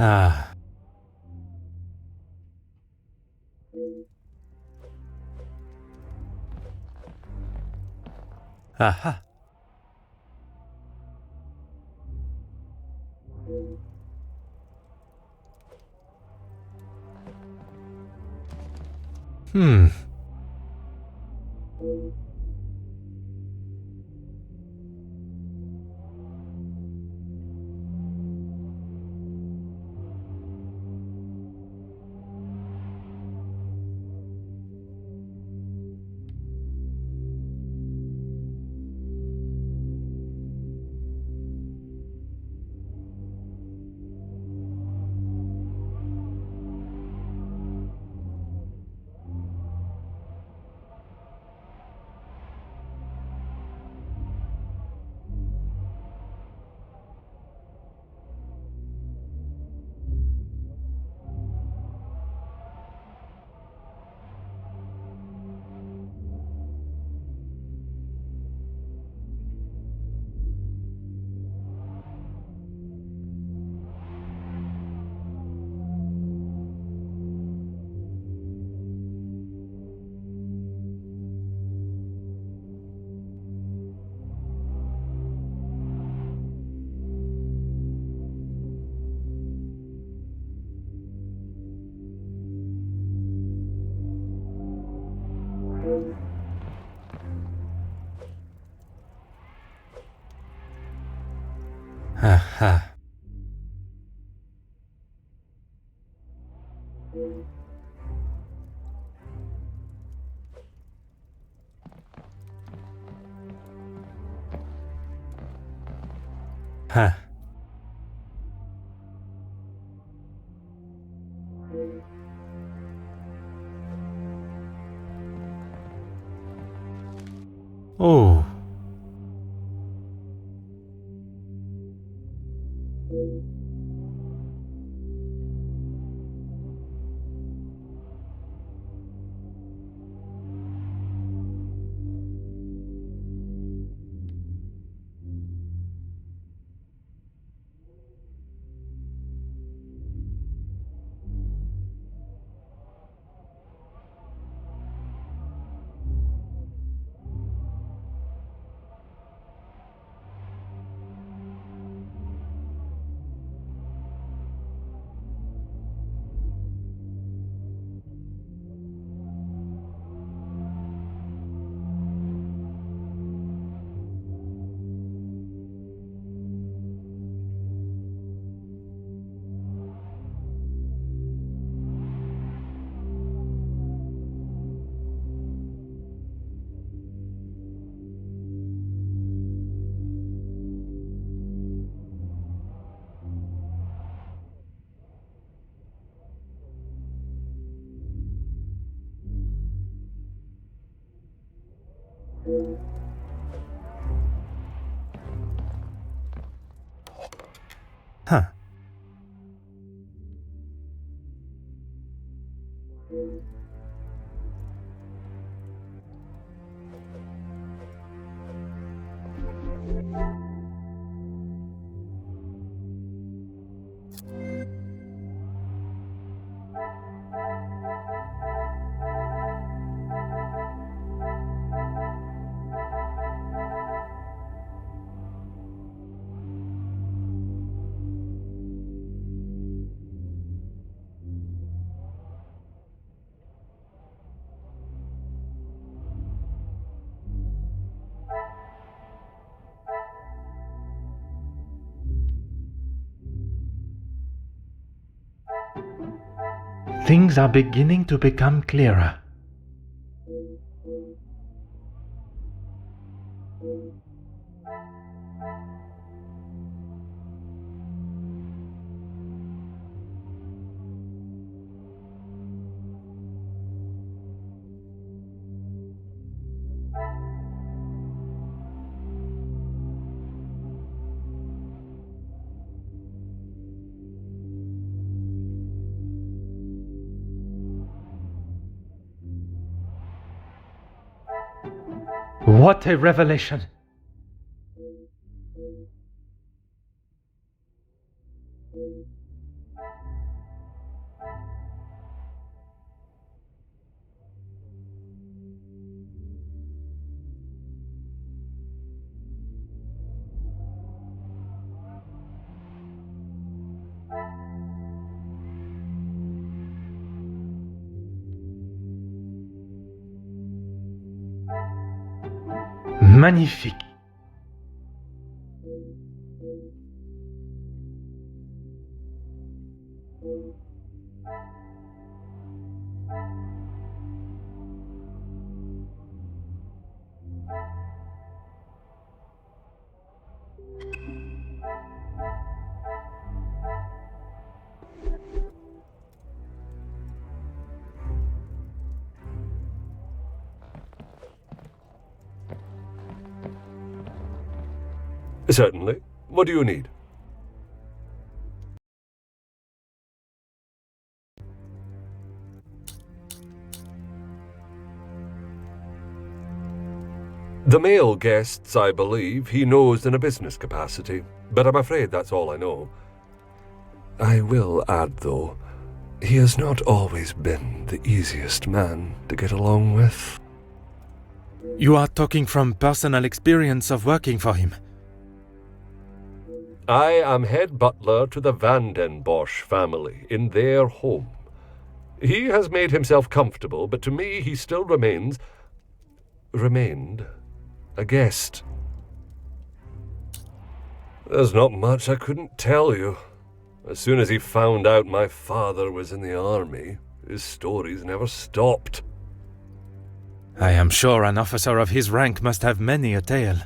Ah. Aha. Hmm. Aha. Huh. Oh. Huh. Things are beginning to become clearer. What a revelation! Magnifique. Certainly. What do you need? The male guests, I believe, he knows in a business capacity, but I'm afraid that's all I know. I will add, though, he has not always been the easiest man to get along with. You are talking from personal experience of working for him. I am head butler to the Van den Bosch family in their home. He has made himself comfortable, but to me he still remained a guest. There's not much I couldn't tell you. As soon as he found out my father was in the army, his stories never stopped. I am sure an officer of his rank must have many a tale.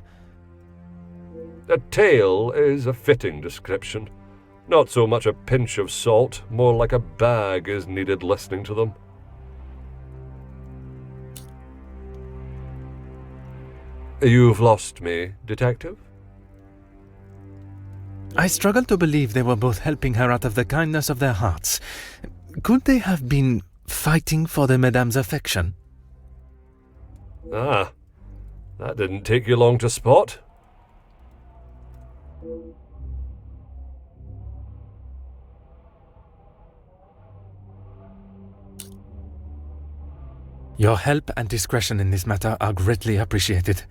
A tale is a fitting description. Not so much a pinch of salt, more like a bag is needed listening to them. You've lost me, detective? I struggle to believe they were both helping her out of the kindness of their hearts. Could they have been fighting for the madame's affection? Ah, that didn't take you long to spot. Your help and discretion in this matter are greatly appreciated.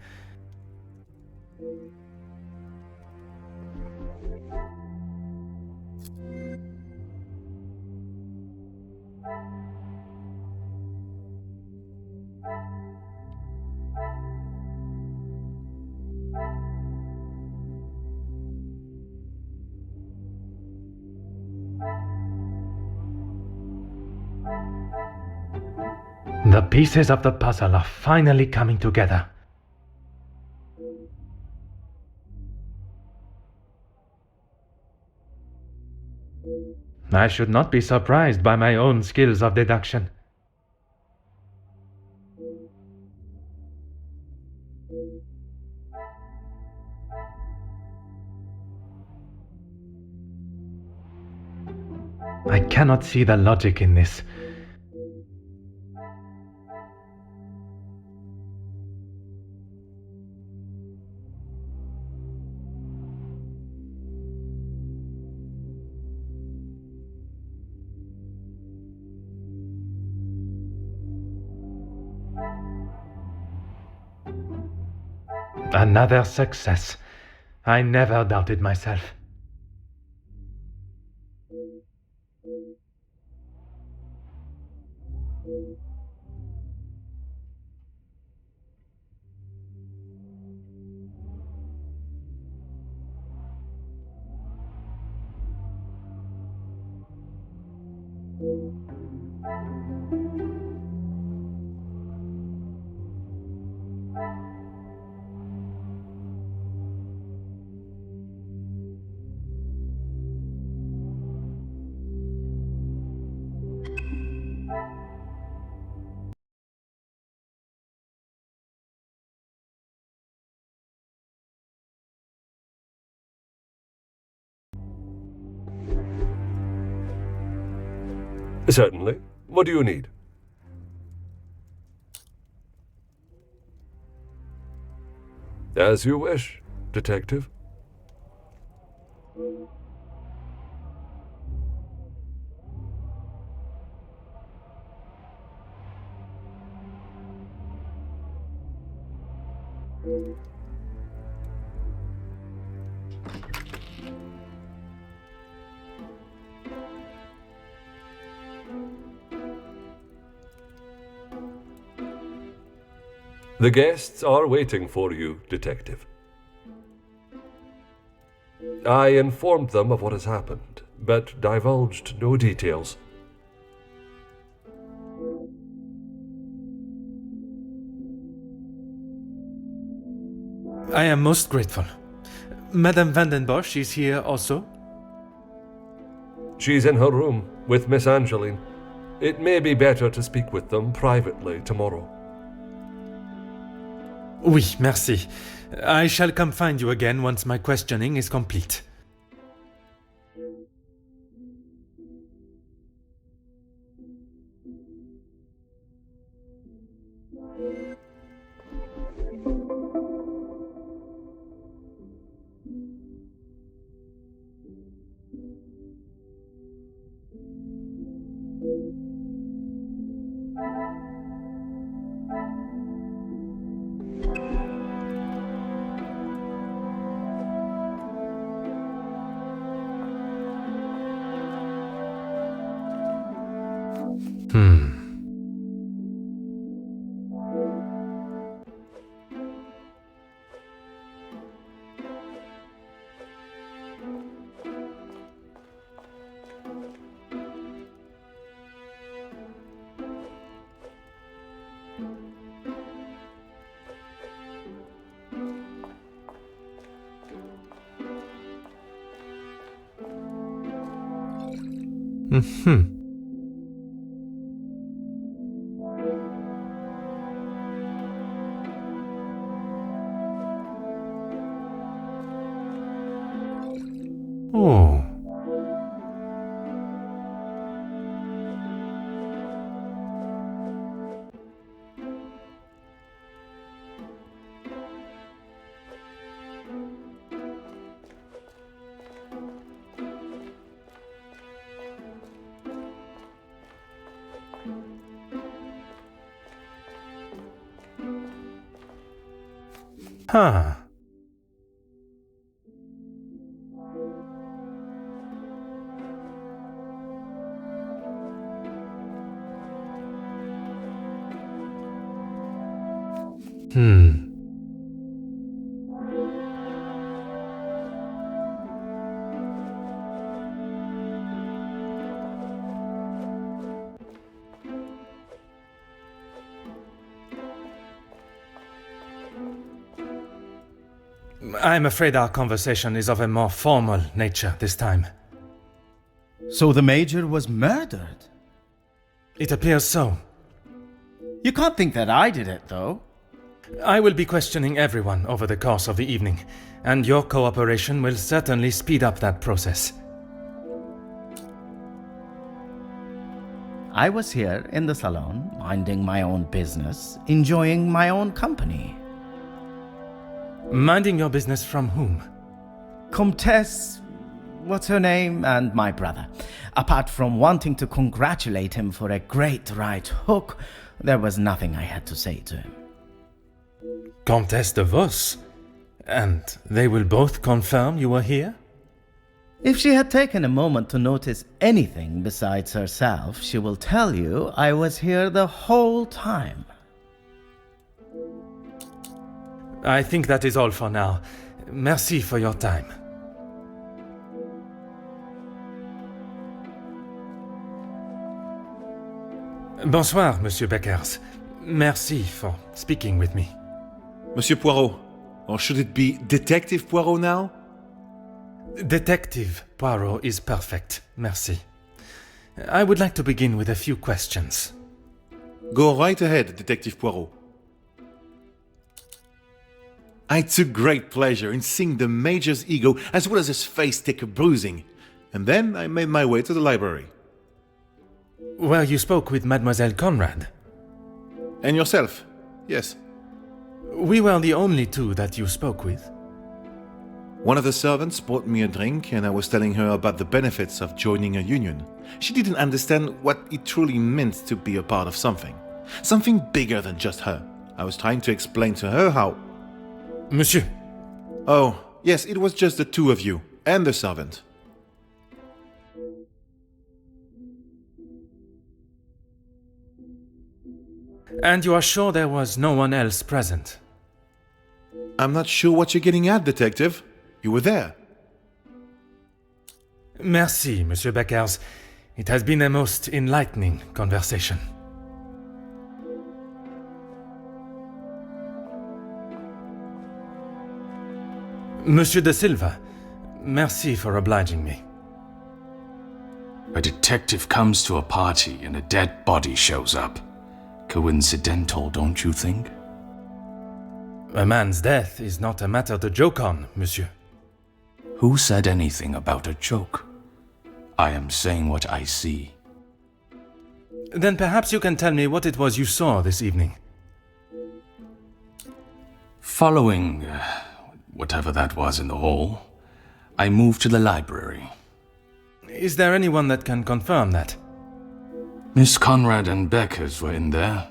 The pieces of the puzzle are finally coming together. I should not be surprised by my own skills of deduction. I cannot see the logic in this. Another success. I never doubted myself. Certainly. What do you need? As you wish, detective. The guests are waiting for you, Detective. I informed them of what has happened, but divulged no details. I am most grateful. Madame Vandenbosch is here also? She's in her room with Miss Angeline. It may be better to speak with them privately tomorrow. Oui, merci. I shall come find you again once my questioning is complete. Oh. Huh. I'm afraid our conversation is of a more formal nature this time. So the Major was murdered? It appears so. You can't think that I did it, though. I will be questioning everyone over the course of the evening, and your cooperation will certainly speed up that process. I was here in the salon, minding my own business, enjoying my own company. Minding your business from whom? Comtesse, what's her name, and my brother. Apart from wanting to congratulate him for a great right hook, there was nothing I had to say to him. Comtesse de Vos? And they will both confirm you were here? If she had taken a moment to notice anything besides herself, she will tell you I was here the whole time. I think that is all for now. Merci for your time. Bonsoir, Monsieur Beckers. Merci for speaking with me. Monsieur Poirot, or should it be Detective Poirot now? Detective Poirot is perfect, merci. I would like to begin with a few questions. Go right ahead, Detective Poirot. I took great pleasure in seeing the Major's ego as well as his face take a bruising, and then I made my way to the library. Where you spoke with Mademoiselle Conrad. And yourself? Yes. We were the only two that you spoke with. One of the servants bought me a drink and I was telling her about the benefits of joining a union. She didn't understand what it truly meant to be a part of something. Something bigger than just her. I was trying to explain to her how... Monsieur. Oh, yes, it was just the two of you and the servant. And you are sure there was no one else present? I'm not sure what you're getting at, Detective. You were there. Merci, Monsieur Beckers. It has been a most enlightening conversation. Monsieur de Silva, merci for obliging me. A detective comes to a party and a dead body shows up. Coincidental, don't you think? A man's death is not a matter to joke on, monsieur. Who said anything about a joke? I am saying what I see. Then perhaps you can tell me what it was you saw this evening. Following whatever that was in the hall, I moved to the library. Is there anyone that can confirm that? Miss Conrad and Beckers were in there,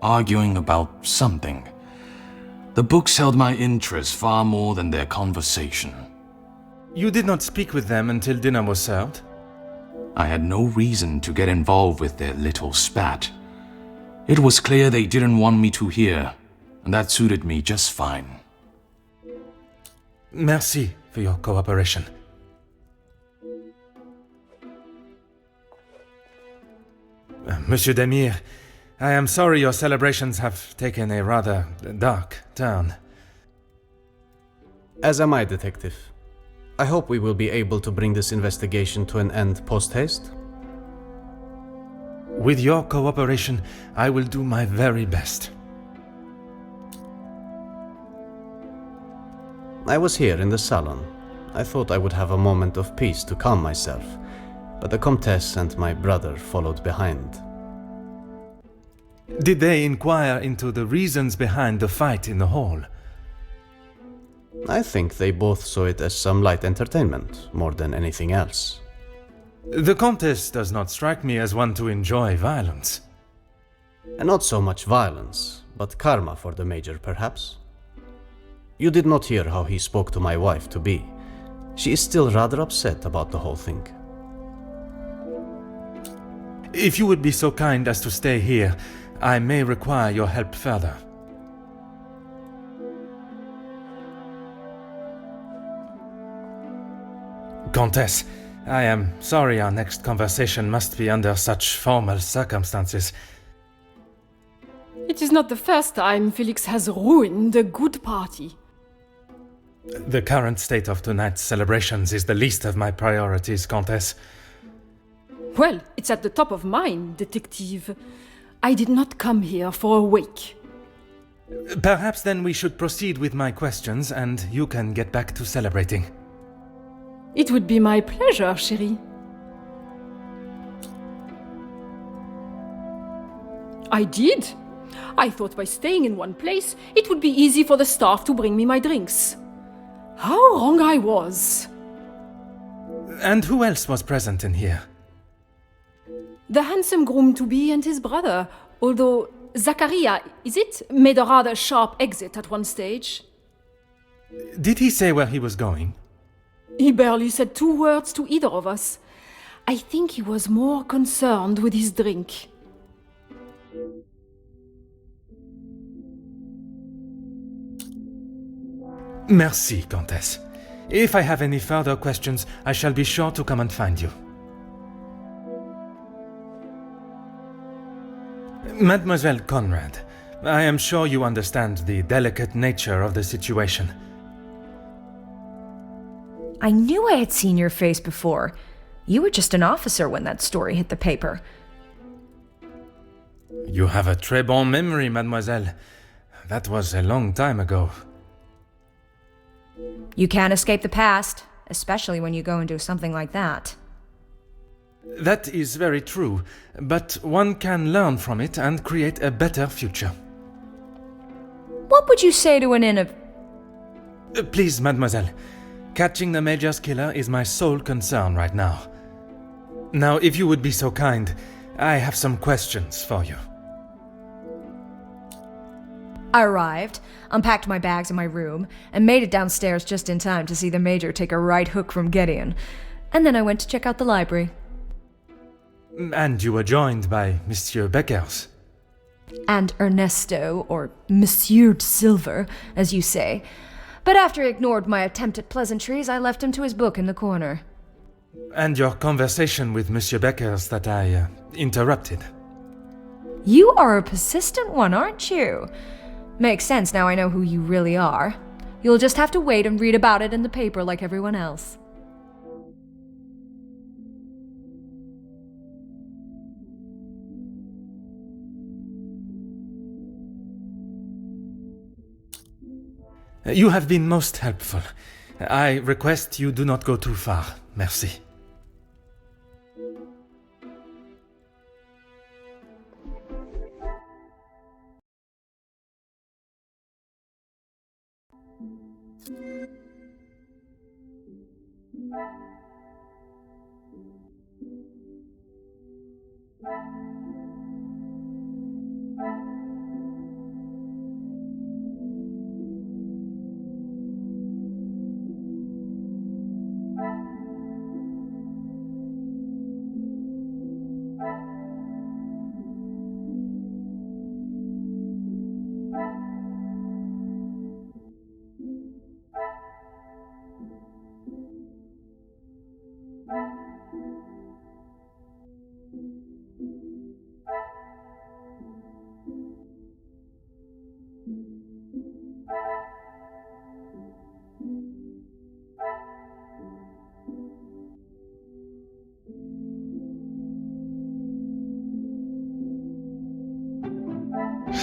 arguing about something. The books held my interest far more than their conversation. You did not speak with them until dinner was served? I had no reason to get involved with their little spat. It was clear they didn't want me to hear, and that suited me just fine. Merci for your cooperation. Monsieur Demire, I am sorry your celebrations have taken a rather dark turn. As am I, Detective. I hope we will be able to bring this investigation to an end post-haste. With your cooperation, I will do my very best. I was here in the salon. I thought I would have a moment of peace to calm myself, but the Comtesse and my brother followed behind. Did they inquire into the reasons behind the fight in the hall? I think they both saw it as some light entertainment, more than anything else. The Comtesse does not strike me as one to enjoy violence. And not so much violence, but karma for the Major, perhaps. You did not hear how he spoke to my wife-to-be. She is still rather upset about the whole thing. If you would be so kind as to stay here, I may require your help further. Comtesse, I am sorry our next conversation must be under such formal circumstances. It is not the first time Felix has ruined a good party. The current state of tonight's celebrations is the least of my priorities, Comtesse. Well, it's at the top of mine, detective. I did not come here for a wake. Perhaps then we should proceed with my questions and you can get back to celebrating. It would be my pleasure, chérie. I did. I thought by staying in one place, it would be easy for the staff to bring me my drinks. How wrong I was. And who else was present in here? The handsome groom-to-be and his brother, although Zachariah, is it, made a rather sharp exit at one stage. Did he say where he was going? He barely said 2 words to either of us. I think he was more concerned with his drink. Merci, Comtesse. If I have any further questions, I shall be sure to come and find you. Mademoiselle Conrad, I am sure you understand the delicate nature of the situation. I knew I had seen your face before. You were just an officer when that story hit the paper. You have a très bon memory, mademoiselle. That was a long time ago. You can't escape the past, especially when you go and do something like that. That is very true, but one can learn from it and create a better future. What would you say to an Please, mademoiselle. Catching the Major's killer is my sole concern right now. Now, if you would be so kind, I have some questions for you. I arrived, unpacked my bags in my room, and made it downstairs just in time to see the Major take a right hook from Gideon. And then I went to check out the library. And you were joined by Monsieur Beckers. and Ernesto, or Monsieur Silver, as you say. But after he ignored my attempt at pleasantries, I left him to his book in the corner. And your conversation with Monsieur Beckers that I interrupted. You are a persistent one, aren't you? Makes sense now I know who you really are. You'll just have to wait and read about it in the paper like everyone else. You have been most helpful. I request you do not go too far. Merci.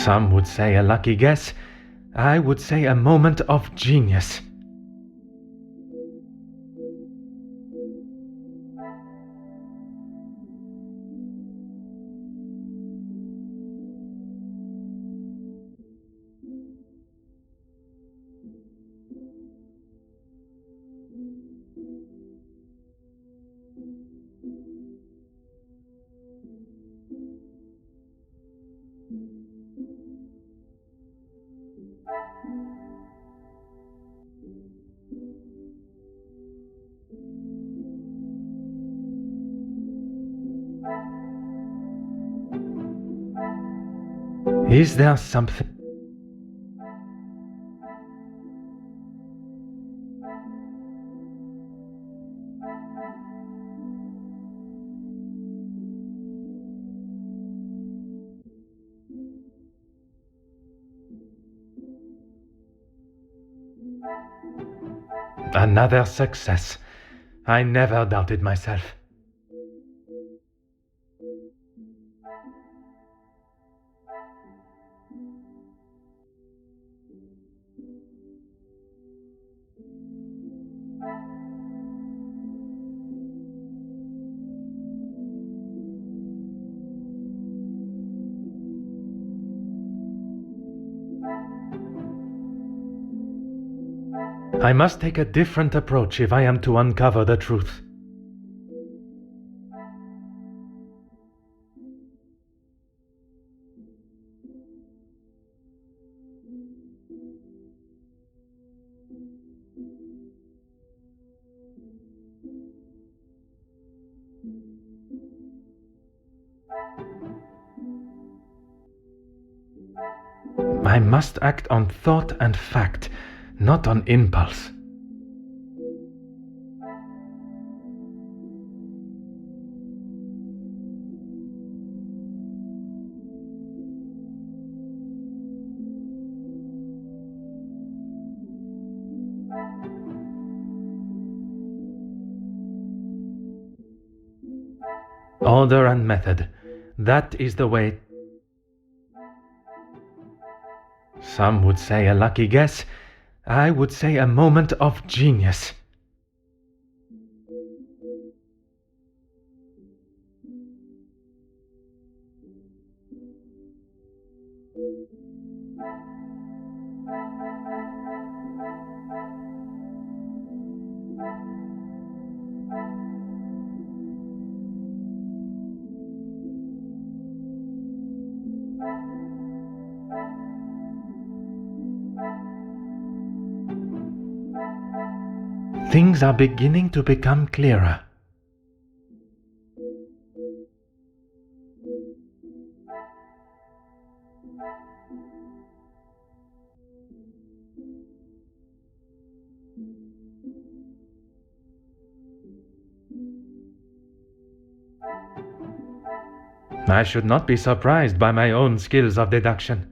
Some would say a lucky guess. I would say a moment of genius. Is there something? Another success. I never doubted myself. I must take a different approach if I am to uncover the truth. I must act on thought and fact, not on impulse. Order and method, that is the way. Some would say a lucky guess. I would say a moment of genius. Things are beginning to become clearer. I should not be surprised by my own skills of deduction.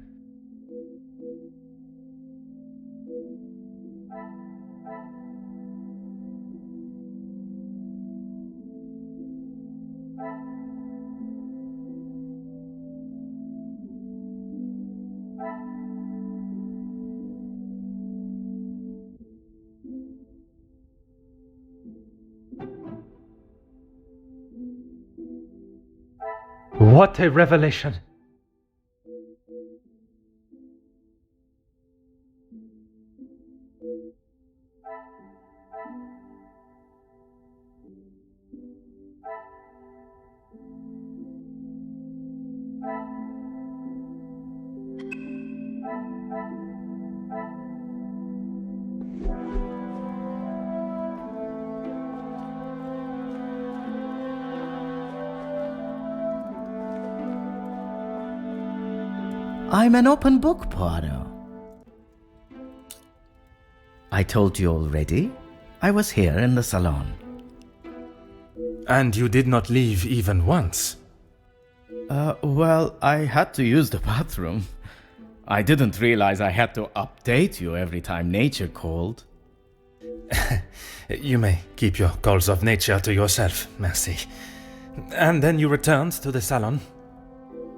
What a revelation! I'm an open book, Poirot. I told you already. I was here in the salon. And you did not leave even once. Well, I had to use the bathroom. I didn't realize I had to update you every time nature called. You may keep your calls of nature to yourself, merci. And then you returned to the salon?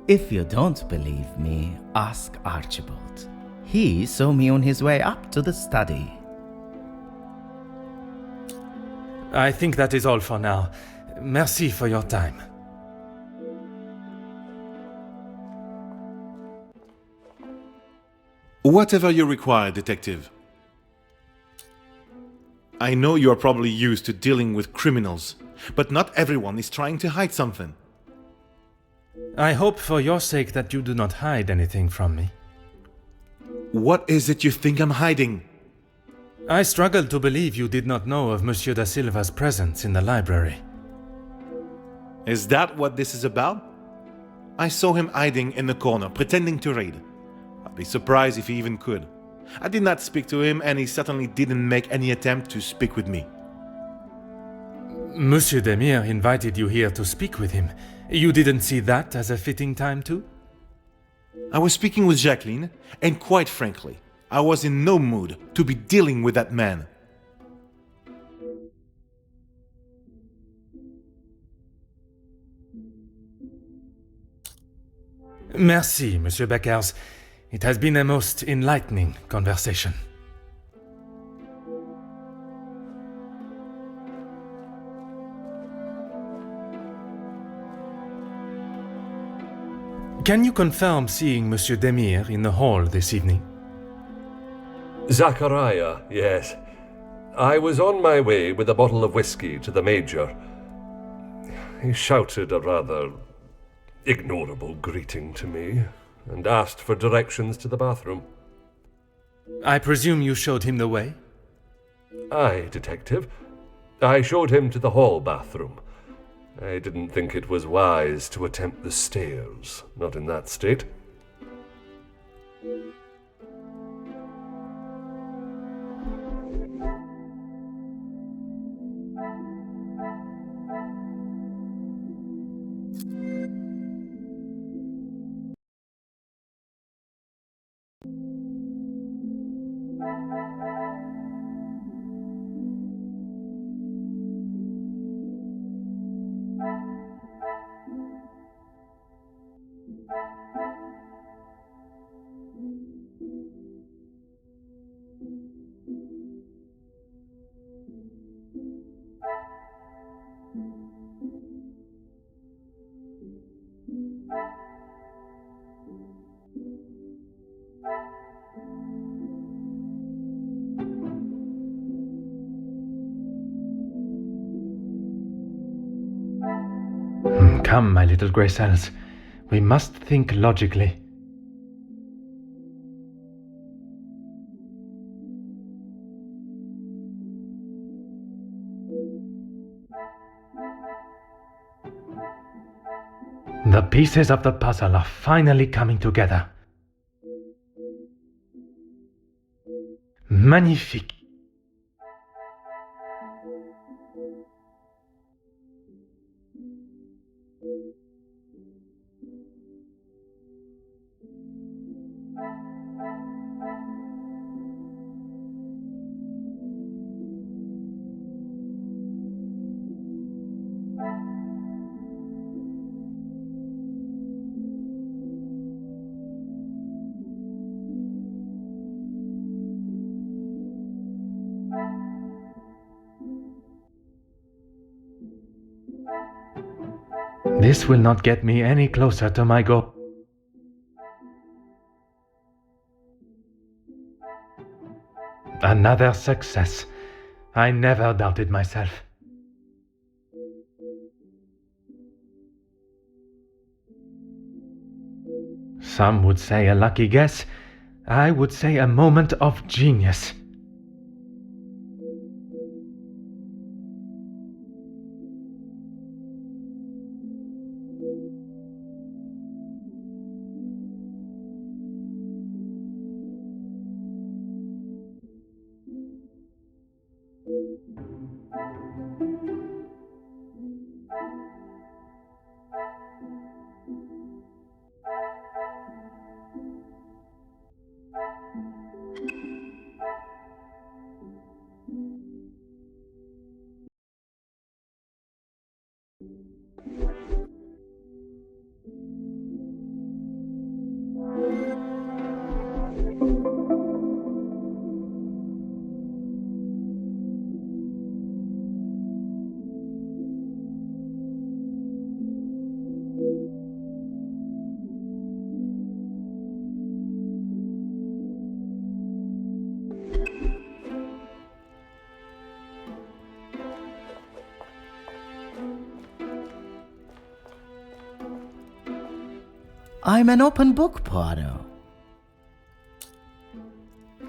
If you don't believe me, ask Archibald. He saw me on his way up to the study. I think that is all for now. Merci for your time. Whatever you require, Detective. I know you are probably used to dealing with criminals, but not everyone is trying to hide something. I hope for your sake that you do not hide anything from me. What is it you think I'm hiding? I struggle to believe you did not know of Monsieur da Silva's presence in the library. Is that what this is about? I saw him hiding in the corner, pretending to read. I'd be surprised if he even could. I did not speak to him, and he certainly didn't make any attempt to speak with me. Monsieur Demire invited you here to speak with him. You didn't see that as a fitting time too? I was speaking with Jacqueline, and quite frankly, I was in no mood to be dealing with that man. Merci, Monsieur Beckers. It has been a most enlightening conversation. Can you confirm seeing Monsieur Demire in the hall this evening? Zachariah, yes. I was on my way with a bottle of whiskey to the Major. He shouted a rather ignorable greeting to me and asked for directions to the bathroom. I presume you showed him the way? Aye, Detective. I showed him to the hall bathroom. I didn't think it was wise to attempt the stairs, not in that state. Come, my little grey cells. We must think logically. The pieces of the puzzle are finally coming together. Magnifique. This will not get me any closer to my goal. Another success. I never doubted myself. Some would say a lucky guess. I would say a moment of genius. I'm an open book, Poirot.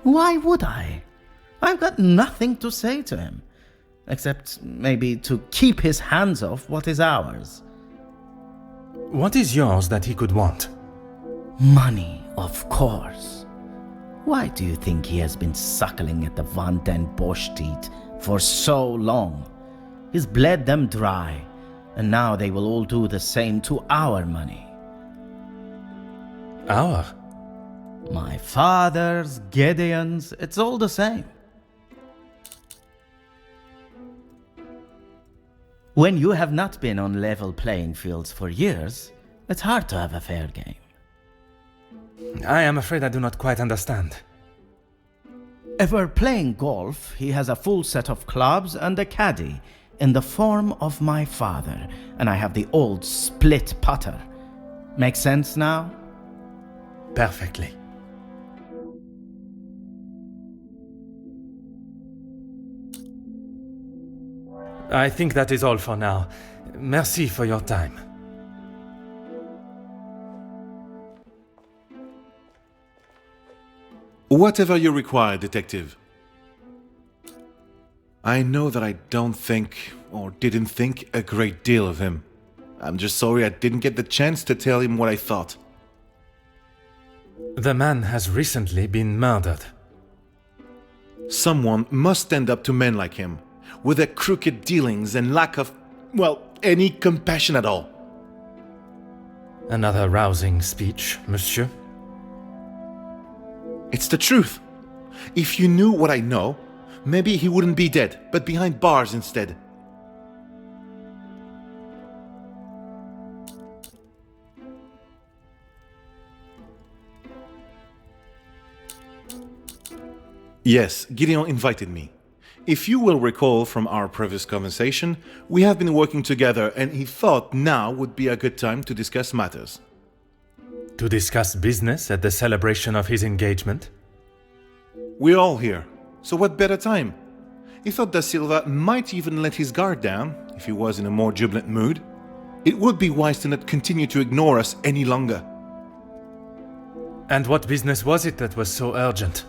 Why would I? I've got nothing to say to him, except maybe to keep his hands off what is ours. What is yours that he could want? Money, of course. Why do you think he has been suckling at the Van den Bosch teeth for so long? He's bled them dry, and now they will all do the same to our money. Our? My father's, Gideon's, it's all the same. When you have not been on level playing fields for years, it's hard to have a fair game. I am afraid I do not quite understand. If we're playing golf, he has a full set of clubs and a caddy in the form of my father, and I have the old split putter. Make sense now? Perfectly. I think that is all for now. Merci for your time. Whatever you require, detective. I know that I don't think, or didn't think, a great deal of him. I'm just sorry I didn't get the chance to tell him what I thought. The man has recently been murdered. Someone must stand up to men like him, with their crooked dealings and lack of, well, any compassion at all. Another rousing speech, monsieur. It's the truth. If you knew what I know, maybe he wouldn't be dead, but behind bars instead. Yes, Gideon invited me. If you will recall from our previous conversation, we have been working together and he thought now would be a good time to discuss matters. To discuss business at the celebration of his engagement? We're all here, so what better time? He thought Da Silva might even let his guard down if he was in a more jubilant mood. It would be wise to not continue to ignore us any longer. And what business was it that was so urgent?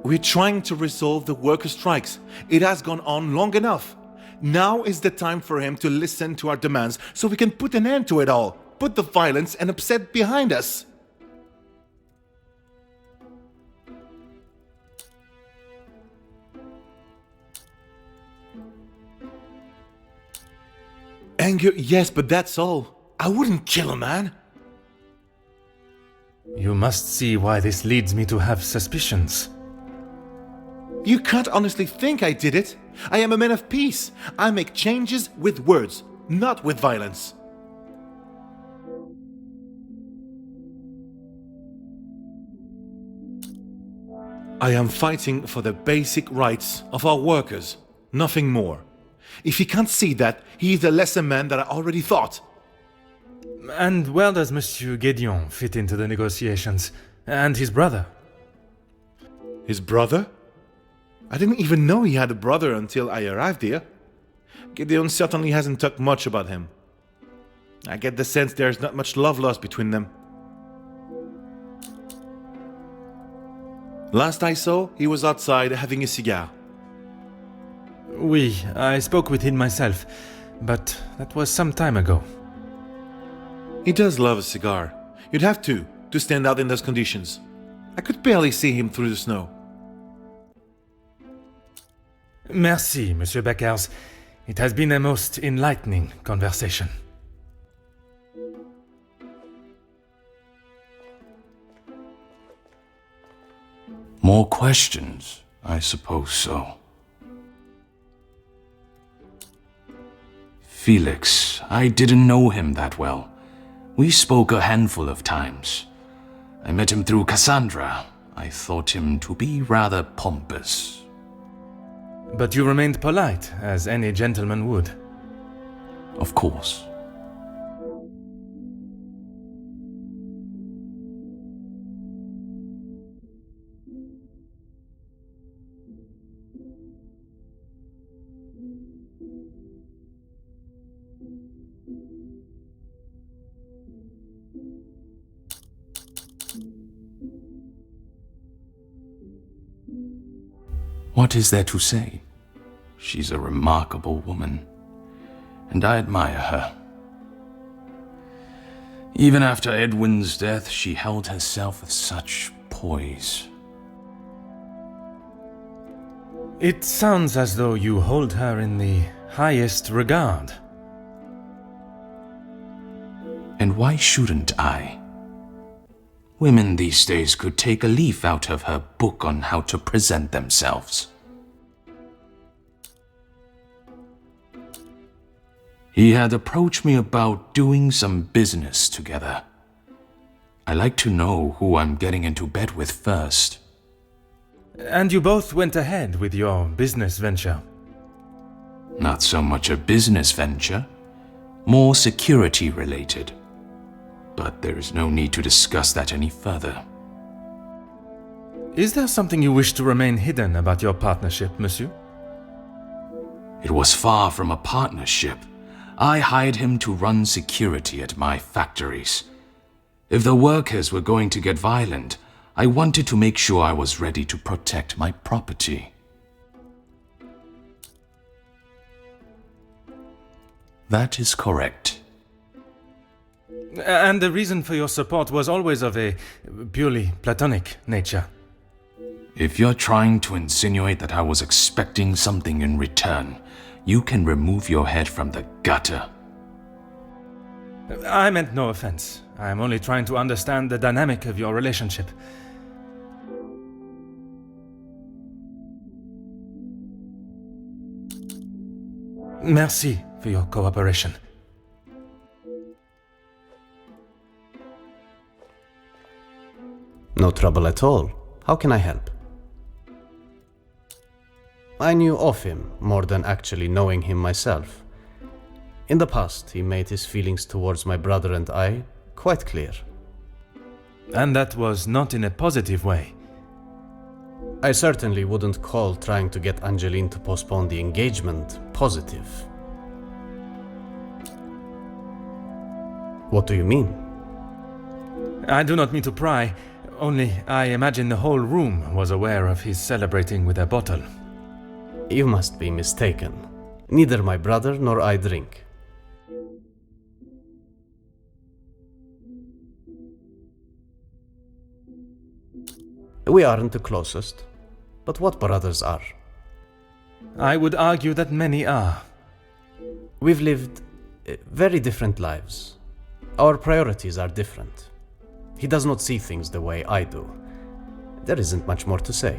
We're trying to resolve the worker strikes. It has gone on long enough. Now is the time for him to listen to our demands so we can put an end to it all. Put the violence and upset behind us. Anger, yes, but that's all. I wouldn't kill a man. You must see why this leads me to have suspicions. You can't honestly think I did it. I am a man of peace. I make changes with words, not with violence. I am fighting for the basic rights of our workers, nothing more. If he can't see that, he is a lesser man than I already thought. And where does Monsieur Gédéon fit into the negotiations? And his brother? His brother? I didn't even know he had a brother until I arrived here. Gideon certainly hasn't talked much about him. I get the sense there's not much love lost between them. Last I saw, he was outside having a cigar. Oui, I spoke with him myself, but that was some time ago. He does love a cigar. You'd have to stand out in those conditions. I could barely see him through the snow. Merci, Monsieur Beckers. It has been a most enlightening conversation. More questions? I suppose so. Felix, I didn't know him that well. We spoke a handful of times. I met him through Cassandra. I thought him to be rather pompous. But you remained polite, as any gentleman would. Of course. What is there to say? She's a remarkable woman, and I admire her. Even after Edwin's death, she held herself with such poise. It sounds as though you hold her in the highest regard. And why shouldn't I? Women these days could take a leaf out of her book on how to present themselves. He had approached me about doing some business together. I like to know who I'm getting into bed with first. And you both went ahead with your business venture. Not so much a business venture, more security related. But there is no need to discuss that any further. Is there something you wish to remain hidden about your partnership, monsieur? It was far from a partnership. I hired him to run security at my factories. If the workers were going to get violent, I wanted to make sure I was ready to protect my property. That is correct. And the reason for your support was always of a purely platonic nature. If you're trying to insinuate that I was expecting something in return, you can remove your head from the gutter. I meant no offense. I'm only trying to understand the dynamic of your relationship. Merci for your cooperation. No trouble at all. How can I help? I knew of him more than actually knowing him myself. In the past, he made his feelings towards my brother and I quite clear. And that was not in a positive way. I certainly wouldn't call trying to get Angeline to postpone the engagement positive. What do you mean? I do not mean to pry, only I imagine the whole room was aware of his celebrating with a bottle. You must be mistaken. Neither my brother nor I drink. We aren't the closest, but what brothers are? I would argue that many are. We've lived very different lives. Our priorities are different. He does not see things the way I do. There isn't much more to say.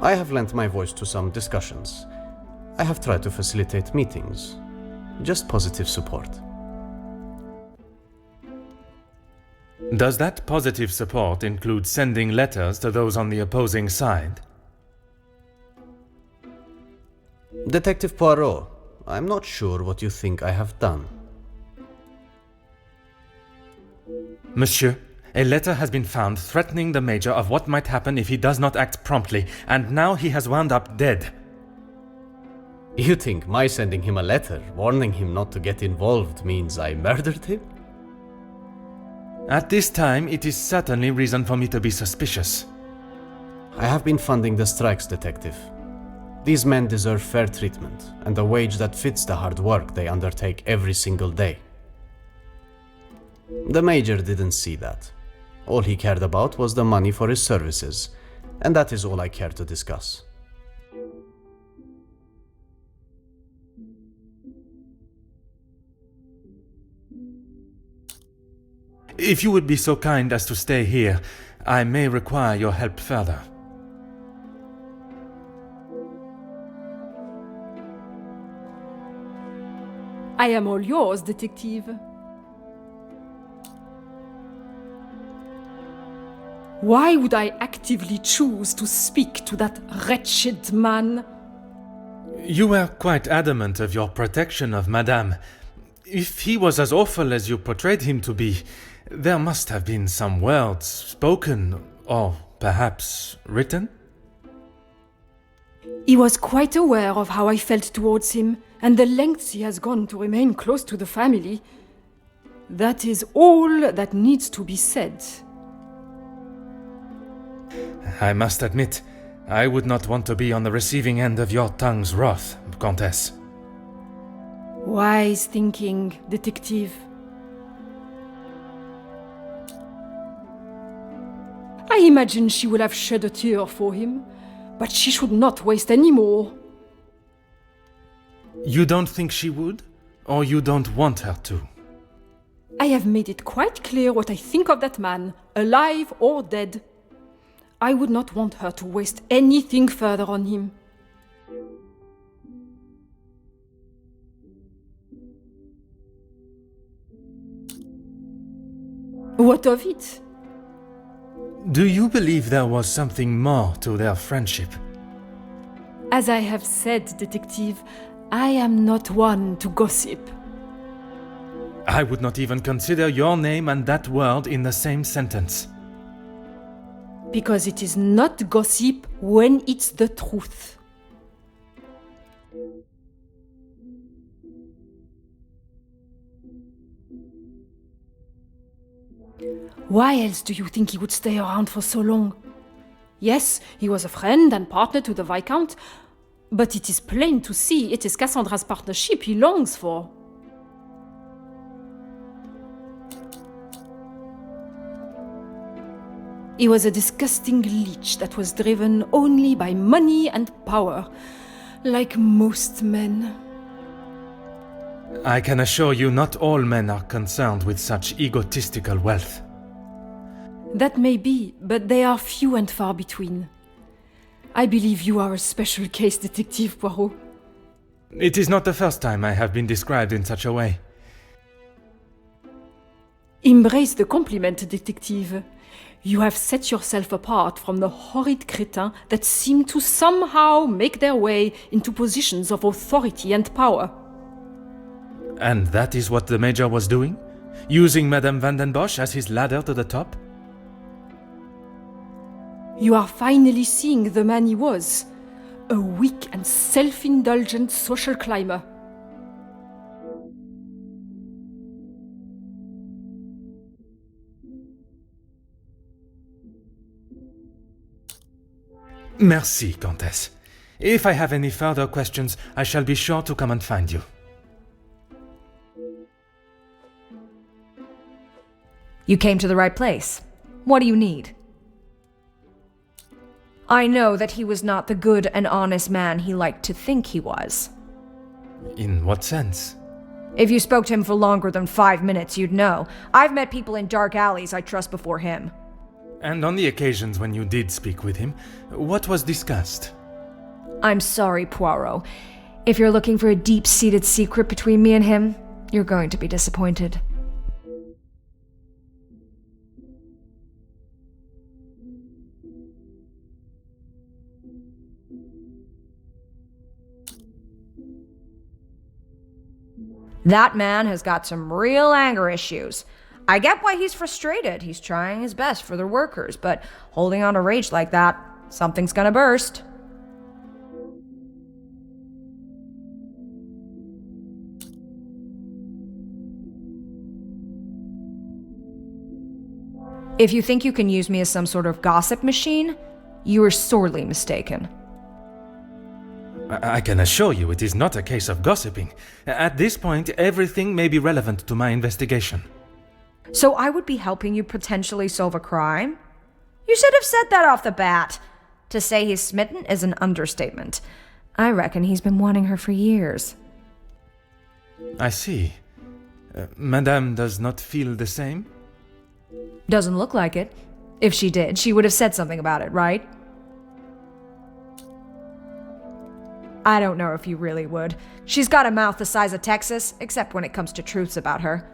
I have lent my voice to some discussions. I have tried to facilitate meetings. Just positive support. Does that positive support include sending letters to those on the opposing side? Detective Poirot, I'm not sure what you think I have done. Monsieur, a letter has been found threatening the Major of what might happen if he does not act promptly, and now he has wound up dead. You think my sending him a letter warning him not to get involved means I murdered him? At this time, it is certainly reason for me to be suspicious. I have been funding the strikes, Detective. These men deserve fair treatment and a wage that fits the hard work they undertake every single day. The Major didn't see that. All he cared about was the money for his services, and that is all I care to discuss. If you would be so kind as to stay here, I may require your help further. I am all yours, Detective. Why would I actively choose to speak to that wretched man? You were quite adamant of your protection of Madame. If he was as awful as you portrayed him to be, there must have been some words spoken, or perhaps written? He was quite aware of how I felt towards him, and the lengths he has gone to remain close to the family. That is all that needs to be said. I must admit, I would not want to be on the receiving end of your tongue's wrath, Countess. Wise thinking, Detective. I imagine she will have shed a tear for him, but she should not waste any more. You don't think she would? Or you don't want her to? I have made it quite clear what I think of that man, alive or dead. I would not want her to waste anything further on him. What of it? Do you believe there was something more to their friendship? As I have said, Detective, I am not one to gossip. I would not even consider your name and that word in the same sentence. Because it is not gossip when it's the truth. Why else do you think he would stay around for so long? Yes, he was a friend and partner to the Viscount, but it is plain to see it is Cassandra's partnership he longs for. He was a disgusting leech that was driven only by money and power, like most men. I can assure you not all men are concerned with such egotistical wealth. That may be, but they are few and far between. I believe you are a special case, Detective Poirot. It is not the first time I have been described in such a way. Embrace the compliment, Detective. You have set yourself apart from the horrid crétins that seem to somehow make their way into positions of authority and power. And that is what the Major was doing? Using Madame Van den Bosch as his ladder to the top? You are finally seeing the man he was. A weak and self-indulgent social climber. Merci, Countess. If I have any further questions, I shall be sure to come and find you. You came to the right place. What do you need? I know that he was not the good and honest man he liked to think he was. In what sense? If you spoke to him for longer than 5 minutes, you'd know. I've met people in dark alleys I trust before him. And on the occasions when you did speak with him, what was discussed? I'm sorry, Poirot. If you're looking for a deep-seated secret between me and him, you're going to be disappointed. That man has got some real anger issues. I get why he's frustrated. He's trying his best for the workers, but holding on to rage like that, something's gonna burst. If you think you can use me as some sort of gossip machine, you are sorely mistaken. I can assure you it is not a case of gossiping. At this point, everything may be relevant to my investigation. So I would be helping you potentially solve a crime? You should have said that off the bat. To say he's smitten is an understatement. I reckon he's been wanting her for years. I see. Madame does not feel the same? Doesn't look like it. If she did, she would have said something about it, right? I don't know if you really would. She's got a mouth the size of Texas, except when it comes to truths about her.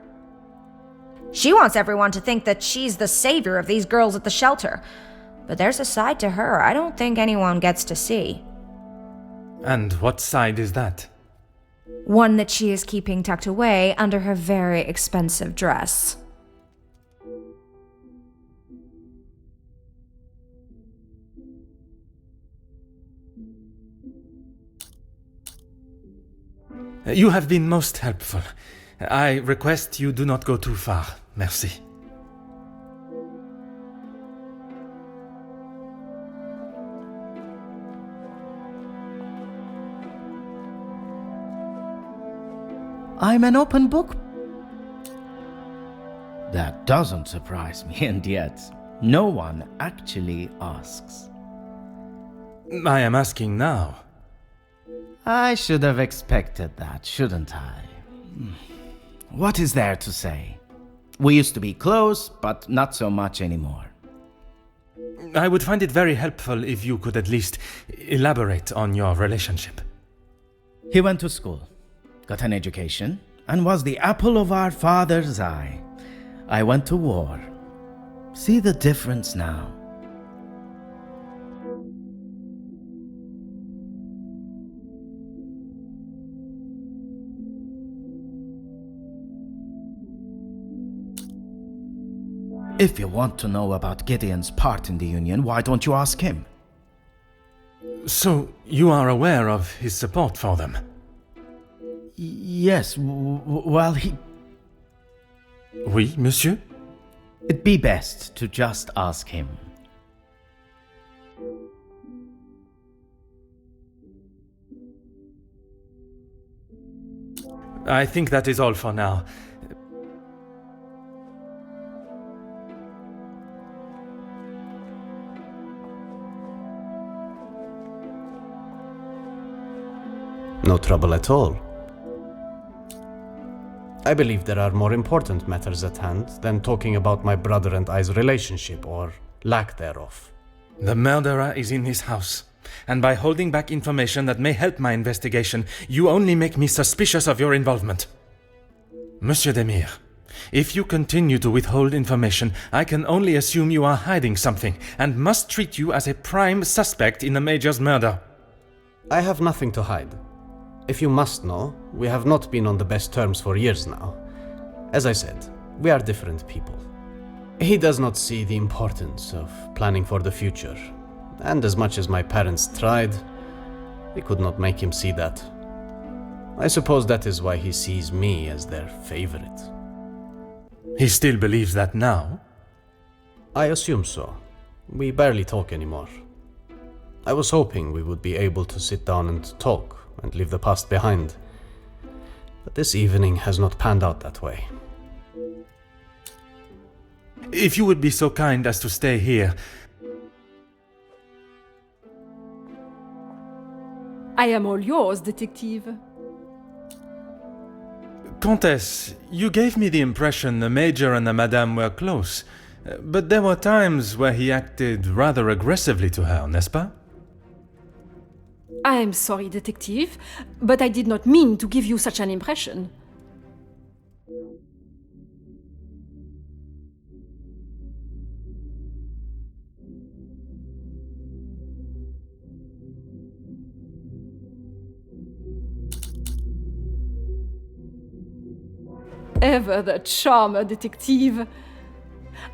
She wants everyone to think that she's the savior of these girls at the shelter. But there's a side to her I don't think anyone gets to see. And what side is that? One that she is keeping tucked away under her very expensive dress. You have been most helpful. I request you do not go too far. Merci. I'm an open book. That doesn't surprise me, and yet no one actually asks. I am asking now. I should have expected that, shouldn't I? What is there to say? We used to be close, but not so much anymore. I would find it very helpful if you could at least elaborate on your relationship. He went to school, got an education, and was the apple of our father's eye. I went to war. See the difference now. If you want to know about Gideon's part in the Union, why don't you ask him? So, you are aware of his support for them? Yes, well, he... Oui, monsieur? It'd be best to just ask him. I think that is all for now. No trouble at all. I believe there are more important matters at hand than talking about my brother and I's relationship, or lack thereof. The murderer is in his house, and by holding back information that may help my investigation, you only make me suspicious of your involvement. Monsieur Demire, if you continue to withhold information, I can only assume you are hiding something, and must treat you as a prime suspect in the Major's murder. I have nothing to hide. If you must know, we have not been on the best terms for years now. As I said, we are different people. He does not see the importance of planning for the future, and as much as my parents tried, they could not make him see that. I suppose that is why he sees me as their favorite. He still believes that now? I assume so. We barely talk anymore. I was hoping we would be able to sit down and talk and leave the past behind. But this evening has not panned out that way. If you would be so kind as to stay here. I am all yours, detective. Countess, you gave me the impression the Major and the Madame were close, but there were times where he acted rather aggressively to her, n'est-ce pas? I am sorry, detective, but I did not mean to give you such an impression. ever the charmer detective.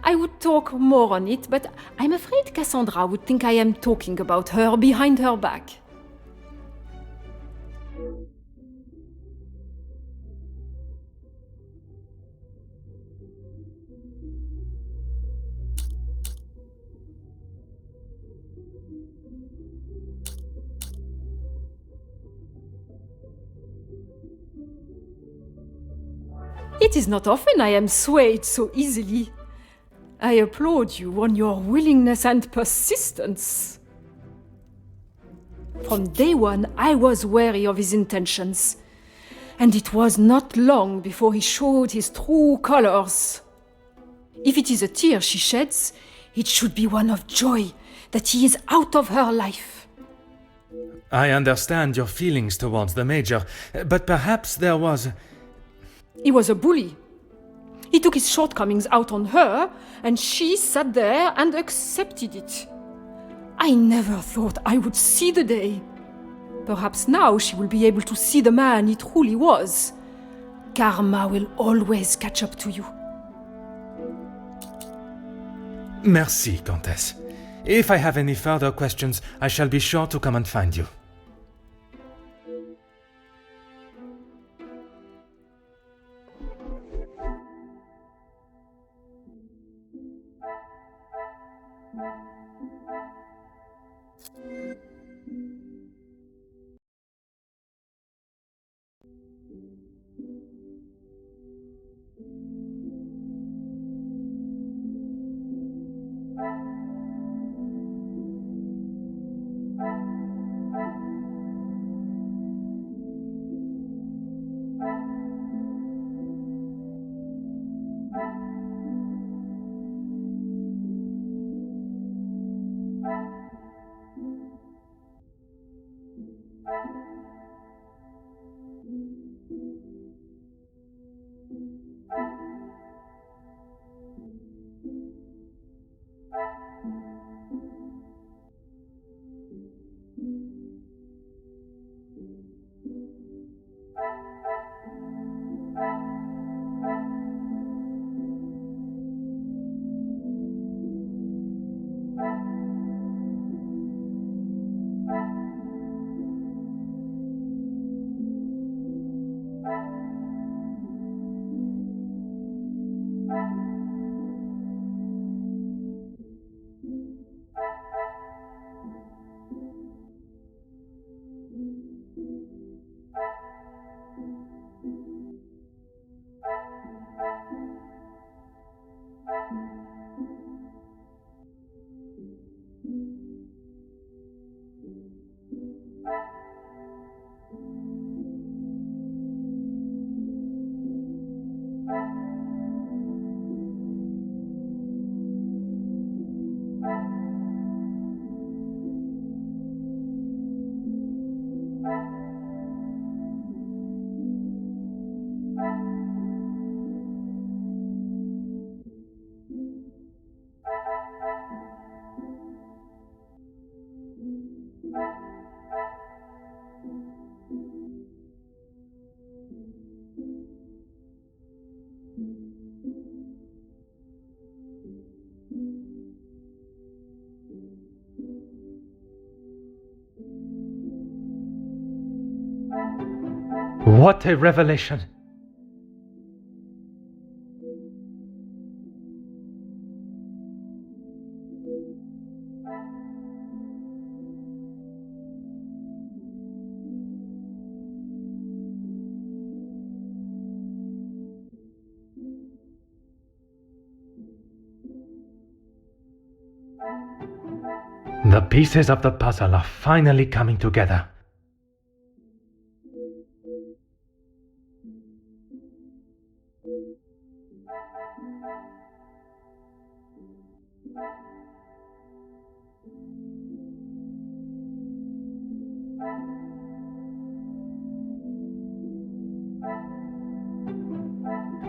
I would talk more on it, but I'm afraid Cassandra would think I am talking about her behind her back. It is not often I am swayed so easily. I applaud you on your willingness and persistence. From day one, I was wary of his intentions, and it was not long before he showed his true colors. If it is a tear she sheds, it should be one of joy that he is out of her life. I understand your feelings towards the Major, but perhaps there was... He was a bully. He took his shortcomings out on her, and she sat there and accepted it. I never thought I would see the day. Perhaps now she will be able to see the man he truly was. Karma will always catch up to you. Merci, Countess. If I have any further questions, I shall be sure to come and find you. What a revelation! The pieces of the puzzle are finally coming together.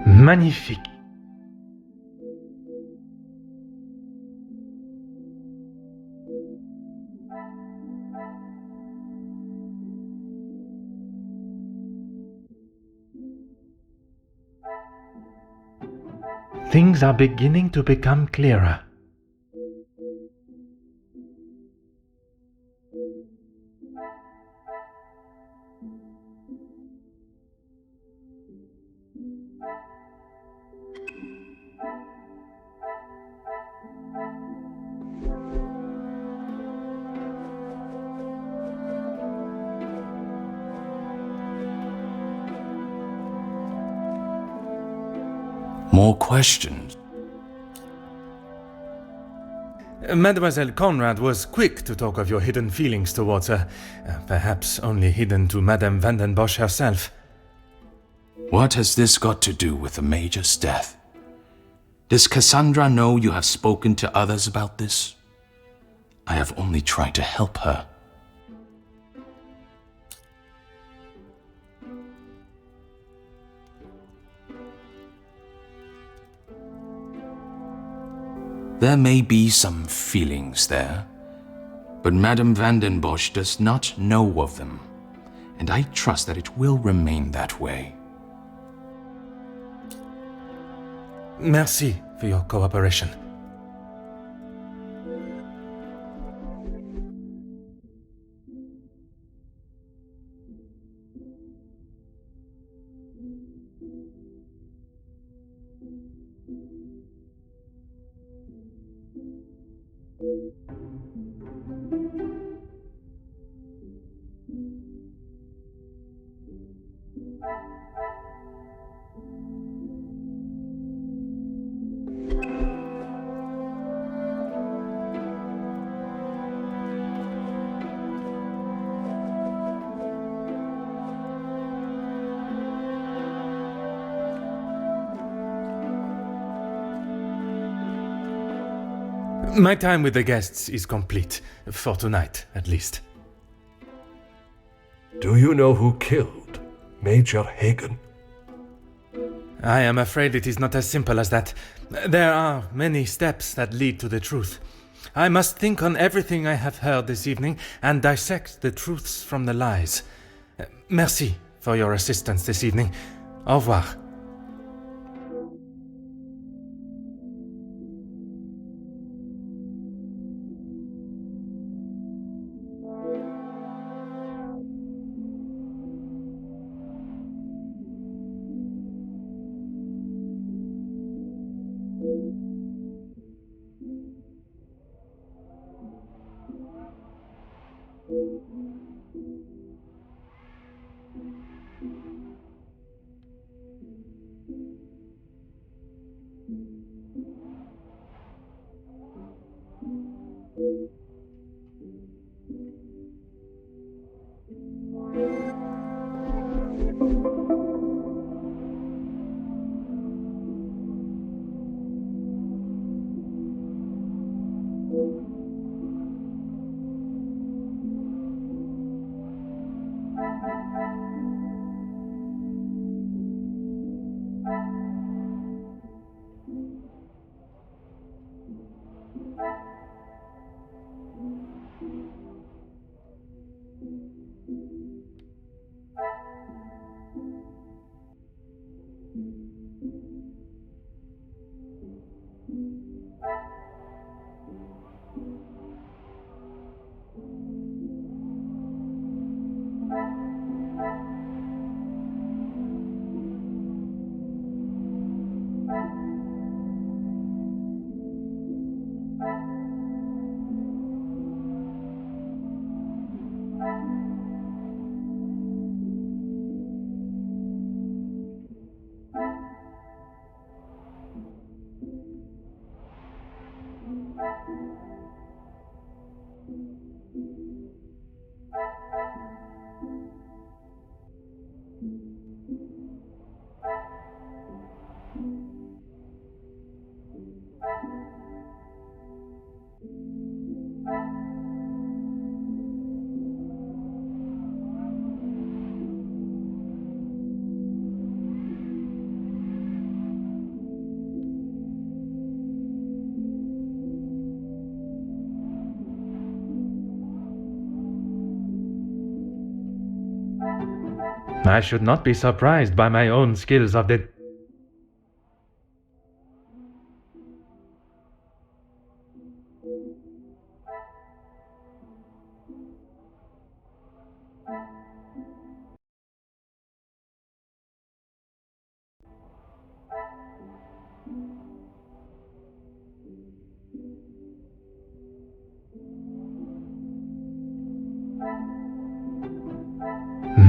Magnifique. Things are beginning to become clearer. More questions? Mademoiselle Conrad was quick to talk of your hidden feelings towards her, perhaps only hidden to Madame Van den Bosch herself. What has this got to do with the Major's death? Does Cassandra know you have spoken to others about this? I have only tried to help her. There may be some feelings there, but Madame Van den Bosch does not know of them, and I trust that it will remain that way. Merci for your cooperation. My time with the guests is complete, for tonight at least. Do you know who killed Major Hagen? I am afraid it is not as simple as that. There are many steps that lead to the truth. I must think on everything I have heard this evening and dissect the truths from the lies. Merci for your assistance this evening. Au revoir. I should not be surprised by my own skills of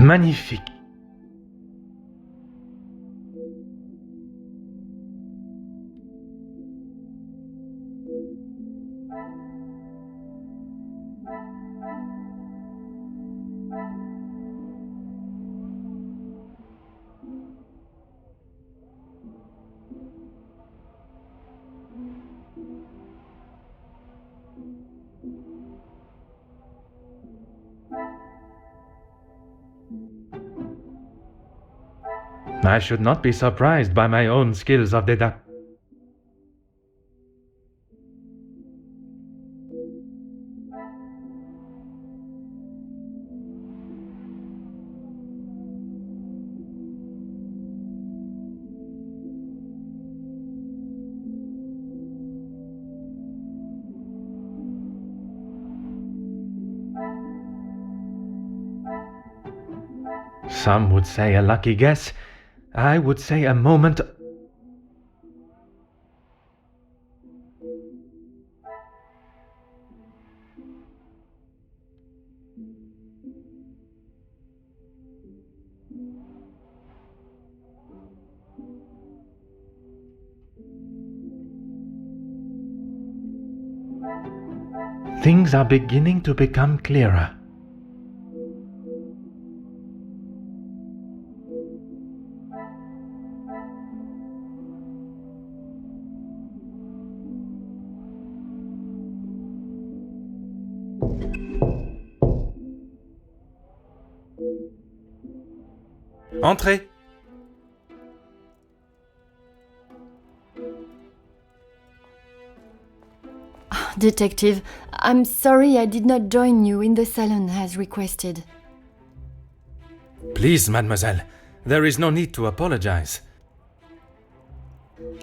Magnifique. I should not be surprised by my own skills of deduction. Some would say a lucky guess. I would say a moment. Things are beginning to become clearer. Entrez. Detective, I'm sorry I did not join you in the salon as requested. Please, mademoiselle, there is no need to apologize.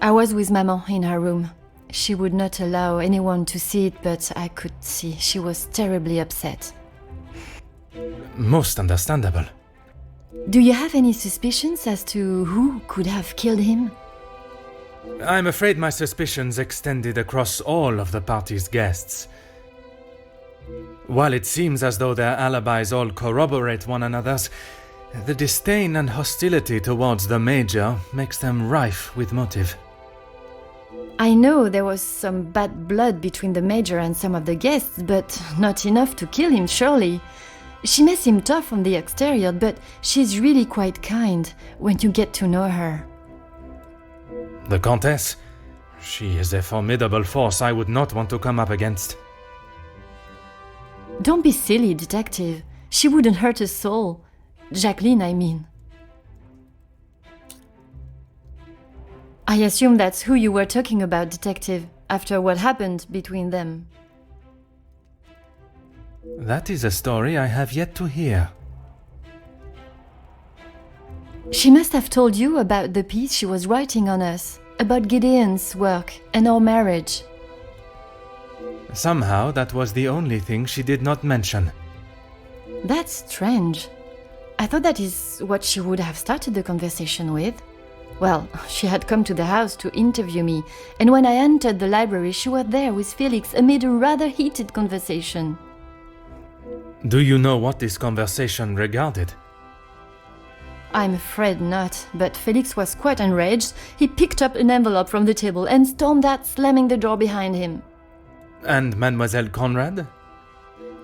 I was with Maman in her room. She would not allow anyone to see it, but I could see she was terribly upset. Most understandable. Do you have any suspicions as to who could have killed him? I'm afraid my suspicions extended across all of the party's guests. While it seems as though their alibis all corroborate one another's, the disdain and hostility towards the Major makes them rife with motive. I know there was some bad blood between the Major and some of the guests, but not enough to kill him, surely. She may seem tough on the exterior, but she's really quite kind when you get to know her. The Countess? She is a formidable force I would not want to come up against. Don't be silly, Detective. She wouldn't hurt a soul. Jacqueline, I mean. I assume that's who you were talking about, Detective, after what happened between them. That is a story I have yet to hear. She must have told you about the piece she was writing on us, about Gideon's work and our marriage. Somehow that was the only thing she did not mention. That's strange. I thought that is what she would have started the conversation with. Well, she had come to the house to interview me, and when I entered the library, she was there with Felix amid a rather heated conversation. Do you know what this conversation regarded? I'm afraid not, but Felix was quite enraged. He picked up an envelope from the table and stormed out, slamming the door behind him. And Mademoiselle Conrad?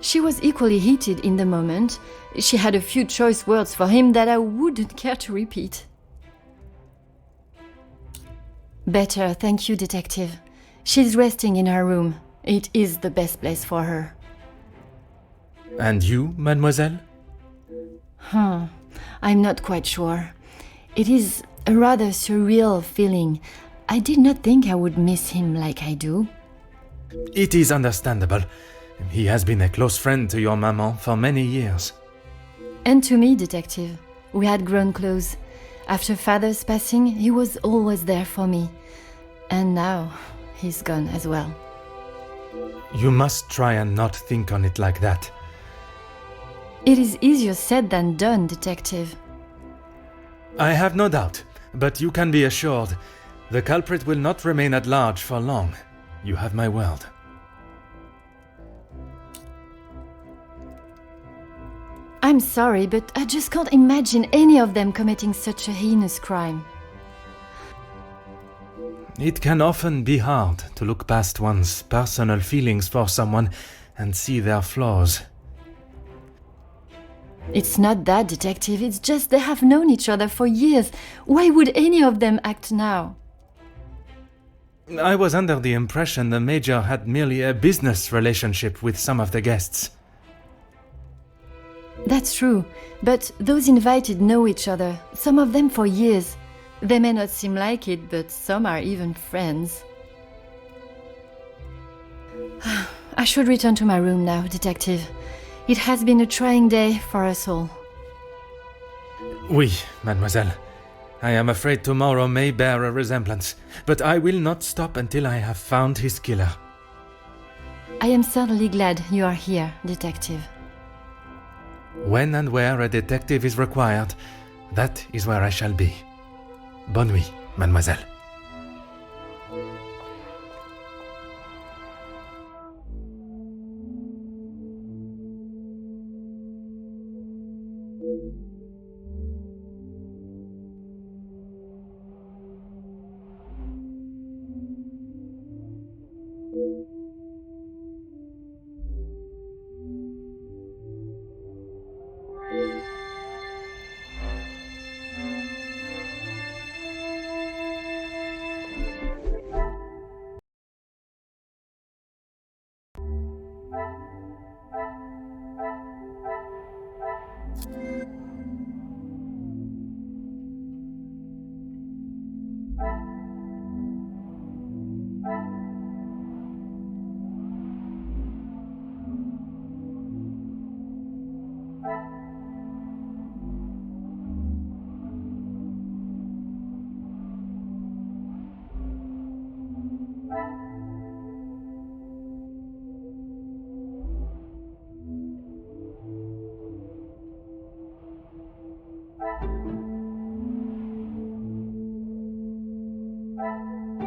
She was equally heated in the moment. She had a few choice words for him that I wouldn't care to repeat. Better, thank you, Detective. She's resting in her room. It is the best place for her. And you, mademoiselle? I'm not quite sure. It is a rather surreal feeling. I did not think I would miss him like I do. It is understandable. He has been a close friend to your maman for many years. And to me, Detective. We had grown close. After Father's passing, he was always there for me. And now, he's gone as well. You must try and not think on it like that. It is easier said than done, Detective. I have no doubt, but you can be assured the culprit will not remain at large for long. You have my word. I'm sorry, but I just can't imagine any of them committing such a heinous crime. It can often be hard to look past one's personal feelings for someone and see their flaws. It's not that, Detective, it's just they have known each other for years. Why would any of them act now? I was under the impression the Major had merely a business relationship with some of the guests. That's true, but those invited know each other, some of them for years. They may not seem like it, but some are even friends. I should return to my room now, Detective. It has been a trying day for us all. Oui, mademoiselle. I am afraid tomorrow may bear a resemblance, but I will not stop until I have found his killer. I am certainly glad you are here, Detective. When and where a detective is required, that is where I shall be. Bonne nuit, mademoiselle.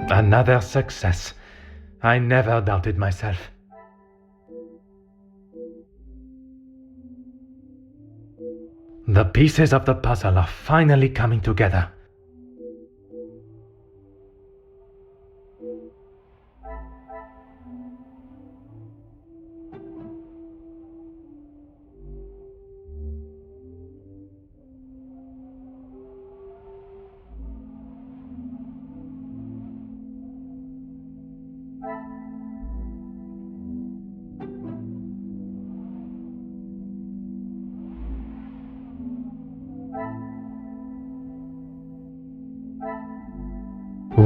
Another success. I never doubted myself. The pieces of the puzzle are finally coming together.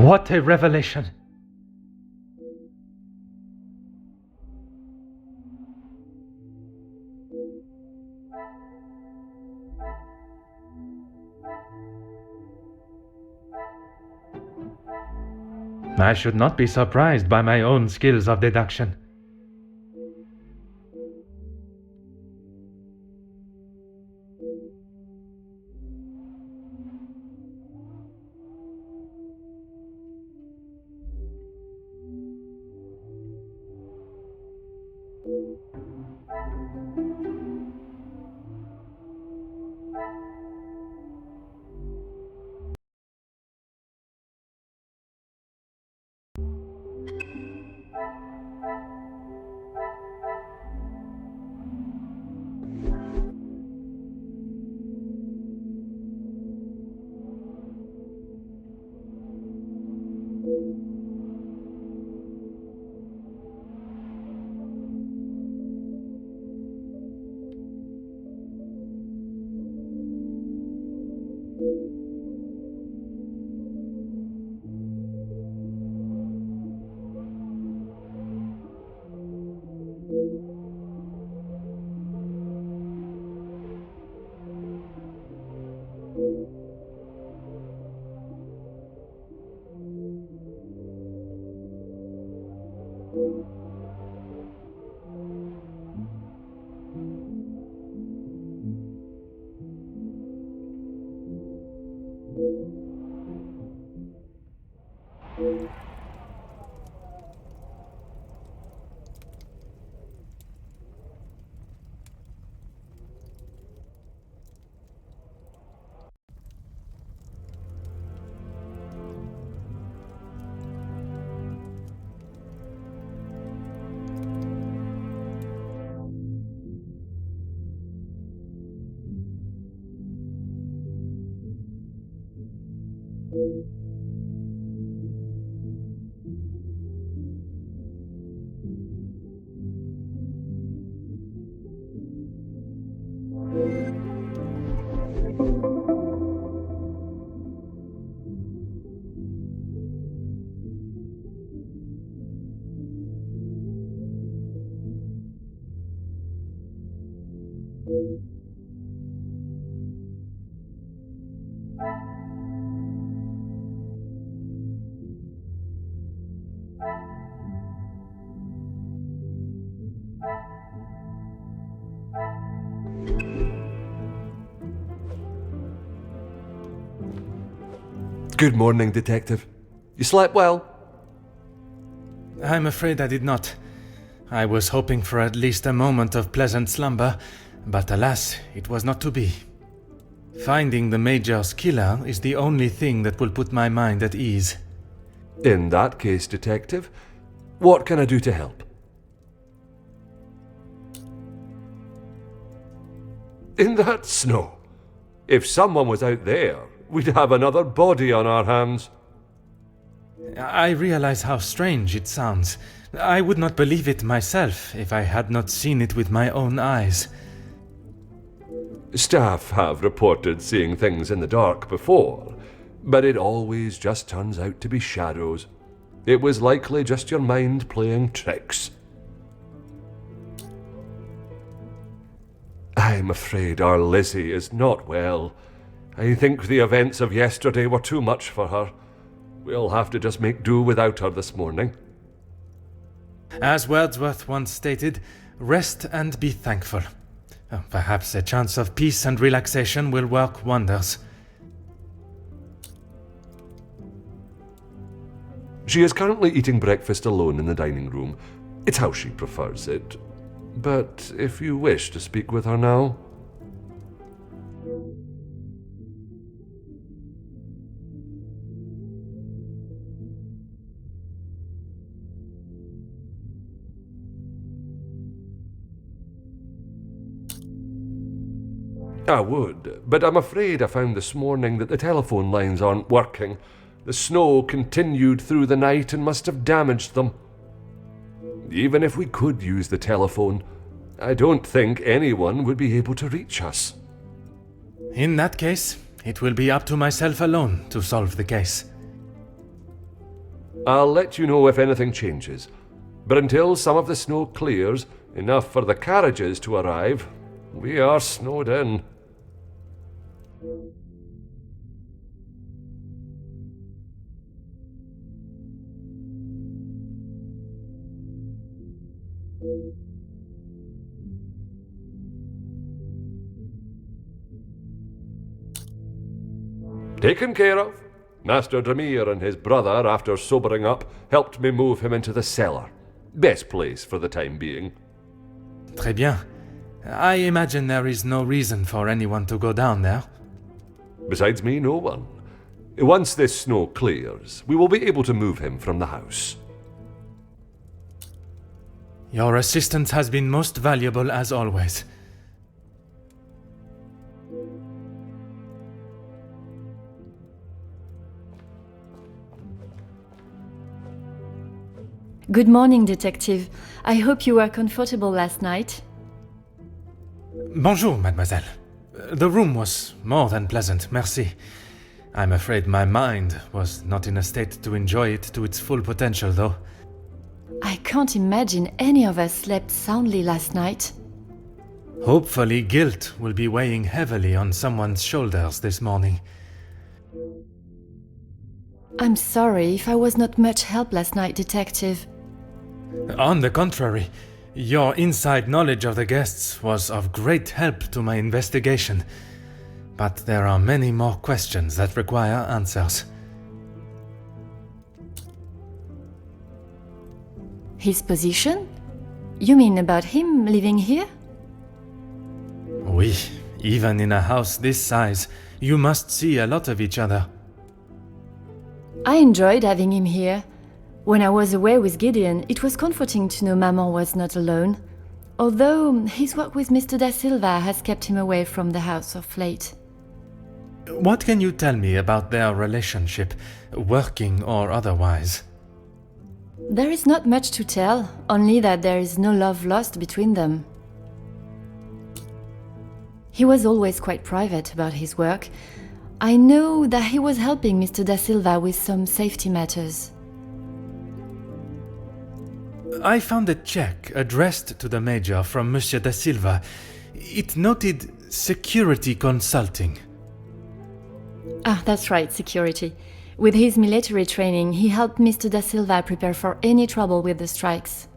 What a revelation! I should not be surprised by my own skills of deduction. Good morning, Detective. You slept well? I'm afraid I did not. I was hoping for at least a moment of pleasant slumber, but alas, it was not to be. Finding the Major's killer is the only thing that will put my mind at ease. In that case, Detective, what can I do to help? In that snow? If someone was out there, we'd have another body on our hands. I realize how strange it sounds. I would not believe it myself if I had not seen it with my own eyes. Staff have reported seeing things in the dark before, but it always just turns out to be shadows. It was likely just your mind playing tricks. I'm afraid our Lizzie is not well. I think the events of yesterday were too much for her. We'll have to just make do without her this morning. As Wordsworth once stated, rest and be thankful. Perhaps a chance of peace and relaxation will work wonders. She is currently eating breakfast alone in the dining room. It's how she prefers it. But if you wish to speak with her now... I would, but I'm afraid I found this morning that the telephone lines aren't working. The snow continued through the night and must have damaged them. Even if we could use the telephone, I don't think anyone would be able to reach us. In that case, it will be up to myself alone to solve the case. I'll let you know if anything changes, but until some of the snow clears, enough for the carriages to arrive, we are snowed in. Taken care of. Master Dremere and his brother, after sobering up, helped me move him into the cellar. Best place for the time being. Très bien. I imagine there is no reason for anyone to go down there. Besides me, no one. Once this snow clears, we will be able to move him from the house. Your assistance has been most valuable as always. Good morning, Detective. I hope you were comfortable last night. Bonjour, mademoiselle. The room was more than pleasant, merci. I'm afraid my mind was not in a state to enjoy it to its full potential, though. I can't imagine any of us slept soundly last night. Hopefully, guilt will be weighing heavily on someone's shoulders this morning. I'm sorry if I was not much help last night, Detective. On the contrary, your inside knowledge of the guests was of great help to my investigation. But there are many more questions that require answers. His position? You mean about him living here? Oui, even in a house this size, you must see a lot of each other. I enjoyed having him here. When I was away with Gideon, it was comforting to know Maman was not alone, although his work with Mr. Da Silva has kept him away from the house of late. What can you tell me about their relationship, working or otherwise? There is not much to tell, only that there is no love lost between them. He was always quite private about his work. I know that he was helping Mr. Da Silva with some safety matters. I found a check addressed to the Major from Monsieur Da Silva. It noted security consulting. Ah, that's right, security. With his military training, he helped Mr. Da Silva prepare for any trouble with the strikes.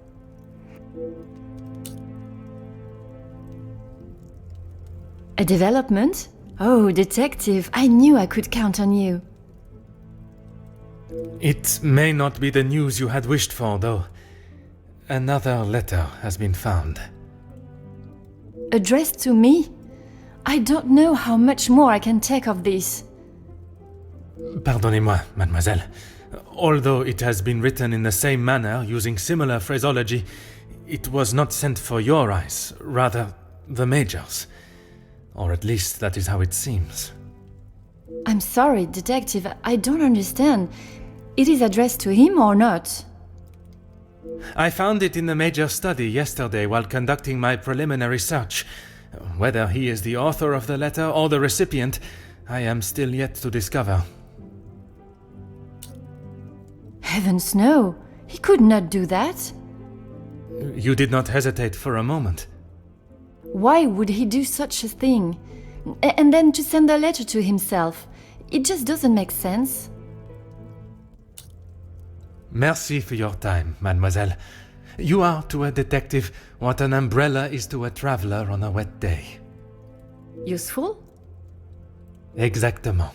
A development? Oh, detective, I knew I could count on you. It may not be the news you had wished for, though. Another letter has been found. Addressed to me? I don't know how much more I can take of this. Pardonnez-moi, mademoiselle. Although it has been written in the same manner, using similar phraseology, it was not sent for your eyes, rather the Major's. Or at least that is how it seems. I'm sorry, detective, I don't understand. It is addressed to him or not? I found it in the Major's study yesterday while conducting my preliminary search. Whether he is the author of the letter or the recipient, I am still yet to discover. Heavens no! He could not do that! You did not hesitate for a moment. Why would he do such a thing? And then to send a letter to himself? It just doesn't make sense. Merci for your time, mademoiselle. You are to a detective what an umbrella is to a traveler on a wet day. Useful? Exactement.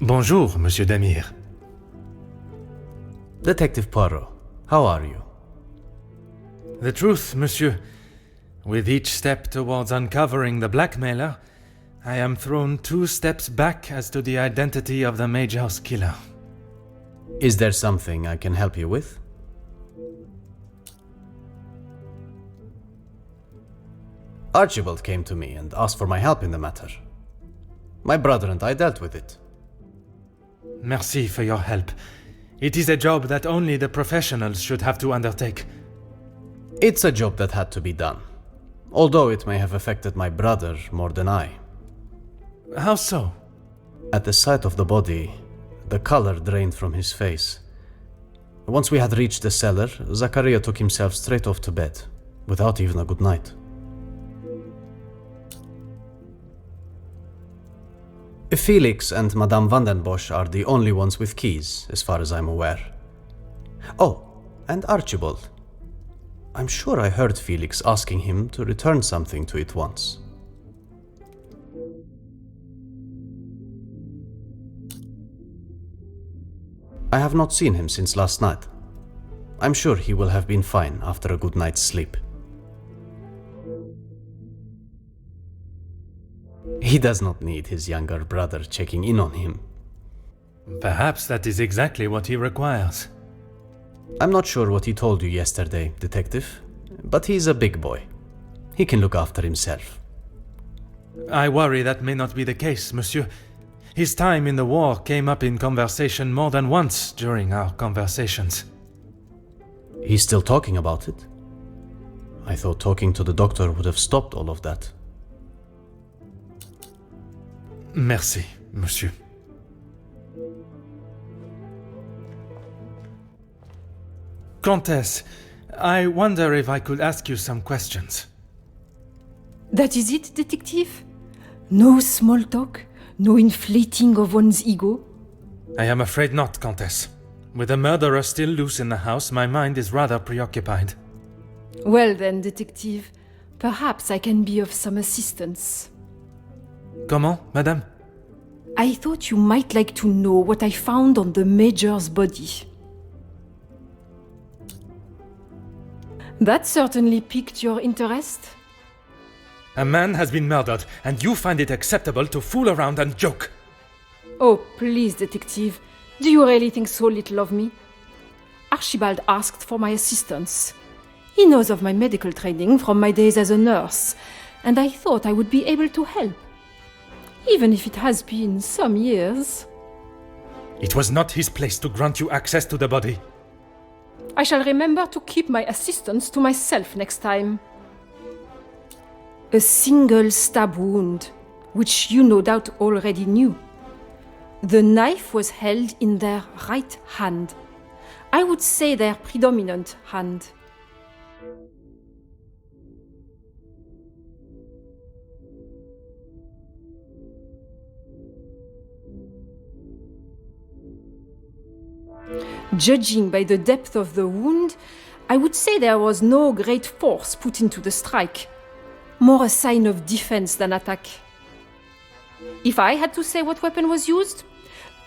Bonjour, Monsieur Demire. Detective Poirot, how are you? The truth, monsieur. With each step towards uncovering the blackmailer, I am thrown 2 steps back as to the identity of the Major's killer. Is there something I can help you with? Archibald came to me and asked for my help in the matter. My brother and I dealt with it. Merci for your help. It is a job that only the professionals should have to undertake. It's a job that had to be done, although it may have affected my brother more than I. How so? At the sight of the body, the color drained from his face. Once we had reached the cellar, Zachariah took himself straight off to bed, without even a good night. Felix and Madame van den Bosch are the only ones with keys, as far as I'm aware. Oh, and Archibald. I'm sure I heard Felix asking him to return something to it once. I have not seen him since last night. I'm sure he will have been fine after a good night's sleep. He does not need his younger brother checking in on him. Perhaps that is exactly what he requires. I'm not sure what he told you yesterday, detective, but he's a big boy. He can look after himself. I worry that may not be the case, monsieur. His time in the war came up in conversation more than once during our conversations. He's still talking about it? I thought talking to the doctor would have stopped all of that. Merci, monsieur. Comtesse, I wonder if I could ask you some questions. That is it, detective? No small talk? No inflating of one's ego? I am afraid not, Comtesse. With the murderer still loose in the house, my mind is rather preoccupied. Well then, detective, perhaps I can be of some assistance. Comment, madame? I thought you might like to know what I found on the Major's body. That certainly piqued your interest. A man has been murdered, and you find it acceptable to fool around and joke. Oh, please, detective. Do you really think so little of me? Archibald asked for my assistance. He knows of my medical training from my days as a nurse, and I thought I would be able to help. Even if it has been some years. It was not his place to grant you access to the body. I shall remember to keep my assistance to myself next time. A single stab wound, which you no doubt already knew. The knife was held in their right hand. I would say their predominant hand. Judging by the depth of the wound, I would say there was no great force put into the strike. More a sign of defense than attack. If I had to say what weapon was used,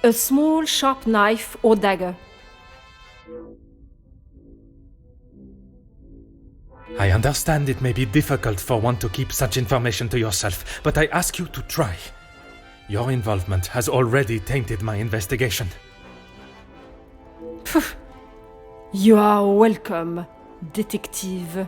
a small sharp knife or dagger. I understand it may be difficult for one to keep such information to yourself, but I ask you to try. Your involvement has already tainted my investigation. You are welcome, detective.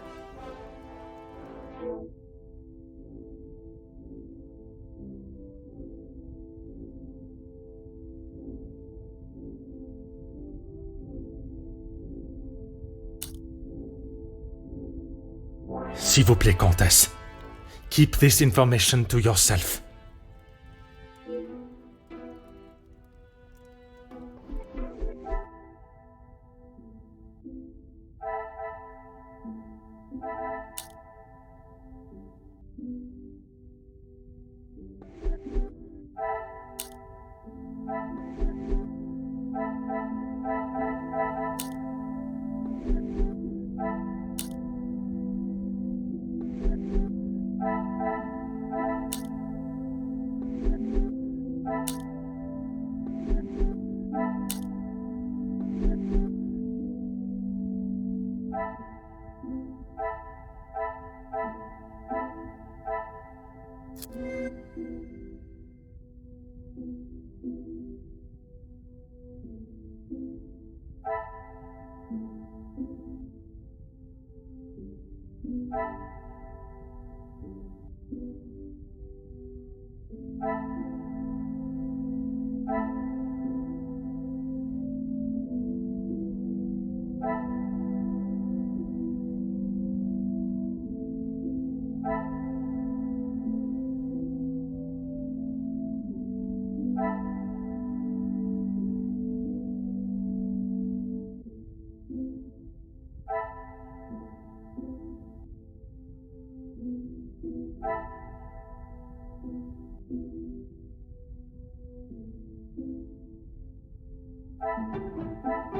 S'il vous plaît, Comtesse. Keep this information to yourself.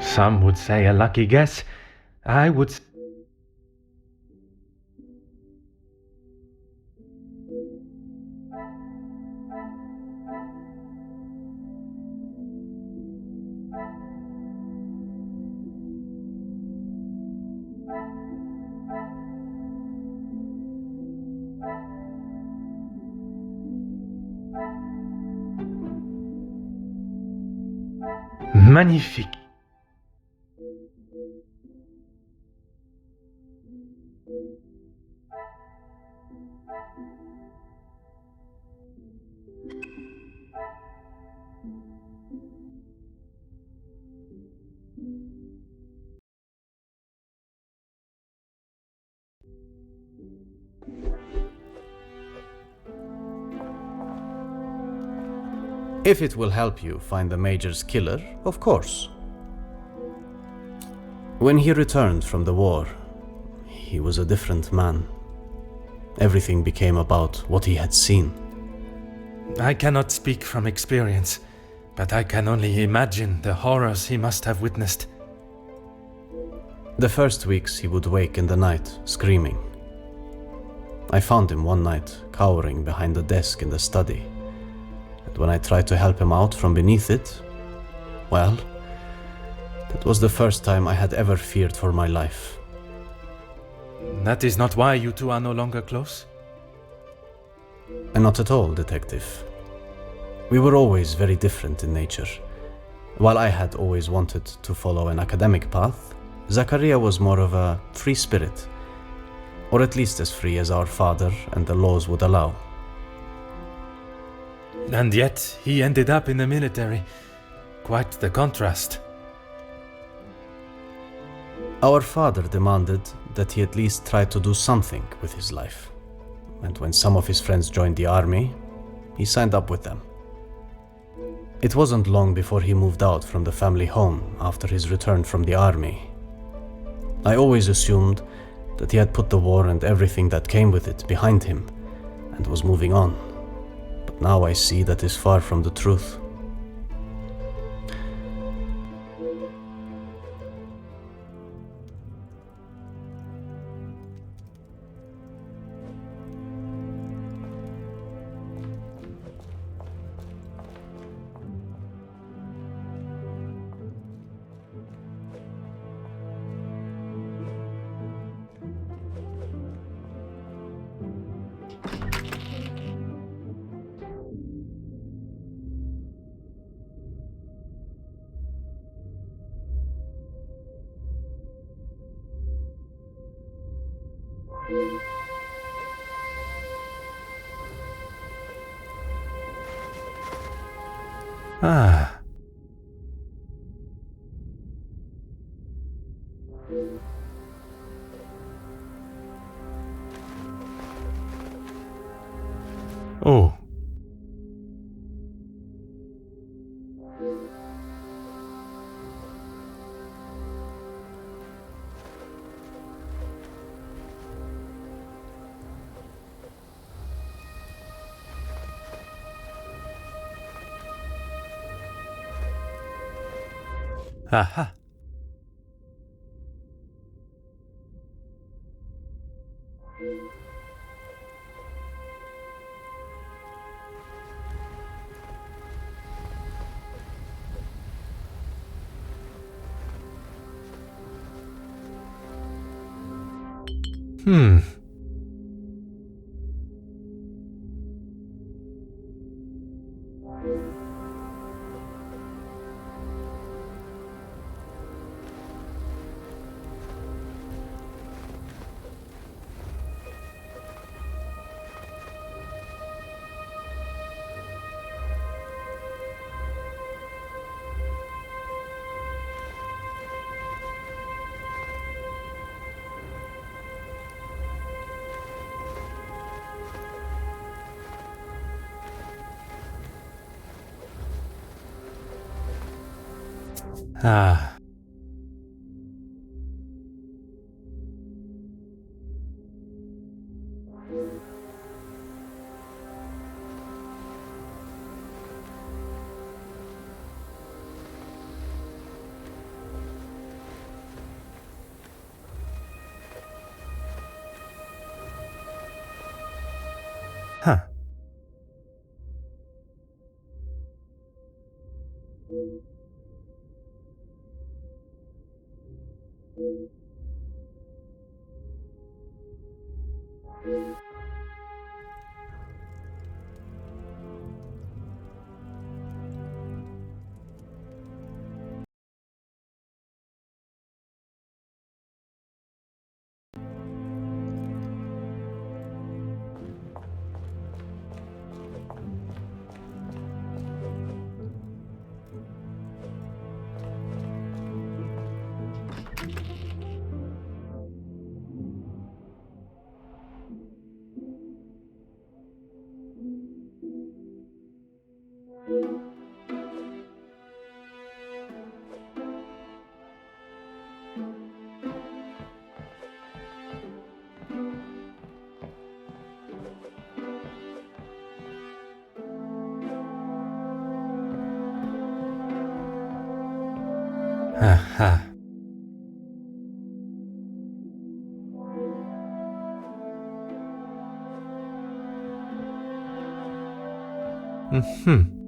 Some would say a lucky guess. I would... Magnifique. If it will help you find the Major's killer, of course. When he returned from the war, he was a different man. Everything became about what he had seen. I cannot speak from experience, but I can only imagine the horrors he must have witnessed. The first weeks he would wake in the night, screaming. I found him one night, cowering behind the desk in the study. And when I tried to help him out from beneath it, well, that was the first time I had ever feared for my life. That is not why you two are no longer close? And not at all, detective. We were always very different in nature. While I had always wanted to follow an academic path, Zachariah was more of a free spirit, or at least as free as our father and the laws would allow. And yet, he ended up in the military. Quite the contrast. Our father demanded that he at least try to do something with his life. And when some of his friends joined the army, he signed up with them. It wasn't long before he moved out from the family home after his return from the army. I always assumed that he had put the war and everything that came with it behind him and was moving on. But now I see that is far from the truth. Ah. Oh. Aha. Hmm. Ah. Huh. Aha. Mm-hmm.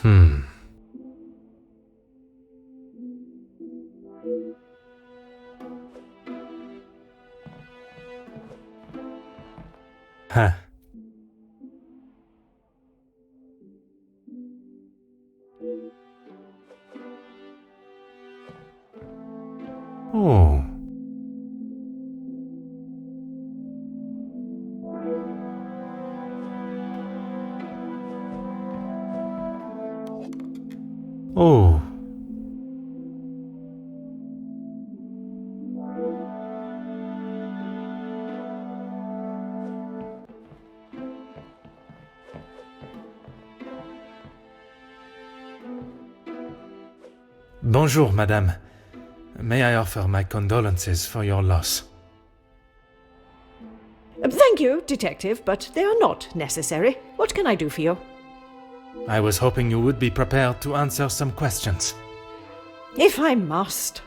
Hmm. Huh. Oh. Oh. Bonjour, madame. May I offer my condolences for your loss? Thank you, Detective, but they are not necessary. What can I do for you? I was hoping you would be prepared to answer some questions. If I must.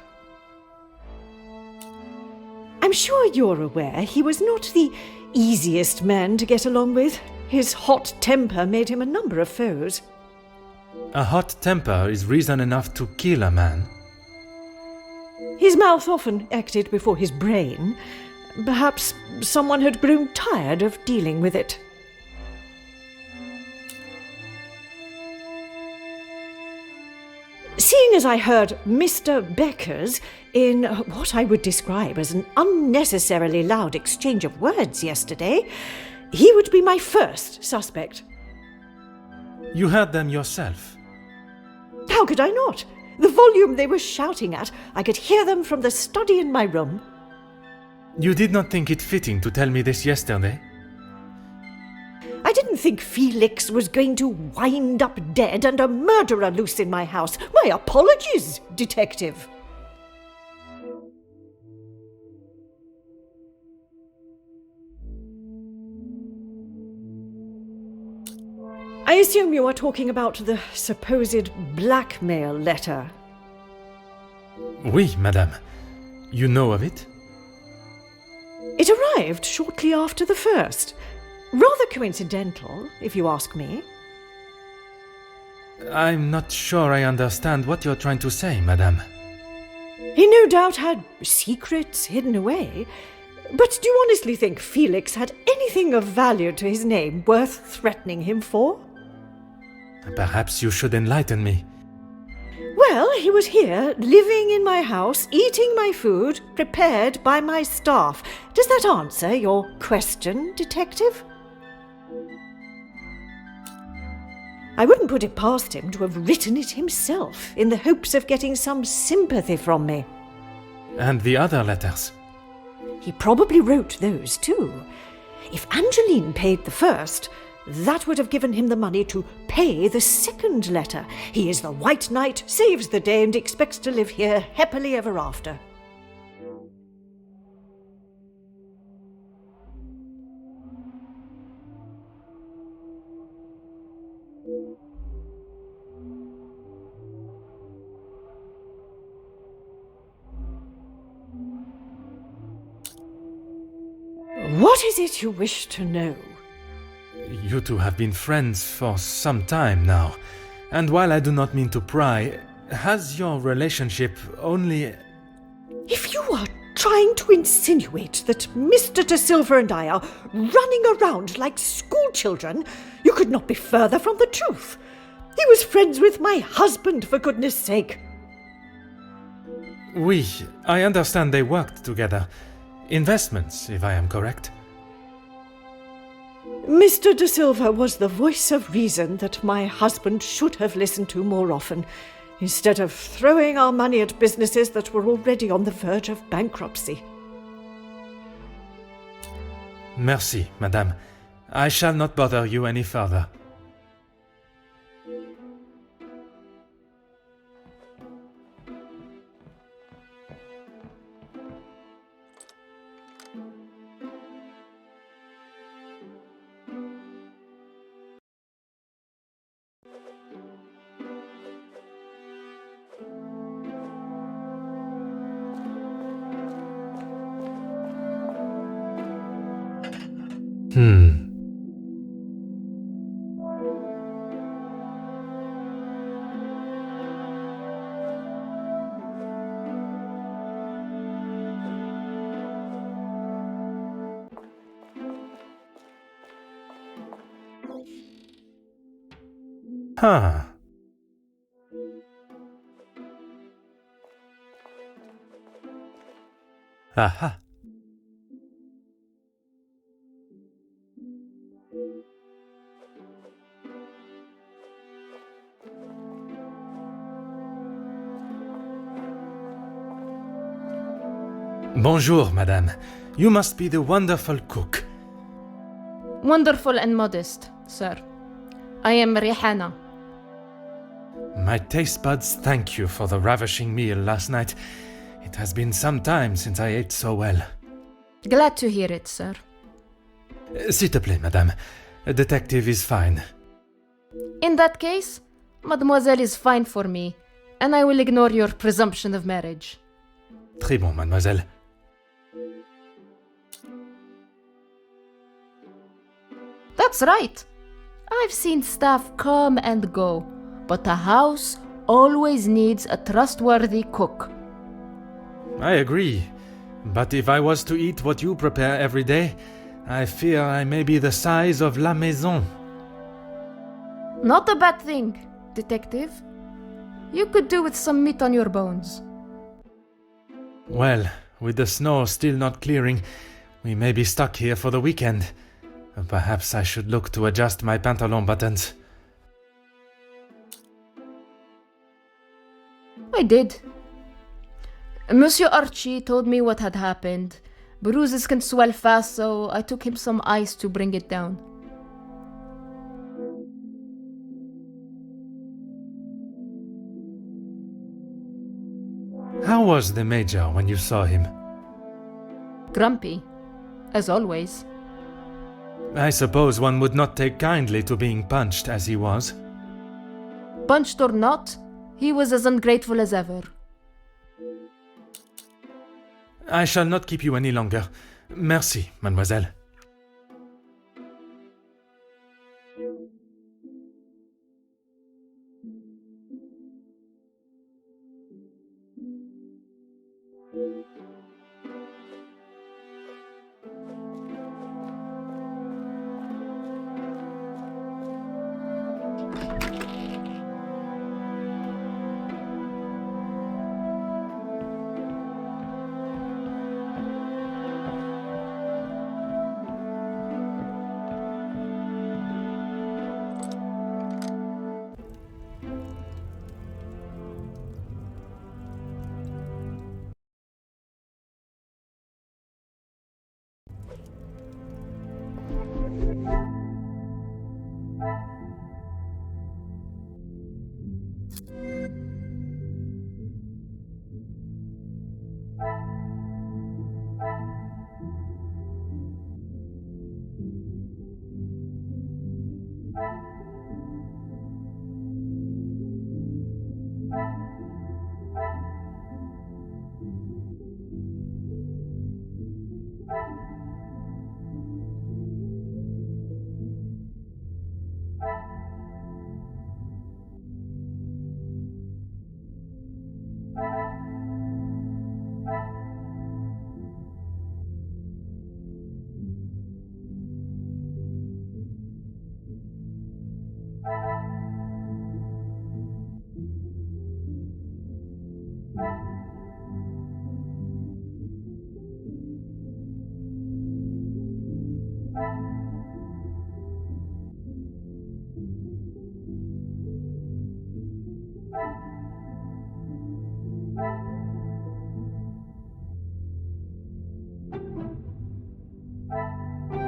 I'm sure you're aware he was not the easiest man to get along with. His hot temper made him a number of foes. A hot temper is reason enough to kill a man. His mouth often acted before his brain. Perhaps someone had grown tired of dealing with it. Seeing as I heard Mr. Becker's in what I would describe as an unnecessarily loud exchange of words yesterday, he would be my first suspect. You heard them yourself. How could I not? The volume they were shouting at, I could hear them from the study in my room. You did not think it fitting to tell me this yesterday? I didn't think Felix was going to wind up dead and a murderer loose in my house. My apologies, Detective. I assume you are talking about the supposed blackmail letter. Oui, madame. You know of it? It arrived shortly after the first. Rather coincidental, if you ask me. I'm not sure I understand what you're trying to say, madame. He no doubt had secrets hidden away. But do you honestly think Felix had anything of value to his name worth threatening him for? Perhaps you should enlighten me. Well, he was here, living in my house, eating my food, prepared by my staff. Does that answer your question, Detective? I wouldn't put it past him to have written it himself, in the hopes of getting some sympathy from me. And the other letters? He probably wrote those too. If Angeline paid the first, that would have given him the money to pay the second letter. He is the White Knight, saves the day, and expects to live here happily ever after. What is it you wish to know? You two have been friends for some time now, and while I do not mean to pry, has your relationship only... If you are trying to insinuate that Mr. De Silva and I are running around like schoolchildren, you could not be further from the truth. He was friends with my husband, for goodness sake. Oui, I understand they worked together. Investments, if I am correct. Mr. De Silva was the voice of reason that my husband should have listened to more often, instead of throwing our money at businesses that were already on the verge of bankruptcy. Merci, madame. I shall not bother you any further. Huh. Aha. Bonjour, madame. You must be the wonderful cook. Wonderful and modest, sir. I am Rihanna. My taste buds thank you for the ravishing meal last night. It has been some time since I ate so well. Glad to hear it, sir. S'il te plaît, madame. A detective is fine. In that case, mademoiselle is fine for me, and I will ignore your presumption of marriage. Très bon, mademoiselle. That's right. I've seen staff come and go, but a house always needs a trustworthy cook. I agree. But if I was to eat what you prepare every day, I fear I may be the size of La Maison. Not a bad thing, detective. You could do with some meat on your bones. Well, with the snow still not clearing, we may be stuck here for the weekend. Perhaps I should look to adjust my pantalon buttons. I did. Monsieur Archie told me what had happened. Bruises can swell fast, so I took him some ice to bring it down. How was the Major when you saw him? Grumpy, as always. I suppose one would not take kindly to being punched as he was. Punched or not, he was as ungrateful as ever. I shall not keep you any longer. Merci, mademoiselle.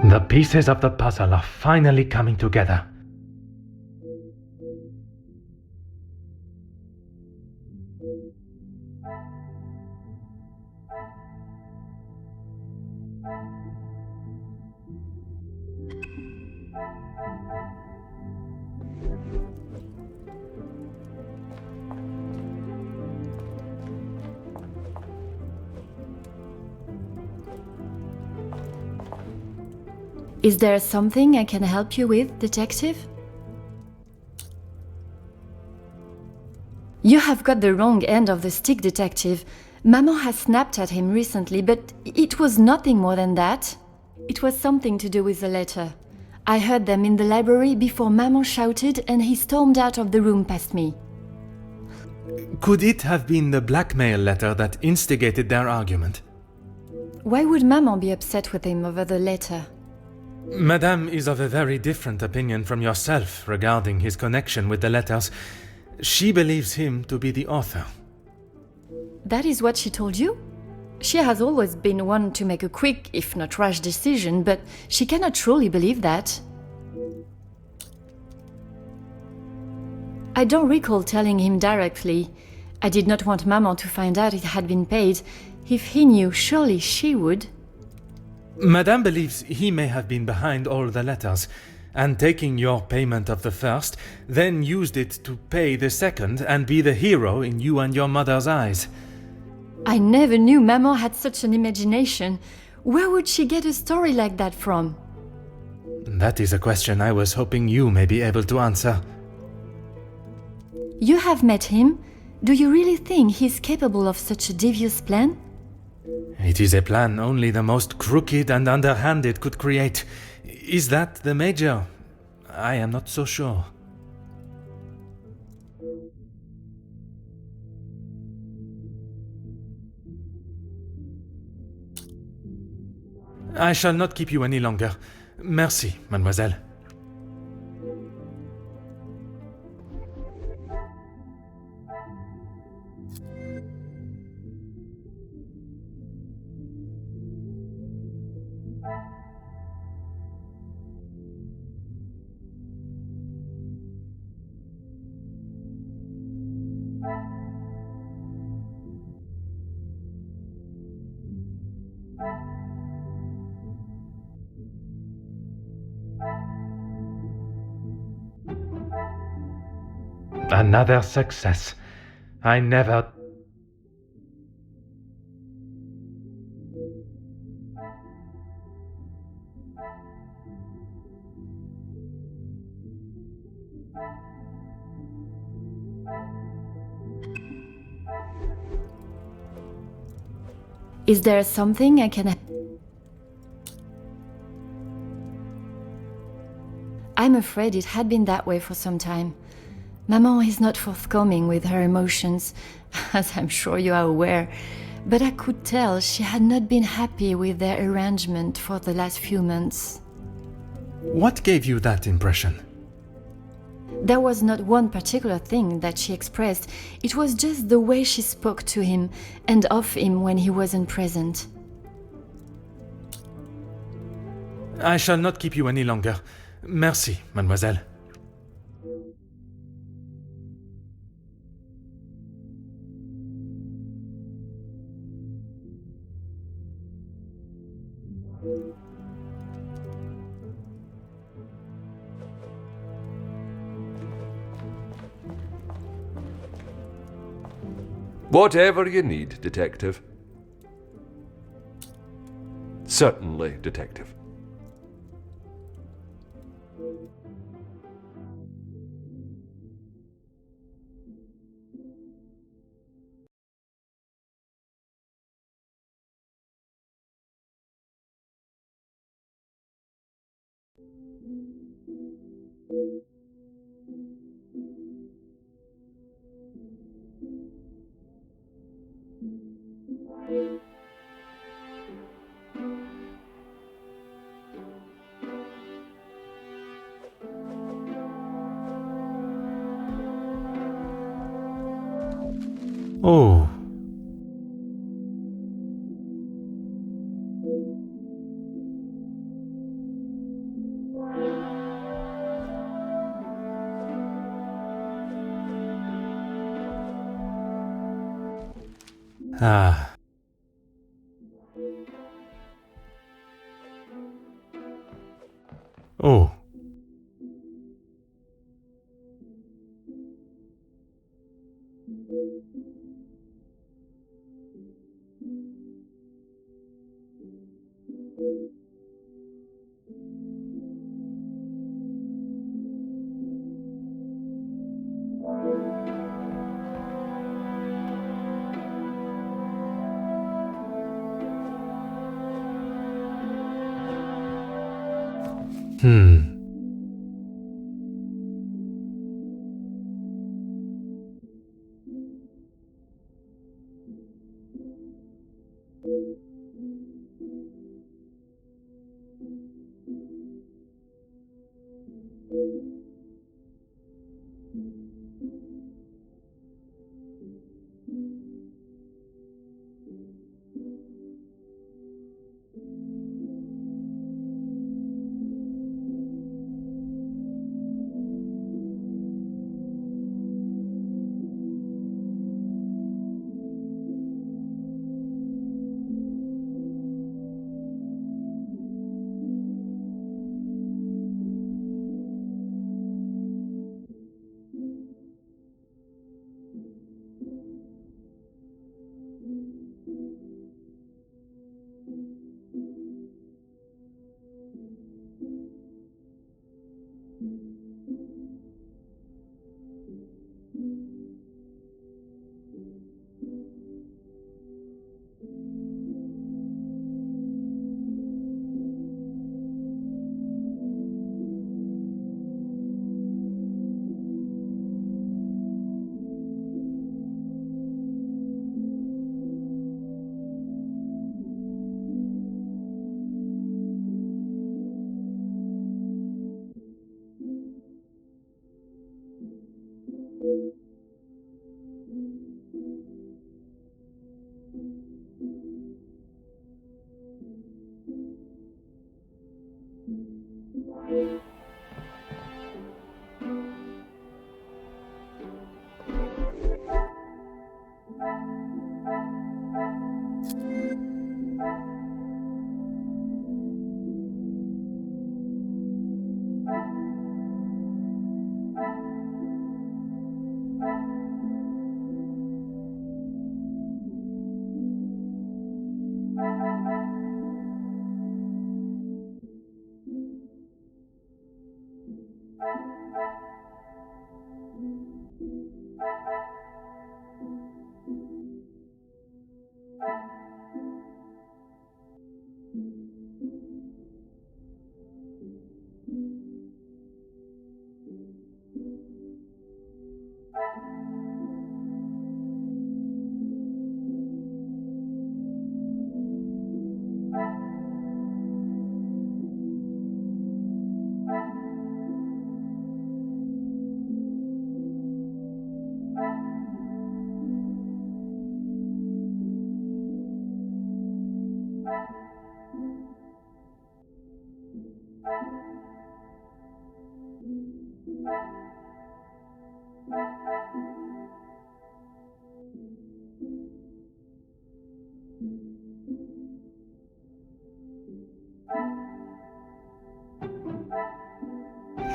The pieces of the puzzle are finally coming together. Is there something I can help you with, detective? You have got the wrong end of the stick, detective. Maman has snapped at him recently, but it was nothing more than that. It was something to do with the letter. I heard them in the library before Maman shouted and he stormed out of the room past me. Could it have been the blackmail letter that instigated their argument? Why would Maman be upset with him over the letter? Madame is of a very different opinion from yourself regarding his connection with the letters. She believes him to be the author. That is what she told you? She has always been one to make a quick, if not rash decision, but she cannot truly believe that. I don't recall telling him directly. I did not want Maman to find out it had been paid. If he knew, surely she would. Madame believes he may have been behind all the letters, and taking your payment of the first, then used it to pay the second and be the hero in you and your mother's eyes. I never knew Maman had such an imagination. Where would she get a story like that from? That is a question I was hoping you may be able to answer. You have met him. Do you really think he's capable of such a devious plan? It is a plan only the most crooked and underhanded could create. Is that the Major? I am not so sure. I shall not keep you any longer. Merci, mademoiselle. Another success. I never... Is there something I can... I'm afraid it had been that way for some time. Maman is not forthcoming with her emotions, as I'm sure you are aware, but I could tell she had not been happy with their arrangement for the last few months. What gave you that impression? There was not one particular thing that she expressed, it was just the way she spoke to him and of him when he wasn't present. I shall not keep you any longer. Merci, mademoiselle. Whatever you need, Detective. Certainly, Detective. Oh. Ah. Oh.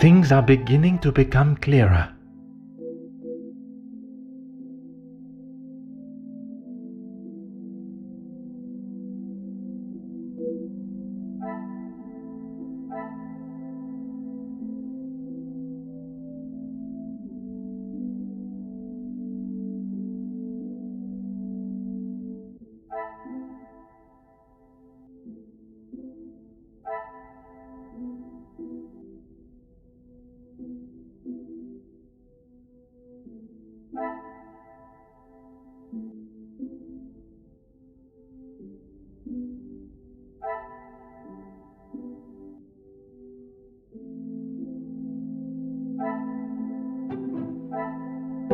Things are beginning to become clearer.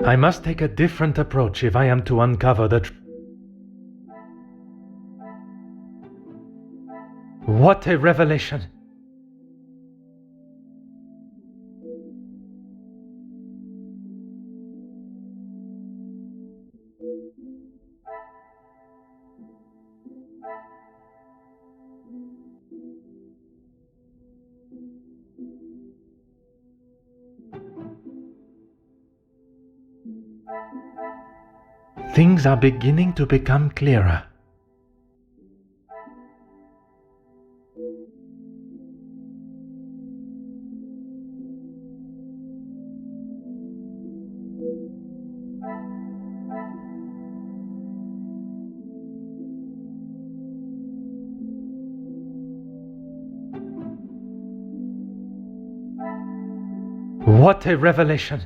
I must take a different approach if I am to uncover the What a revelation! Things are beginning to become clearer. What a revelation!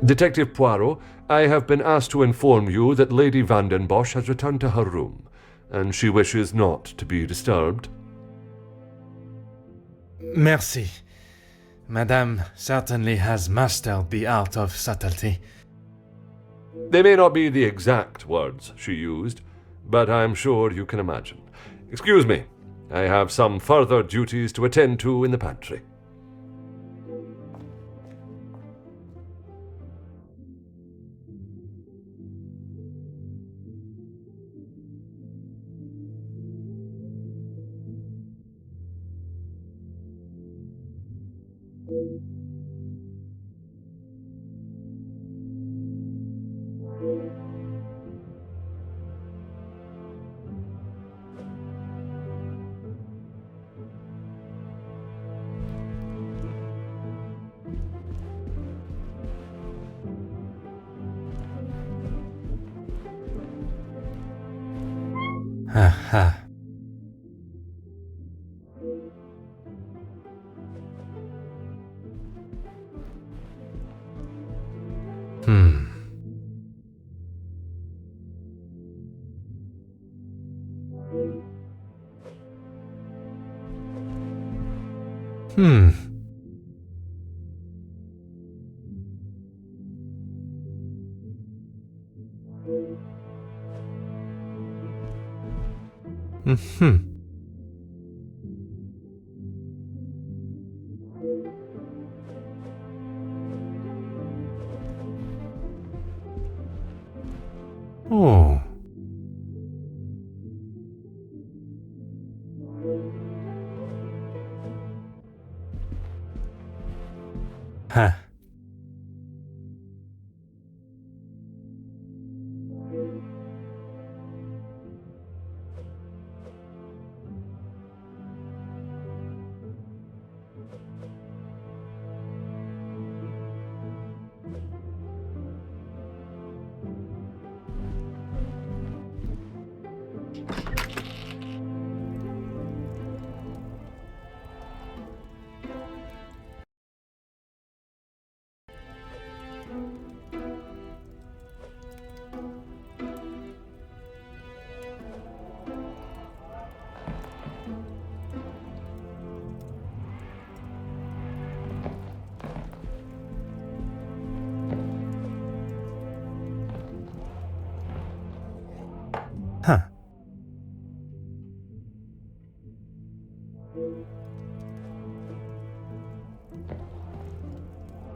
Detective Poirot, I have been asked to inform you that Lady Van den Bosch has returned to her room, and she wishes not to be disturbed. Merci. Madame certainly has mastered the art of subtlety. They may not be the exact words she used, but I'm sure you can imagine. Excuse me, I have some further duties to attend to in the pantry. Aha. Hmm. Hmm. Mm-hmm. Oh. Ha.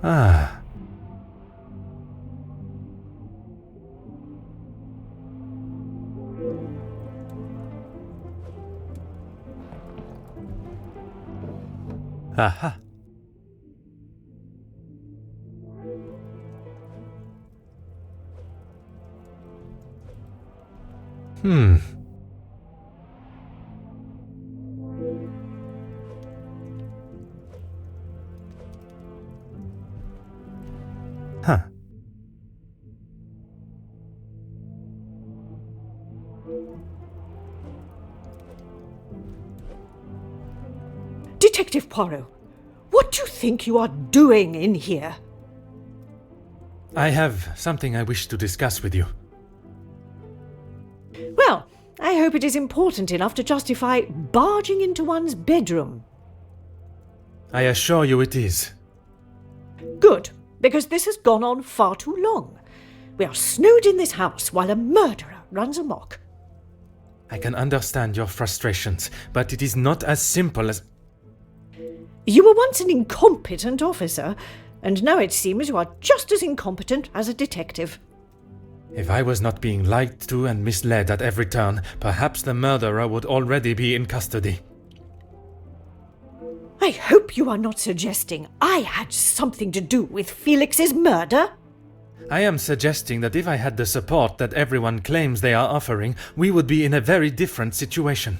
Ah. Aha. Hmm. Huh. Detective Poirot, what do you think you are doing in here? I have something I wish to discuss with you. Well, I hope it is important enough to justify barging into one's bedroom. I assure you it is. Good, because this has gone on far too long. We are snowed in this house while a murderer runs amok. I can understand your frustrations, but it is not as simple as... You were once an incompetent officer, and now it seems you are just as incompetent as a detective. If I was not being lied to and misled at every turn, perhaps the murderer would already be in custody. I hope you are not suggesting I had something to do with Felix's murder. I am suggesting that if I had the support that everyone claims they are offering, we would be in a very different situation.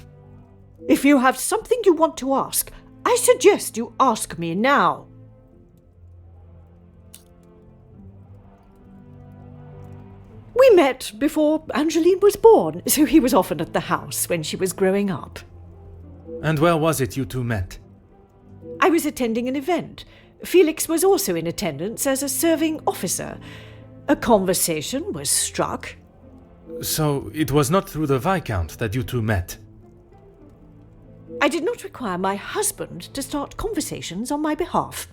If you have something you want to ask, I suggest you ask me now. We met before Angeline was born, so he was often at the house when she was growing up. And where was it you two met? I was attending an event. Felix was also in attendance as a serving officer. A conversation was struck. So it was not through the Viscount that you two met? I did not require my husband to start conversations on my behalf.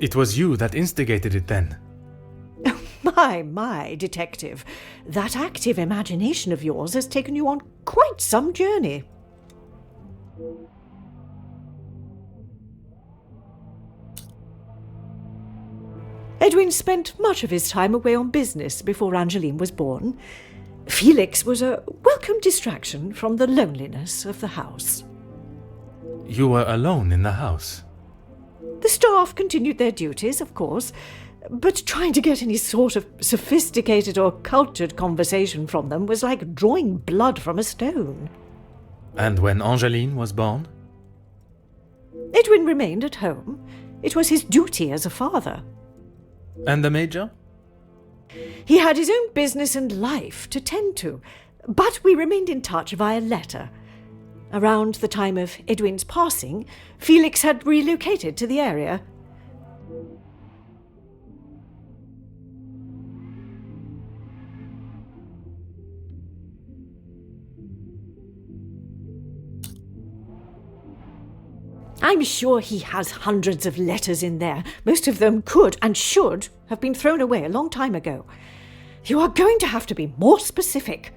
It was you that instigated it then? My, detective. That active imagination of yours has taken you on quite some journey. Edwin spent much of his time away on business before Angeline was born. Felix was a welcome distraction from the loneliness of the house. You were alone in the house? The staff continued their duties, of course, but trying to get any sort of sophisticated or cultured conversation from them was like drawing blood from a stone. And when Angeline was born? Edwin remained at home. It was his duty as a father. And the Major? He had his own business and life to tend to, but we remained in touch via letter. Around the time of Edwin's passing, Felix had relocated to the area. I'm sure he has hundreds of letters in there. Most of them could and should have been thrown away a long time ago. You are going to have to be more specific.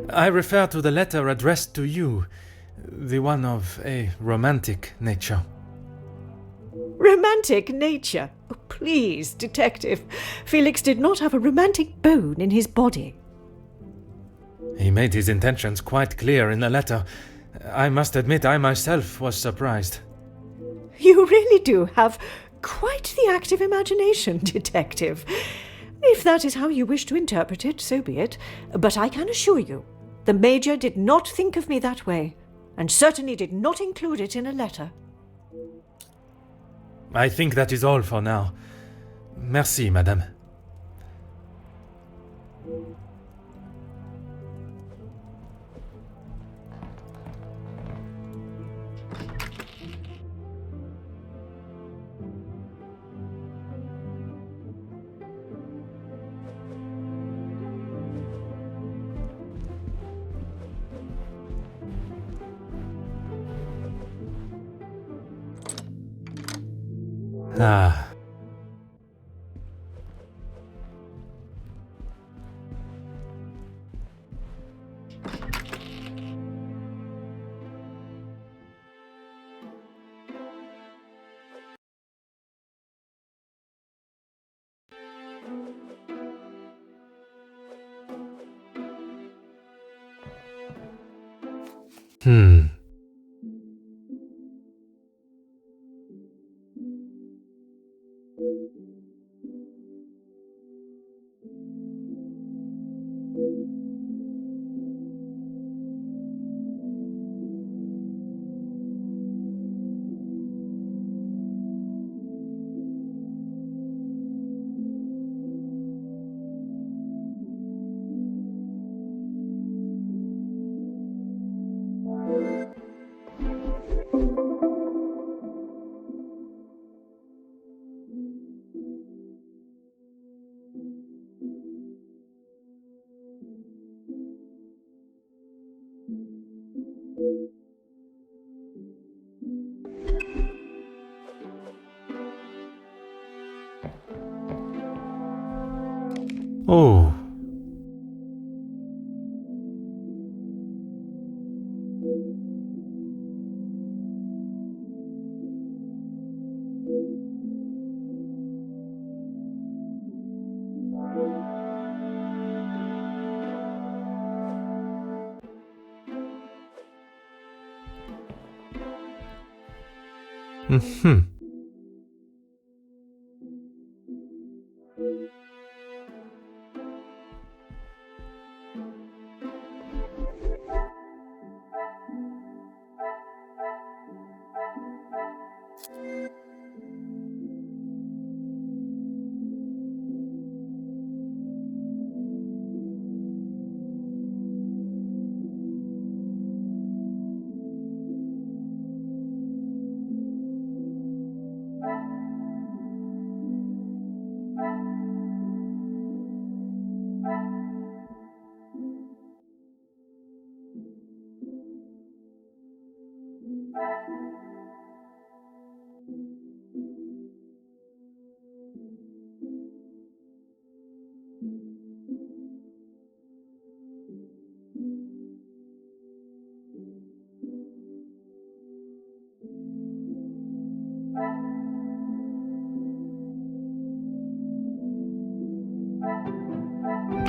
I refer to the letter addressed to you, the one of a romantic nature. Romantic nature? Oh, please, detective. Felix did not have a romantic bone in his body. He made his intentions quite clear in the letter. I must admit I myself was surprised. You really do have quite the active imagination, detective. If that is how you wish to interpret it, so be it. But I can assure you, the Major did not think of me that way, and certainly did not include it in a letter. I think that is all for now. Merci, madame. Ah. Hmm. Oh. Mm-hmm.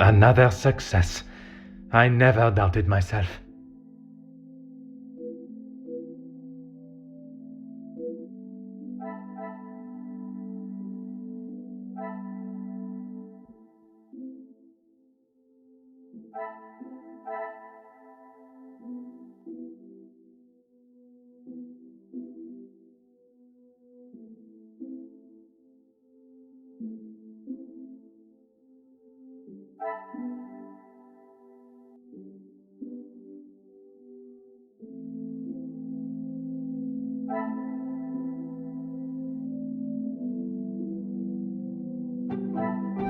Another success. I never doubted myself.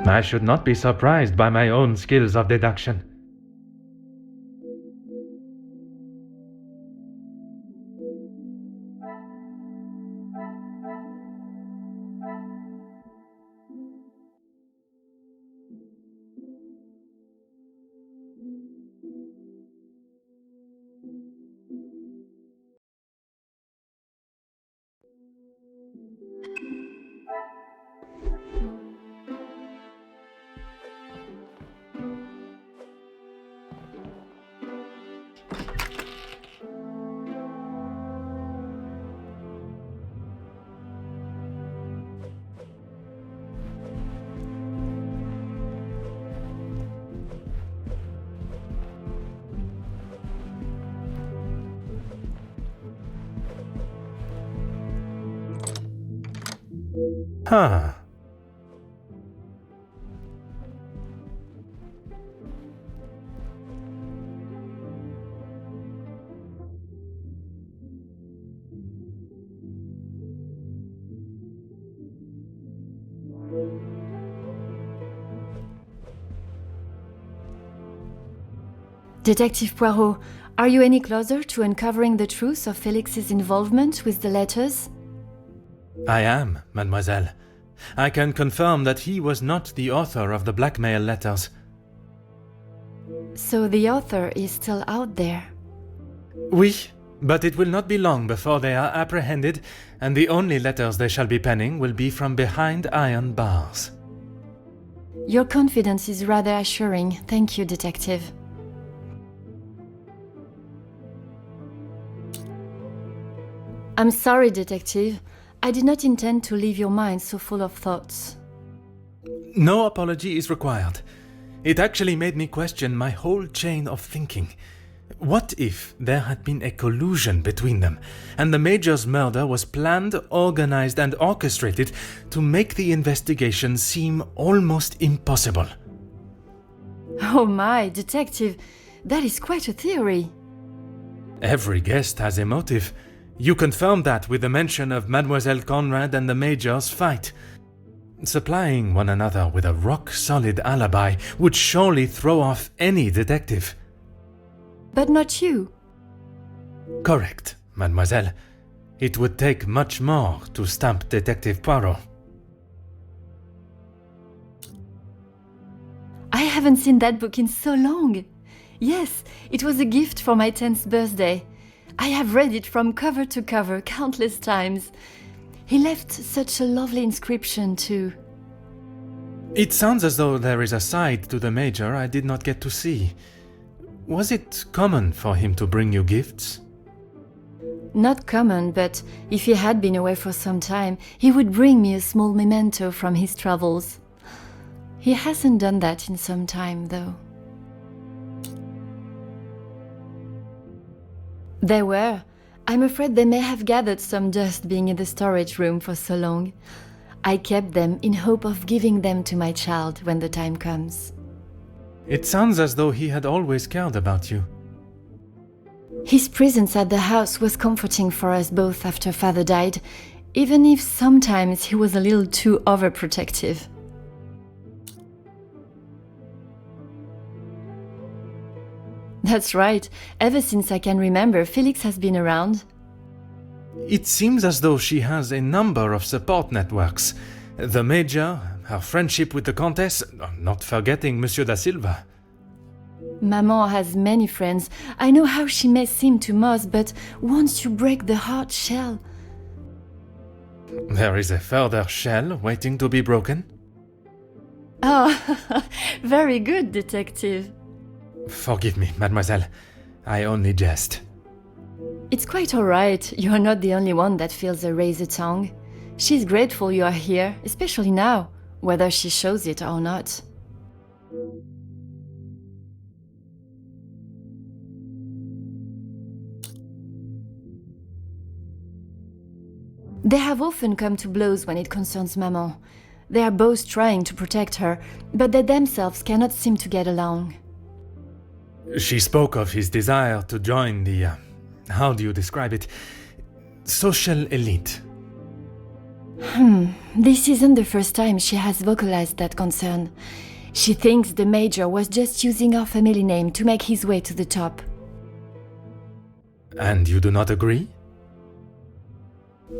I should not be surprised by my own skills of deduction. Huh. Detective Poirot, are you any closer to uncovering the truth of Felix's involvement with the letters? I am, mademoiselle. I can confirm that he was not the author of the blackmail letters. So the author is still out there? Oui, but it will not be long before they are apprehended, and the only letters they shall be penning will be from behind iron bars. Your confidence is rather assuring. Thank you, Detective. I'm sorry, Detective. I did not intend to leave your mind so full of thoughts. No apology is required. It actually made me question my whole chain of thinking. What if there had been a collusion between them, and the Major's murder was planned, organized, and orchestrated to make the investigation seem almost impossible? Oh my, Detective, that is quite a theory. Every guest has a motive. You confirmed that with the mention of Mademoiselle Conrad and the Major's fight. Supplying one another with a rock-solid alibi would surely throw off any detective. But not you. Correct, mademoiselle. It would take much more to stamp Detective Poirot. I haven't seen that book in so long. Yes, it was a gift for my 10th birthday. I have read it from cover to cover countless times. He left such a lovely inscription too. It sounds as though there is a side to the Major I did not get to see. Was it common for him to bring you gifts? Not common, but if he had been away for some time, he would bring me a small memento from his travels. He hasn't done that in some time, though. There were. I'm afraid they may have gathered some dust being in the storage room for so long. I kept them in hope of giving them to my child when the time comes. It sounds as though he had always cared about you. His presence at the house was comforting for us both after Father died, even if sometimes he was a little too overprotective. That's right. Ever since I can remember, Felix has been around. It seems as though she has a number of support networks. The Major, her friendship with the Countess, not forgetting Monsieur da Silva. Maman has many friends. I know how she may seem to most, but once you break the hard shell... There is a further shell waiting to be broken? Oh, very good, Detective. Forgive me, mademoiselle. I only jest. It's quite all right. You're not the only one that feels a razor tongue. She's grateful you are here, especially now, whether she shows it or not. They have often come to blows when it concerns Maman. They are both trying to protect her, but they themselves cannot seem to get along. She spoke of his desire to join the, how do you describe it? Social elite. This isn't the first time she has vocalized that concern. She thinks the Major was just using our family name to make his way to the top. And you do not agree?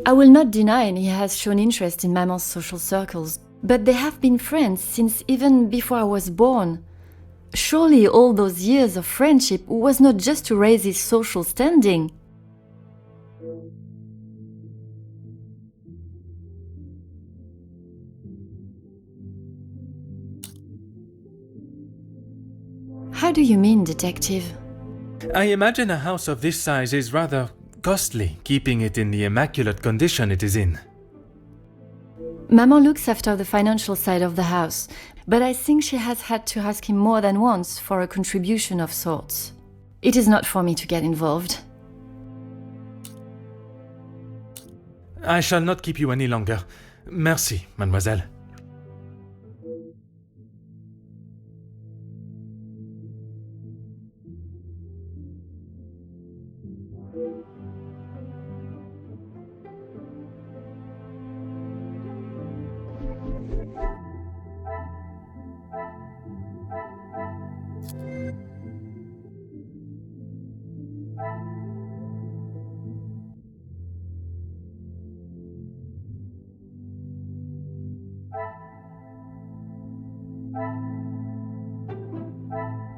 I will not deny he has shown interest in Maman's social circles, but they have been friends since even before I was born. Surely all those years of friendship was not just to raise his social standing. How do you mean, Detective? I imagine a house of this size is rather costly, keeping it in the immaculate condition it is in. Maman looks after the financial side of the house, but I think she has had to ask him more than once for a contribution of sorts. It is not for me to get involved. I shall not keep you any longer. Merci, mademoiselle.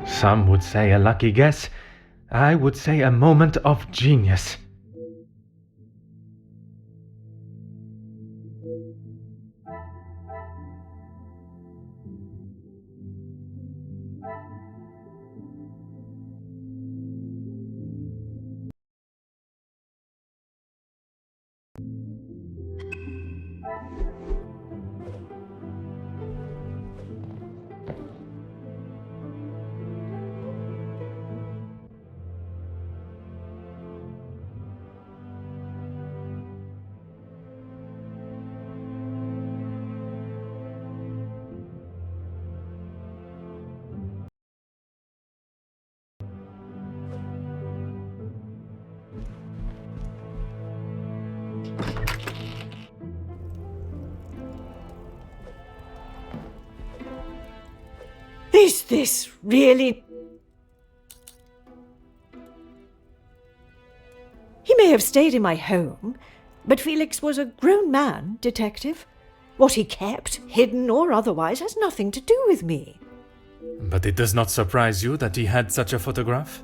Some would say a lucky guess. I would say a moment of genius. Is this really... He may have stayed in my home, but Felix was a grown man, Detective. What he kept, hidden or otherwise, has nothing to do with me. But it does not surprise you that he had such a photograph?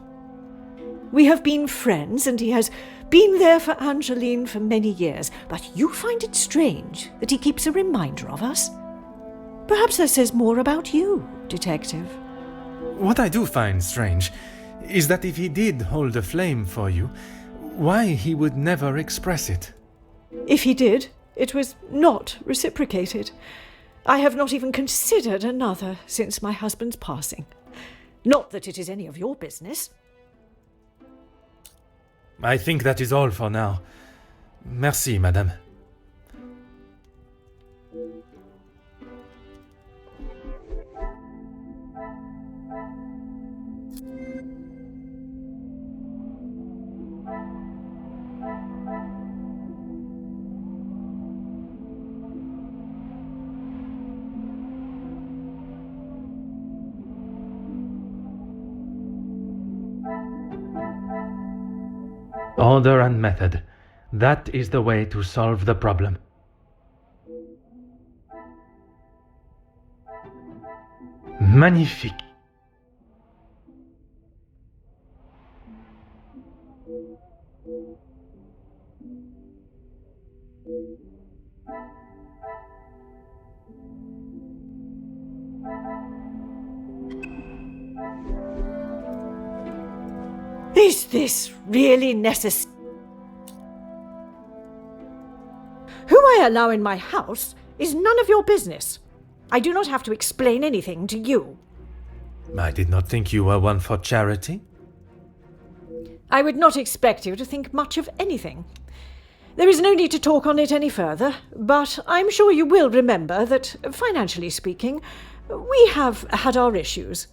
We have been friends, and he has been there for Angeline for many years, but you find it strange that he keeps a reminder of us? Perhaps that says more about you, Detective. What I do find strange is that if he did hold a flame for you, why he would never express it. If he did, it was not reciprocated. I have not even considered another since my husband's passing. Not that it is any of your business. I think that is all for now. Merci, madame. Order and method. That is the way to solve the problem. Magnifique. Is this really necessary? Who I allow in my house is none of your business. I do not have to explain anything to you. I did not think you were one for charity. I would not expect you to think much of anything. There is no need to talk on it any further, but I'm sure you will remember that, financially speaking, we have had our issues.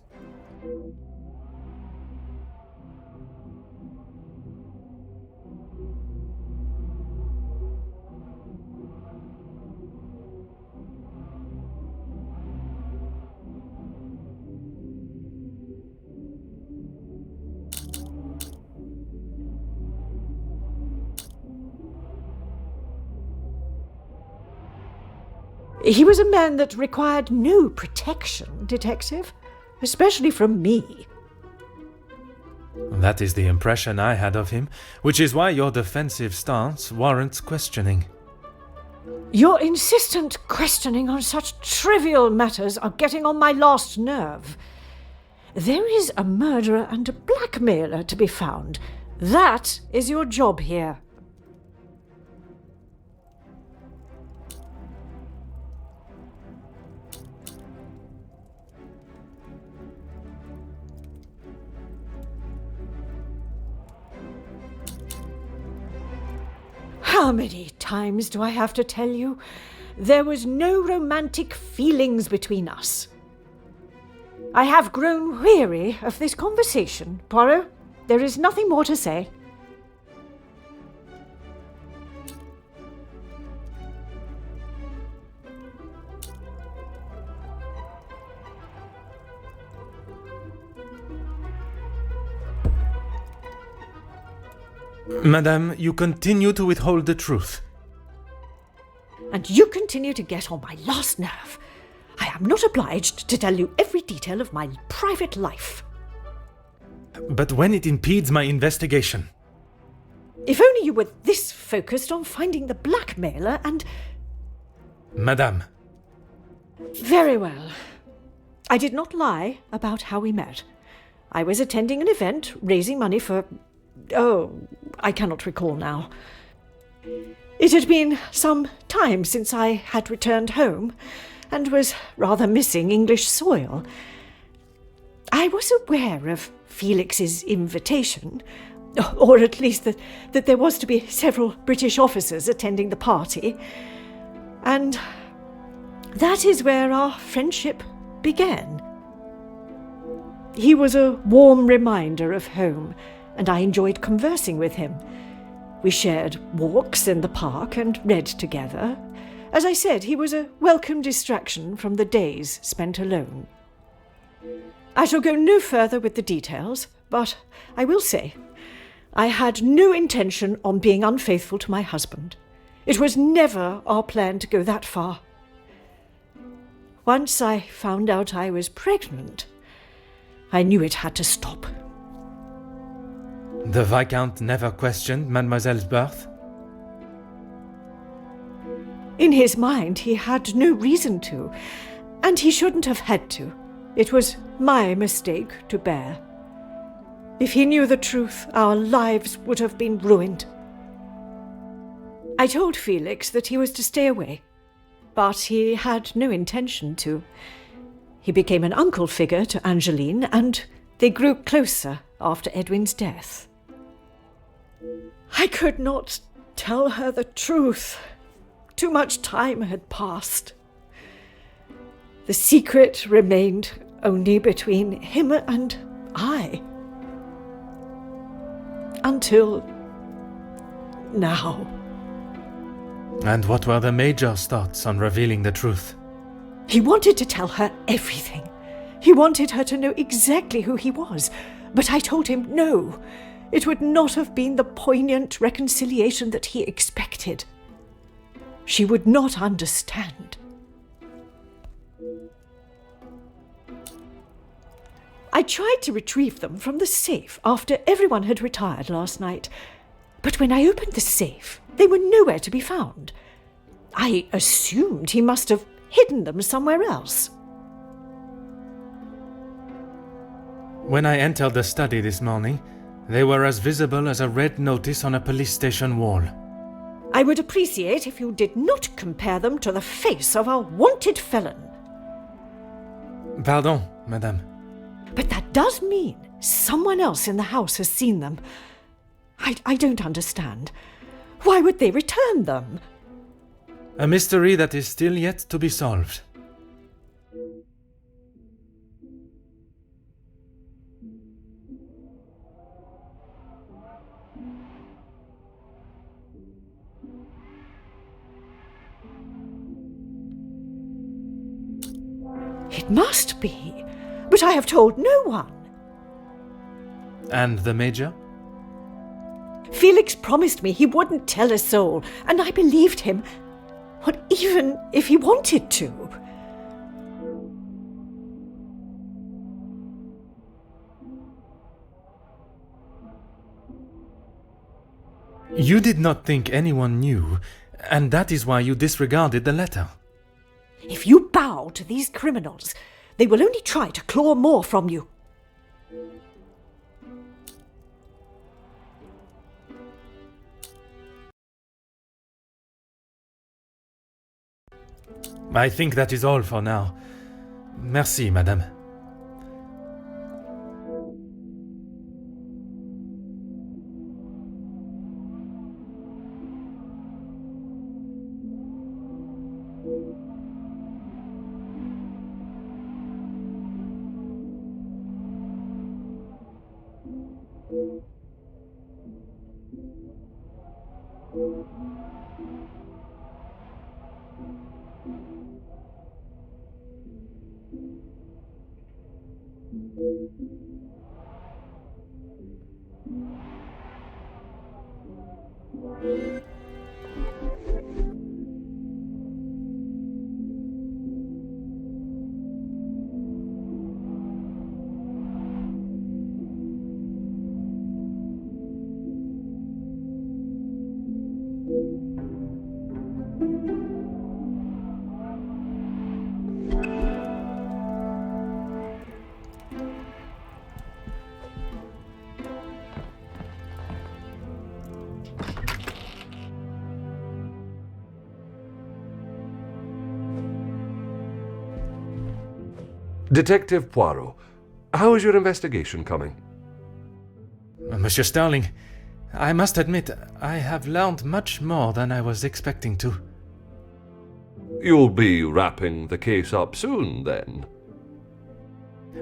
He was a man that required no protection, Detective, especially from me. That is the impression I had of him, which is why your defensive stance warrants questioning. Your insistent questioning on such trivial matters are getting on my last nerve. There is a murderer and a blackmailer to be found. That is your job here. How many times do I have to tell you? There was no romantic feelings between us. I have grown weary of this conversation, Poirot. There is nothing more to say. Madame, you continue to withhold the truth. And you continue to get on my last nerve. I am not obliged to tell you every detail of my private life. But when it impedes my investigation... If only you were this focused on finding the blackmailer and... Madame. Very well. I did not lie about how we met. I was attending an event, raising money for... Oh, I cannot recall now. It had been some time since I had returned home, and was rather missing English soil. I was aware of Felix's invitation, or at least that there was to be several British officers attending the party, and that is where our friendship began. He was a warm reminder of home, and I enjoyed conversing with him. We shared walks in the park and read together. As I said, he was a welcome distraction from the days spent alone. I shall go no further with the details, but I will say, I had no intention on being unfaithful to my husband. It was never our plan to go that far. Once I found out I was pregnant, I knew it had to stop. The Viscount never questioned Mademoiselle's birth? In his mind, he had no reason to, and he shouldn't have had to. It was my mistake to bear. If he knew the truth, our lives would have been ruined. I told Felix that he was to stay away, but he had no intention to. He became an uncle figure to Angeline, and they grew closer after Edwin's death. I could not tell her the truth. Too much time had passed. The secret remained only between him and I. Until now. And what were the Major's thoughts on revealing the truth? He wanted to tell her everything. He wanted her to know exactly who he was. But I told him no. It would not have been the poignant reconciliation that he expected. She would not understand. I tried to retrieve them from the safe after everyone had retired last night. But when I opened the safe, they were nowhere to be found. I assumed he must have hidden them somewhere else. When I entered the study this morning, they were as visible as a red notice on a police station wall. I would appreciate if you did not compare them to the face of a wanted felon. Pardon, madame. But that does mean someone else in the house has seen them. I don't understand. Why would they return them? A mystery that is still yet to be solved. It must be, but I have told no one. And the Major? Felix promised me he wouldn't tell a soul, and I believed him. What, even if he wanted to? You did not think anyone knew, and that is why you disregarded the letter. If you bow to these criminals, they will only try to claw more from you. I think that is all for now. Merci, madame. Detective Poirot, how is your investigation coming? Monsieur Sterling, I must admit, I have learned much more than I was expecting to. You'll be wrapping the case up soon, then?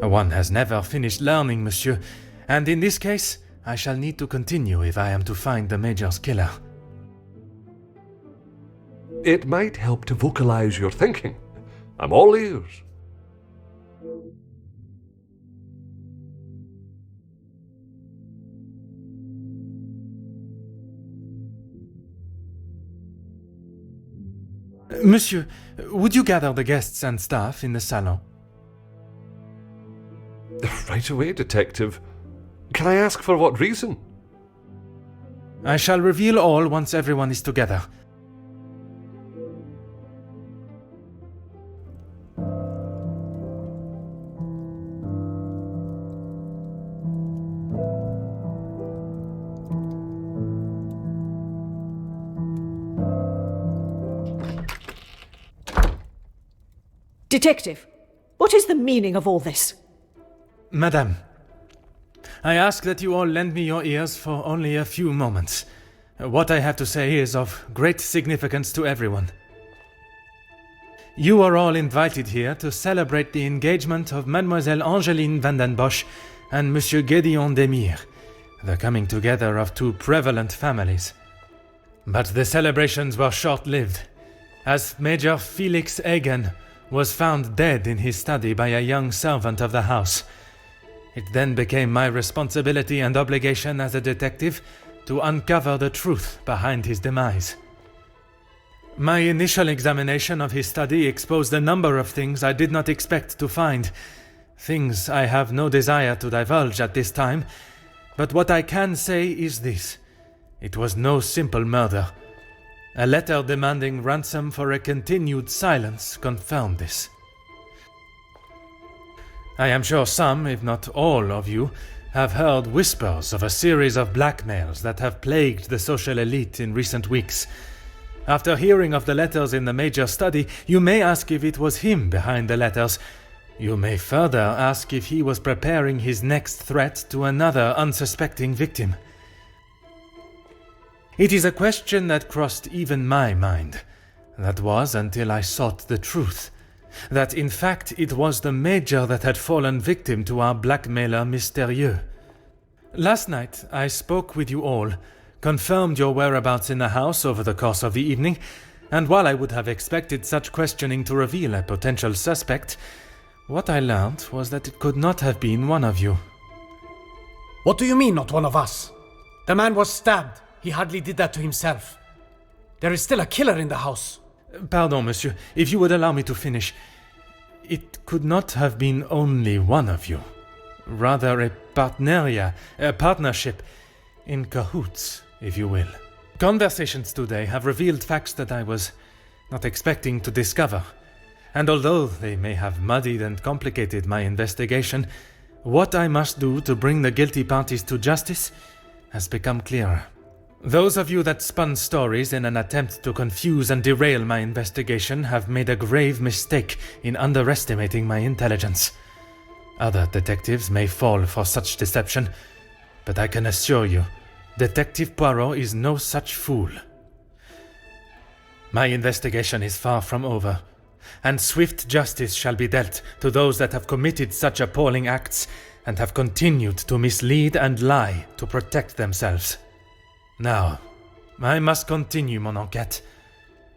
One has never finished learning, monsieur, and in this case, I shall need to continue if I am to find the Major's killer. It might help to vocalize your thinking. I'm all ears. Monsieur, would you gather the guests and staff in the salon? Right away, Detective. Can I ask for what reason? I shall reveal all once everyone is together. Detective, what is the meaning of all this? Madame, I ask that you all lend me your ears for only a few moments. What I have to say is of great significance to everyone. You are all invited here to celebrate the engagement of Mademoiselle Angeline van den Bosch and Monsieur Gédéon Demire, the coming together of two prevalent families. But the celebrations were short-lived, as Major Felix Egan was found dead in his study by a young servant of the house. It then became my responsibility and obligation as a detective to uncover the truth behind his demise. My initial examination of his study exposed a number of things I did not expect to find, things I have no desire to divulge at this time, but what I can say is this: it was no simple murder. A letter demanding ransom for a continued silence confirmed this. I am sure some, if not all of you, have heard whispers of a series of blackmails that have plagued the social elite in recent weeks. After hearing of the letters in the Major's study, you may ask if it was him behind the letters. You may further ask if he was preparing his next threat to another unsuspecting victim. It is a question that crossed even my mind. That was until I sought the truth. That in fact it was the Major that had fallen victim to our blackmailer Mystérieux. Last night I spoke with you all, confirmed your whereabouts in the house over the course of the evening, and while I would have expected such questioning to reveal a potential suspect, what I learned was that it could not have been one of you. What do you mean, not one of us? The man was stabbed. He hardly did that to himself. There is still a killer in the house. Pardon, monsieur, if you would allow me to finish. It could not have been only one of you. Rather a partnership, in cahoots, if you will. Conversations today have revealed facts that I was not expecting to discover. And although they may have muddied and complicated my investigation, what I must do to bring the guilty parties to justice has become clearer. Those of you that spun stories in an attempt to confuse and derail my investigation have made a grave mistake in underestimating my intelligence. Other detectives may fall for such deception, but I can assure you, Detective Poirot is no such fool. My investigation is far from over, and swift justice shall be dealt to those that have committed such appalling acts and have continued to mislead and lie to protect themselves. Now, I must continue mon enquête,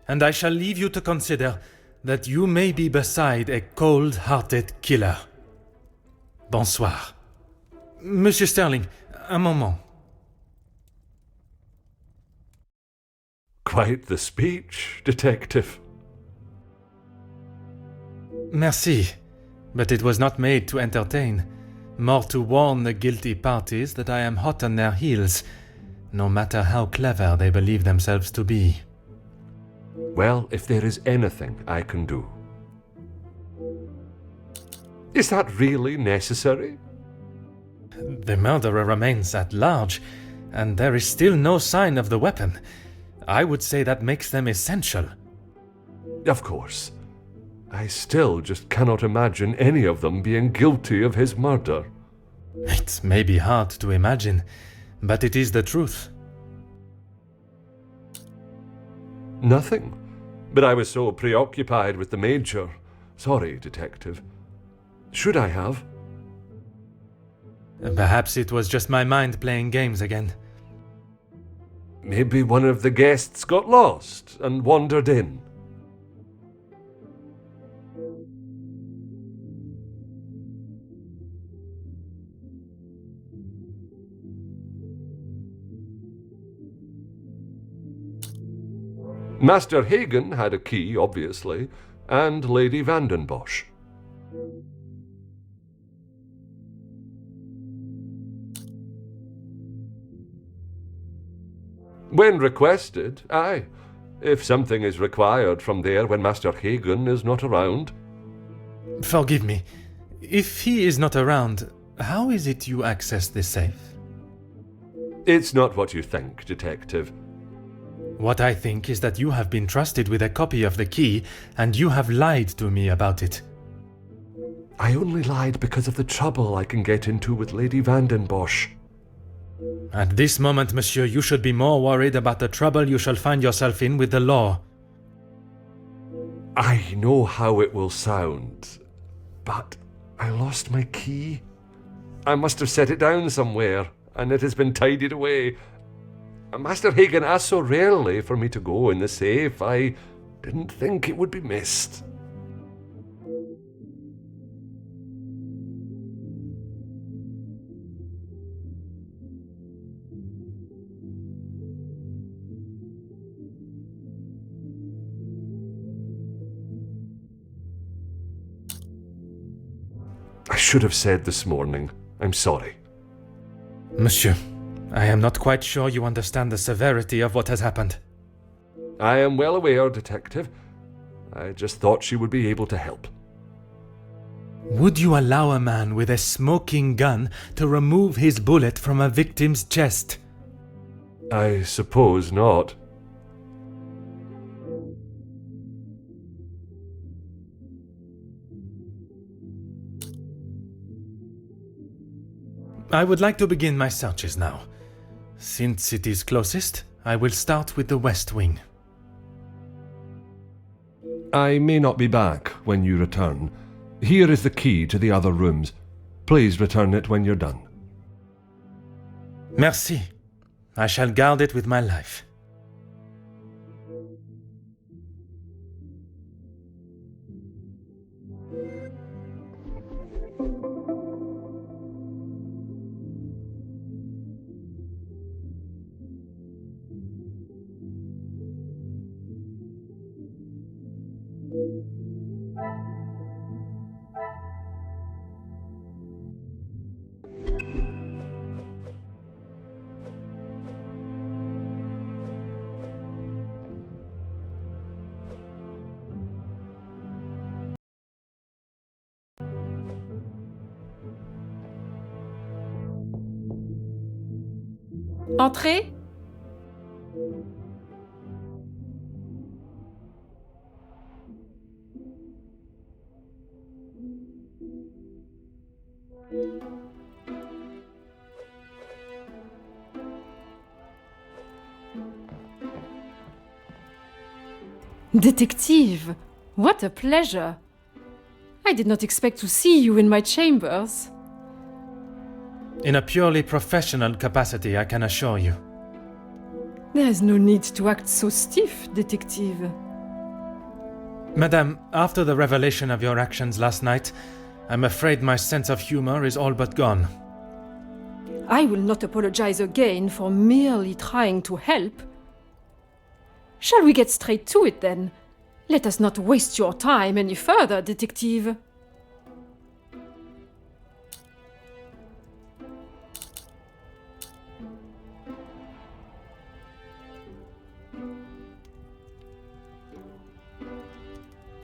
and I shall leave you to consider that you may be beside a cold-hearted killer. Bonsoir. Monsieur Sterling, un moment. Quite the speech, Detective. Merci, but it was not made to entertain, more to warn the guilty parties that I am hot on their heels, no matter how clever they believe themselves to be. Well, if there is anything I can do. Is that really necessary? The murderer remains at large, and there is still no sign of the weapon. I would say that makes them essential. Of course. I still just cannot imagine any of them being guilty of his murder. It may be hard to imagine, but it is the truth. Nothing. But I was so preoccupied with the Major. Sorry, Detective. Should I have? Perhaps it was just my mind playing games again. Maybe one of the guests got lost and wandered in. Master Hagen had a key, obviously, and Lady Vandenbosch. When requested, aye. If something is required from there when Master Hagen is not around. Forgive me. If he is not around, how is it you access this safe? It's not what you think, Detective. What I think is that you have been trusted with a copy of the key, and you have lied to me about it. I only lied because of the trouble I can get into with Lady Vandenbosch. At this moment, monsieur, you should be more worried about the trouble you shall find yourself in with the law. I know how it will sound, but I lost my key. I must have set it down somewhere, and it has been tidied away. Master Hagen asked so rarely for me to go in the safe, I didn't think it would be missed. I should have said this morning. I'm sorry. Monsieur, I am not quite sure you understand the severity of what has happened. I am well aware, Detective. I just thought she would be able to help. Would you allow a man with a smoking gun to remove his bullet from a victim's chest? I suppose not. I would like to begin my searches now. Since it is closest, I will start with the west wing. I may not be back when you return. Here is the key to the other rooms. Please return it when you're done. Merci. I shall guard it with my life. Entrez. Detective, what a pleasure. I did not expect to see you in my chambers. In a purely professional capacity, I can assure you. There is no need to act so stiff, Detective. Madame, after the revelation of your actions last night, I'm afraid my sense of humor is all but gone. I will not apologize again for merely trying to help. Shall we get straight to it then? Let us not waste your time any further, Detective.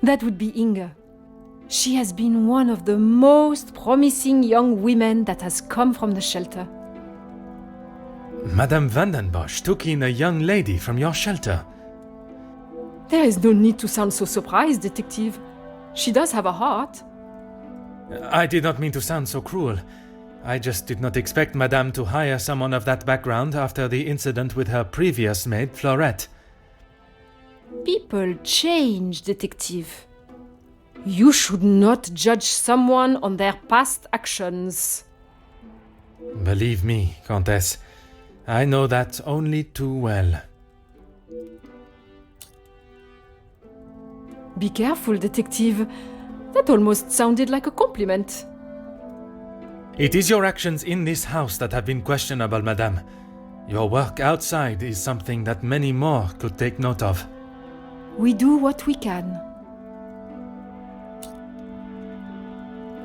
That would be Inge. She has been one of the most promising young women that has come from the shelter. Madame Vandenbosch took in a young lady from your shelter. There is no need to sound so surprised, Detective. She does have a heart. I did not mean to sound so cruel. I just did not expect Madame to hire someone of that background after the incident with her previous maid, Florette. People change, Detective. You should not judge someone on their past actions. Believe me, Countess, I know that only too well. Be careful, detective. That almost sounded like a compliment. It is your actions in this house that have been questionable, madame. Your work outside is something that many more could take note of. We do what we can.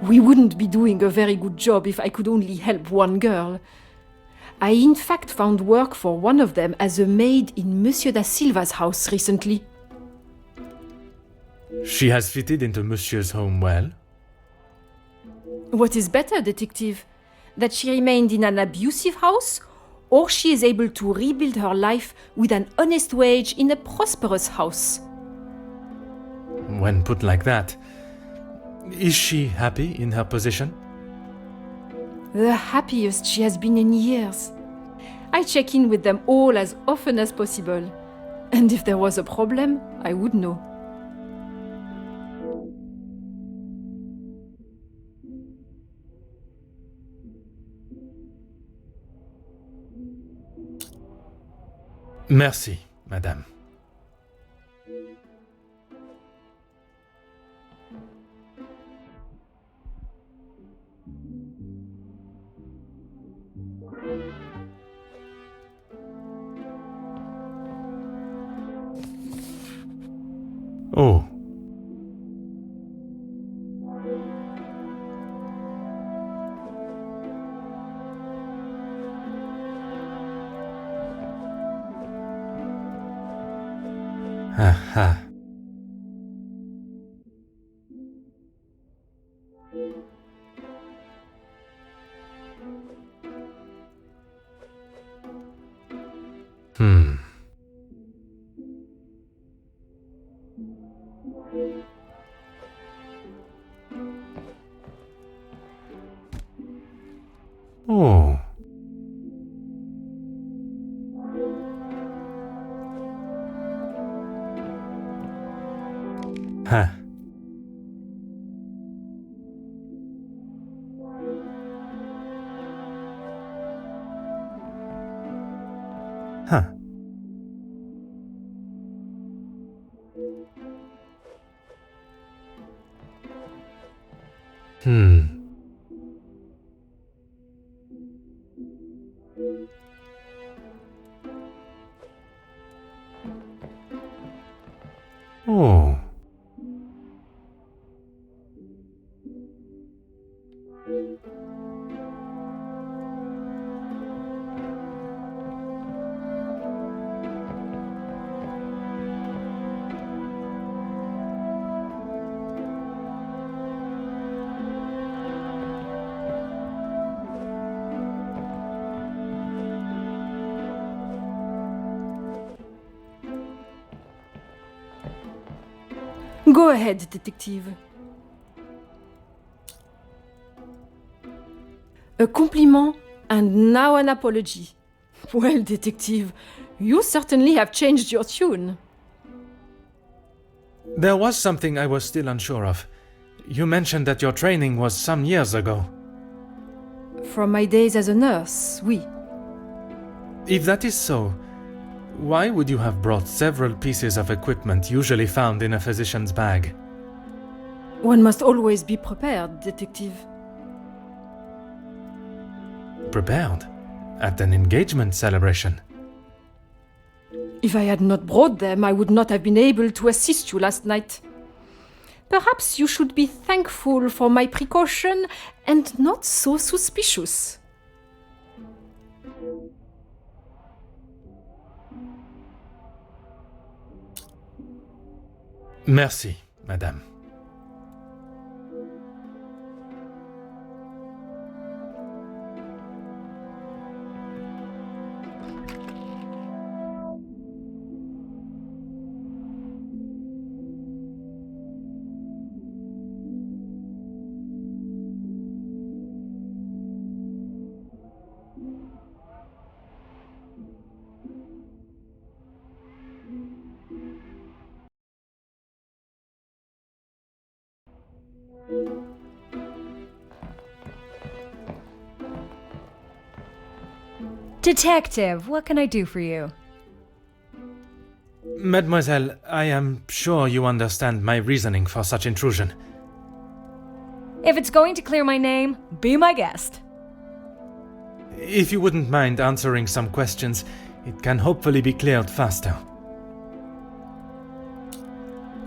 We wouldn't be doing a very good job if I could only help one girl. I in fact found work for one of them as a maid in Monsieur da Silva's house recently. She has fitted into Monsieur's home well. What is better, detective? That she remained in an abusive house, or she is able to rebuild her life with an honest wage in a prosperous house? When put like that, is she happy in her position? The happiest she has been in years. I check in with them all as often as possible. And if there was a problem, I would know. Merci, madame. Oh. Aha. Hmm. Oh. Huh. Huh. Hmm. Oh. Go ahead, detective. A compliment and now an apology. Well, detective, you certainly have changed your tune. There was something I was still unsure of. You mentioned that your training was some years ago. From my days as a nurse, oui. If that is so, why would you have brought several pieces of equipment usually found in a physician's bag? One must always be prepared, detective. Prepared? At an engagement celebration? If I had not brought them, I would not have been able to assist you last night. Perhaps you should be thankful for my precaution and not so suspicious. Merci, madame. Detective, what can I do for you? Mademoiselle, I am sure you understand my reasoning for such intrusion. If it's going to clear my name, be my guest. If you wouldn't mind answering some questions, it can hopefully be cleared faster.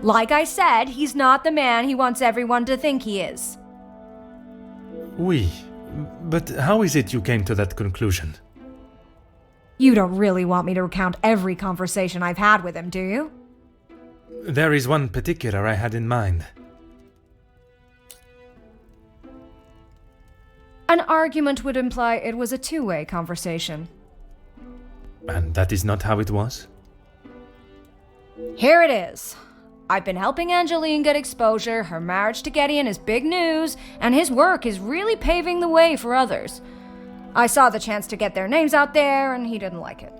Like I said, he's not the man he wants everyone to think he is. Oui, but how is it you came to that conclusion? You don't really want me to recount every conversation I've had with him, do you? There is one particular I had in mind. An argument would imply it was a two-way conversation. And that is not how it was? Here it is. I've been helping Angeline get exposure, her marriage to Gideon is big news, and his work is really paving the way for others. I saw the chance to get their names out there, and he didn't like it.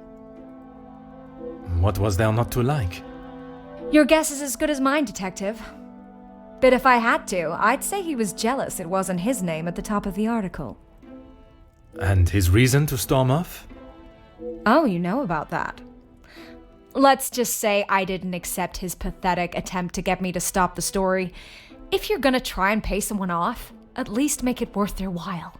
What was there not to like? Your guess is as good as mine, Detective. But if I had to, I'd say he was jealous it wasn't his name at the top of the article. And his reason to storm off? Oh, you know about that. Let's just say I didn't accept his pathetic attempt to get me to stop the story. If you're gonna try and pay someone off, at least make it worth their while.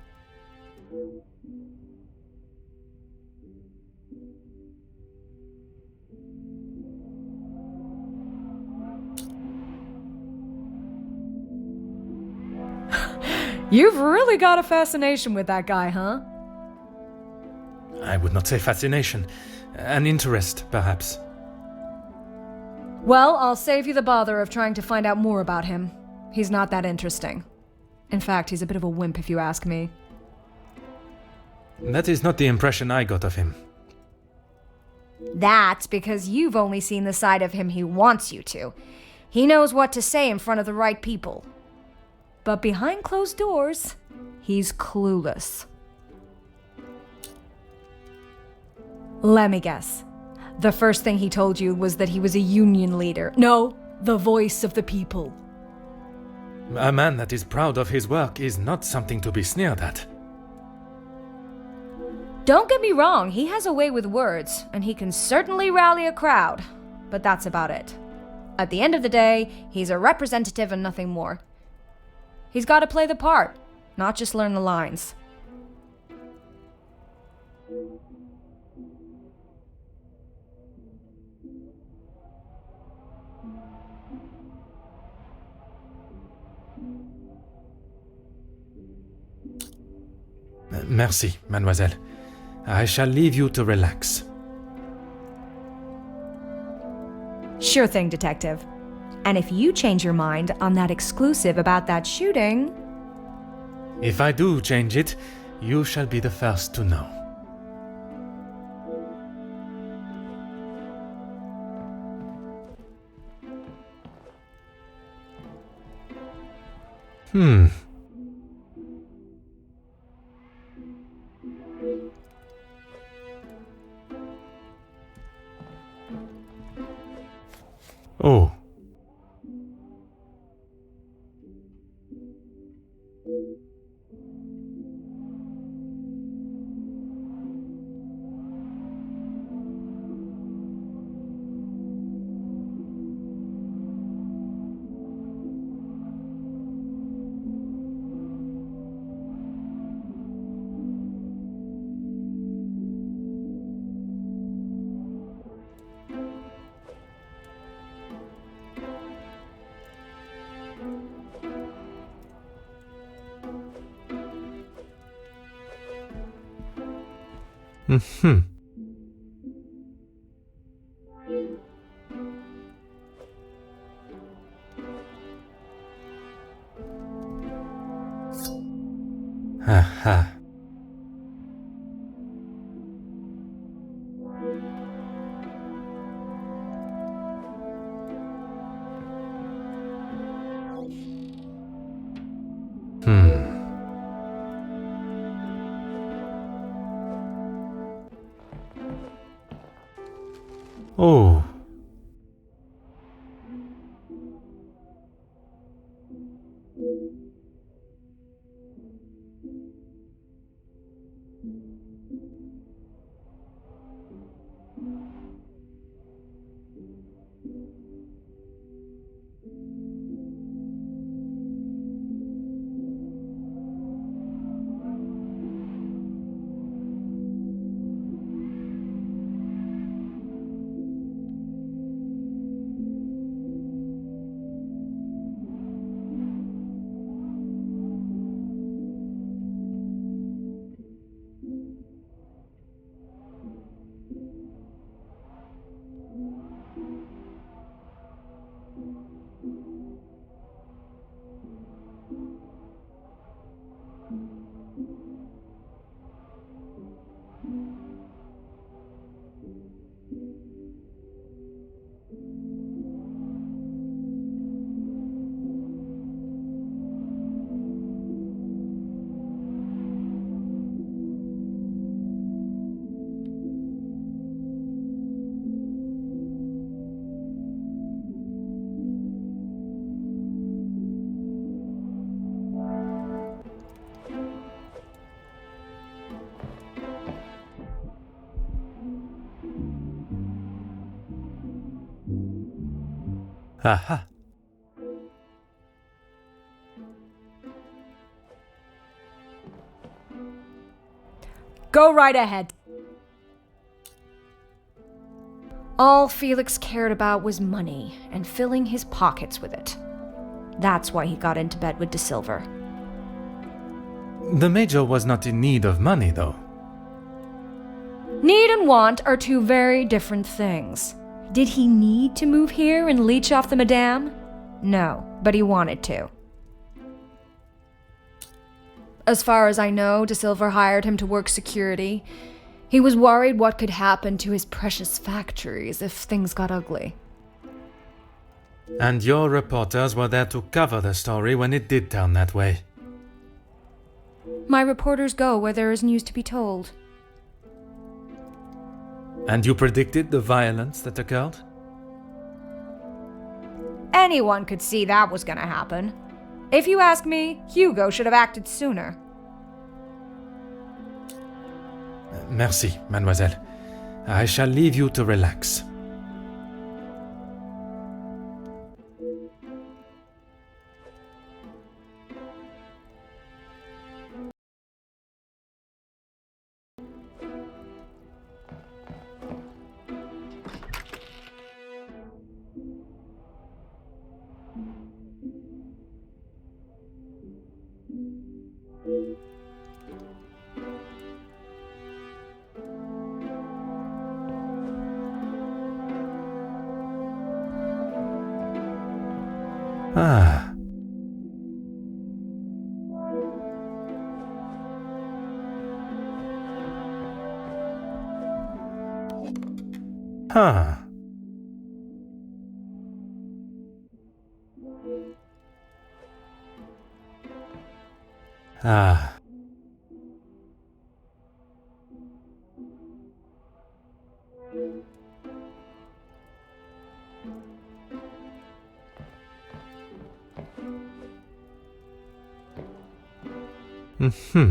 You've really got a fascination with that guy, huh? I would not say fascination. An interest, perhaps. Well, I'll save you the bother of trying to find out more about him. He's not that interesting. In fact, he's a bit of a wimp if you ask me. That is not the impression I got of him. That's because you've only seen the side of him he wants you to. He knows what to say in front of the right people. But behind closed doors, he's clueless. Let me guess. The first thing he told you was that he was a union leader. No, the voice of the people. A man that is proud of his work is not something to be sneered at. Don't get me wrong, he has a way with words, and he can certainly rally a crowd. But that's about it. At the end of the day, he's a representative and nothing more. He's got to play the part, not just learn the lines. Merci, mademoiselle. I shall leave you to relax. Sure thing, Detective. And if you change your mind on that exclusive about that shooting... If I do change it, you shall be the first to know. Oh. Aha. Oh. Aha. Go right ahead. All Felix cared about was money and filling his pockets with it. That's why he got into bed with De Silver. The Major was not in need of money, though. Need and want are two very different things. Did he need to move here and leech off the Madame? No, but he wanted to. As far as I know, De Silver hired him to work security. He was worried what could happen to his precious factories if things got ugly. And your reporters were there to cover the story when it did turn that way. My reporters go where there is news to be told. And you predicted the violence that occurred? Anyone could see that was gonna happen. If you ask me, Hugo should have acted sooner. Merci, mademoiselle. I shall leave you to relax. Ah. Huh. Ah. Hmm.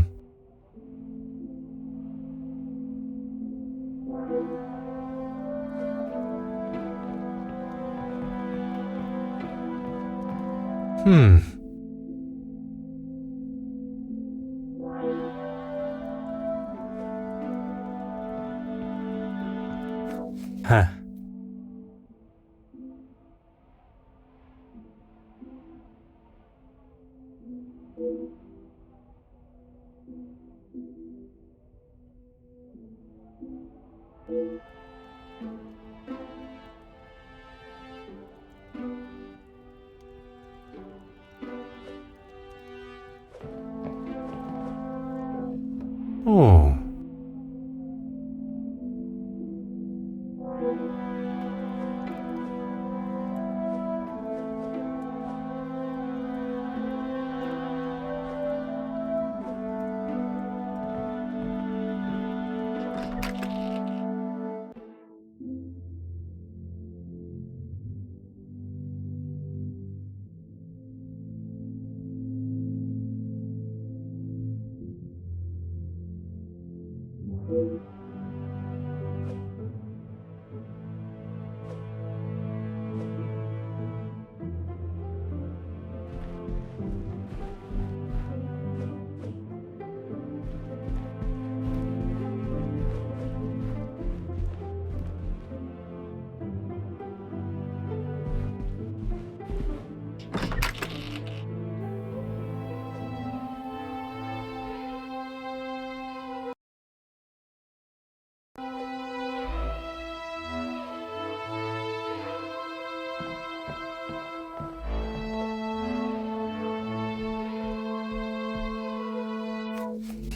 Hmm. Huh. Oh.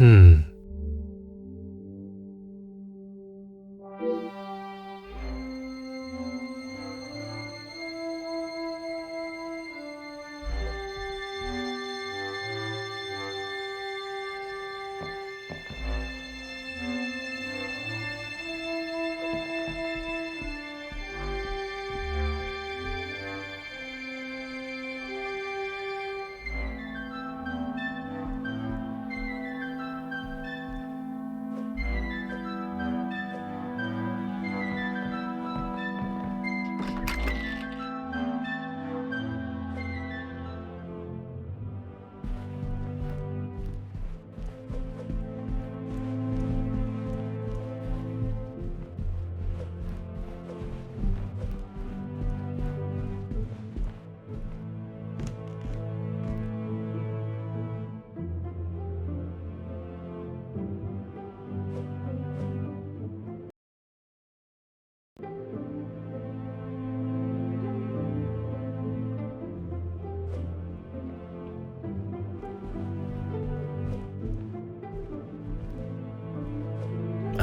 Hmm.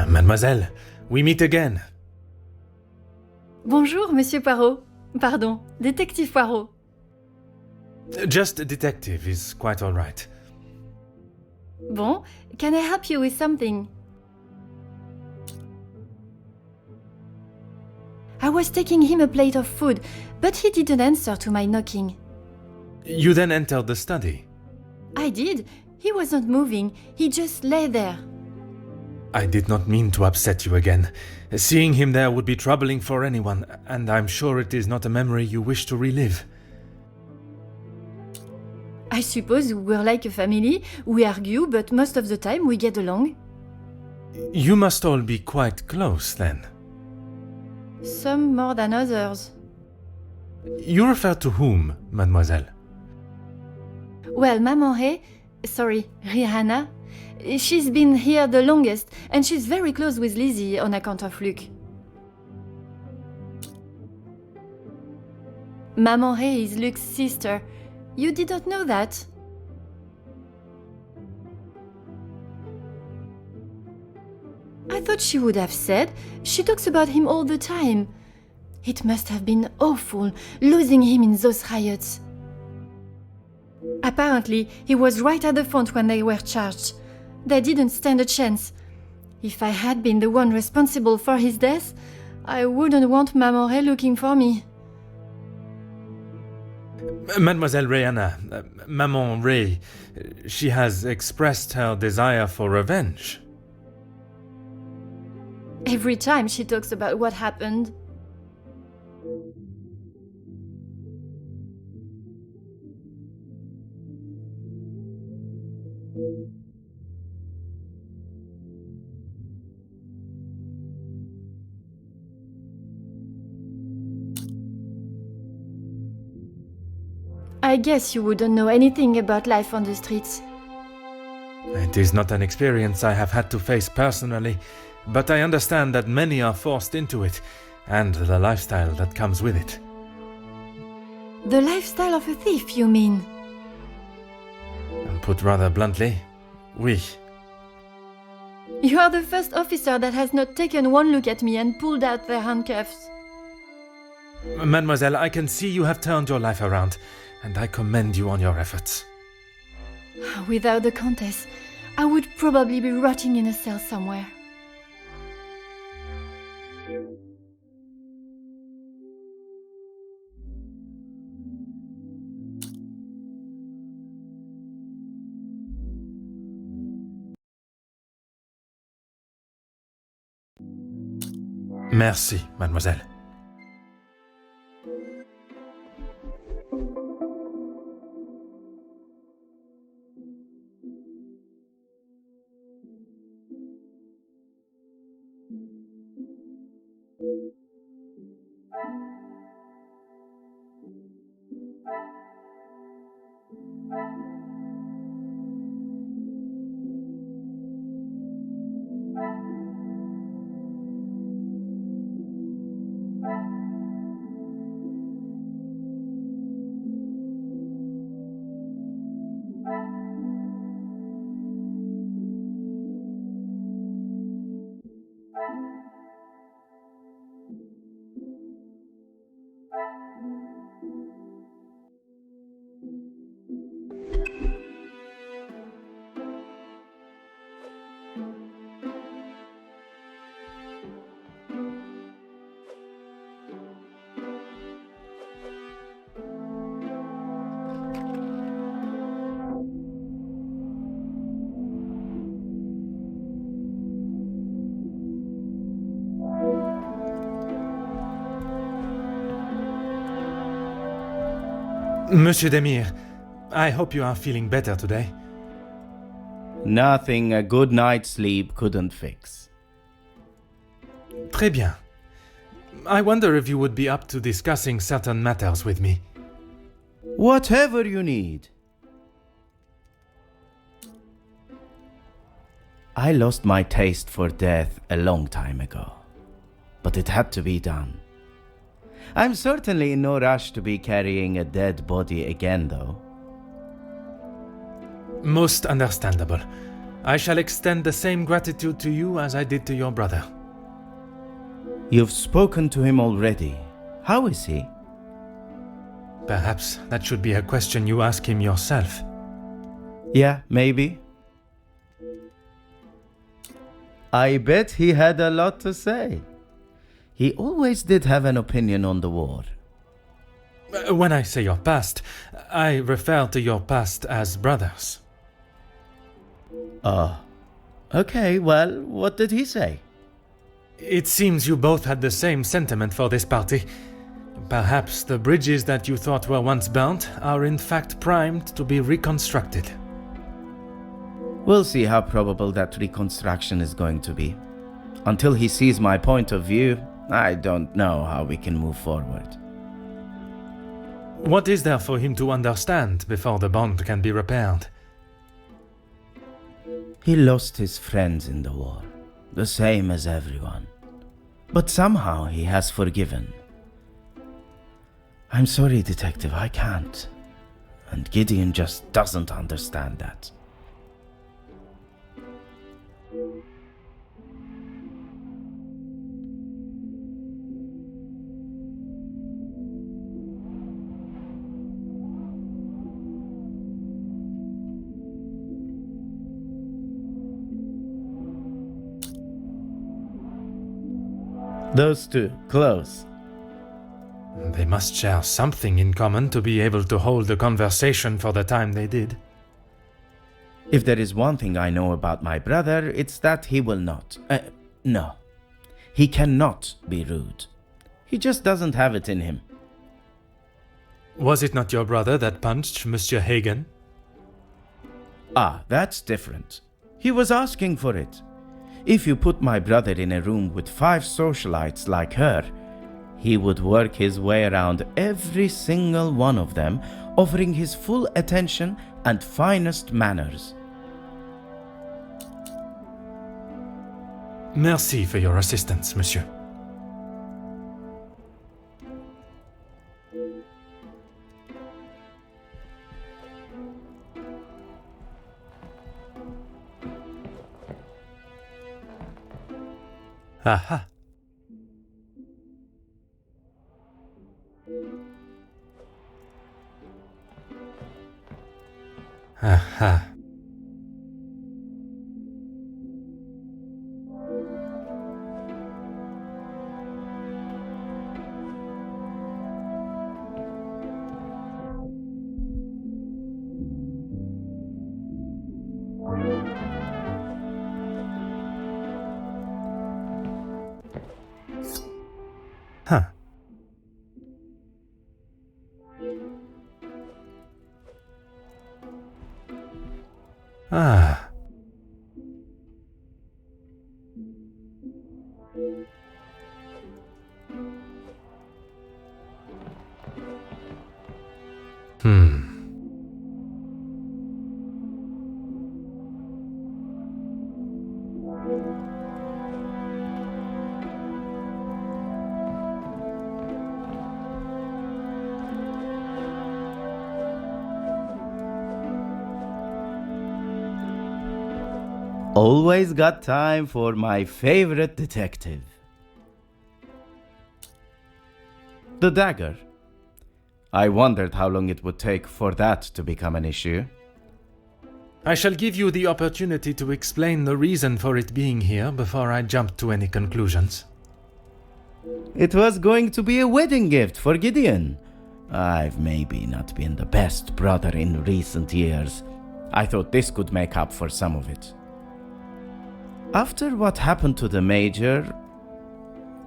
Mademoiselle, we meet again. Bonjour, Monsieur Poirot. Pardon, Détective Poirot. Just a detective is quite all right. Bon, can I help you with something? I was taking him a plate of food, but he didn't answer to my knocking. You then entered the study. I did. He wasn't moving. He just lay there. I did not mean to upset you again. Seeing him there would be troubling for anyone, and I'm sure it is not a memory you wish to relive. I suppose we're like a family. We argue, but most of the time we get along. You must all be quite close, then. Some more than others. You refer to whom, mademoiselle? Well, Maman Ray, sorry, Rihanna, she's been here the longest, and she's very close with Lizzie on account of Luc. Maman Ray is Luc's sister. You didn't know that? I thought she would have said. She talks about him all the time. It must have been awful, losing him in those riots. Apparently, he was right at the front when they were charged. They didn't stand a chance. If I had been the one responsible for his death, I wouldn't want Maman Ray looking for me. Mademoiselle Rihanna, Maman Ray, she has expressed her desire for revenge. Every time she talks about what happened. I guess you wouldn't know anything about life on the streets. It is not an experience I have had to face personally, but I understand that many are forced into it, and the lifestyle that comes with it. The lifestyle of a thief, you mean? Put rather bluntly, oui. You are the first officer that has not taken one look at me and pulled out their handcuffs. Mademoiselle, I can see you have turned your life around, and I commend you on your efforts. Without the Countess, I would probably be rotting in a cell somewhere. Merci, mademoiselle. Monsieur Demire, I hope you are feeling better today. Nothing a good night's sleep couldn't fix. Très bien. I wonder if you would be up to discussing certain matters with me. Whatever you need. I lost my taste for death a long time ago, but it had to be done. I'm certainly in no rush to be carrying a dead body again, though. Most understandable. I shall extend the same gratitude to you as I did to your brother. You've spoken to him already. How is he? Perhaps that should be a question you ask him yourself. Yeah, maybe. I bet he had a lot to say. He always did have an opinion on the war. When I say your past, I refer to your past as brothers. Oh. Okay, well, what did he say? It seems you both had the same sentiment for this party. Perhaps the bridges that you thought were once burnt are in fact primed to be reconstructed. We'll see how probable that reconstruction is going to be. Until he sees my point of view, I don't know how we can move forward. What is there for him to understand before the bond can be repaired? He lost his friends in the war, the same as everyone. But somehow he has forgiven. I'm sorry, Detective, I can't. And Gideon just doesn't understand that. Those two, close. They must share something in common to be able to hold a conversation for the time they did. If there is one thing I know about my brother, it's that he will not. No. He cannot be rude. He just doesn't have it in him. Was it not your brother that punched Monsieur Hagen? Ah, that's different. He was asking for it. If you put my brother in a room with 5 socialites like her, he would work his way around every single one of them, offering his full attention and finest manners. Merci for your assistance, monsieur. Aha. Aha. Huh. Ah. Always got time for my favorite detective. The dagger. I wondered how long it would take for that to become an issue. I shall give you the opportunity to explain the reason for it being here before I jump to any conclusions. It was going to be a wedding gift for Gideon. I've maybe not been the best brother in recent years. I thought this could make up for some of it. After what happened to the Major,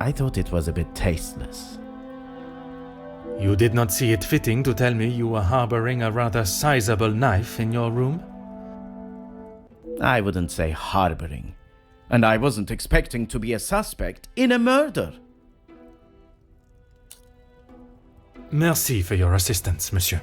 I thought it was a bit tasteless. You did not see it fitting to tell me you were harboring a rather sizable knife in your room? I wouldn't say harboring. And I wasn't expecting to be a suspect in a murder. Merci for your assistance, monsieur.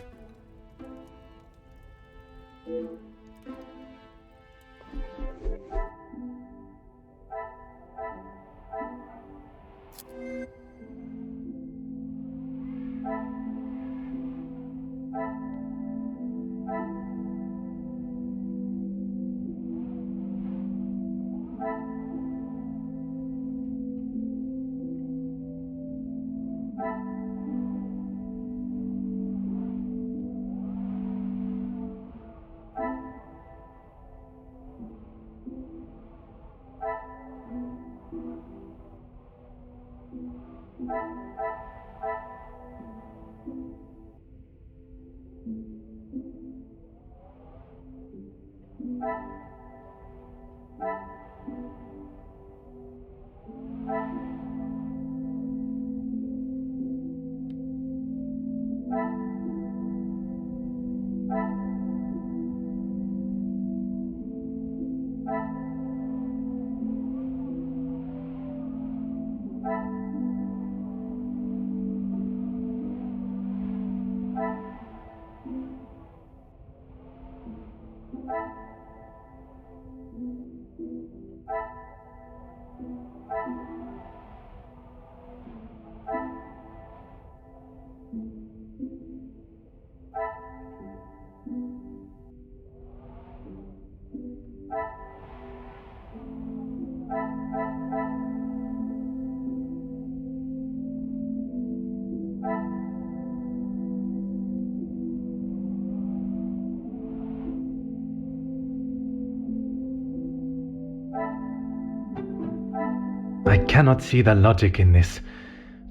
I cannot see the logic in this.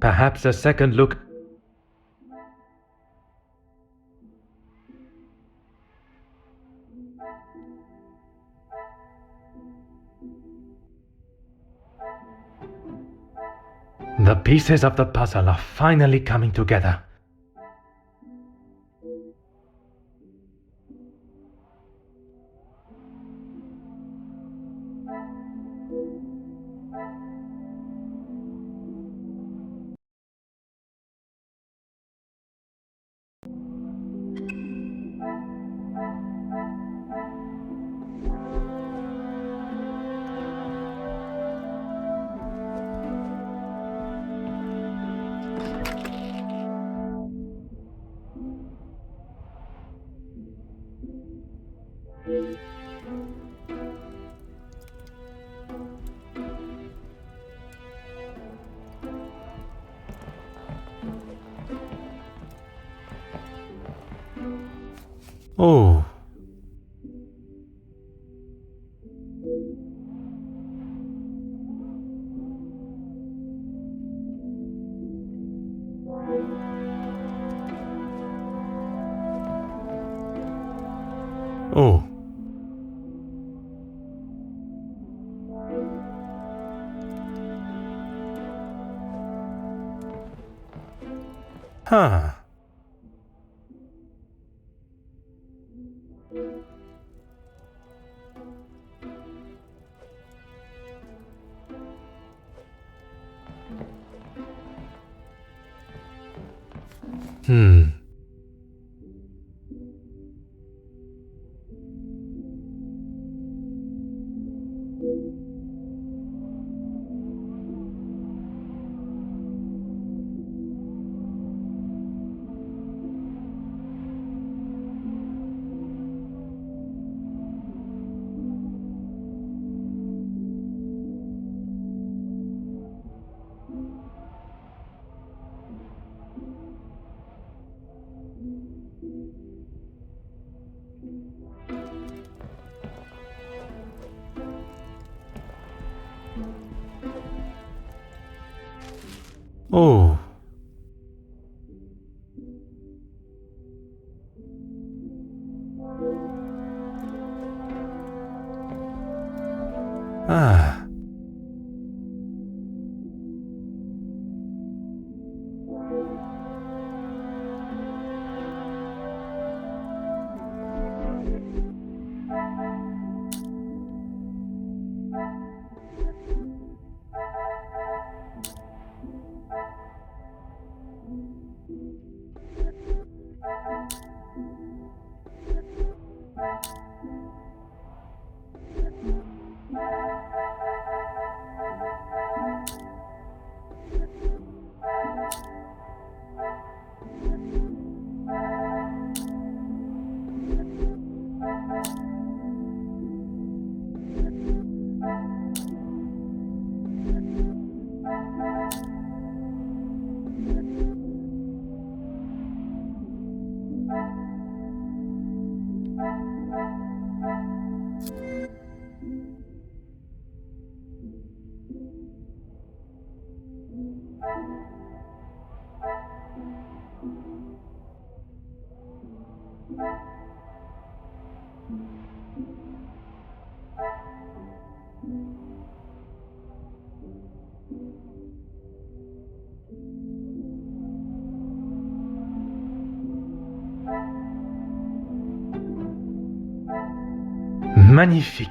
Perhaps a second look. The pieces of the puzzle are finally coming together. Oh. Oh. Huh. Hmm. Oh. Ah. Magnifique.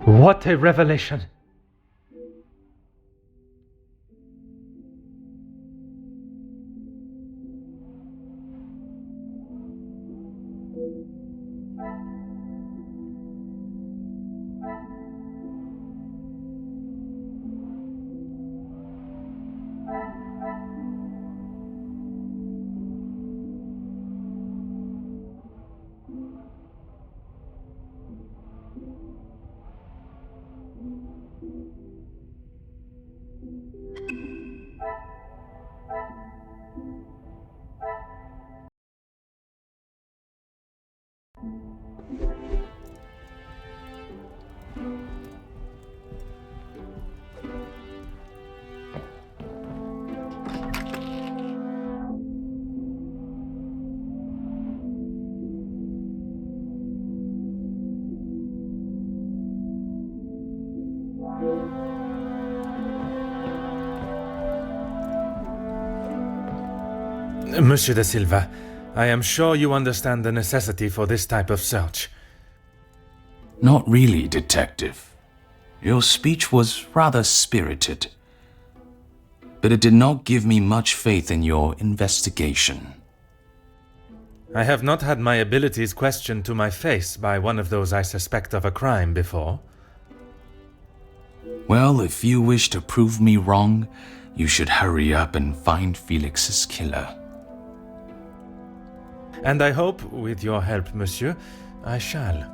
What a revelation! Monsieur de Silva, I am sure you understand the necessity for this type of search. Not really, Detective. Your speech was rather spirited, but it did not give me much faith in your investigation. I have not had my abilities questioned to my face by one of those I suspect of a crime before. Well, if you wish to prove me wrong, you should hurry up and find Felix's killer. And I hope, with your help, monsieur, I shall.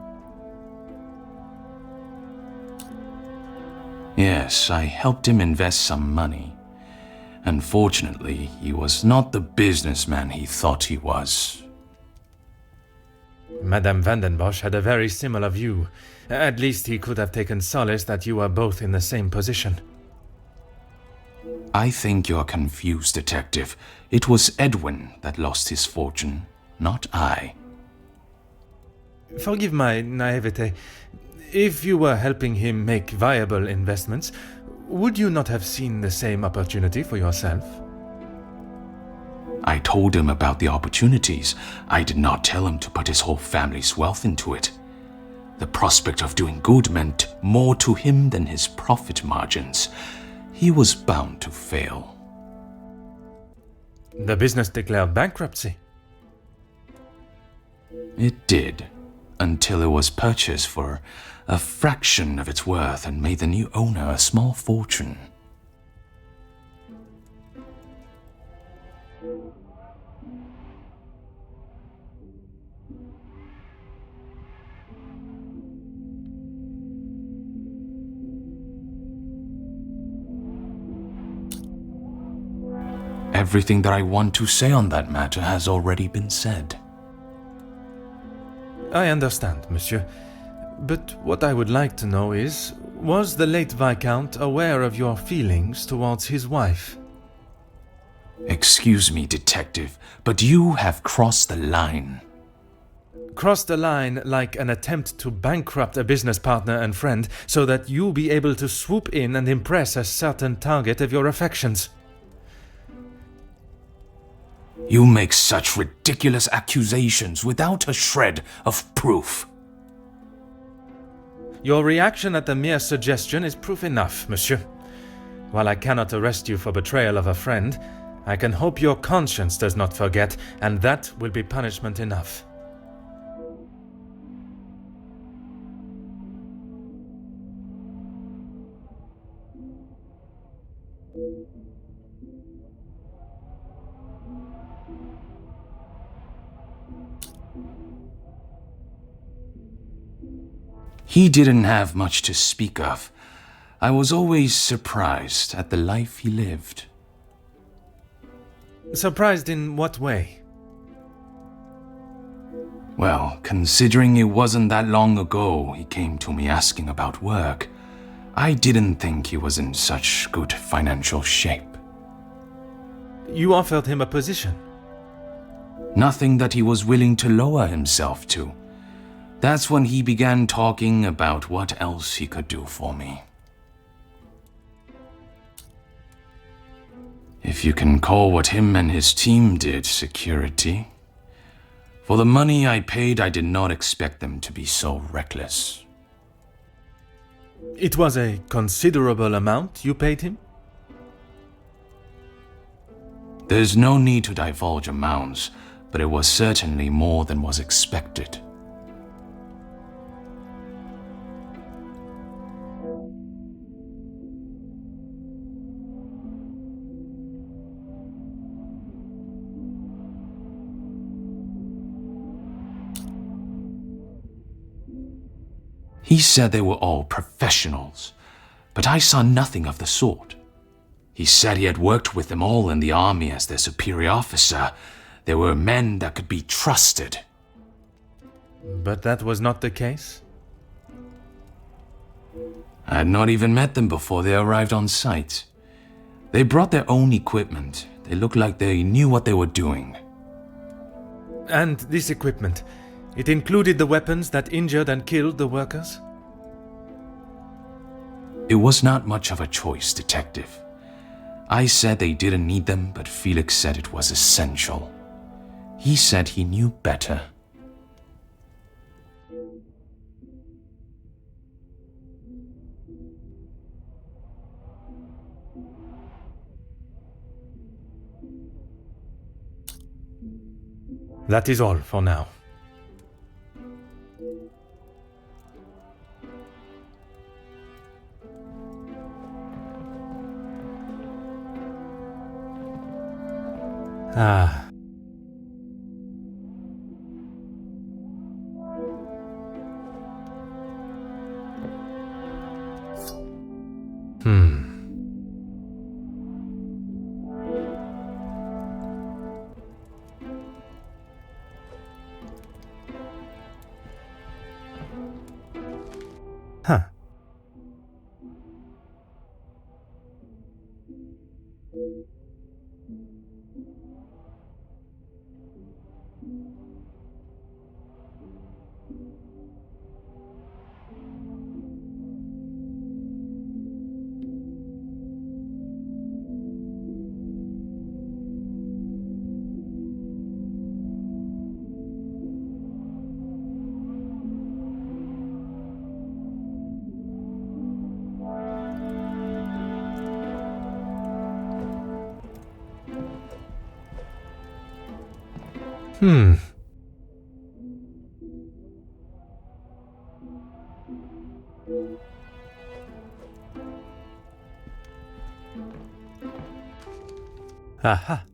Yes, I helped him invest some money. Unfortunately, he was not the businessman he thought he was. Madame Vandenbosch had a very similar view. At least he could have taken solace that you were both in the same position. I think you're confused, Detective. It was Edwin that lost his fortune, not I. Forgive my naivete. If you were helping him make viable investments, would you not have seen the same opportunity for yourself? I told him about the opportunities. I did not tell him to put his whole family's wealth into it. The prospect of doing good meant more to him than his profit margins. He was bound to fail. The business declared bankruptcy. It did, until it was purchased for a fraction of its worth and made the new owner a small fortune. Everything that I want to say on that matter has already been said. I understand, monsieur. But what I would like to know is, was the late Viscount aware of your feelings towards his wife? Excuse me, Detective, but you have crossed the line. Crossed the line like an attempt to bankrupt a business partner and friend so that you be able to swoop in and impress a certain target of your affections. You make such ridiculous accusations without a shred of proof. Your reaction at the mere suggestion is proof enough, monsieur. While I cannot arrest you for betrayal of a friend, I can hope your conscience does not forget, and that will be punishment enough. He didn't have much to speak of. I was always surprised at the life he lived. Surprised in what way? Well, considering it wasn't that long ago he came to me asking about work, I didn't think he was in such good financial shape. You offered him a position. Nothing that he was willing to lower himself to. That's when he began talking about what else he could do for me. If you can call what him and his team did security. For the money I paid, I did not expect them to be so reckless. It was a considerable amount you paid him? There's no need to divulge amounts, but it was certainly more than was expected. He said they were all professionals, but I saw nothing of the sort. He said he had worked with them all in the army as their superior officer. They were men that could be trusted. But that was not the case? I had not even met them before they arrived on site. They brought their own equipment. They looked like they knew what they were doing. And this equipment, it included the weapons that injured and killed the workers? It was not much of a choice, Detective. I said they didn't need them, but Felix said it was essential. He said he knew better. That is all for now. Ah. Huh. Hmm. Aha.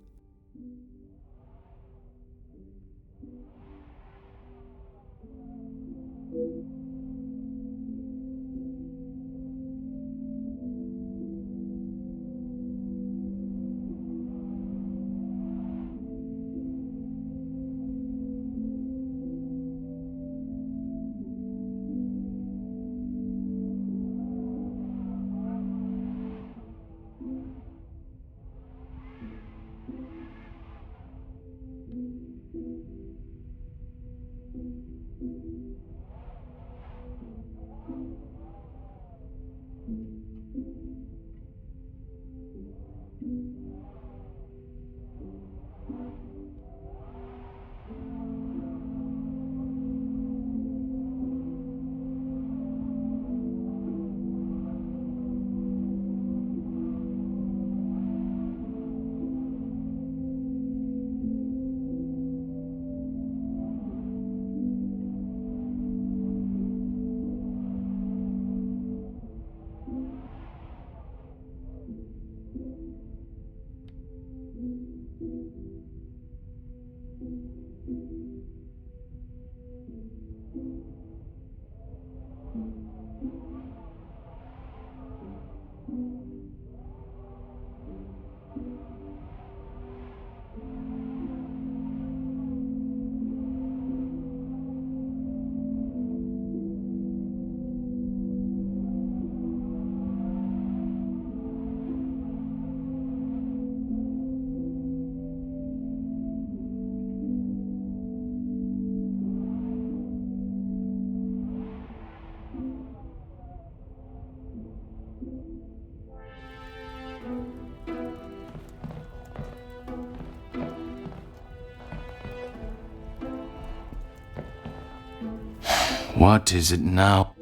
What is it now?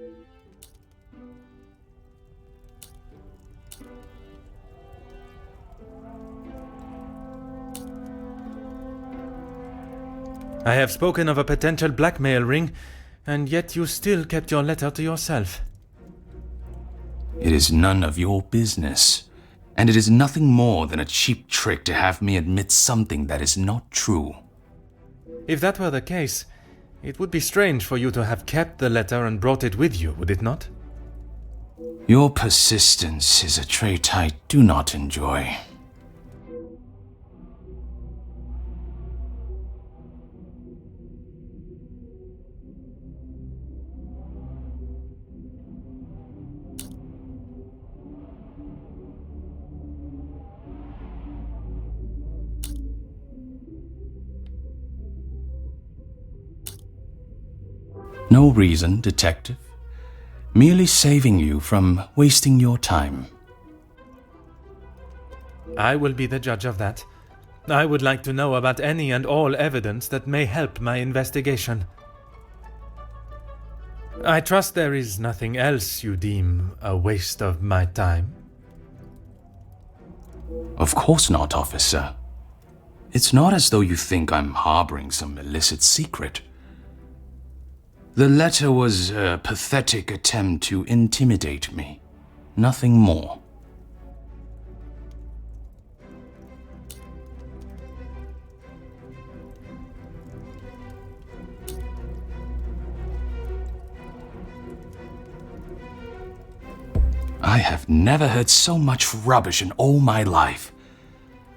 I have spoken of a potential blackmail ring, and yet you still kept your letter to yourself. It is none of your business, and it is nothing more than a cheap trick to have me admit something that is not true. If that were the case, it would be strange for you to have kept the letter and brought it with you, would it not? Your persistence is a trait I do not enjoy. No reason, detective. Merely saving you from wasting your time. I will be the judge of that. I would like to know about any and all evidence that may help my investigation. I trust there is nothing else you deem a waste of my time. Of course not, officer. It's not as though you think I'm harboring some illicit secret. The letter was a pathetic attempt to intimidate me. Nothing more. I have never heard so much rubbish in all my life.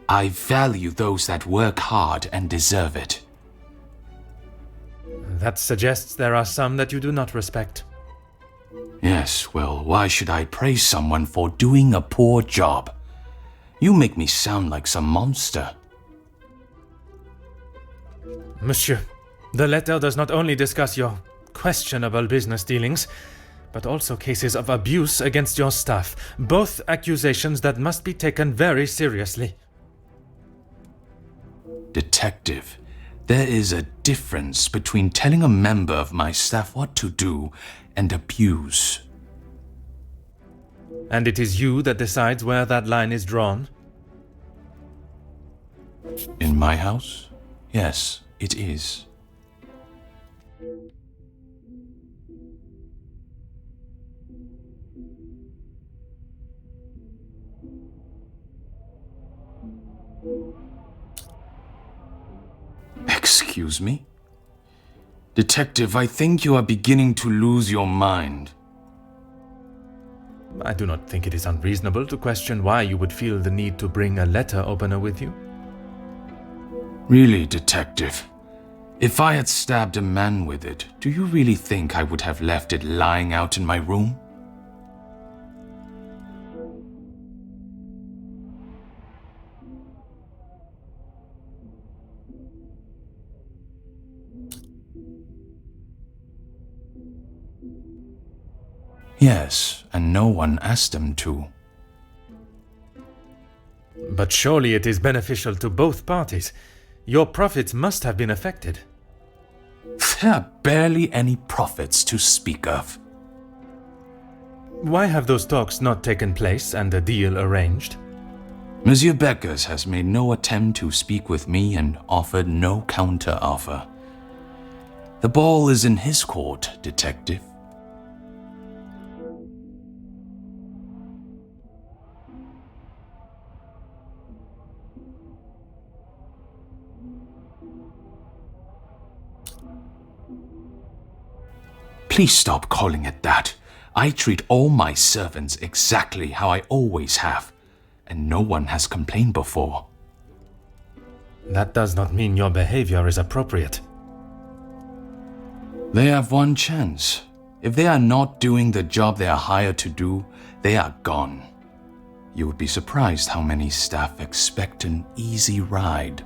I value those that work hard and deserve it. That suggests there are some that you do not respect. Yes, well, why should I praise someone for doing a poor job? You make me sound like some monster. Monsieur, the letter does not only discuss your questionable business dealings, but also cases of abuse against your staff, both accusations that must be taken very seriously. Detective, there is a difference between telling a member of my staff what to do and abuse. And it is you that decides where that line is drawn? In my house? Yes, it is. Excuse me? Detective, I think you are beginning to lose your mind. I do not think it is unreasonable to question why you would feel the need to bring a letter opener with you. Really, Detective? If I had stabbed a man with it, do you really think I would have left it lying out in my room? Yes, and no one asked them to. But surely it is beneficial to both parties. Your profits must have been affected. There are barely any profits to speak of. Why have those talks not taken place and a deal arranged? Monsieur Beckers has made no attempt to speak with me and offered no counter-offer. The ball is in his court, Detective. Please stop calling it that. I treat all my servants exactly how I always have, and no one has complained before. That does not mean your behavior is appropriate. They have one chance. If they are not doing the job they are hired to do, they are gone. You would be surprised how many staff expect an easy ride.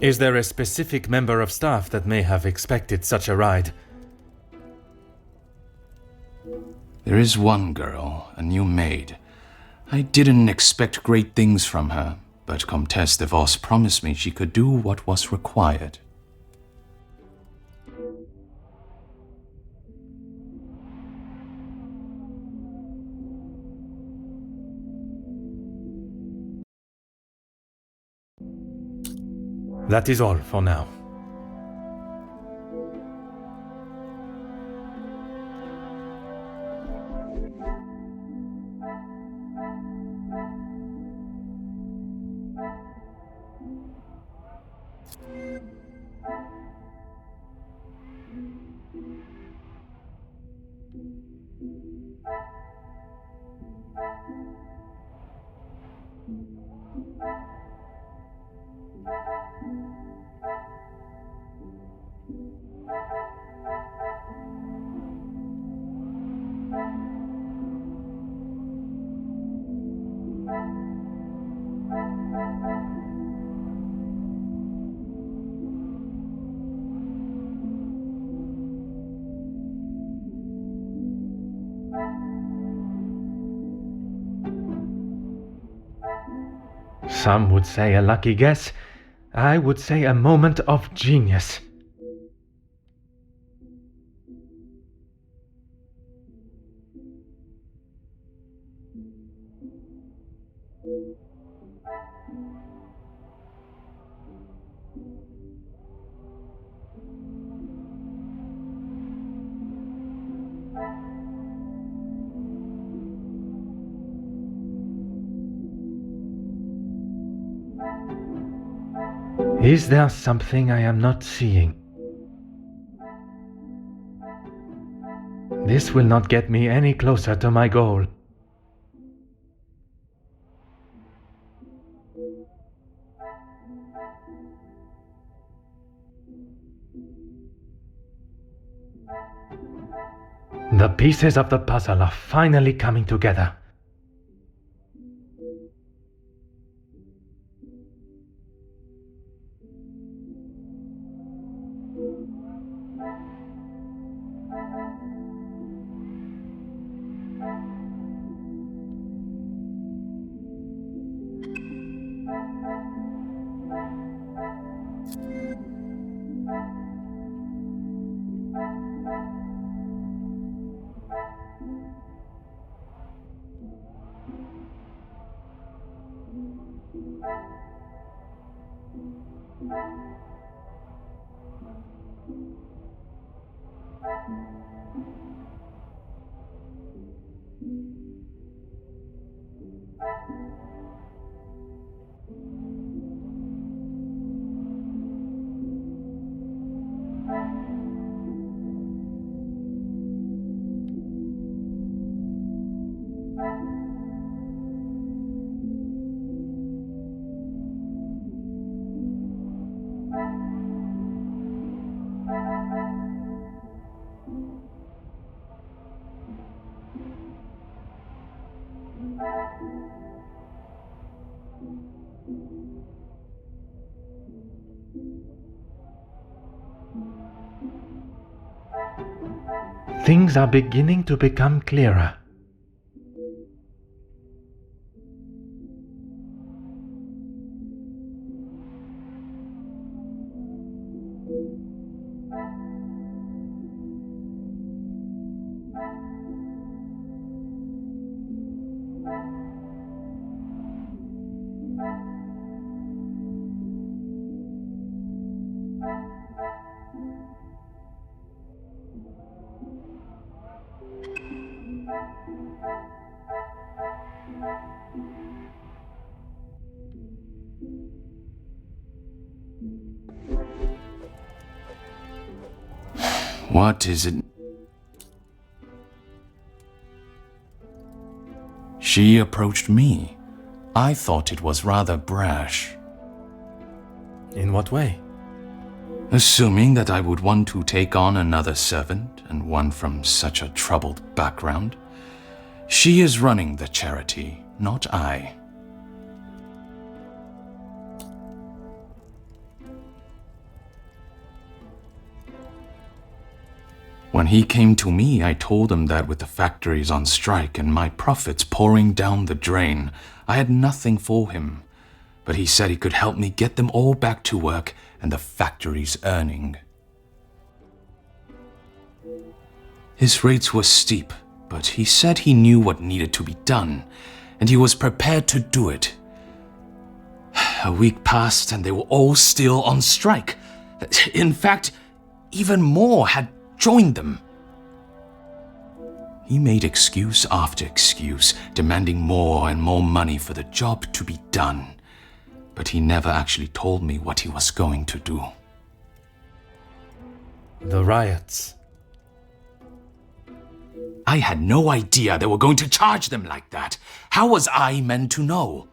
Is there a specific member of staff that may have expected such a ride? There is one girl, a new maid. I didn't expect great things from her, but Comtesse de Vos promised me she could do what was required. That is all for now. Some would say a lucky guess. I would say a moment of genius. Is there something I am not seeing? This will not get me any closer to my goal. The pieces of the puzzle are finally coming together. Things are beginning to become clearer. What is it? She approached me. I thought it was rather brash. In what way? Assuming that I would want to take on another servant, and one from such a troubled background. She is running the charity, not I. When he came to me, I told him that with the factories on strike and my profits pouring down the drain, I had nothing for him. But he said he could help me get them all back to work and the factories earning. His rates were steep, but he said he knew what needed to be done, and he was prepared to do it. A week passed and they were all still on strike. In fact, even more had joined them. He made excuse after excuse, demanding more and more money for the job to be done. But he never actually told me what he was going to do. The riots. I had no idea they were going to charge them like that. How was I meant to know?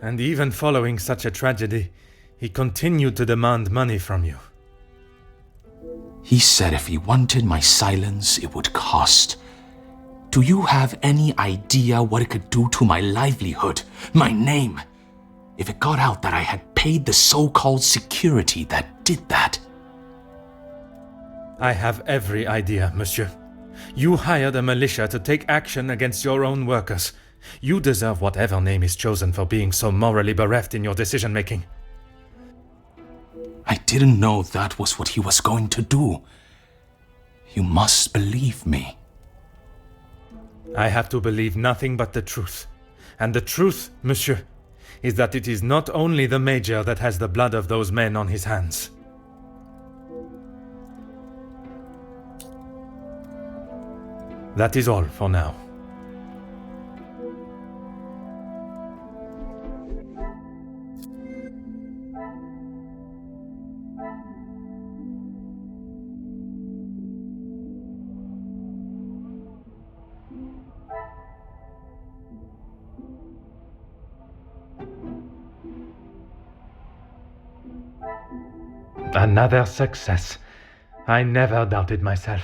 And even following such a tragedy, he continued to demand money from you. He said if he wanted my silence, it would cost. Do you have any idea what it could do to my livelihood, my name? If it got out that I had paid the so-called security that did that. I have every idea, monsieur. You hired a militia to take action against your own workers. You deserve whatever name is chosen for being so morally bereft in your decision-making. I didn't know that was what he was going to do. You must believe me. I have to believe nothing but the truth. And the truth, monsieur, is that it is not only the Major that has the blood of those men on his hands. That is all for now. Another success. I never doubted myself.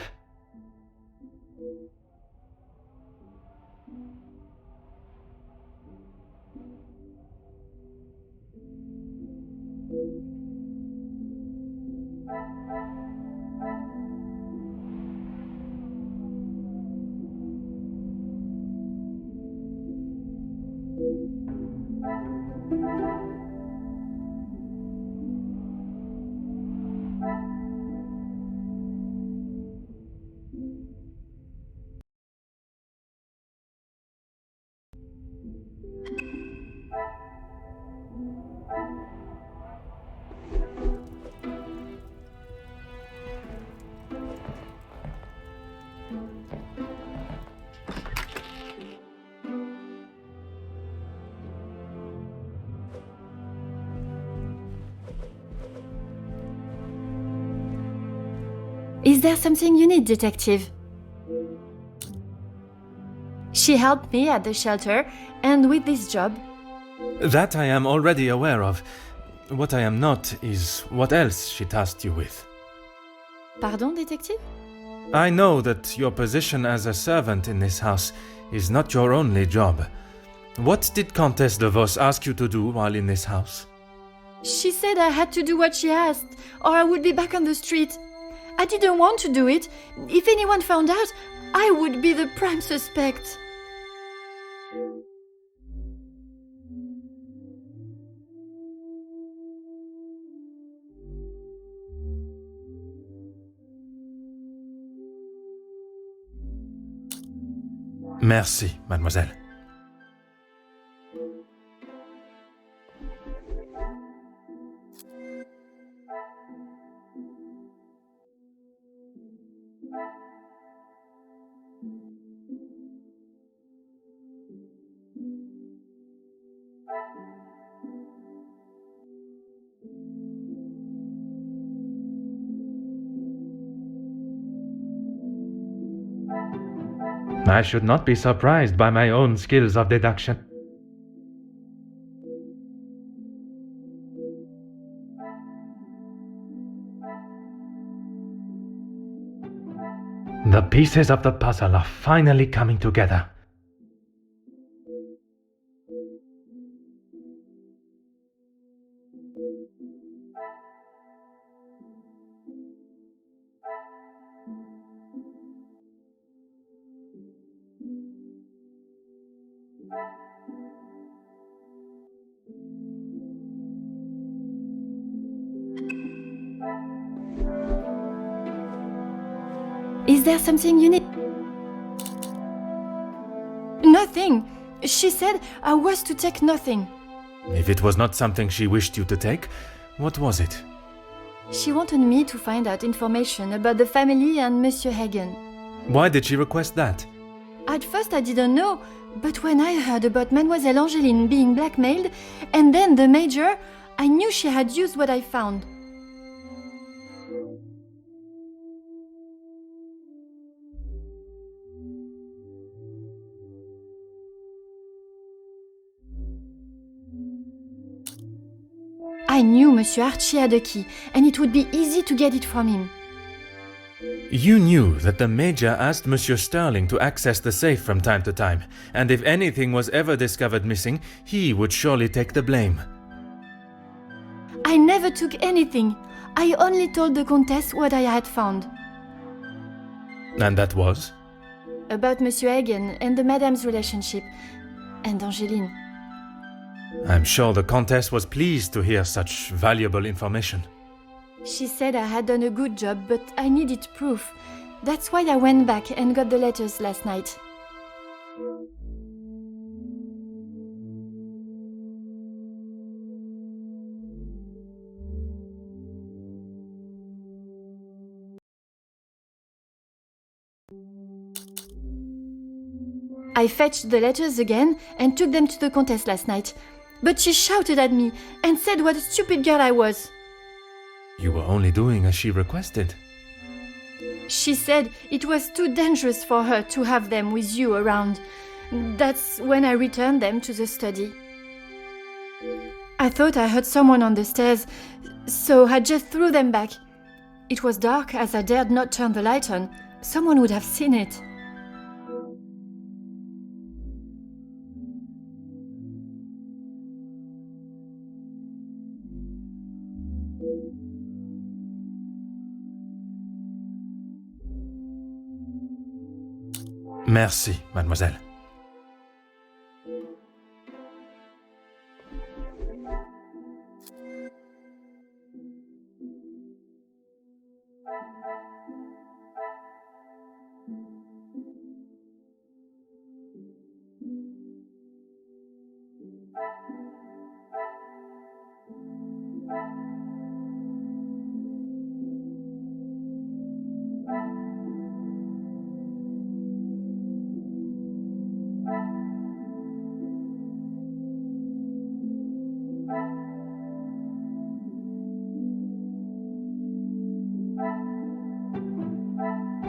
Is there something you need, detective? She helped me at the shelter and with this job. That I am already aware of. What I am not is what else she tasked you with. Pardon, detective? I know that your position as a servant in this house is not your only job. What did Countess de Vos ask you to do while in this house? She said I had to do what she asked, or I would be back on the street. I didn't want to do it. If anyone found out, I would be the prime suspect. Merci, mademoiselle. I should not be surprised by my own skills of deduction. The pieces of the puzzle are finally coming together. Is there something you need? Nothing. She said I was to take nothing. If it was not something she wished you to take, what was it? She wanted me to find out information about the family and Monsieur Hagen. Why did she request that? At first I didn't know, but when I heard about Mademoiselle Angeline being blackmailed, and then the Major, I knew she had used what I found. I knew Monsieur Archie had a key, and it would be easy to get it from him. You knew that the Major asked Monsieur Sterling to access the safe from time to time, and if anything was ever discovered missing, he would surely take the blame. I never took anything. I only told the Countess what I had found. And that was? About Monsieur Hagen and the Madame's relationship, and Angeline. I'm sure the Countess was pleased to hear such valuable information. She said I had done a good job, but I needed proof. That's why I went back and got the letters last night. I fetched the letters again and took them to the Countess last night. But she shouted at me and said what a stupid girl I was. You were only doing as she requested. She said it was too dangerous for her to have them with you around. That's when I returned them to the study. I thought I heard someone on the stairs, so I just threw them back. It was dark as I dared not turn the light on. Someone would have seen it. Merci, mademoiselle.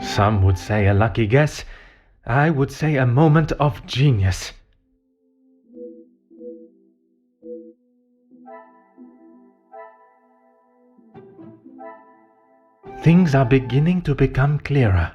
Some would say a lucky guess. I would say a moment of genius. Things are beginning to become clearer.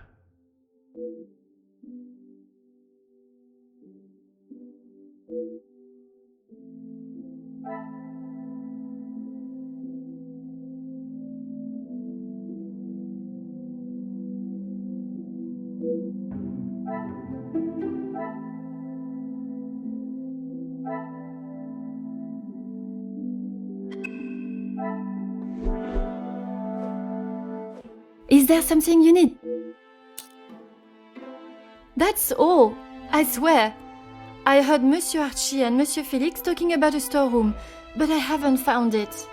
Is there something you need? That's all, I swear. I heard Monsieur Archie and Monsieur Felix talking about a storeroom, but I haven't found it.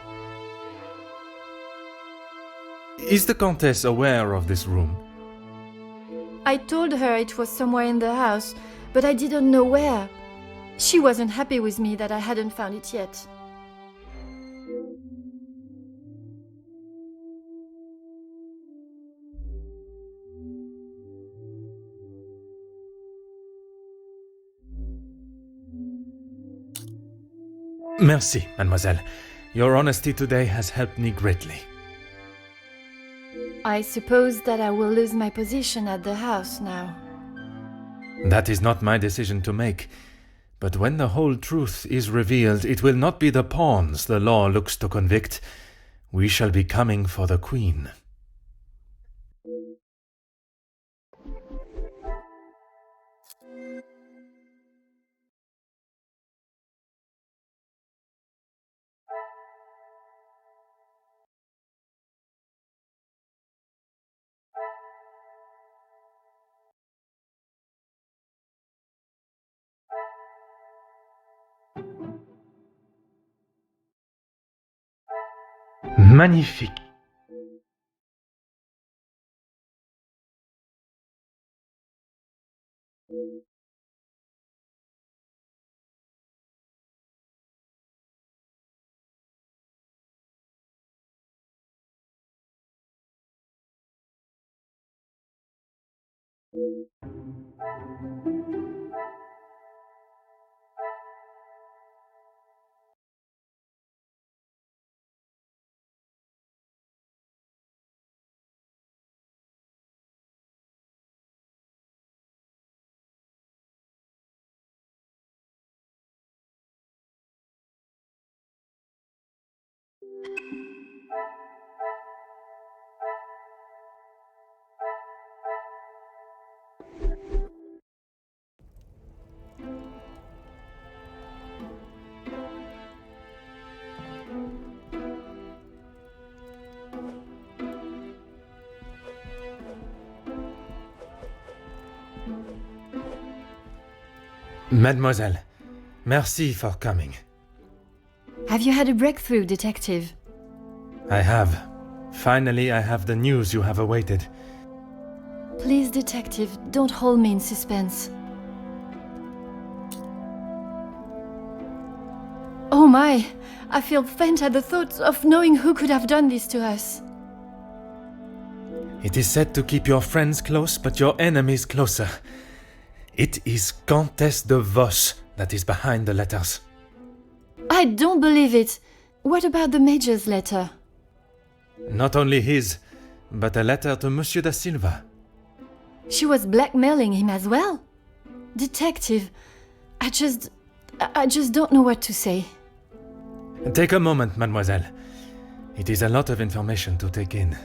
Is the Countess aware of this room? I told her it was somewhere in the house, but I didn't know where. She wasn't happy with me that I hadn't found it yet. Merci, mademoiselle. Your honesty today has helped me greatly. I suppose that I will lose my position at the house now. That is not my decision to make. But when the whole truth is revealed, it will not be the pawns the law looks to convict. We shall be coming for the Queen. Magnifique. Mademoiselle, merci for coming. Have you had a breakthrough, Detective? I have. Finally, I have the news you have awaited. Please, Detective, don't hold me in suspense. Oh my! I feel faint at the thought of knowing who could have done this to us. It is said to keep your friends close, but your enemies closer. It is Countess de Vos that is behind the letters. I don't believe it. What about the Major's letter? Not only his, but a letter to Monsieur da Silva. She was blackmailing him as well? Detective, I just don't know what to say. Take a moment, mademoiselle. It is a lot of information to take in.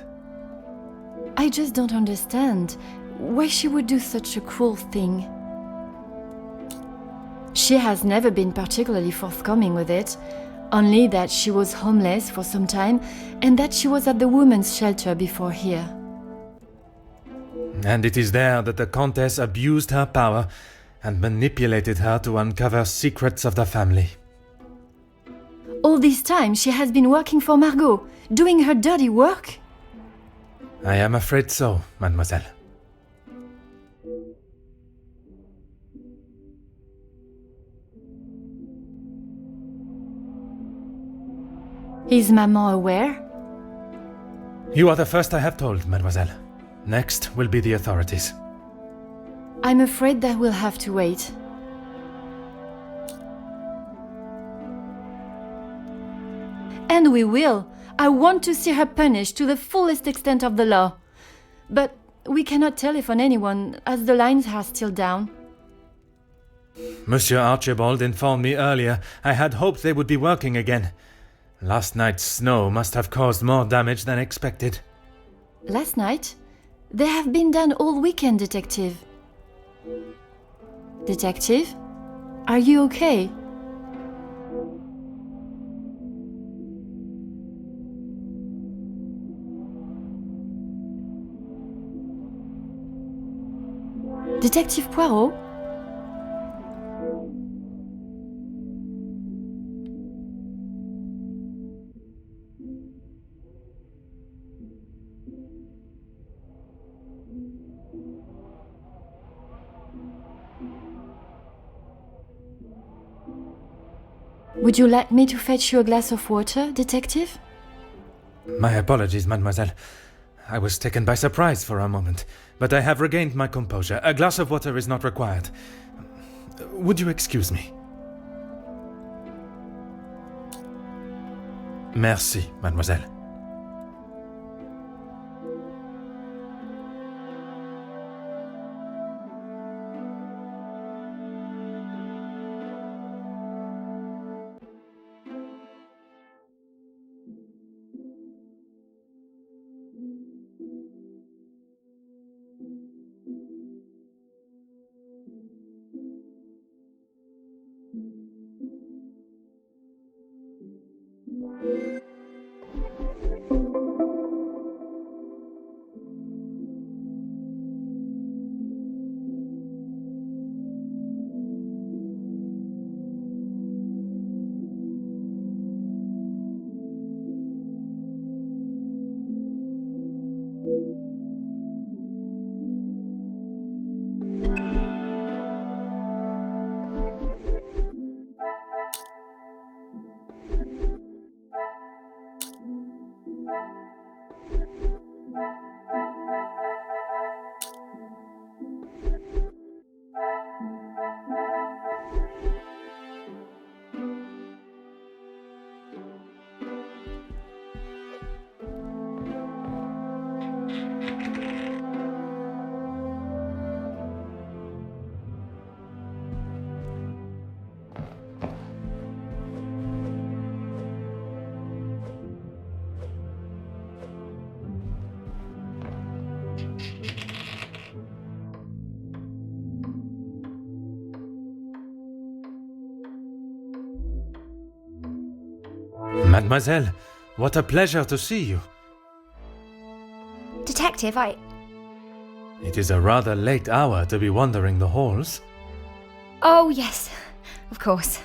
I just don't understand why she would do such a cruel thing. She has never been particularly forthcoming with it, only that she was homeless for some time and that she was at the women's shelter before here. And it is there that the Countess abused her power and manipulated her to uncover secrets of the family. All this time she has been working for Margot, doing her dirty work? I am afraid so, mademoiselle. Is Maman aware? You are the first I have told, mademoiselle. Next will be the authorities. I'm afraid that we'll have to wait. And we will. I want to see her punished to the fullest extent of the law. But we cannot telephone anyone, as the lines are still down. Monsieur Archibald informed me earlier I had hoped they would be working again. Last night's snow must have caused more damage than expected. Last night? They have been done all weekend, Detective. Detective? Are you okay? Detective Poirot? Would you like me to fetch you a glass of water, Detective? My apologies, mademoiselle. I was taken by surprise for a moment, but I have regained my composure. A glass of water is not required. Would you excuse me? Merci, mademoiselle. Mademoiselle, what a pleasure to see you. Detective, It is a rather late hour to be wandering the halls. Oh, yes, of course.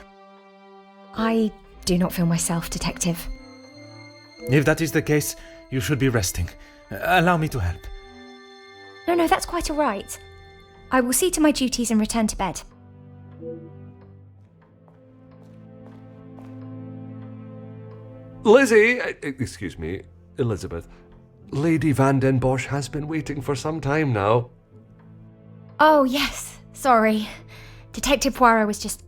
I do not feel myself, Detective. If that is the case, you should be resting. Allow me to help. No, that's quite all right. I will see to my duties and return to bed. Lizzie, excuse me, Elizabeth. Lady Van den Bosch has been waiting for some time now. Oh, yes, sorry. Detective Poirot was just...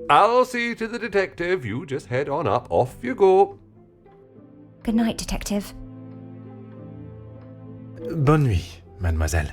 I'll see to the detective. You just head on up. Off you go. Good night, Detective. Bonne nuit, mademoiselle.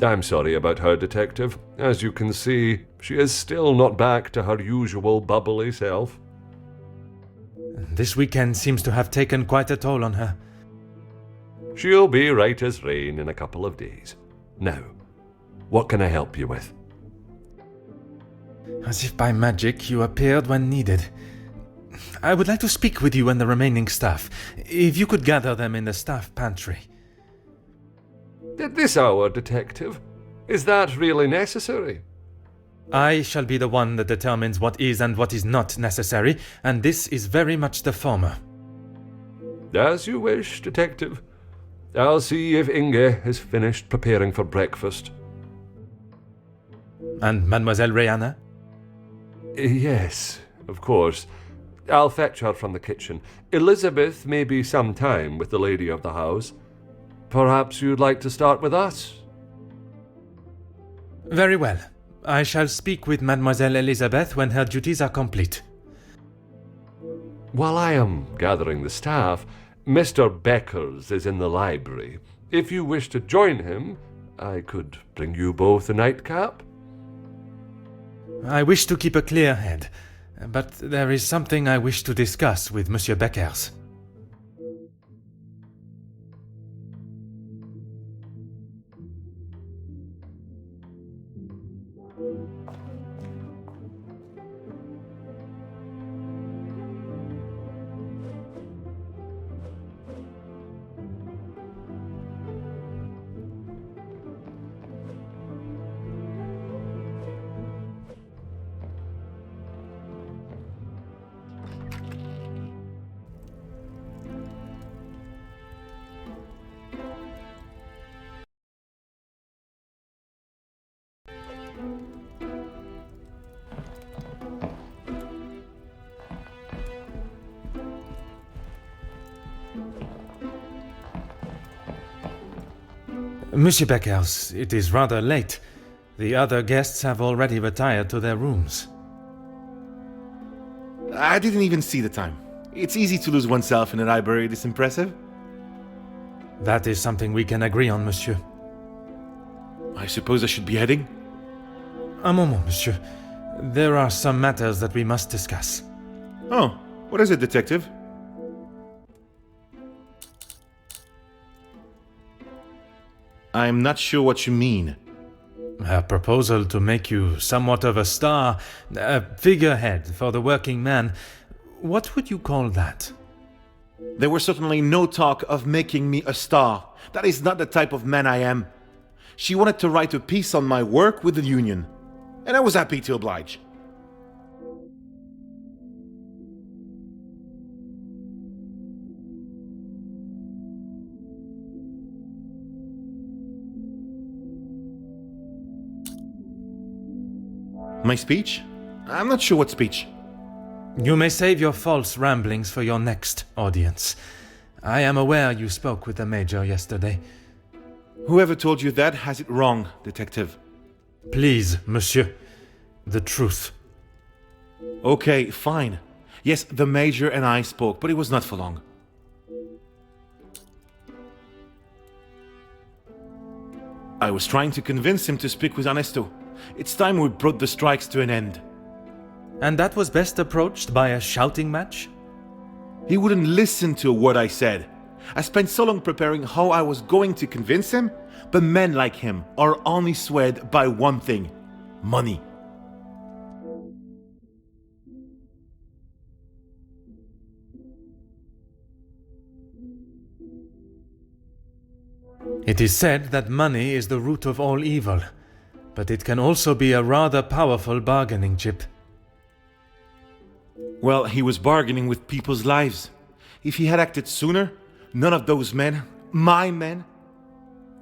I'm sorry about her, Detective. As you can see, she is still not back to her usual bubbly self. This weekend seems to have taken quite a toll on her. She'll be right as rain in a couple of days. Now, what can I help you with? As if by magic, you appeared when needed. I would like to speak with you and the remaining staff. If you could gather them in the staff pantry. At this hour, Detective? Is that really necessary? I shall be the one that determines what is and what is not necessary, and this is very much the former. As you wish, Detective. I'll see if Inge has finished preparing for breakfast. And Mademoiselle Rihanna? Yes, of course. I'll fetch her from the kitchen. Elizabeth may be some time with the lady of the house. Perhaps you'd like to start with us? Very well. I shall speak with Mademoiselle Elizabeth when her duties are complete. While I am gathering the staff, Mr. Beckers is in the library. If you wish to join him, I could bring you both a nightcap. I wish to keep a clear head, but there is something I wish to discuss with Monsieur Beckers. Monsieur Beckers, it is rather late. The other guests have already retired to their rooms. I didn't even see the time. It's easy to lose oneself in a library this impressive. That is something we can agree on, monsieur. I suppose I should be heading? Un moment, monsieur. There are some matters that we must discuss. Oh, what is it, Detective? I'm not sure what you mean. Her proposal to make you somewhat of a star, a figurehead for the working man. What would you call that? There was certainly no talk of making me a star. That is not the type of man I am. She wanted to write a piece on my work with the union, and I was happy to oblige. My speech? I'm not sure what speech. You may save your false ramblings for your next audience. I am aware you spoke with the Major yesterday. Whoever told you that has it wrong, Detective. Please, monsieur. The truth. Okay, fine. Yes, the Major and I spoke, but it was not for long. I was trying to convince him to speak with Ernesto. It's time we brought the strikes to an end. And that was best approached by a shouting match? He wouldn't listen to a word I said. I spent so long preparing how I was going to convince him, but men like him are only swayed by one thing: money. It is said that money is the root of all evil, but it can also be a rather powerful bargaining chip. Well, he was bargaining with people's lives. If he had acted sooner, none of those men, my men,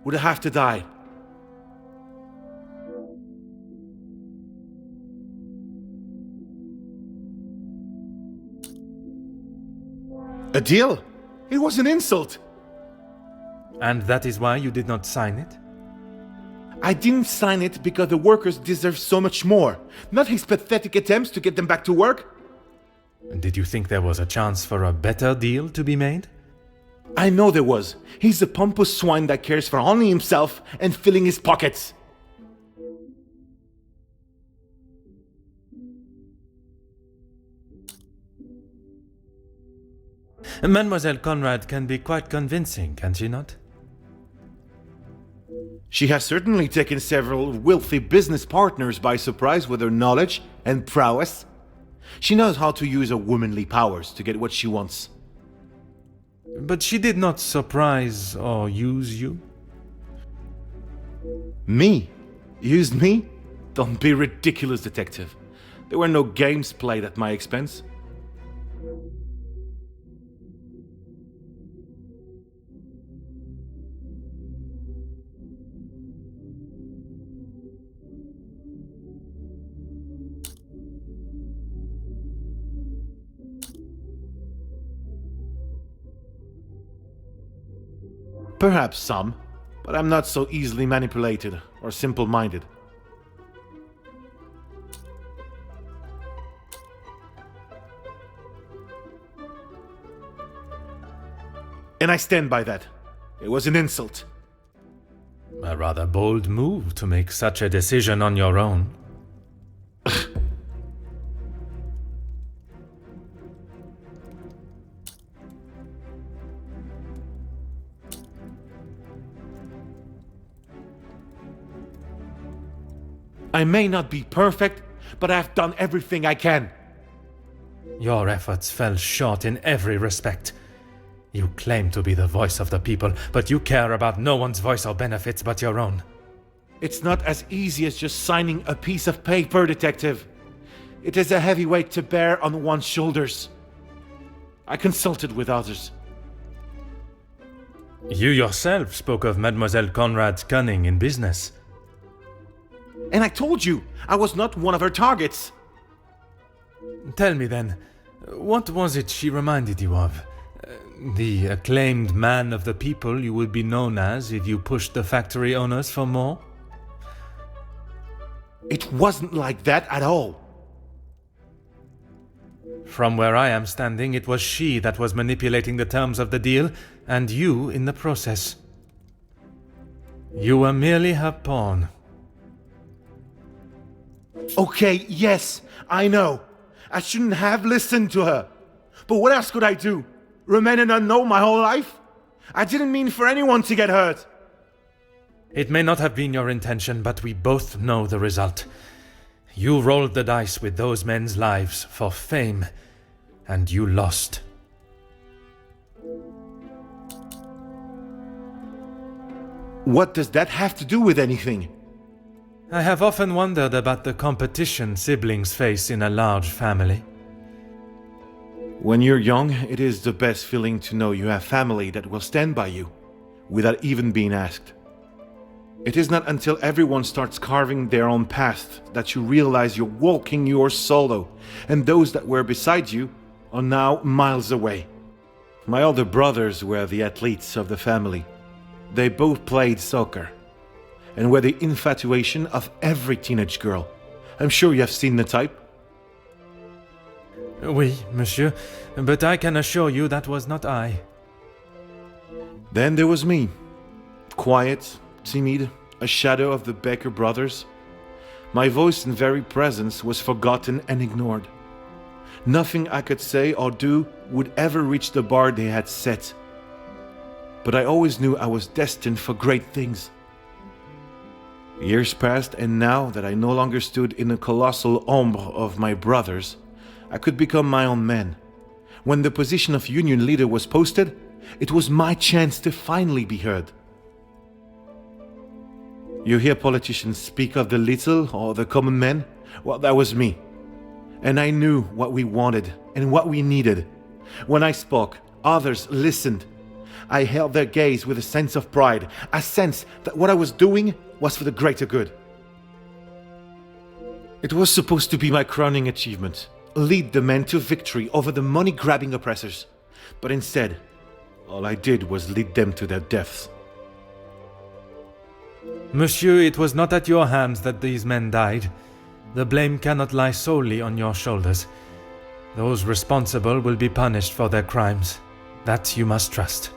would have to die. A deal? It was an insult. And that is why you did not sign it? I didn't sign it because the workers deserve so much more, not his pathetic attempts to get them back to work. Did you think there was a chance for a better deal to be made? I know there was. He's a pompous swine that cares for only himself and filling his pockets. Mademoiselle Conrad can be quite convincing, can she not? She has certainly taken several wealthy business partners by surprise with her knowledge and prowess. She knows how to use her womanly powers to get what she wants. But she did not surprise or use you? Me? Used me? Don't be ridiculous, detective. There were no games played at my expense. Perhaps some, but I'm not so easily manipulated or simple-minded. And I stand by that. It was an insult. A rather bold move to make such a decision on your own. I may not be perfect, but I've done everything I can. Your efforts fell short in every respect. You claim to be the voice of the people, but you care about no one's voice or benefits but your own. It's not as easy as just signing a piece of paper, detective. It is a heavy weight to bear on one's shoulders. I consulted with others. You yourself spoke of Mademoiselle Conrad's cunning in business. And I told you, I was not one of her targets. Tell me then, what was it she reminded you of? The acclaimed man of the people you would be known as if you pushed the factory owners for more? It wasn't like that at all. From where I am standing, it was she that was manipulating the terms of the deal, and you in the process. You were merely her pawn. Okay, yes, I know. I shouldn't have listened to her. But what else could I do? Remain an unknown my whole life? I didn't mean for anyone to get hurt. It may not have been your intention, but we both know the result. You rolled the dice with those men's lives for fame, and you lost. What does that have to do with anything? I have often wondered about the competition siblings face in a large family. When you're young, it is the best feeling to know you have family that will stand by you, without even being asked. It is not until everyone starts carving their own path that you realize you're walking yours solo, and those that were beside you are now miles away. My older brothers were the athletes of the family. They both played soccer, and were the infatuation of every teenage girl. I'm sure you have seen the type. Oui, monsieur, but I can assure you that was not I. Then there was me. Quiet, timid, a shadow of the Baker brothers. My voice and very presence was forgotten and ignored. Nothing I could say or do would ever reach the bar they had set. But I always knew I was destined for great things. Years passed, and now that I no longer stood in the colossal ombre of my brothers, I could become my own man. When the position of union leader was posted, it was my chance to finally be heard. You hear politicians speak of the little or the common man? Well, that was me. And I knew what we wanted and what we needed. When I spoke, others listened. I held their gaze with a sense of pride, a sense that what I was doing was for the greater good. It was supposed to be my crowning achievement, lead the men to victory over the money-grabbing oppressors. But instead, all I did was lead them to their deaths. Monsieur, it was not at your hands that these men died. The blame cannot lie solely on your shoulders. Those responsible will be punished for their crimes. That you must trust.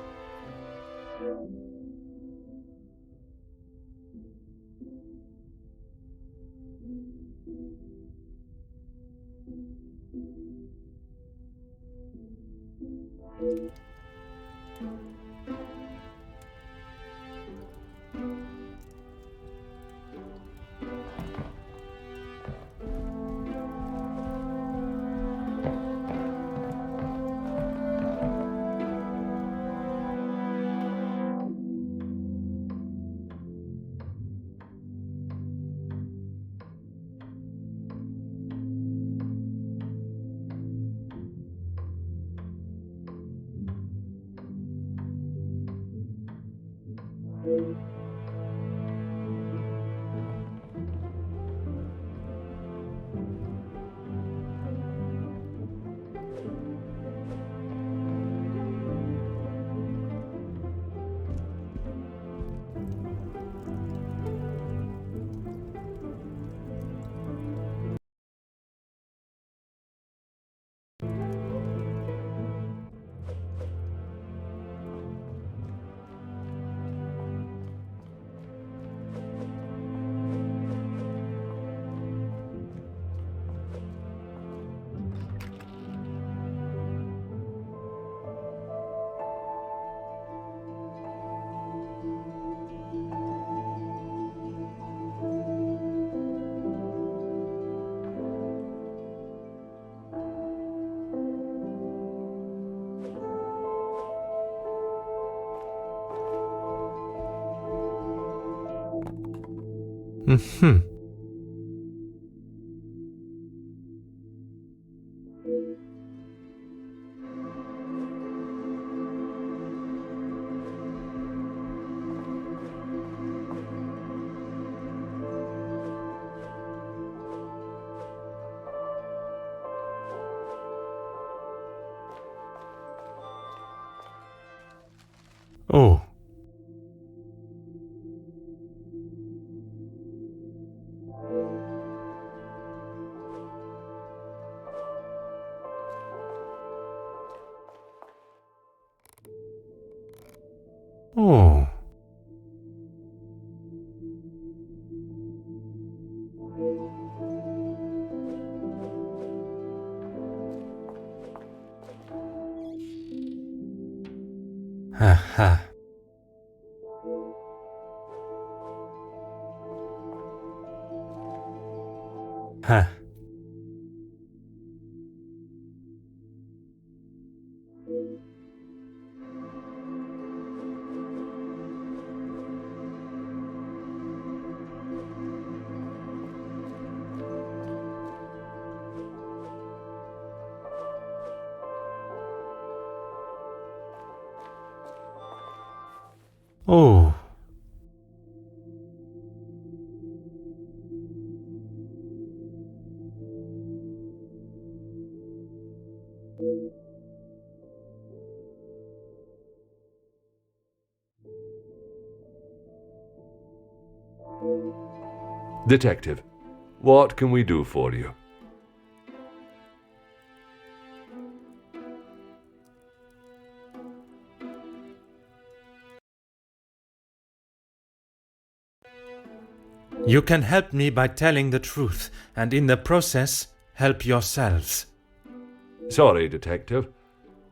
Oh. Oh. Ha ha. Ha. Oh. Detective, what can we do for you? You can help me by telling the truth, and in the process, help yourselves. Sorry, Detective.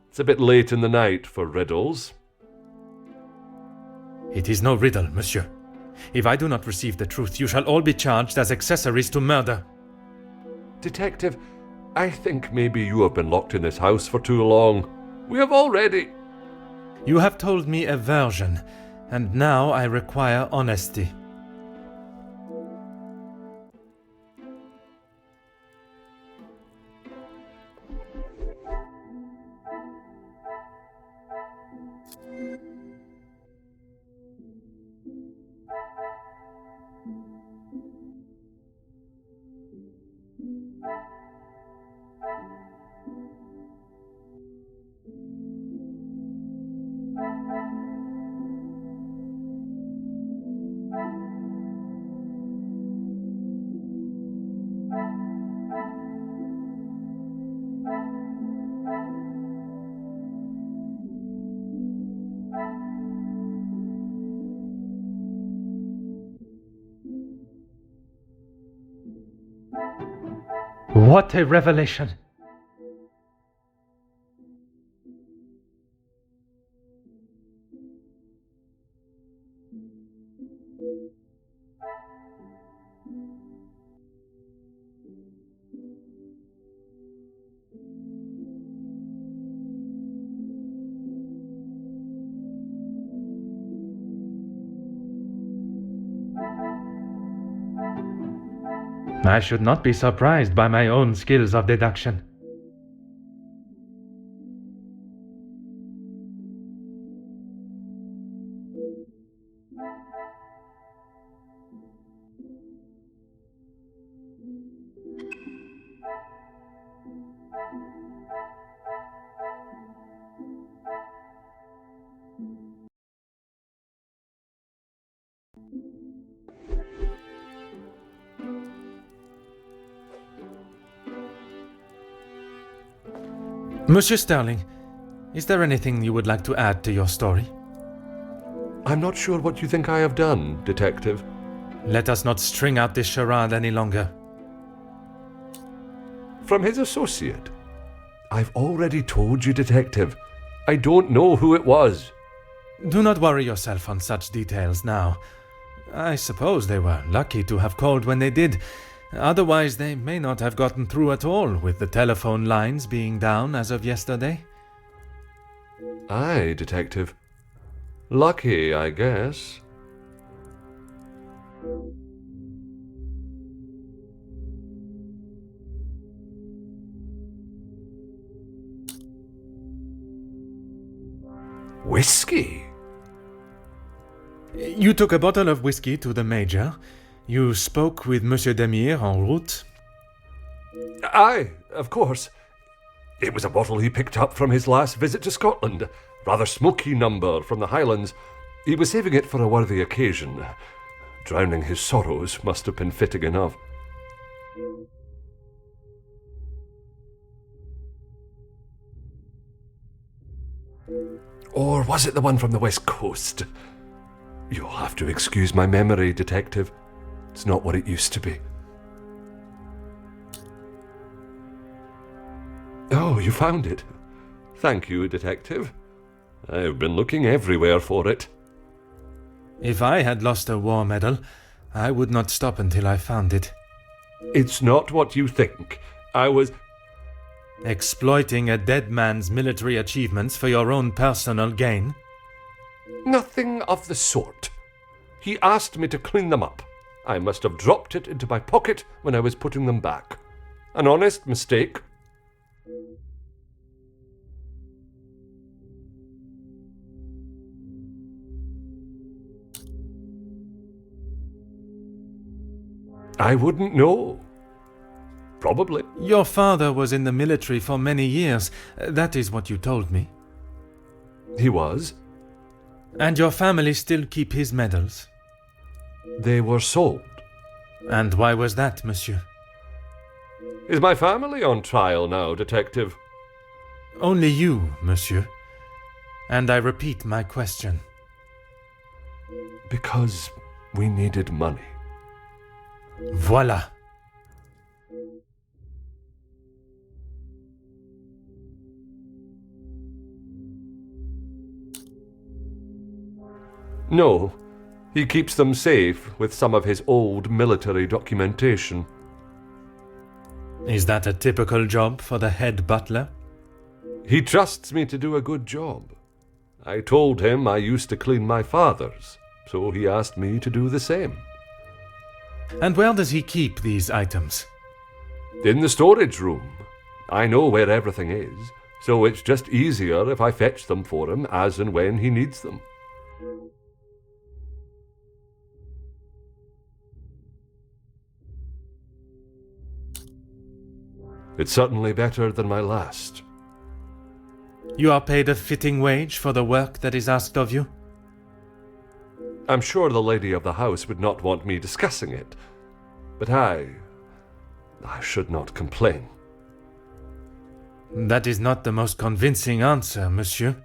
It's a bit late in the night for riddles. It is no riddle, monsieur. If I do not receive the truth, you shall all be charged as accessories to murder. Detective, I think maybe you have been locked in this house for too long. We have already... You have told me a version, and now I require honesty. What a revelation! I should not be surprised by my own skills of deduction. Monsieur Sterling, is there anything you would like to add to your story? I'm not sure what you think I have done, Detective. Let us not string out this charade any longer. From his associate? I've already told you, Detective. I don't know who it was. Do not worry yourself on such details now. I suppose they were lucky to have called when they did. Otherwise, they may not have gotten through at all, with the telephone lines being down as of yesterday. Aye, Detective. Lucky, I guess. Whiskey? You took a bottle of whiskey to the Major. You spoke with Monsieur Demire en route. Aye, of course. It was a bottle he picked up from his last visit to Scotland. Rather smoky number from the Highlands. He was saving it for a worthy occasion. Drowning his sorrows must have been fitting enough. Or was it the one from the West Coast? You'll have to excuse my memory, Detective. It's not what it used to be. Oh, you found it. Thank you, Detective. I've been looking everywhere for it. If I had lost a war medal, I would not stop until I found it. It's not what you think. I was... Exploiting a dead man's military achievements for your own personal gain? Nothing of the sort. He asked me to clean them up. I must have dropped it into my pocket when I was putting them back. An honest mistake. I wouldn't know. Probably. Your father was in the military for many years. That is what you told me. He was. And your family still keep his medals? They were sold. And why was that, monsieur? Is my family on trial now, Detective? Only you, monsieur. And I repeat my question. Because we needed money. Voila. No, he keeps them safe with some of his old military documentation. Is that a typical job for the head butler? He trusts me to do a good job. I told him I used to clean my father's, so he asked me to do the same. And where does he keep these items? In the storage room. I know where everything is, so it's just easier if I fetch them for him as and when he needs them. It's certainly better than my last. You are paid a fitting wage for the work that is asked of you? I'm sure the lady of the house would not want me discussing it, but I should not complain. That is not the most convincing answer, monsieur.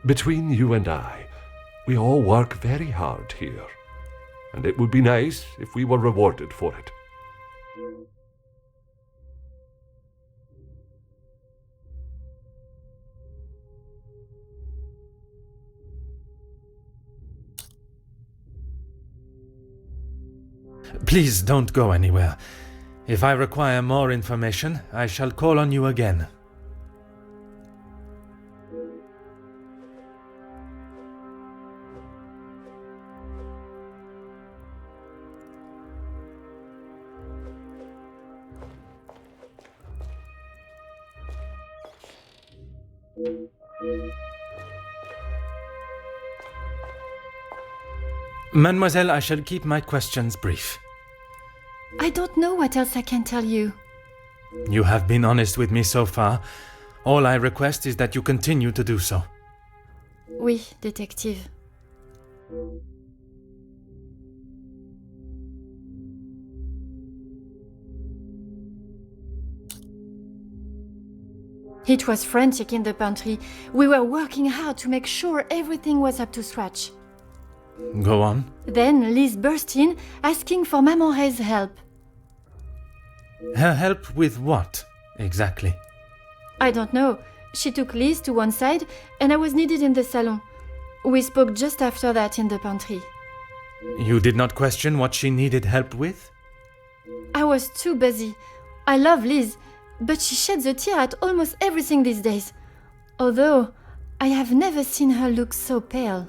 Between you and I, we all work very hard here, and it would be nice if we were rewarded for it. Please don't go anywhere. If I require more information, I shall call on you again. Mademoiselle, I shall keep my questions brief. I don't know what else I can tell you. You have been honest with me so far. All I request is that you continue to do so. Oui, détective. It was frantic in the pantry. We were working hard to make sure everything was up to scratch. Go on. Then Liz burst in, asking for Maman Ray's help. Her help with what, exactly? I don't know. She took Liz to one side, and I was needed in the salon. We spoke just after that in the pantry. You did not question what she needed help with? I was too busy. I love Liz, but she sheds a tear at almost everything these days. Although, I have never seen her look so pale.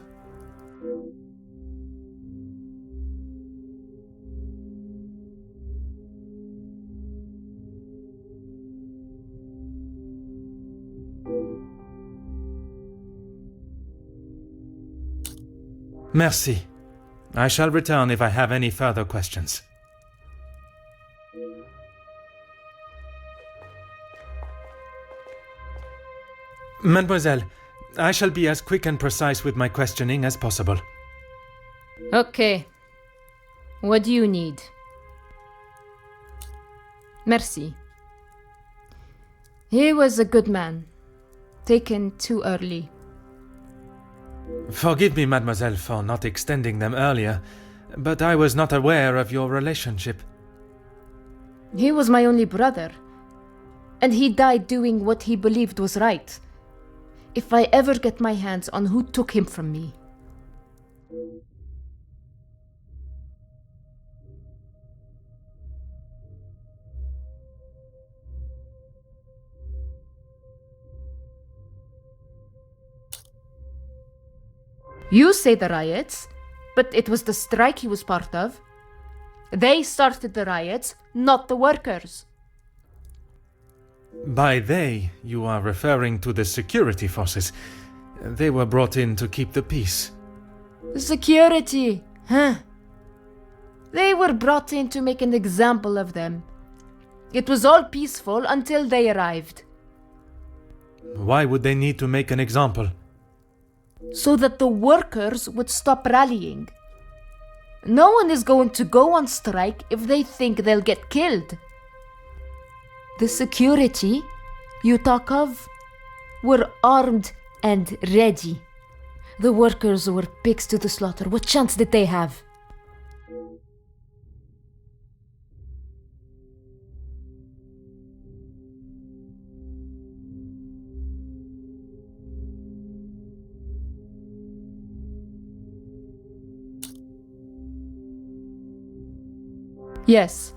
Merci. I shall return if I have any further questions. Mademoiselle, I shall be as quick and precise with my questioning as possible. Okay. What do you need? Merci. He was a good man. Taken too early. Forgive me, mademoiselle, for not extending them earlier, but I was not aware of your relationship. He was my only brother, and he died doing what he believed was right. If I ever get my hands on who took him from me. You say the riots, but it was the strike he was part of. They started the riots, not the workers. By they, you are referring to the security forces. They were brought in to keep the peace. Security, huh? They were brought in to make an example of them. It was all peaceful until they arrived. Why would they need to make an example? So that the workers would stop rallying. No one is going to go on strike if they think they'll get killed. The security you talk of were armed and ready. The workers were pigs to the slaughter. What chance did they have? Yes.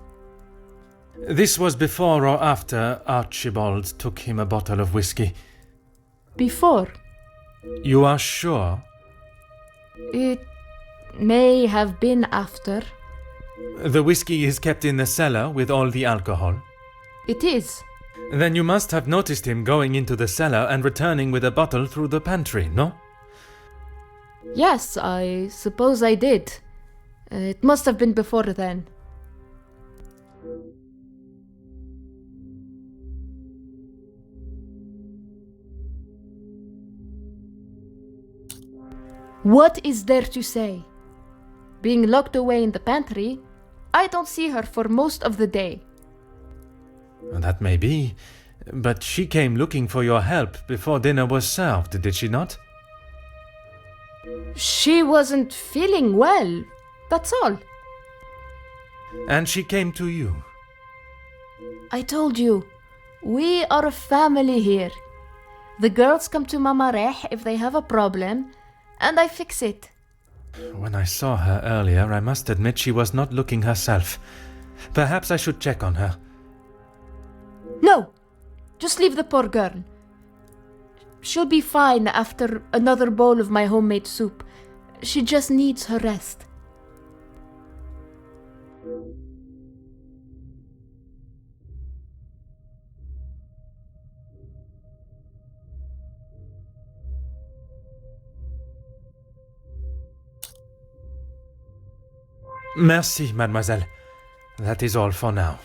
This was before or after Archibald took him a bottle of whiskey? Before. You are sure? It may have been after. The whiskey is kept in the cellar with all the alcohol? It is. Then you must have noticed him going into the cellar and returning with a bottle through the pantry, no? Yes, I suppose I did. It must have been before then. What is there to say? Being locked away in the pantry, I don't see her for most of the day. That may be, but she came looking for your help before dinner was served, did she not? She wasn't feeling well, that's all. And she came to you? I told you, we are a family here. The girls come to Mama Reh if they have a problem, and I fix it. When I saw her earlier, I must admit she was not looking herself. Perhaps I should check on her. No! Just leave the poor girl. She'll be fine after another bowl of my homemade soup. She just needs her rest. Merci, mademoiselle. That is all for now.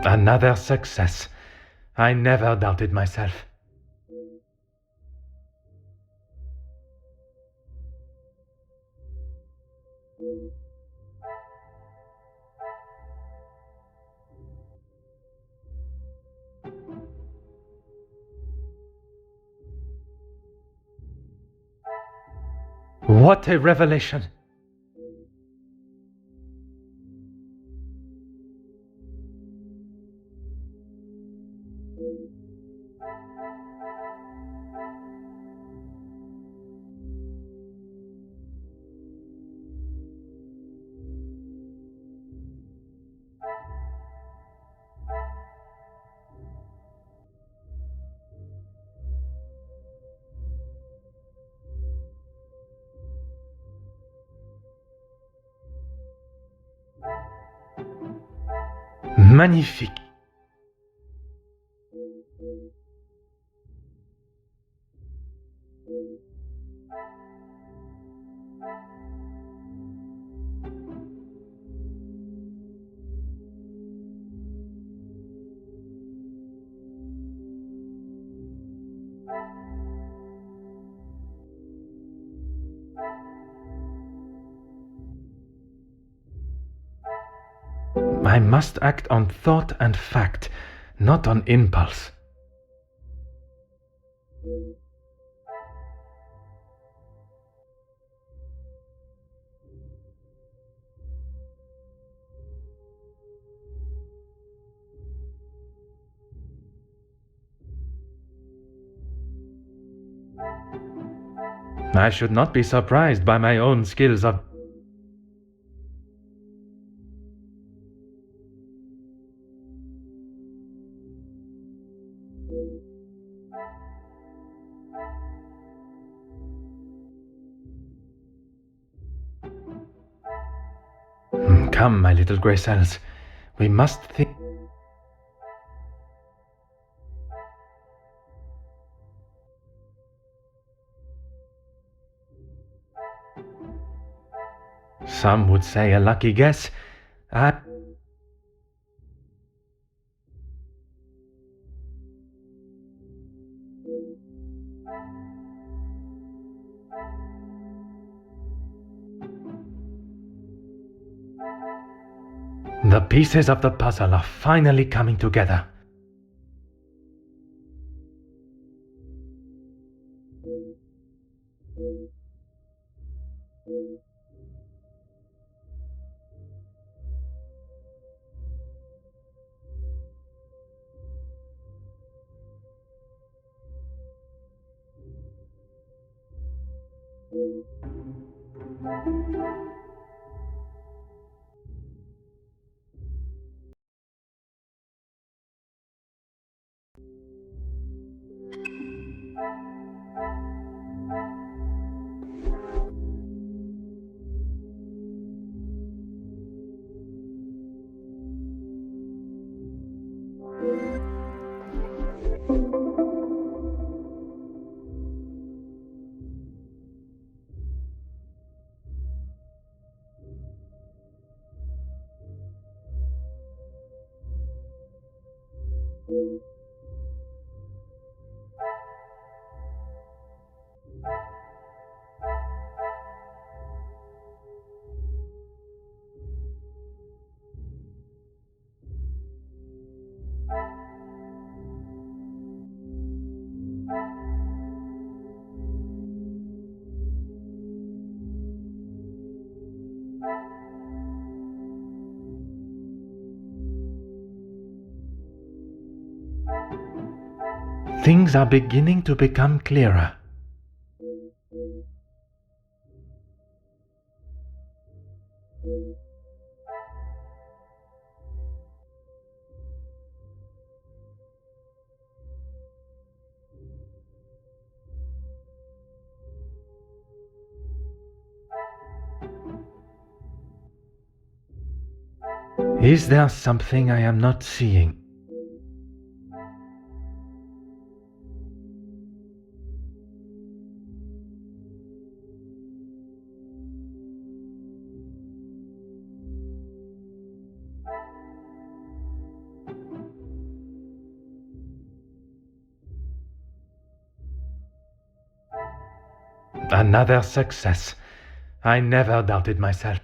Another success. I never doubted myself. What a revelation! Magnifique. I must act on thought and fact, not on impulse. I should not be surprised by my own skills of... Come, my little grey cells. We must think... Some would say a lucky guess. The pieces of the puzzle are finally coming together. Things are beginning to become clearer. Is there something I am not seeing? Another success. I never doubted myself.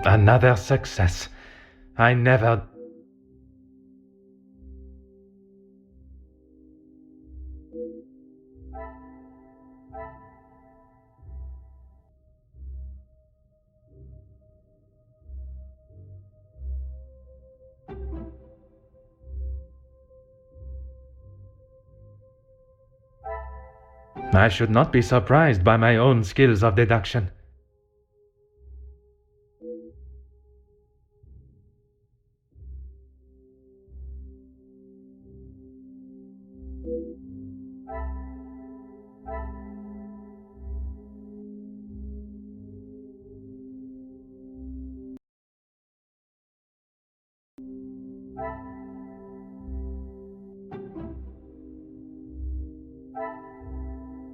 Another success. I never... I should not be surprised by my own skills of deduction.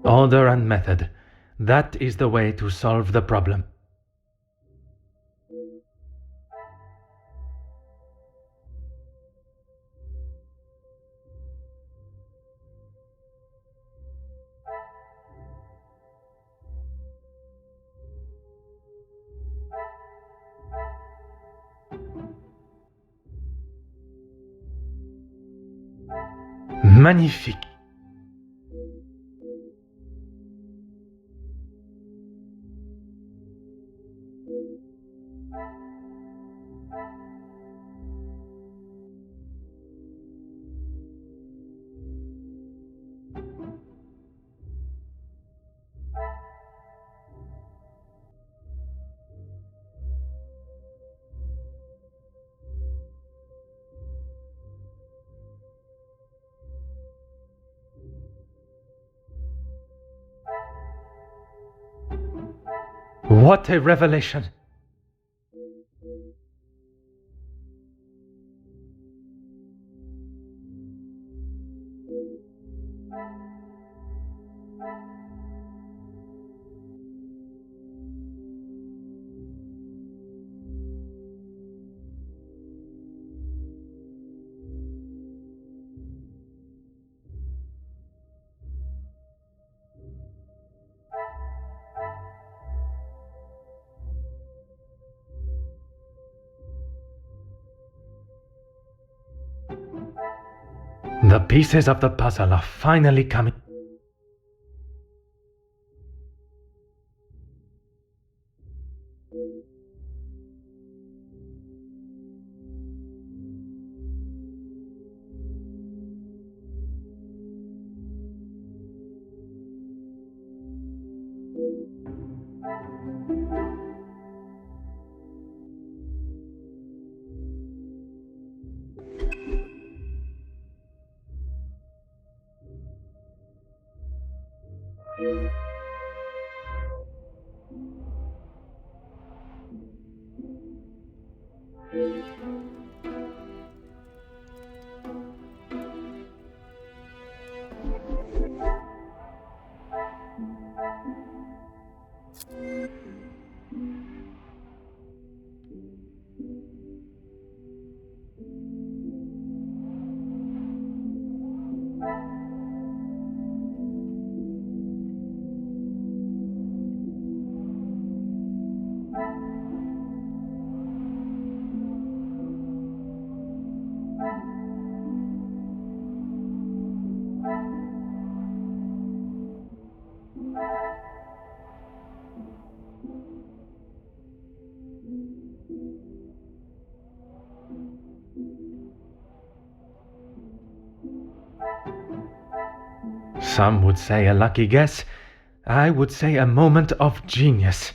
Order and method. That is the way to solve the problem. Magnifique. What a revelation! The pieces of the puzzle are finally coming. Some would say a lucky guess. I would say a moment of genius.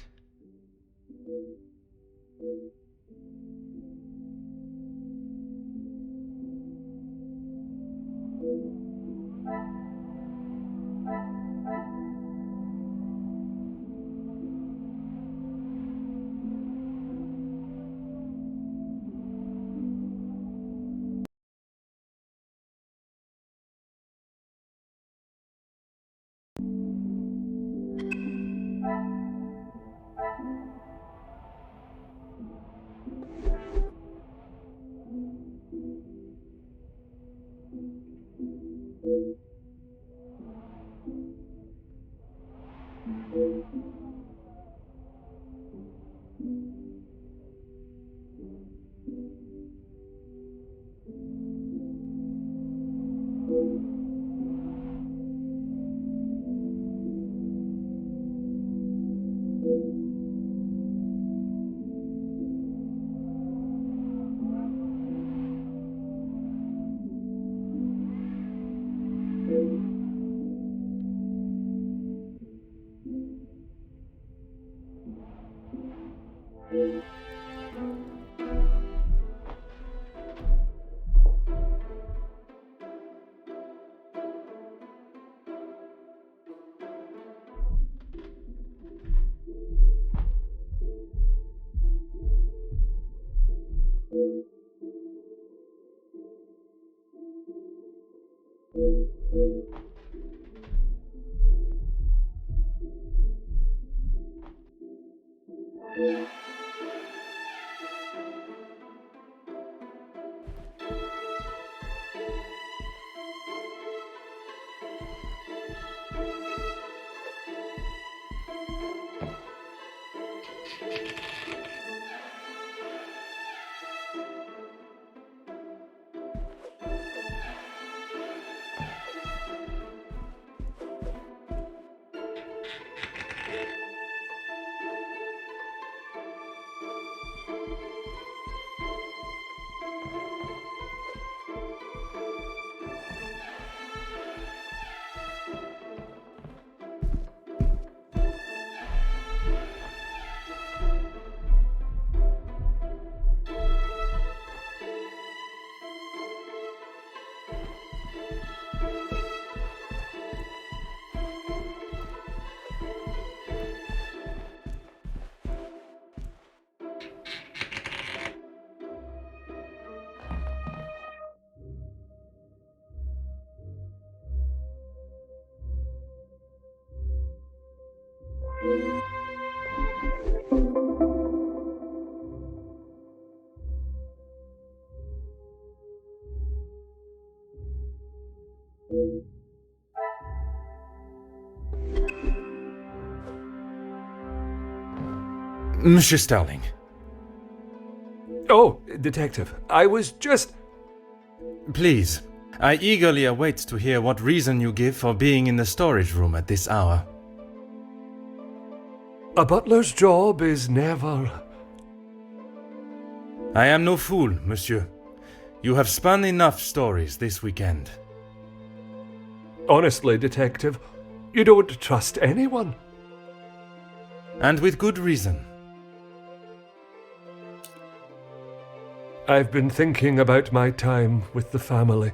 Monsieur Sterling. Oh, Detective, I was just... Please, I eagerly await to hear what reason you give for being in the storage room at this hour. A butler's job is never... I am no fool, monsieur. You have spun enough stories this weekend. Honestly, Detective, you don't trust anyone. And with good reason. I've been thinking about my time with the family.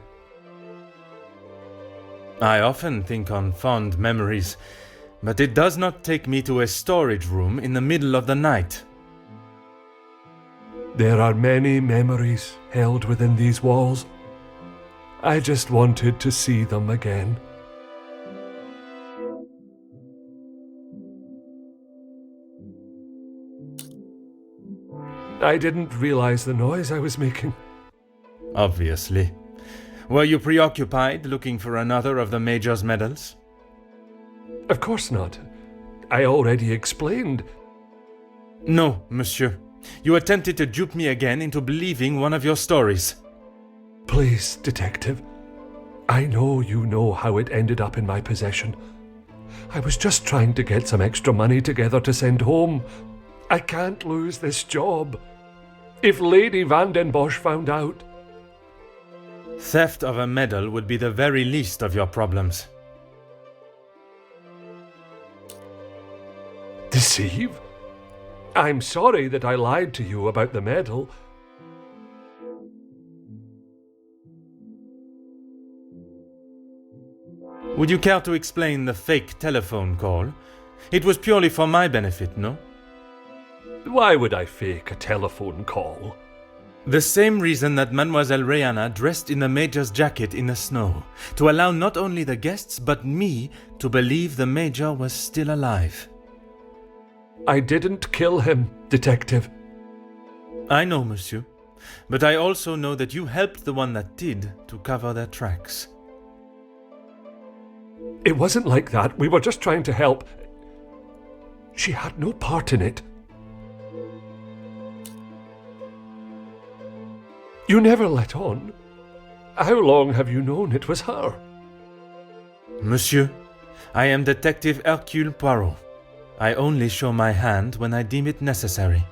I often think on fond memories, but it does not take me to a storage room in the middle of the night. There are many memories held within these walls. I just wanted to see them again. I didn't realize the noise I was making. Obviously. Were you preoccupied looking for another of the Major's medals? Of course not. I already explained. No, monsieur. You attempted to dupe me again into believing one of your stories. Please, Detective. I know you know how it ended up in my possession. I was just trying to get some extra money together to send home. I can't lose this job. If Lady Van den Bosch found out... Theft of a medal would be the very least of your problems. Deceive? I'm sorry that I lied to you about the medal. Would you care to explain the fake telephone call? It was purely for my benefit, no? Why would I fake a telephone call? The same reason that Mademoiselle Rihanna dressed in the Major's jacket in the snow, to allow not only the guests but me to believe the Major was still alive. I didn't kill him, Detective. I know, monsieur, but I also know that you helped the one that did to cover their tracks. It wasn't like that. We were just trying to help. She had no part in it. You never let on. How long have you known it was her? Monsieur, I am Detective Hercule Poirot. I only show my hand when I deem it necessary.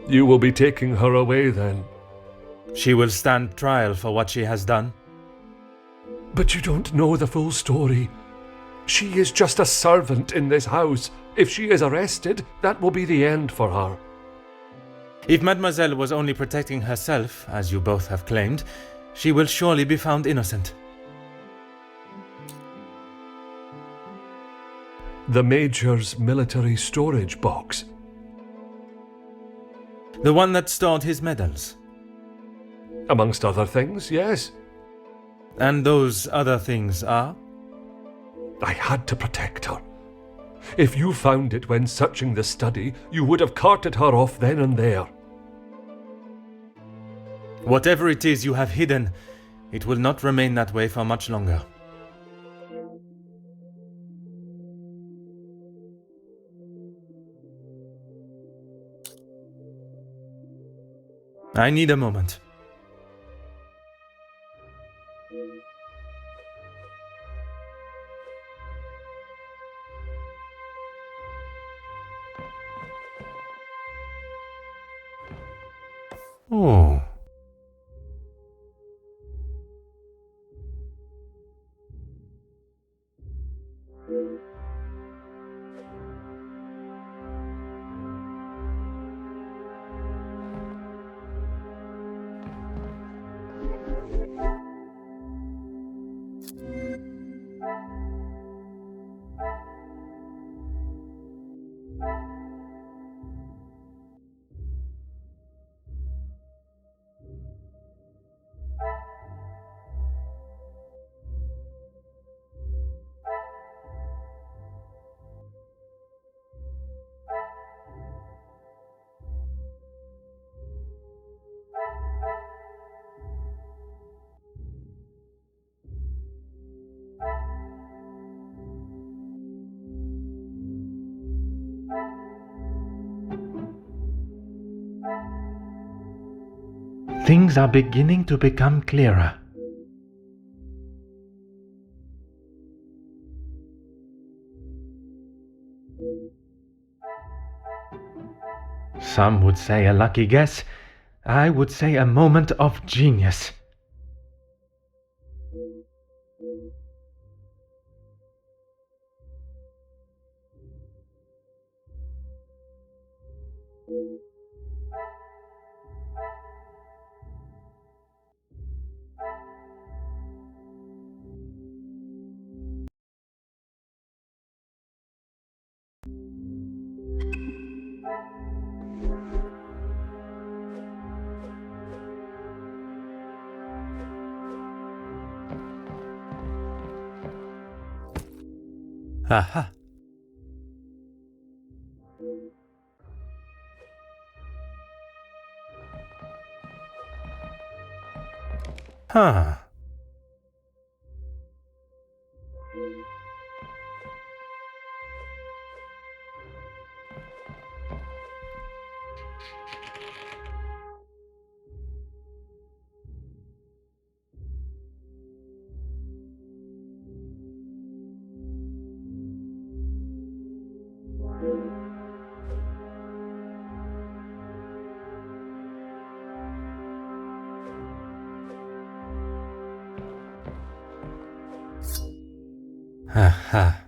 You will be taking her away then? She will stand trial for what she has done. But you don't know the full story. She is just a servant in this house. If she is arrested, that will be the end for her. If Mademoiselle was only protecting herself, as you both have claimed, she will surely be found innocent. The Major's military storage box. The one that stored his medals. Amongst other things, yes. And those other things are? I had to protect her. If you found it when searching the study, you would have carted her off then and there. Whatever it is you have hidden, it will not remain that way for much longer. I need a moment. Oh. Things are beginning to become clearer. Some would say a lucky guess. I would say a moment of genius. Aha. Huh. Aha.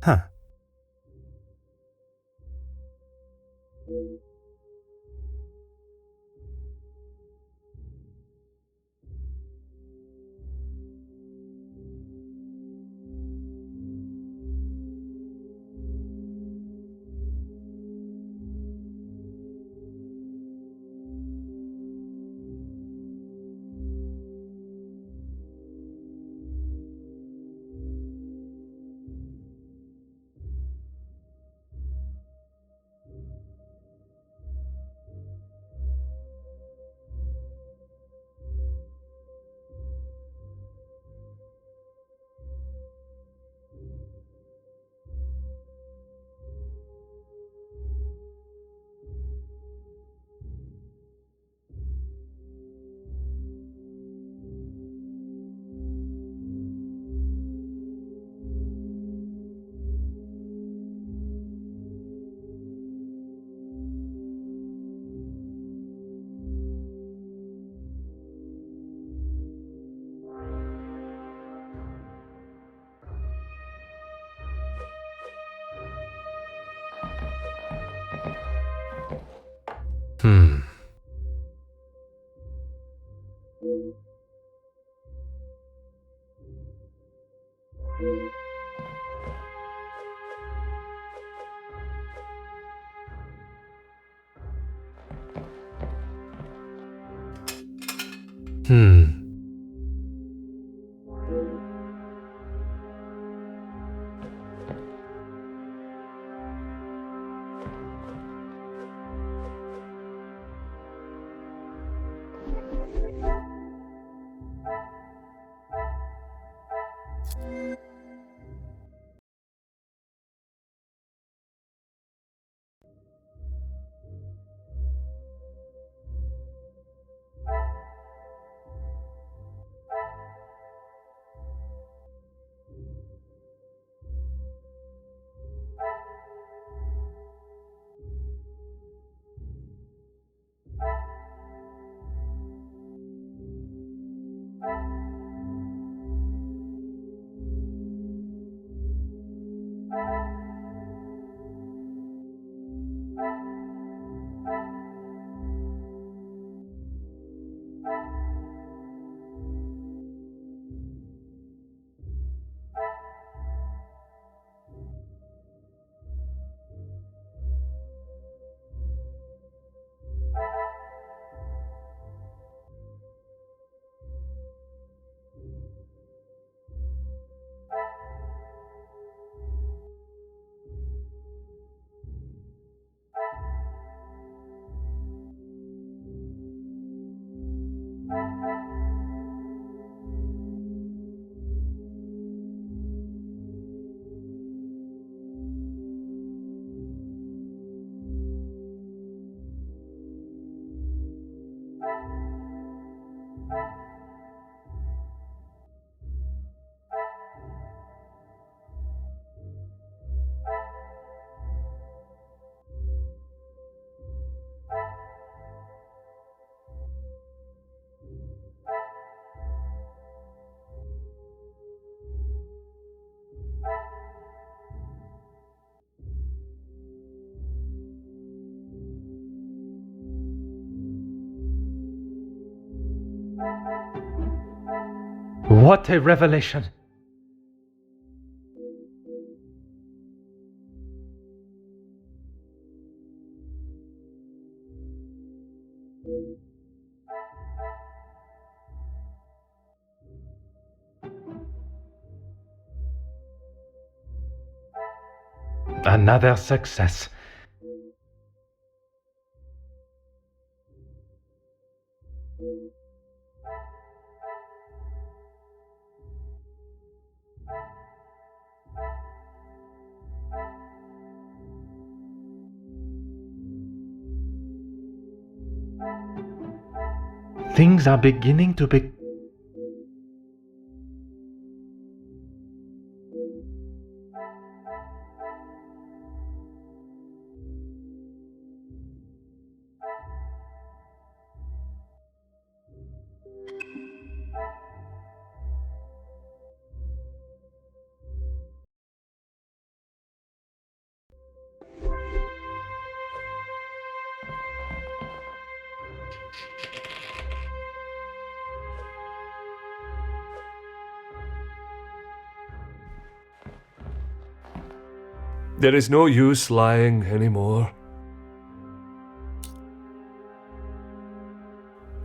Huh. Hmm. Hmm. What a revelation! Another success. Things are beginning to be... There is no use lying anymore.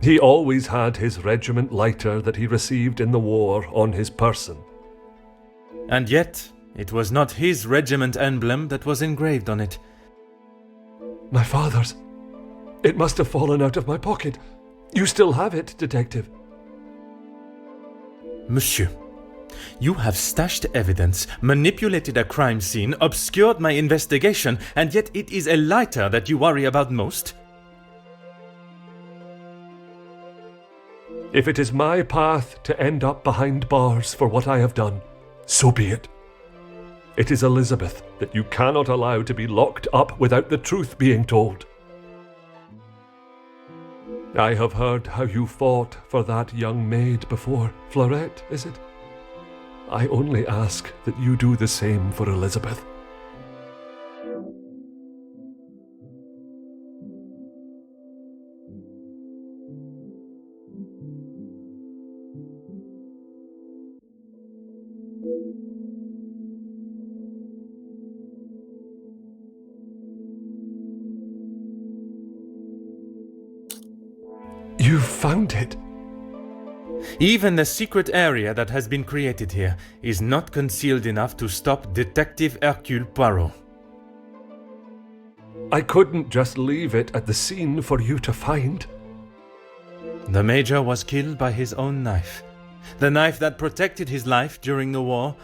He always had his regiment lighter that he received in the war on his person. And yet, it was not his regiment emblem that was engraved on it. My father's. It must have fallen out of my pocket. You still have it, detective. Monsieur, you have stashed evidence, manipulated a crime scene, obscured my investigation, and yet it is a lighter that you worry about most? If it is my path to end up behind bars for what I have done, so be it. It is Elizabeth that you cannot allow to be locked up without the truth being told. I have heard how you fought for that young maid before. Fleurette, is it? I only ask that you do the same for Elizabeth. You found it. Even the secret area that has been created here is not concealed enough to stop Detective Hercule Poirot. I couldn't just leave it at the scene for you to find. The Major was killed by his own knife. The knife that protected his life during the war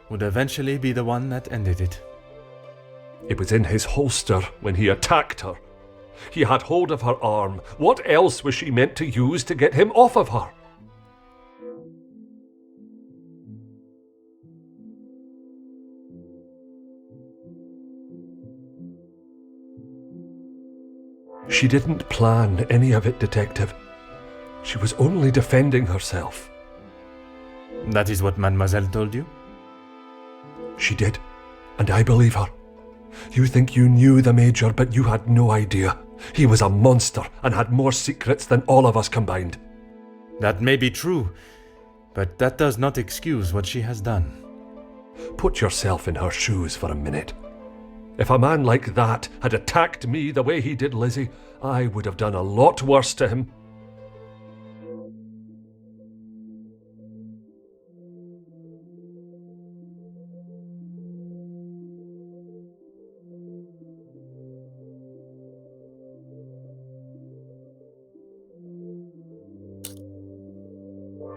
would eventually be the one that ended it. It was in his holster when he attacked her. He had hold of her arm. What else was she meant to use to get him off of her? She didn't plan any of it, Detective. She was only defending herself. That is what Mademoiselle told you? She did, and I believe her. You think you knew the Major, but you had no idea. He was a monster and had more secrets than all of us combined. That may be true, but that does not excuse what she has done. Put yourself in her shoes for a minute. If a man like that had attacked me the way he did Lizzie, I would have done a lot worse to him.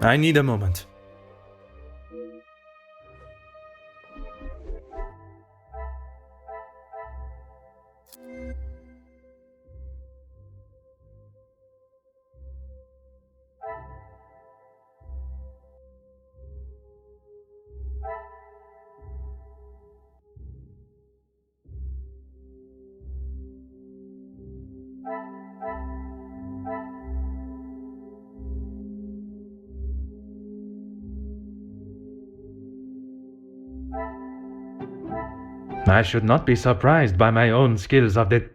I need a moment. I should not be surprised by my own skills of det.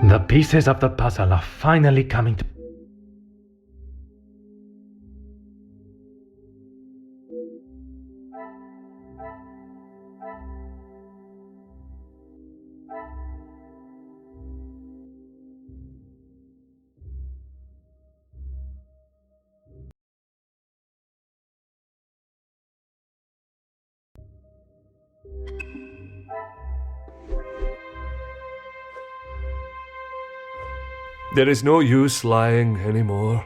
The pieces of the puzzle are finally coming to. There is no use lying anymore.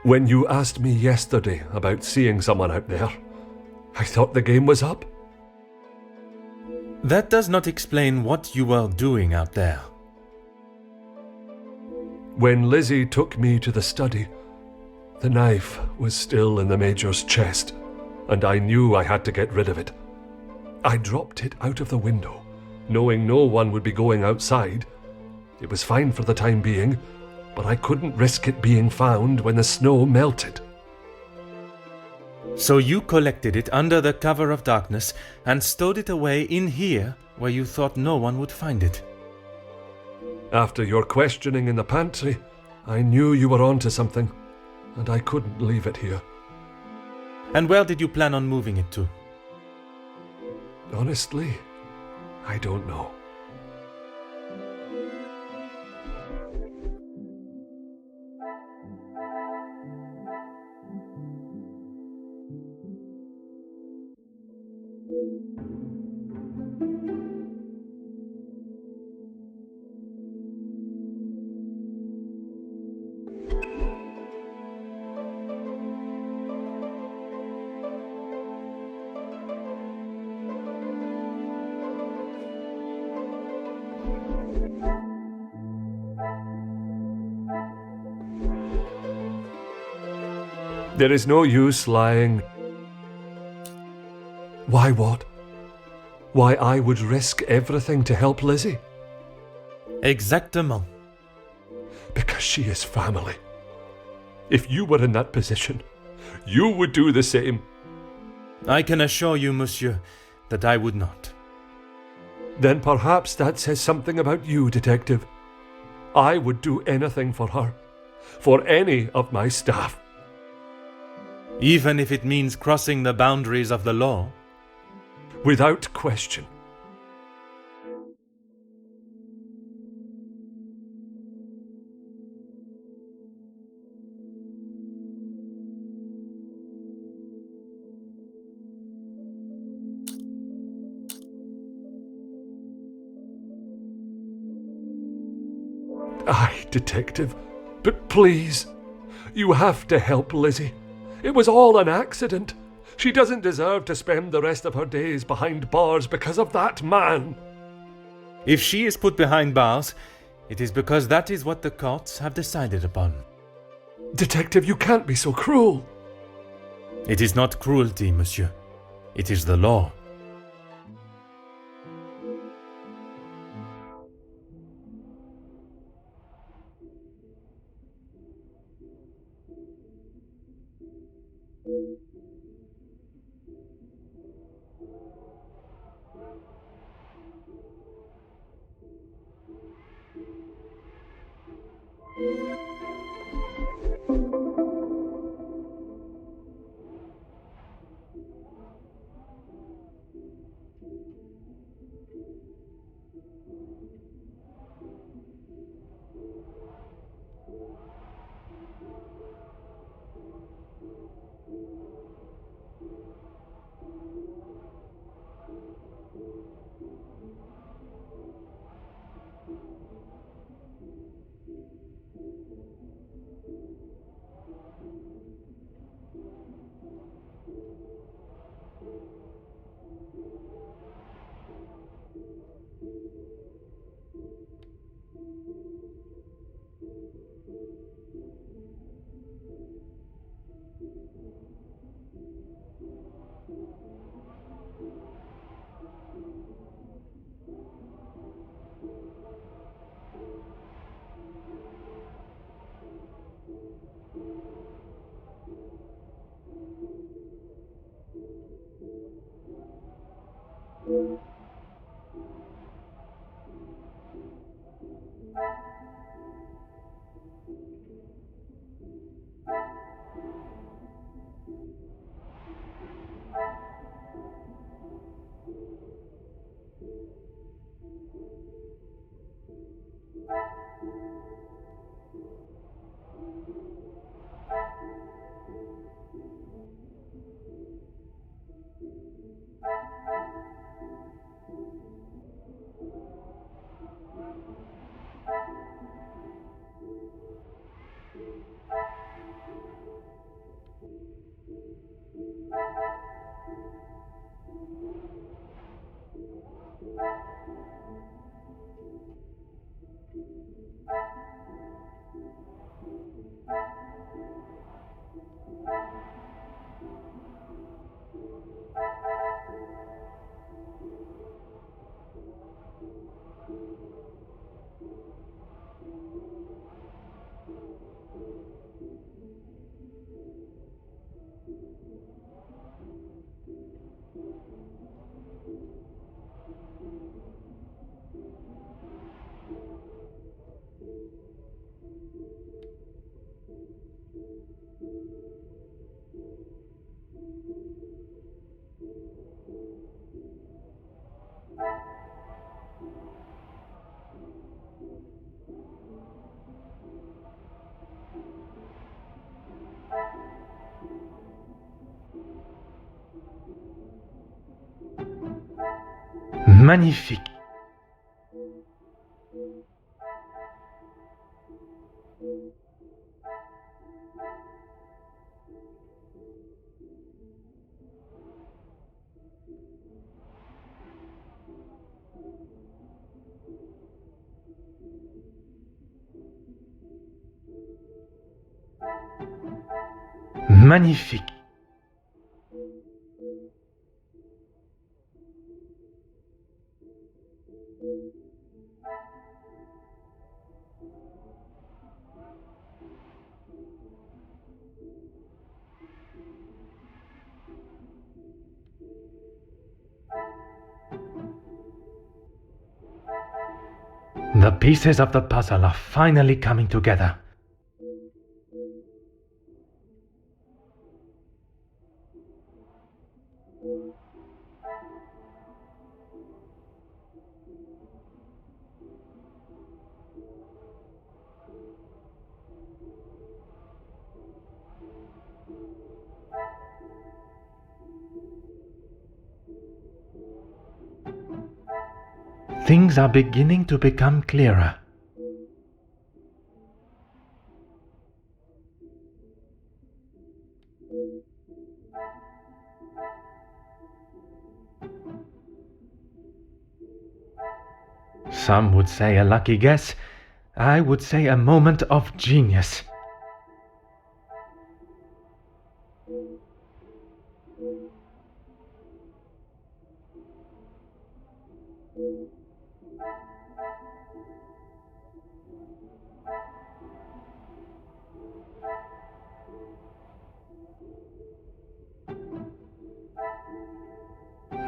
When you asked me yesterday about seeing someone out there, I thought the game was up. That does not explain what you were doing out there. When Lizzie took me to the study, the knife was still in the Major's chest, and I knew I had to get rid of it. I dropped it out of the window, knowing no one would be going outside. It was fine for the time being, but I couldn't risk it being found when the snow melted. So you collected it under the cover of darkness and stowed it away in here where you thought no one would find it. After your questioning in the pantry, I knew you were onto something, and I couldn't leave it here. And where did you plan on moving it to? Honestly, I don't know. There is no use lying. Why what? Why I would risk everything to help Lizzie? Exactement. Because she is family. If you were in that position, you would do the same. I can assure you, monsieur, that I would not. Then perhaps that says something about you, detective. I would do anything for her, for any of my staff. Even if it means crossing the boundaries of the law? Without question. Aye, detective, but please, you have to help Lizzie. It was all an accident. She doesn't deserve to spend the rest of her days behind bars because of that man. If she is put behind bars, it is because that is what the courts have decided upon. Detective, you can't be so cruel. It is not cruelty, monsieur. It is the law. Magnifique. Magnifique. The pieces of the puzzle are finally coming together. Things are beginning to become clearer. Some would say a lucky guess. I would say a moment of genius.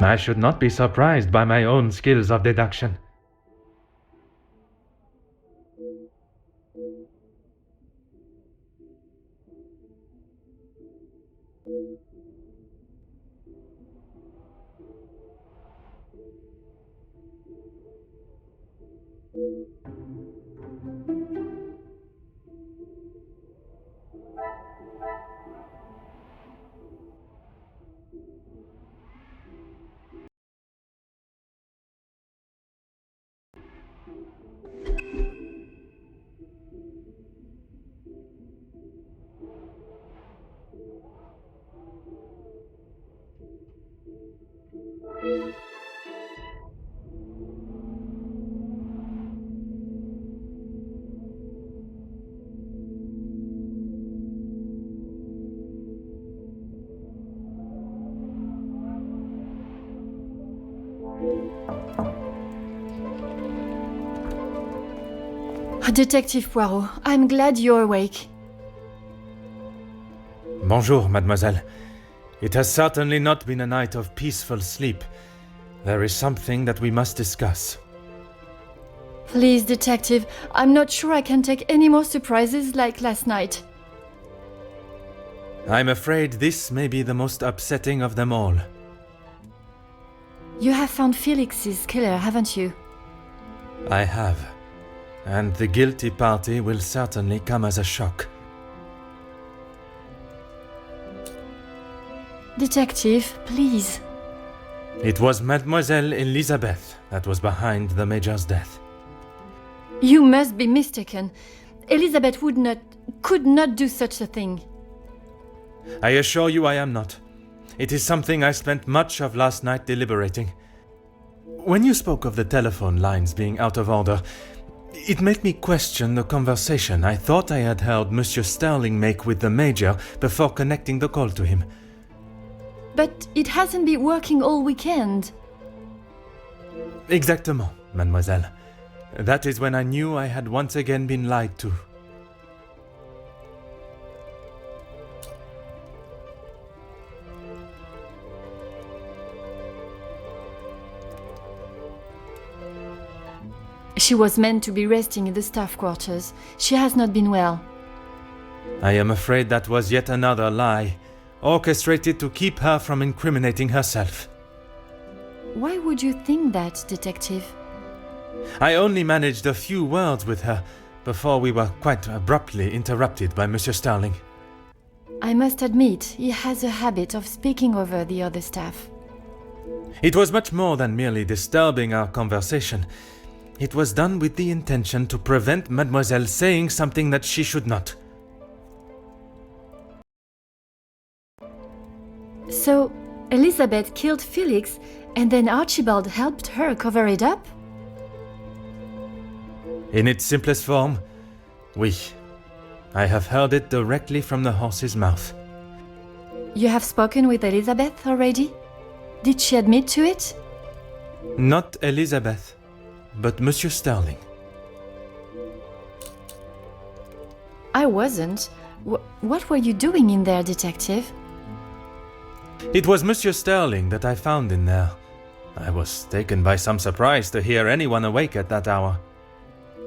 I should not be surprised by my own skills of deduction. Detective Poirot, I'm glad you're awake. Bonjour, mademoiselle. It has certainly not been a night of peaceful sleep. There is something that we must discuss. Please, detective, I'm not sure I can take any more surprises like last night. I'm afraid this may be the most upsetting of them all. You have found Felix's killer, haven't you? I have. And the guilty party will certainly come as a shock. Detective, please. It was Mademoiselle Elizabeth that was behind the Major's death. You must be mistaken. Elizabeth could not do such a thing. I assure you I am not. It is something I spent much of last night deliberating. When you spoke of the telephone lines being out of order, it made me question the conversation I thought I had heard Monsieur Sterling make with the Major before connecting the call to him. But it hasn't been working all weekend. Exactement, mademoiselle. That is when I knew I had once again been lied to. She was meant to be resting in the staff quarters. She has not been well. I am afraid that was yet another lie, orchestrated to keep her from incriminating herself. Why would you think that, detective? I only managed a few words with her before we were quite abruptly interrupted by Monsieur Sterling. I must admit, he has a habit of speaking over the other staff. It was much more than merely disturbing our conversation. It was done with the intention to prevent Mademoiselle saying something that she should not. So, Elizabeth killed Felix, and then Archibald helped her cover it up? In its simplest form, oui. I have heard it directly from the horse's mouth. You have spoken with Elizabeth already? Did she admit to it? Not Elizabeth, but Monsieur Sterling. I wasn't. What were you doing in there, detective? It was Monsieur Sterling that I found in there. I was taken by some surprise to hear anyone awake at that hour.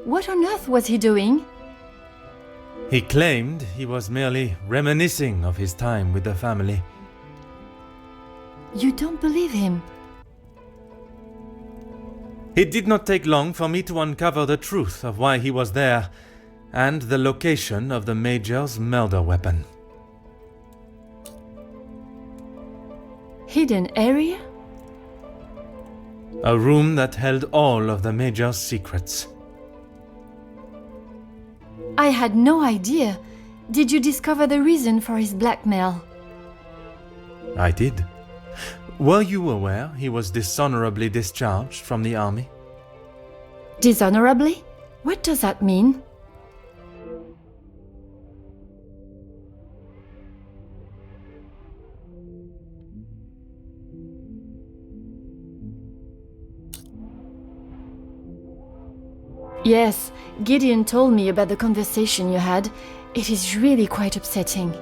What on earth was he doing? He claimed he was merely reminiscing of his time with the family. You don't believe him? It did not take long for me to uncover the truth of why he was there, and the location of the Major's murder weapon. Hidden area? A room that held all of the Major's secrets. I had no idea. Did you discover the reason for his blackmail? I did. Were you aware he was dishonorably discharged from the army? Dishonorably? What does that mean? Yes, Gideon told me about the conversation you had. It is really quite upsetting.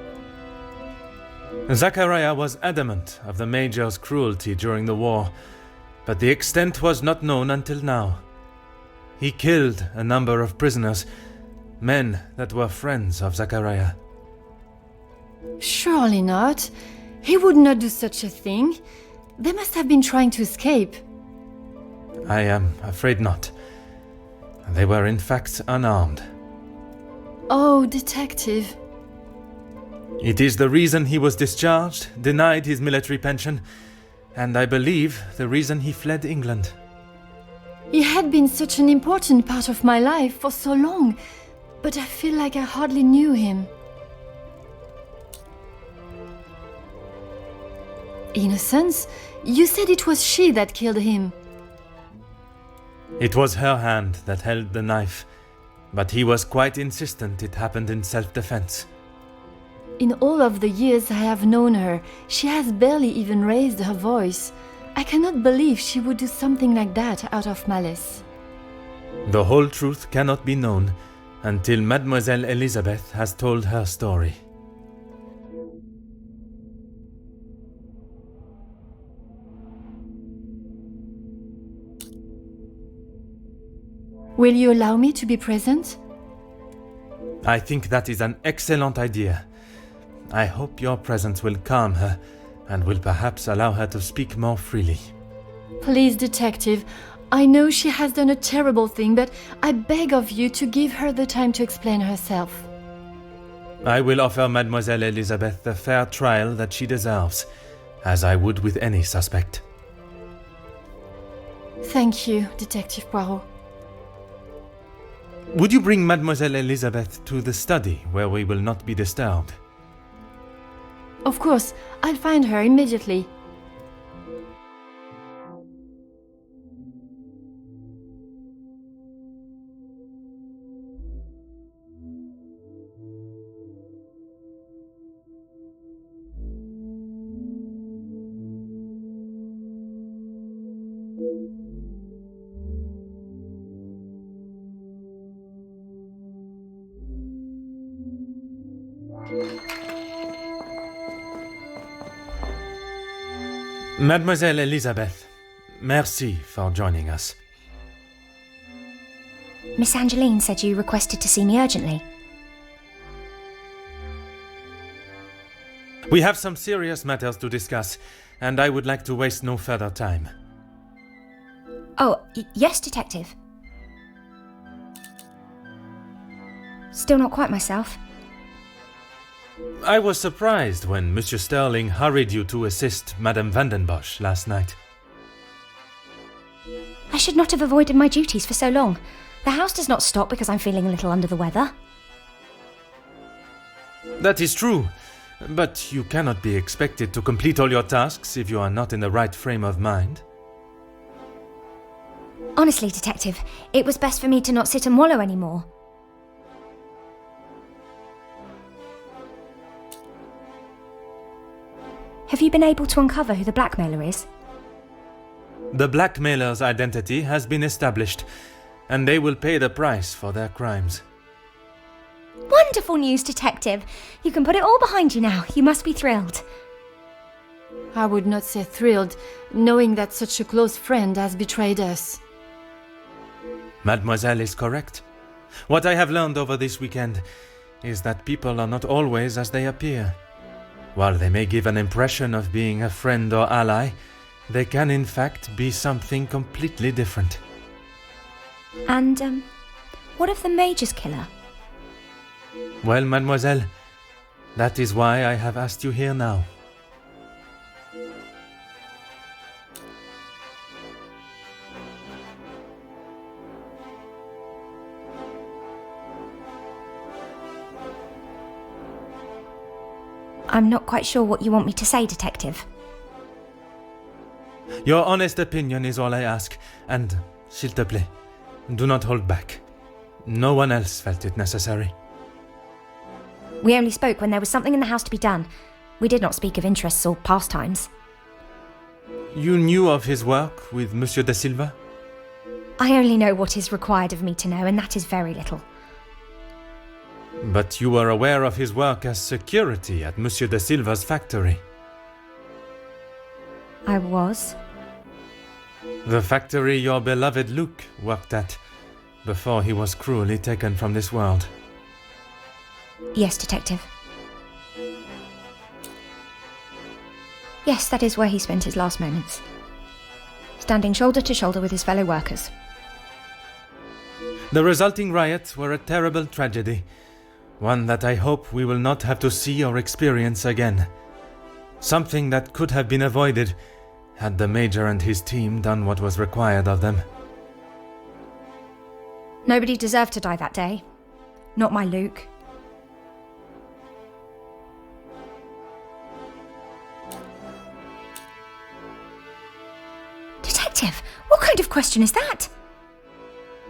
Zachariah was adamant of the Major's cruelty during the war, but the extent was not known until now. He killed a number of prisoners, men that were friends of Zachariah. Surely not. He would not do such a thing. They must have been trying to escape. I am afraid not. They were in fact unarmed. Oh, detective. It is the reason he was discharged, denied his military pension, and I believe the reason he fled England. He had been such an important part of my life for so long, but I feel like I hardly knew him. In a sense, you said it was she that killed him. It was her hand that held the knife, but he was quite insistent it happened in self-defense. In all of the years I have known her, she has barely even raised her voice. I cannot believe she would do something like that out of malice. The whole truth cannot be known until Mademoiselle Elizabeth has told her story. Will you allow me to be present? I think that is an excellent idea. I hope your presence will calm her and will perhaps allow her to speak more freely. Please, detective, I know she has done a terrible thing, but I beg of you to give her the time to explain herself. I will offer Mademoiselle Elizabeth the fair trial that she deserves, as I would with any suspect. Thank you, Detective Poirot. Would you bring Mademoiselle Elizabeth to the study, where we will not be disturbed? Of course, I'll find her immediately. Mademoiselle Elizabeth, merci for joining us. Miss Angeline said you requested to see me urgently. We have some serious matters to discuss, and I would like to waste no further time. Oh, yes, Detective. Still not quite myself. I was surprised when Monsieur Sterling hurried you to assist Madame Vandenbosch last night. I should not have avoided my duties for so long. The house does not stop because I'm feeling a little under the weather. That is true, but you cannot be expected to complete all your tasks if you are not in the right frame of mind. Honestly, Detective, it was best for me to not sit and wallow anymore. Have you been able to uncover who the blackmailer is? The blackmailer's identity has been established, and they will pay the price for their crimes. Wonderful news, Detective! You can put it all behind you now. You must be thrilled. I would not say thrilled, knowing that such a close friend has betrayed us. Mademoiselle is correct. What I have learned over this weekend is that people are not always as they appear. While they may give an impression of being a friend or ally, they can in fact be something completely different. And, what of the Major's killer? Well, mademoiselle, that is why I have asked you here now. I'm not quite sure what you want me to say, Detective. Your honest opinion is all I ask, and, s'il te plaît, do not hold back. No one else felt it necessary. We only spoke when there was something in the house to be done. We did not speak of interests or pastimes. You knew of his work with Monsieur de Silva? I only know what is required of me to know, and that is very little. But you were aware of his work as security at Monsieur de Silva's factory. I was. The factory your beloved Luke worked at, before he was cruelly taken from this world. Yes, Detective. Yes, that is where he spent his last moments. Standing shoulder to shoulder with his fellow workers. The resulting riots were a terrible tragedy, one that I hope we will not have to see or experience again. Something that could have been avoided had the Major and his team done what was required of them. Nobody deserved to die that day. Not my Luke. Detective, what kind of question is that?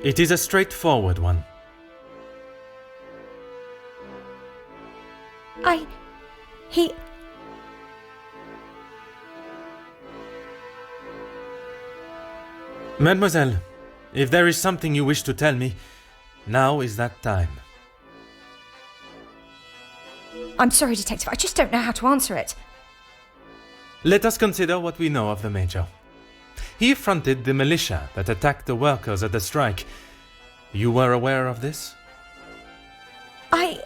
It is a straightforward one. Mademoiselle, if there is something you wish to tell me, now is that time. I'm sorry, Detective, I just don't know how to answer it. Let us consider what we know of the Major. He fronted the militia that attacked the workers at the strike, You were aware of this? I...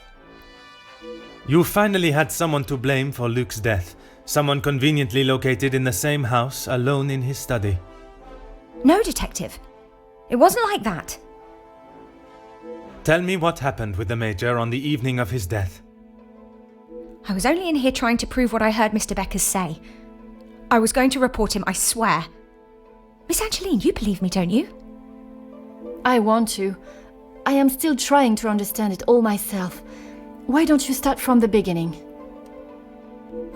You finally had someone to blame for Luke's death. Someone conveniently located in the same house, alone in his study. No, Detective. It wasn't like that. Tell me what happened with the Major on the evening of his death. I was only in here trying to prove what I heard Mr. Beckers say. I was going to report him, I swear. Miss Angeline, you believe me, don't you? I want to. I am still trying to understand it all myself. Why don't you start from the beginning?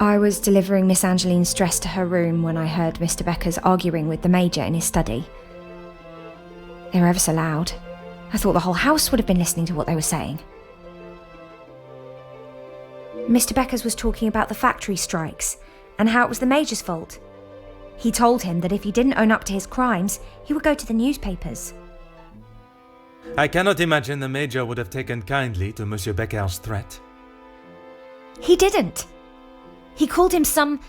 I was delivering Miss Angeline's dress to her room when I heard Mr. Beckers arguing with the Major in his study. They were ever so loud. I thought the whole house would have been listening to what they were saying. Mr. Beckers was talking about the factory strikes and how it was the Major's fault. He told him that if he didn't own up to his crimes, he would go to the newspapers. I cannot imagine the Major would have taken kindly to Monsieur Becker's threat. He didn't. He called him some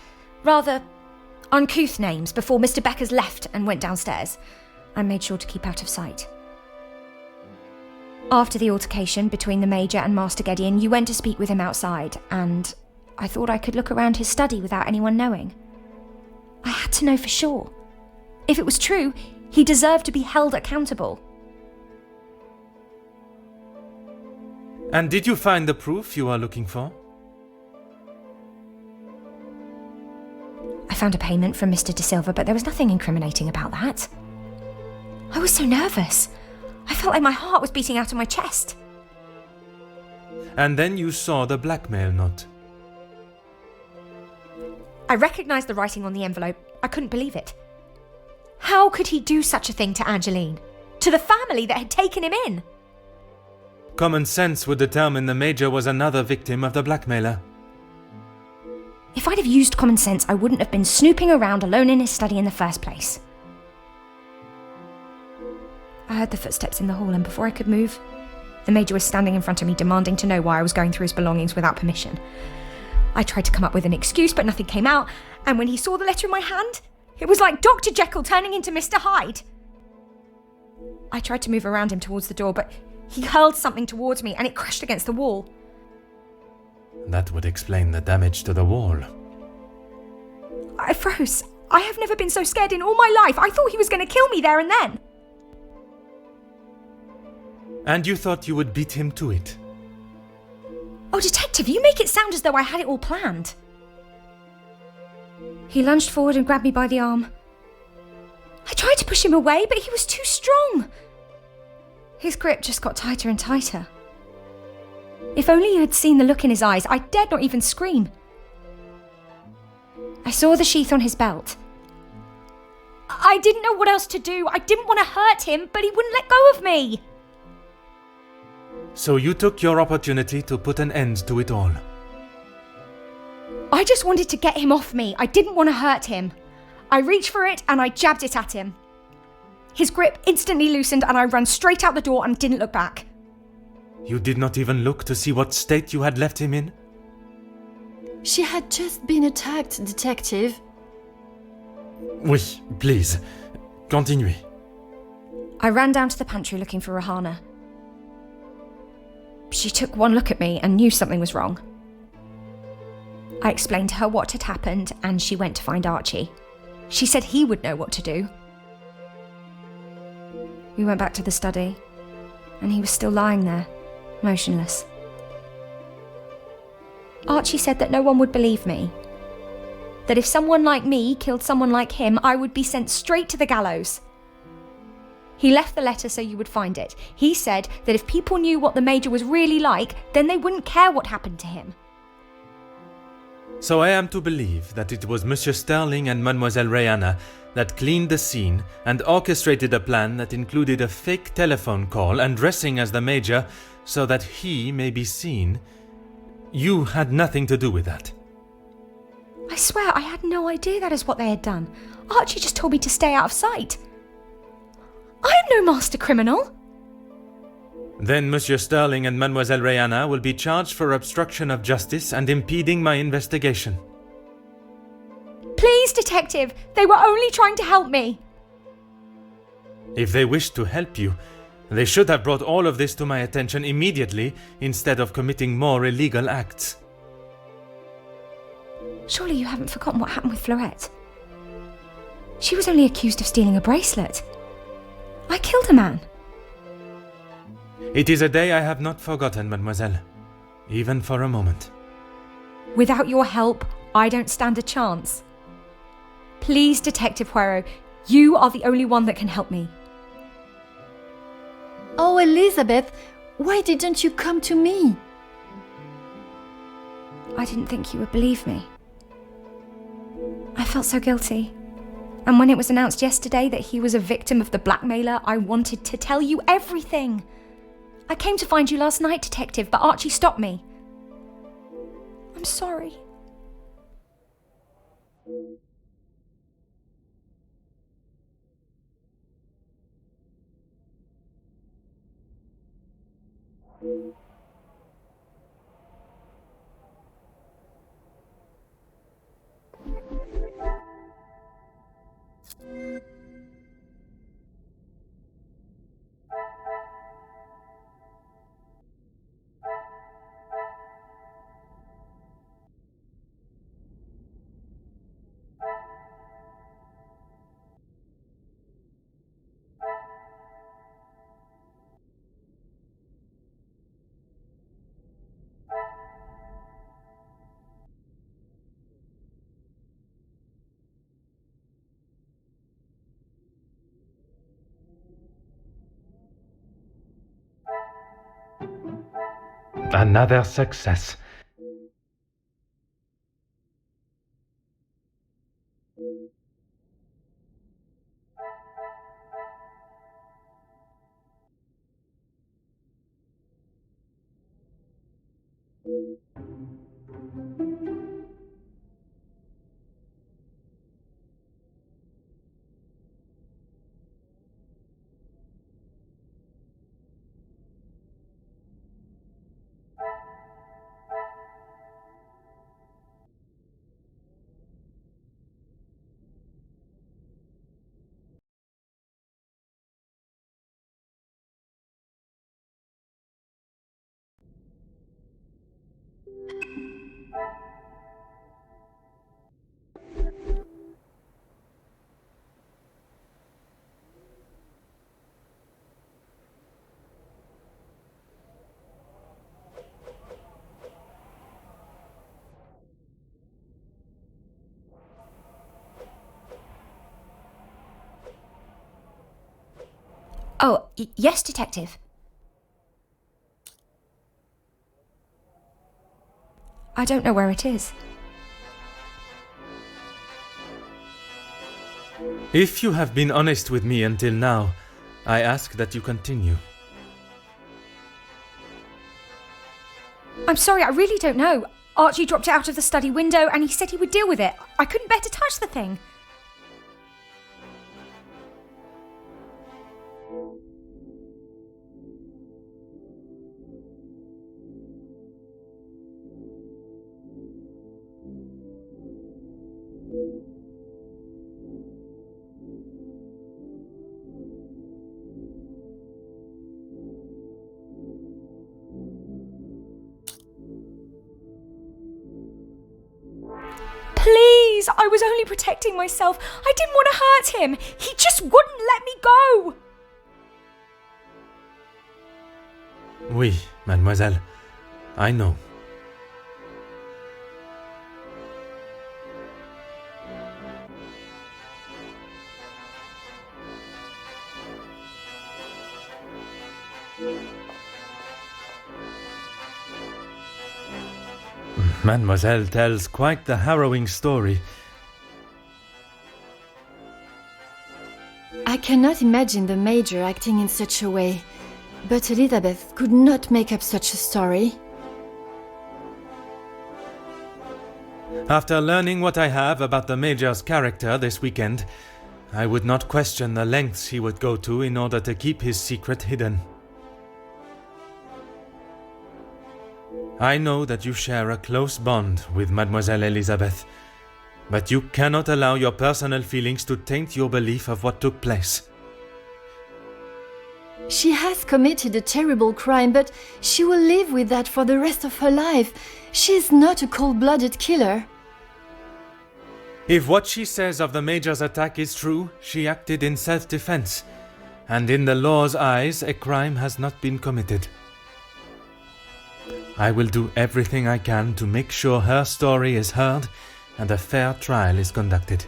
rather uncouth names before Mr. Beckers left and went downstairs. I made sure to keep out of sight. After the altercation between the Major and Master Gideon, you went to speak with him outside, and I thought I could look around his study without anyone knowing. I had to know for sure. If it was true, he deserved to be held accountable. And did you find the proof you are looking for? I found a payment from Mr. De Silva, but there was nothing incriminating about that. I was so nervous. I felt like my heart was beating out of my chest. And then you saw the blackmail note. I recognised the writing on the envelope. I couldn't believe it. How could he do such a thing to Angeline? To the family that had taken him in? Common sense would determine the Major was another victim of the blackmailer. If I'd have used common sense, I wouldn't have been snooping around alone in his study in the first place. I heard the footsteps in the hall, and before I could move, the Major was standing in front of me demanding to know why I was going through his belongings without permission. I tried to come up with an excuse, but nothing came out, and when he saw the letter in my hand, it was like Dr. Jekyll turning into Mr. Hyde. I tried to move around him towards the door, but he hurled something towards me and it crashed against the wall. That would explain the damage to the wall. I froze. I have never been so scared in all my life. I thought he was going to kill me there and then. And you thought you would beat him to it? Oh, Detective, you make it sound as though I had it all planned. He lunged forward and grabbed me by the arm. I tried to push him away, but he was too strong. His grip just got tighter and tighter. If only you had seen the look in his eyes, I dared not even scream. I saw the sheath on his belt. I didn't know what else to do. I didn't want to hurt him, but he wouldn't let go of me. So you took your opportunity to put an end to it all. I just wanted to get him off me. I didn't want to hurt him. I reached for it and I jabbed it at him. His grip instantly loosened and I ran straight out the door and didn't look back. You did not even look to see what state you had left him in? She had just been attacked, Detective. Oui, please. Continue. I ran down to the pantry looking for Rahana. She took one look at me and knew something was wrong. I explained to her what had happened and she went to find Archie. She said he would know what to do. We went back to the study and he was still lying there, motionless. Archie said that no one would believe me. That if someone like me killed someone like him, I would be sent straight to the gallows. He left the letter so you would find it. He said that if people knew what the Major was really like, then they wouldn't care what happened to him. So I am to believe that it was Monsieur Sterling and Mademoiselle Rihanna that cleaned the scene and orchestrated a plan that included a fake telephone call and dressing as the Major so that he may be seen. You had nothing to do with that. I swear I had no idea that is what they had done. Archie just told me to stay out of sight. I am no master criminal. Then Monsieur Sterling and Mademoiselle Rihanna will be charged for obstruction of justice and impeding my investigation. Please, Detective, they were only trying to help me. If they wished to help you, They should have brought all of this to my attention immediately instead of committing more illegal acts. Surely you haven't forgotten what happened with Fleurette? She was only accused of stealing a bracelet. I killed a man. It is a day I have not forgotten, mademoiselle. Even for a moment. Without your help, I don't stand a chance. Please, Detective Poirot, you are the only one that can help me. Oh, Elizabeth, why didn't you come to me? I didn't think you would believe me. I felt so guilty. And when it was announced yesterday that he was a victim of the blackmailer, I wanted to tell you everything. I came to find you last night, Detective, but Archie stopped me. I'm sorry. Another success. Oh, yes, Detective. I don't know where it is. If you have been honest with me until now, I ask that you continue. I'm sorry, I really don't know. Archie dropped it out of the study window and he said he would deal with it. I couldn't bear to touch the thing. Please, I was only protecting myself. I didn't want to hurt him. He just wouldn't let me go. Oui, mademoiselle. I know. Mademoiselle tells quite the harrowing story. I cannot imagine the Major acting in such a way, but Elizabeth could not make up such a story. After learning what I have about the Major's character this weekend, I would not question the lengths he would go to in order to keep his secret hidden. I know that you share a close bond with Mademoiselle Elizabeth, but you cannot allow your personal feelings to taint your belief of what took place. She has committed a terrible crime, but she will live with that for the rest of her life. She is not a cold-blooded killer. If what she says of the Major's attack is true, she acted in self-defense. And in the law's eyes, a crime has not been committed. I will do everything I can to make sure her story is heard and a fair trial is conducted.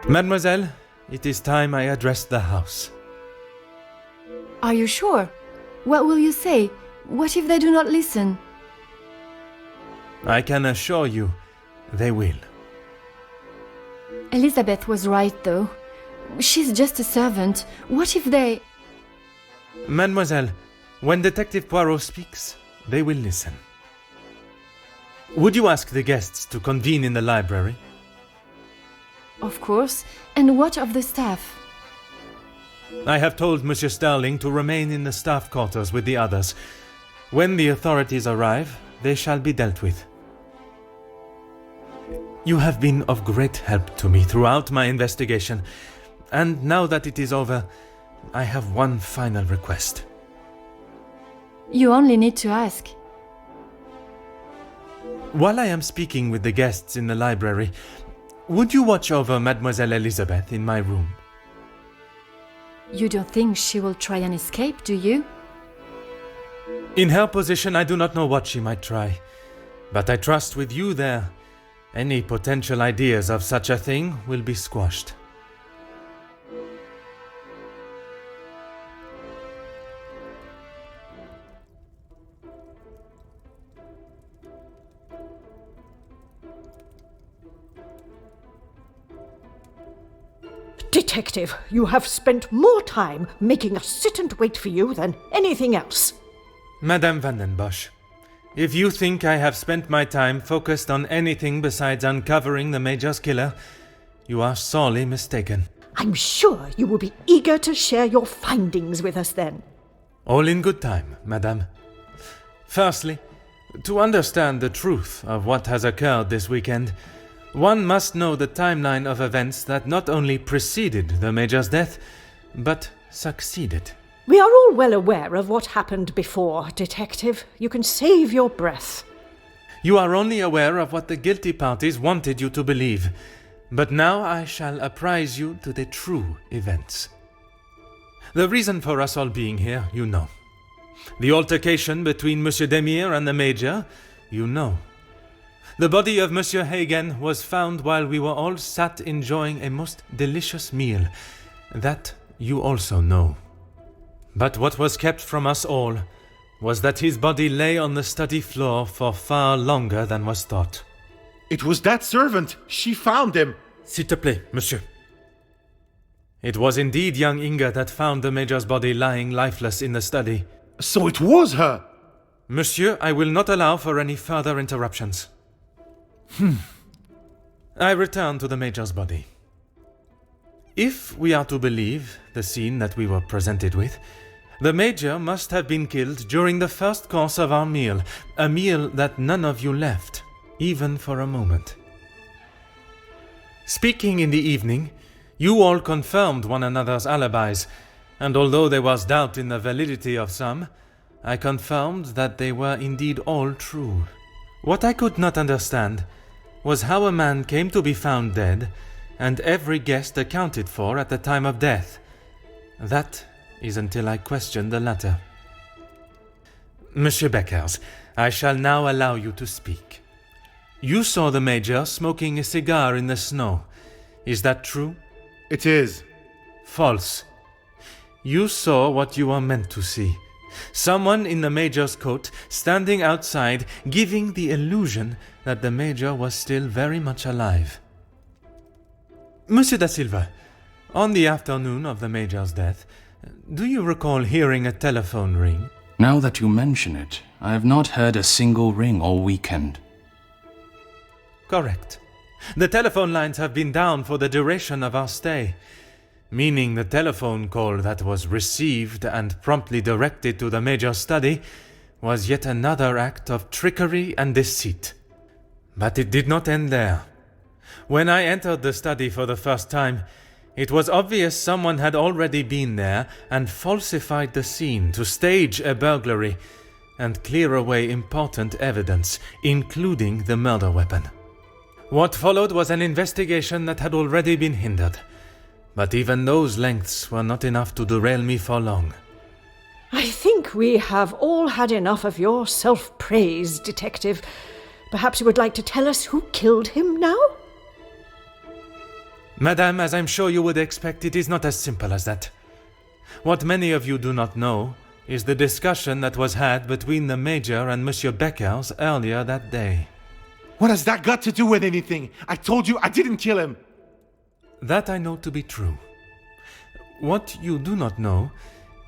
Mademoiselle, it is time I addressed the house. Are you sure? What will you say? What if they do not listen? I can assure you, they will. Elizabeth was right, though. She's just a servant. What if they... Mademoiselle, when Detective Poirot speaks, they will listen. Would you ask the guests to convene in the library? Of course. And what of the staff? I have told Monsieur Starling to remain in the staff quarters with the others. When the authorities arrive, they shall be dealt with. You have been of great help to me throughout my investigation, and now that it is over, I have one final request. You only need to ask. While I am speaking with the guests in the library, would you watch over Mademoiselle Elizabeth in my room? You don't think she will try and escape, do you? In her position, I do not know what she might try. But I trust with you there, any potential ideas of such a thing will be squashed. Detective, you have spent more time making us sit and wait for you than anything else. Madame Van den Bosch, if you think I have spent my time focused on anything besides uncovering the Major's killer, you are sorely mistaken. I'm sure you will be eager to share your findings with us then. All in good time, Madame. Firstly, to understand the truth of what has occurred this weekend, one must know the timeline of events that not only preceded the Major's death, but succeeded. We are all well aware of what happened before, Detective. You can save your breath. You are only aware of what the guilty parties wanted you to believe, but now I shall apprise you to the true events. The reason for us all being here, you know. The altercation between Monsieur Demire and the Major, you know. The body of Monsieur Hagen was found while we were all sat enjoying a most delicious meal. That you also know. But what was kept from us all was that his body lay on the study floor for far longer than was thought. It was that servant. She found him. S'il te plaît, monsieur. It was indeed young Inga that found the Major's body lying lifeless in the study. So it was her. Monsieur, I will not allow for any further interruptions. I return to the Major's body. If we are to believe the scene that we were presented with, the Major must have been killed during the first course of our meal, a meal that none of you left, even for a moment. Speaking in the evening, you all confirmed one another's alibis, and although there was doubt in the validity of some, I confirmed that they were indeed all true. What I could not understand was how a man came to be found dead, and every guest accounted for at the time of death. That is until I questioned the latter. Monsieur Beckers, I shall now allow you to speak. You saw the Major smoking a cigar in the snow. Is that true? It is. False. You saw what you were meant to see. Someone in the Major's coat standing outside, giving the illusion that the Major was still very much alive. Monsieur da Silva, on the afternoon of the Major's death, do you recall hearing a telephone ring? Now that you mention it, I have not heard a single ring all weekend. Correct. The telephone lines have been down for the duration of our stay, meaning the telephone call that was received and promptly directed to the Major's study was yet another act of trickery and deceit. But it did not end there. When I entered the study for the first time, it was obvious someone had already been there and falsified the scene to stage a burglary and clear away important evidence, including the murder weapon. What followed was an investigation that had already been hindered. But even those lengths were not enough to derail me for long. I think we have all had enough of your self-praise, Detective. Perhaps you would like to tell us who killed him now? Madame, as I'm sure you would expect, it is not as simple as that. What many of you do not know is the discussion that was had between the Major and Monsieur Beckers earlier that day. What has that got to do with anything? I told you I didn't kill him. That I know to be true. What you do not know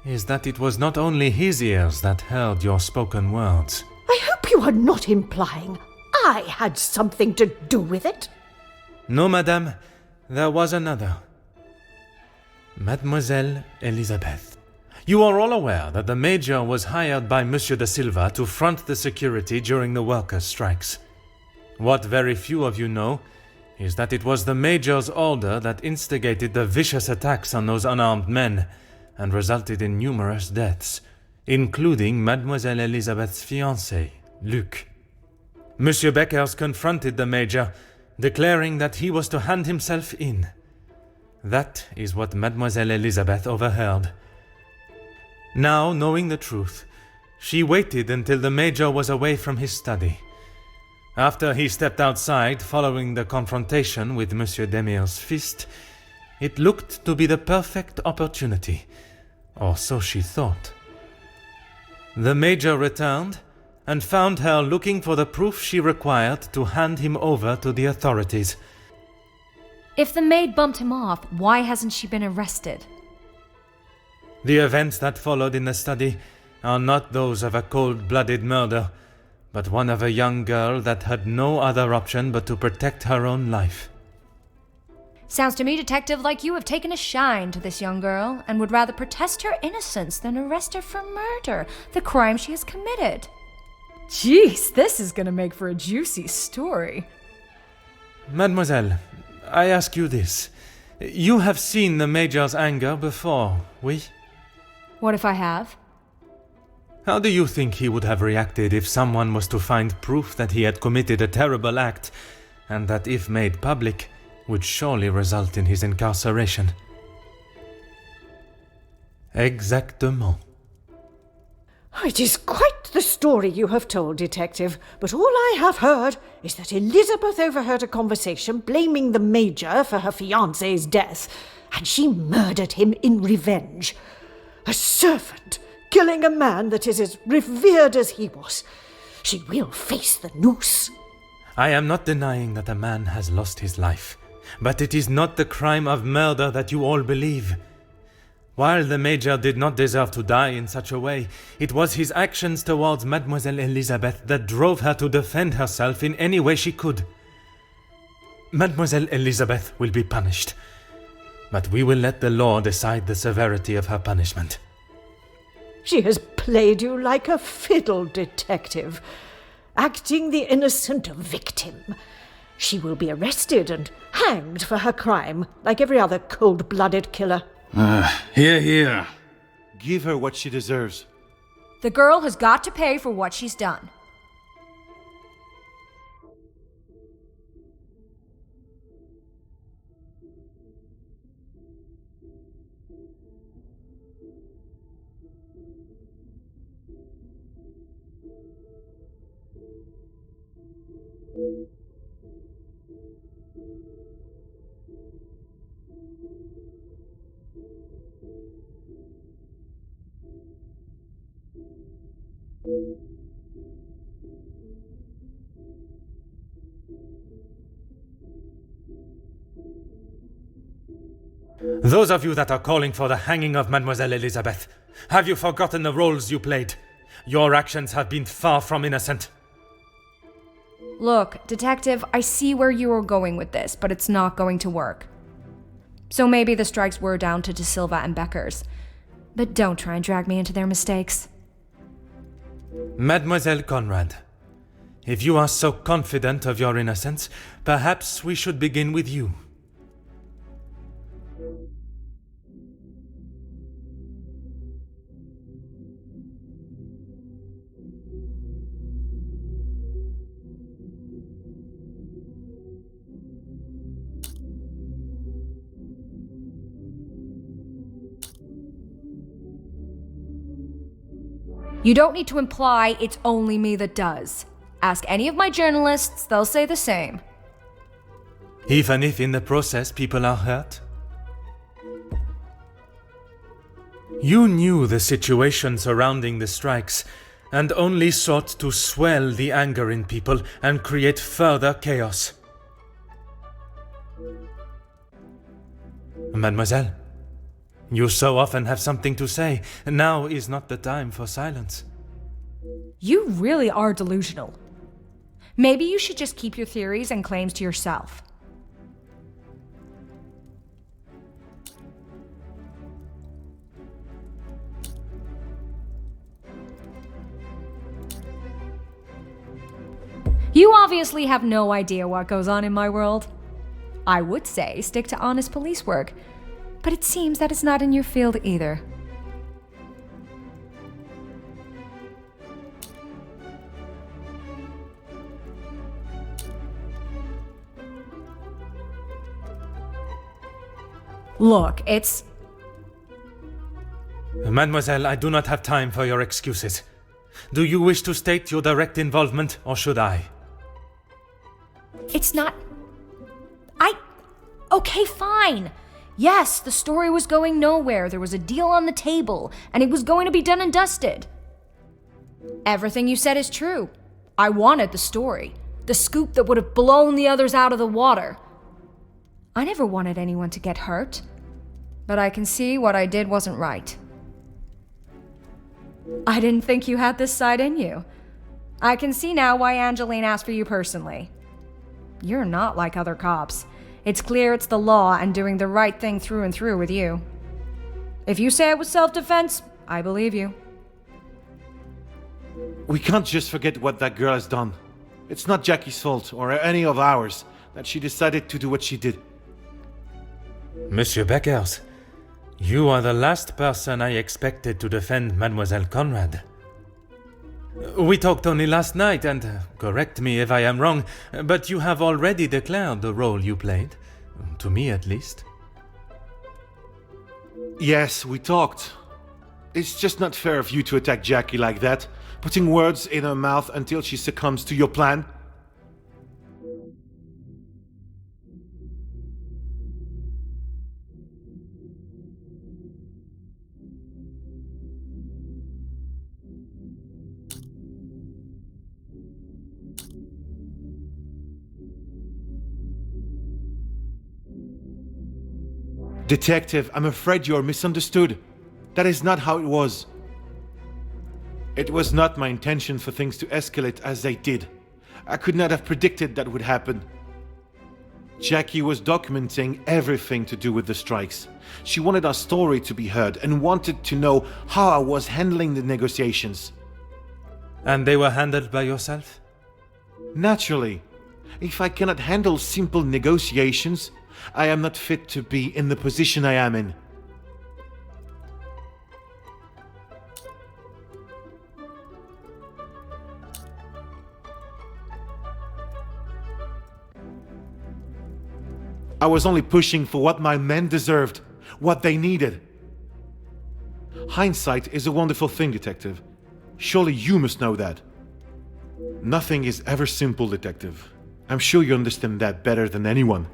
is that it was not only his ears that heard your spoken words. I hope you are not implying I had something to do with it. No, madame, there was another. Mademoiselle Elizabeth. You are all aware that the Major was hired by Monsieur da Silva to front the security during the workers' strikes. What very few of you know is that it was the Major's order that instigated the vicious attacks on those unarmed men and resulted in numerous deaths, including Mademoiselle Elizabeth's fiancé, Luc. Monsieur Beckers confronted the Major, declaring that he was to hand himself in. That is what Mademoiselle Elizabeth overheard. Now, knowing the truth, she waited until the Major was away from his study. After he stepped outside following the confrontation with Monsieur Demir's fist, it looked to be the perfect opportunity, or so she thought. The Major returned and found her looking for the proof she required to hand him over to the authorities. If the maid bumped him off, why hasn't she been arrested? The events that followed in the study are not those of a cold-blooded murder, but one of a young girl that had no other option but to protect her own life. Sounds to me, Detective, like you have taken a shine to this young girl and would rather protest her innocence than arrest her for murder, the crime she has committed. Jeez, this is gonna make for a juicy story. Mademoiselle, I ask you this. You have seen the Major's anger before, oui? What if I have? How do you think he would have reacted if someone was to find proof that he had committed a terrible act, and that if made public, would surely result in his incarceration? Exactement. It is quite the story you have told, Detective, but all I have heard is that Elizabeth overheard a conversation blaming the Major for her fiancé's death, and she murdered him in revenge. A servant killing a man that is as revered as he was. She will face the noose. I am not denying that a man has lost his life, but it is not the crime of murder that you all believe. While the Major did not deserve to die in such a way, it was his actions towards Mademoiselle Elizabeth that drove her to defend herself in any way she could. Mademoiselle Elizabeth will be punished, but we will let the law decide the severity of her punishment. She has played you like a fiddle, Detective, acting the innocent victim. She will be arrested and hanged for her crime, like every other cold-blooded killer. Here. Give her what she deserves. The girl has got to pay for what she's done. Those of you that are calling for the hanging of Mademoiselle Elizabeth, have you forgotten the roles you played? Your actions have been far from innocent. Look, Detective, I see where you are going with this, but it's not going to work. So maybe the strikes were down to De Silva and Beckers. But don't try and drag me into their mistakes. Mademoiselle Conrad, if you are so confident of your innocence, perhaps we should begin with you. You don't need to imply it's only me that does. Ask any of my journalists, they'll say the same. Even if in the process people are hurt? You knew the situation surrounding the strikes and only sought to swell the anger in people and create further chaos. Mademoiselle, you so often have something to say. Now is not the time for silence. You really are delusional. Maybe you should just keep your theories and claims to yourself. You obviously have no idea what goes on in my world. I would say stick to honest police work, but it seems that it's not in your field either. Look, it's... Mademoiselle, I do not have time for your excuses. Do you wish to state your direct involvement, or should I? It's not... Okay, fine. Yes, the story was going nowhere. There was a deal on the table, and it was going to be done and dusted. Everything you said is true. I wanted the story. The scoop that would have blown the others out of the water. I never wanted anyone to get hurt. But I can see what I did wasn't right. I didn't think you had this side in you. I can see now why Angeline asked for you personally. You're not like other cops. It's clear it's the law and doing the right thing through and through with you. If you say it was self-defense, I believe you. We can't just forget what that girl has done. It's not Jackie's fault, or any of ours, that she decided to do what she did. Monsieur Beckers, you are the last person I expected to defend Mademoiselle Conrad. We talked only last night, and correct me if I am wrong, but you have already declared the role you played. To me, at least. Yes, we talked. It's just not fair of you to attack Jackie like that, putting words in her mouth until she succumbs to your plan. Detective, I'm afraid you're misunderstood. That is not how it was. It was not my intention for things to escalate as they did. I could not have predicted that would happen. Jackie was documenting everything to do with the strikes. She wanted our story to be heard and wanted to know how I was handling the negotiations. And they were handled by yourself? Naturally. If I cannot handle simple negotiations, I am not fit to be in the position I am in. I was only pushing for what my men deserved, what they needed. Hindsight is a wonderful thing, Detective. Surely you must know that. Nothing is ever simple, Detective. I'm sure you understand that better than anyone.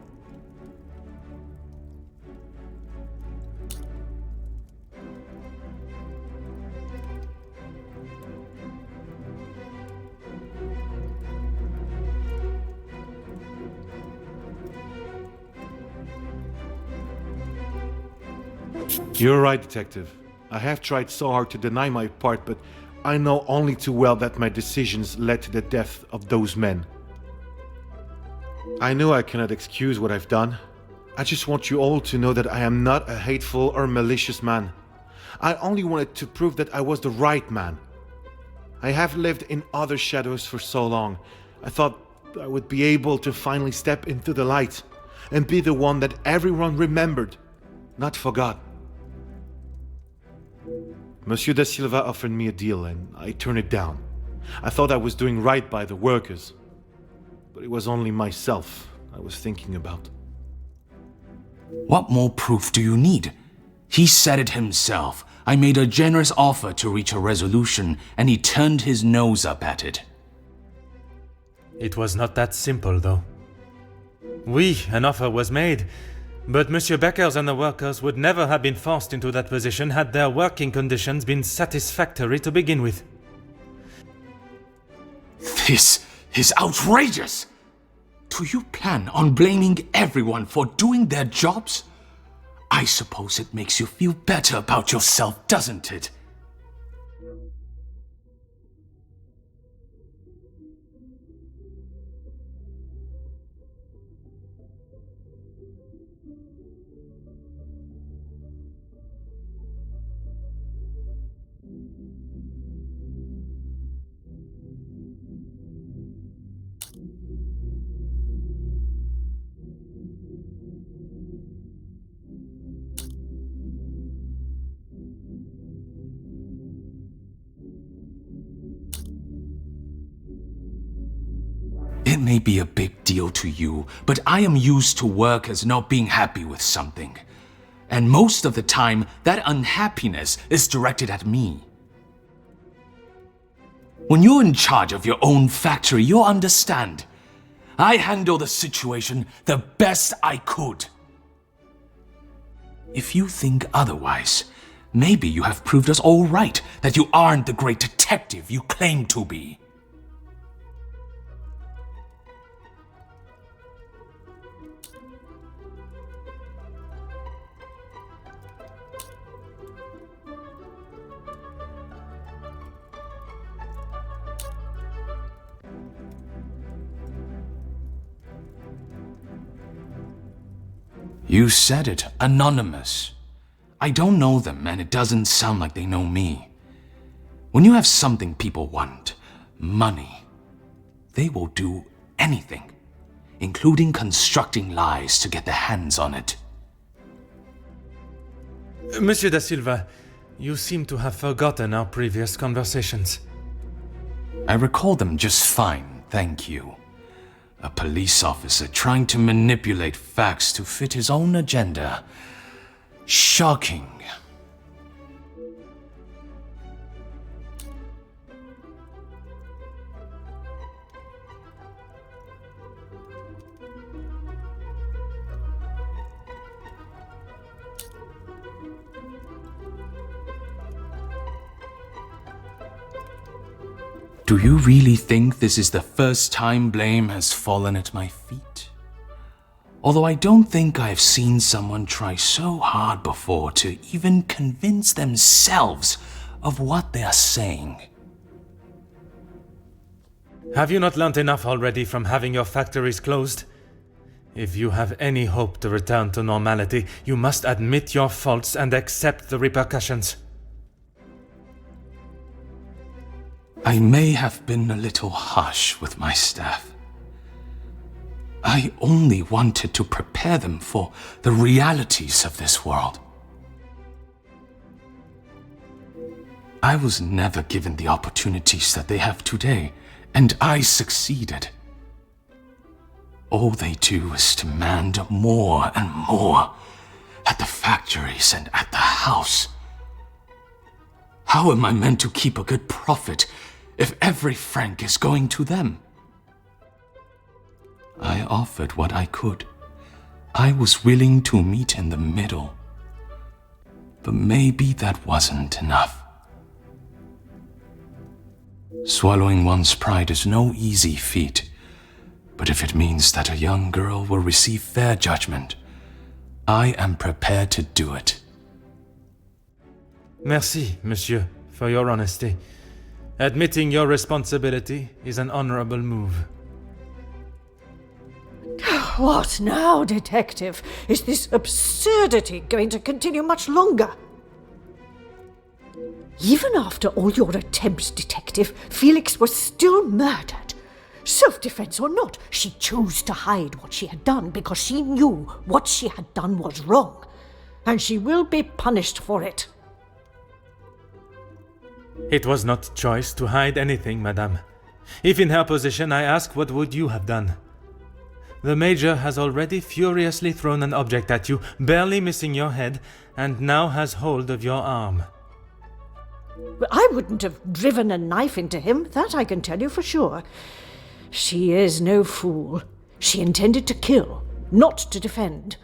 You're right, Detective. I have tried so hard to deny my part, but I know only too well that my decisions led to the death of those men. I know I cannot excuse what I've done. I just want you all to know that I am not a hateful or malicious man. I only wanted to prove that I was the right man. I have lived in other shadows for so long. I thought I would be able to finally step into the light and be the one that everyone remembered, not forgot. Monsieur da Silva offered me a deal and I turned it down. I thought I was doing right by the workers, but it was only myself I was thinking about. What more proof do you need? He said it himself. I made a generous offer to reach a resolution, and he turned his nose up at it. It was not that simple, though. Oui, an offer was made, but Monsieur Beckers and the workers would never have been forced into that position had their working conditions been satisfactory to begin with. This is outrageous! Do you plan on blaming everyone for doing their jobs? I suppose it makes you feel better about yourself, doesn't it? It may be a big deal to you, but I am used to workers not being happy with something. And most of the time, that unhappiness is directed at me. When you're in charge of your own factory, you'll understand. I handle the situation the best I could. If you think otherwise, maybe you have proved us all right that you aren't the great detective you claim to be. You said it, anonymous. I don't know them, and it doesn't sound like they know me. When you have something people want, money, they will do anything, including constructing lies to get their hands on it. Monsieur da Silva, you seem to have forgotten our previous conversations. I recall them just fine, thank you. A police officer trying to manipulate facts to fit his own agenda. Shocking. Do you really think this is the first time blame has fallen at my feet? Although I don't think I've seen someone try so hard before to even convince themselves of what they are saying. Have you not learnt enough already from having your factories closed? If you have any hope to return to normality, you must admit your faults and accept the repercussions. I may have been a little harsh with my staff. I only wanted to prepare them for the realities of this world. I was never given the opportunities that they have today, and I succeeded. All they do is demand more and more at the factories and at the house. How am I meant to keep a good profit if every franc is going to them? I offered what I could. I was willing to meet in the middle. But maybe that wasn't enough. Swallowing one's pride is no easy feat, but if it means that a young girl will receive fair judgment, I am prepared to do it. Merci, monsieur, for your honesty. Admitting your responsibility is an honorable move. What now, Detective? Is this absurdity going to continue much longer? Even after all your attempts, Detective, Felix was still murdered. Self-defense or not, she chose to hide what she had done because she knew what she had done was wrong, and she will be punished for it. It was not choice to hide anything, madame. If in her position, I ask, what would you have done? The Major has already furiously thrown an object at you, barely missing your head, and now has hold of your arm. But I wouldn't have driven a knife into him, that I can tell you for sure. She is no fool. She intended to kill, not to defend.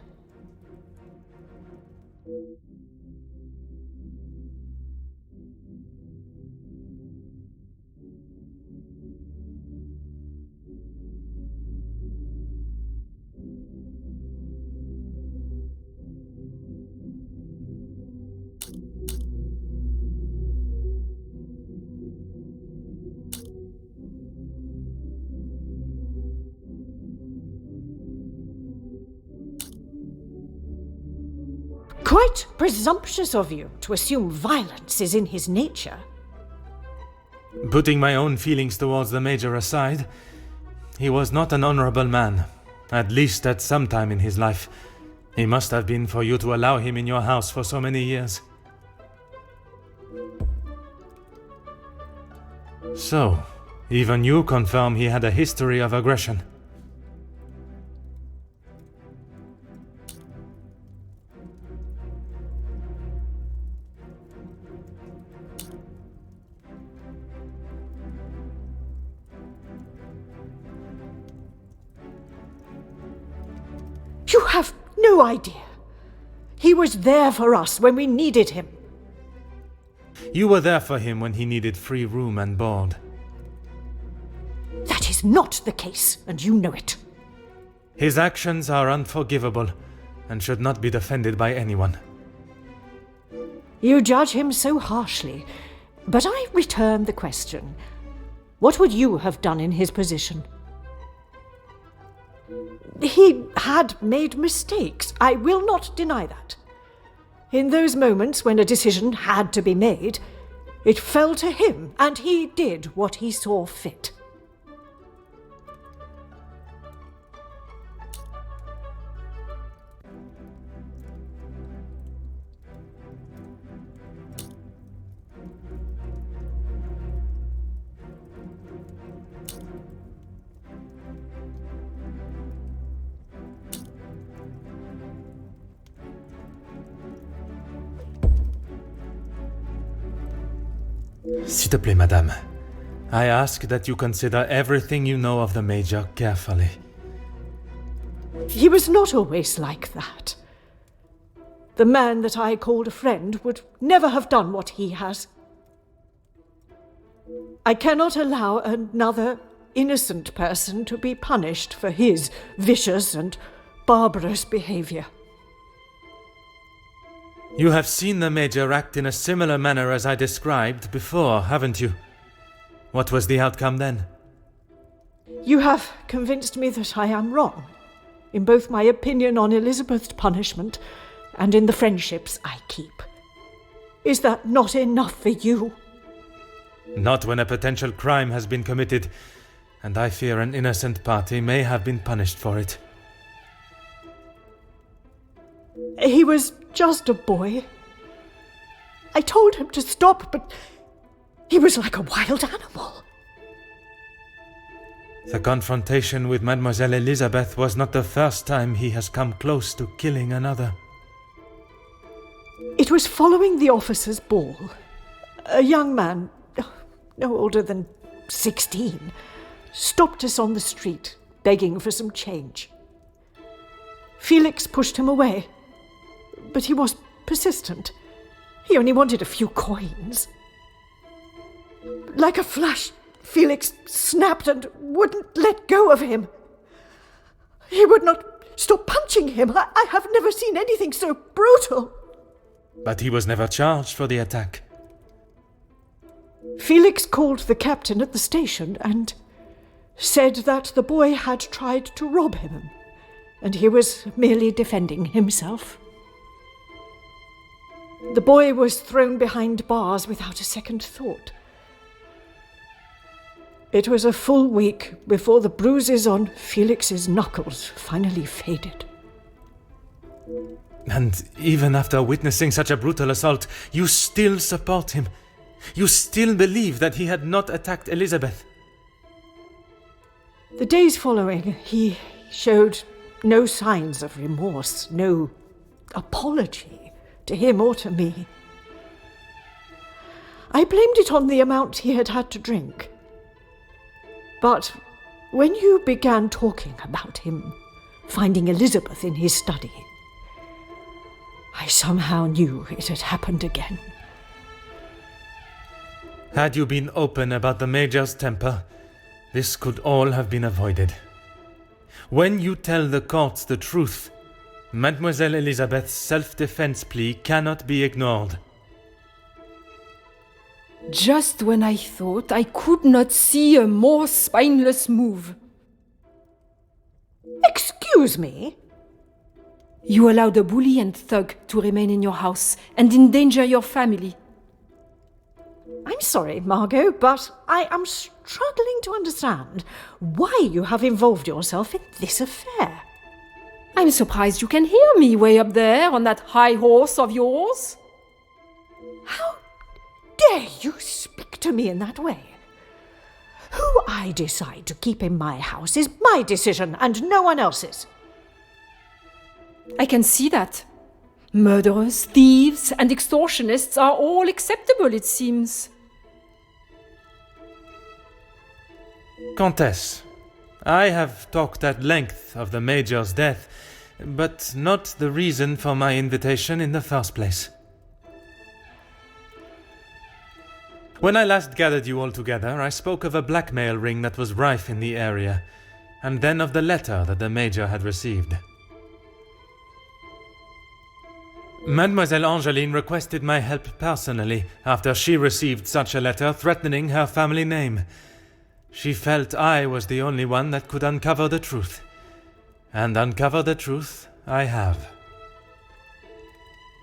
Quite presumptuous of you to assume violence is in his nature. Putting my own feelings towards the Major aside, he was not an honorable man, at least at some time in his life. He must have been for you to allow him in your house for so many years. So, even you confirm he had a history of aggression. You have no idea. He was there for us when we needed him. You were there for him when he needed free room and board. That is not the case, and you know it. His actions are unforgivable and should not be defended by anyone. You judge him so harshly, but I return the question. What would you have done in his position? He had made mistakes. I will not deny that. In those moments when a decision had to be made, it fell to him, and he did what he saw fit. S'il te plaît, madame. I ask that you consider everything you know of the Major carefully. He was not always like that. The man that I called a friend would never have done what he has. I cannot allow another innocent person to be punished for his vicious and barbarous behavior. You have seen the Major act in a similar manner as I described before, haven't you? What was the outcome then? You have convinced me that I am wrong, in both my opinion on Elizabeth's punishment and in the friendships I keep. Is that not enough for you? Not when a potential crime has been committed, and I fear an innocent party may have been punished for it. He was just a boy. I told him to stop, but he was like a wild animal. The confrontation with Mademoiselle Elizabeth was not the first time he has come close to killing another. It was following the officers' ball. A young man, no older than 16, stopped us on the street, begging for some change. Felix pushed him away, but he was persistent. He only wanted a few coins. Like a flash, Felix snapped and wouldn't let go of him. He would not stop punching him. I have never seen anything so brutal. But he was never charged for the attack. Felix called the captain at the station and said that the boy had tried to rob him, and he was merely defending himself. The boy was thrown behind bars without a second thought. It was a full week before the bruises on Felix's knuckles finally faded. And even after witnessing such a brutal assault, you still support him. You still believe that he had not attacked Elizabeth. The days following, he showed no signs of remorse, no apology to him or to me. I blamed it on the amount he had had to drink. But when you began talking about him finding Elizabeth in his study, I somehow knew it had happened again. Had you been open about the Major's temper, this could all have been avoided. When you tell the courts the truth, Mademoiselle Elizabeth's self-defense plea cannot be ignored. Just when I thought I could not see a more spineless move. Excuse me? You allowed a bully and thug to remain in your house and endanger your family. I'm sorry, Margot, but I am struggling to understand why you have involved yourself in this affair. I'm surprised you can hear me way up there on that high horse of yours. How dare you speak to me in that way? Who I decide to keep in my house is my decision and no one else's. I can see that. Murderers, thieves, and extortionists are all acceptable, it seems. Countess, I have talked at length of the Major's death, but not the reason for my invitation in the first place. When I last gathered you all together, I spoke of a blackmail ring that was rife in the area, and then of the letter that the Major had received. Mademoiselle Angeline requested my help personally after she received such a letter threatening her family name. She felt I was the only one that could uncover the truth. And uncover the truth I have.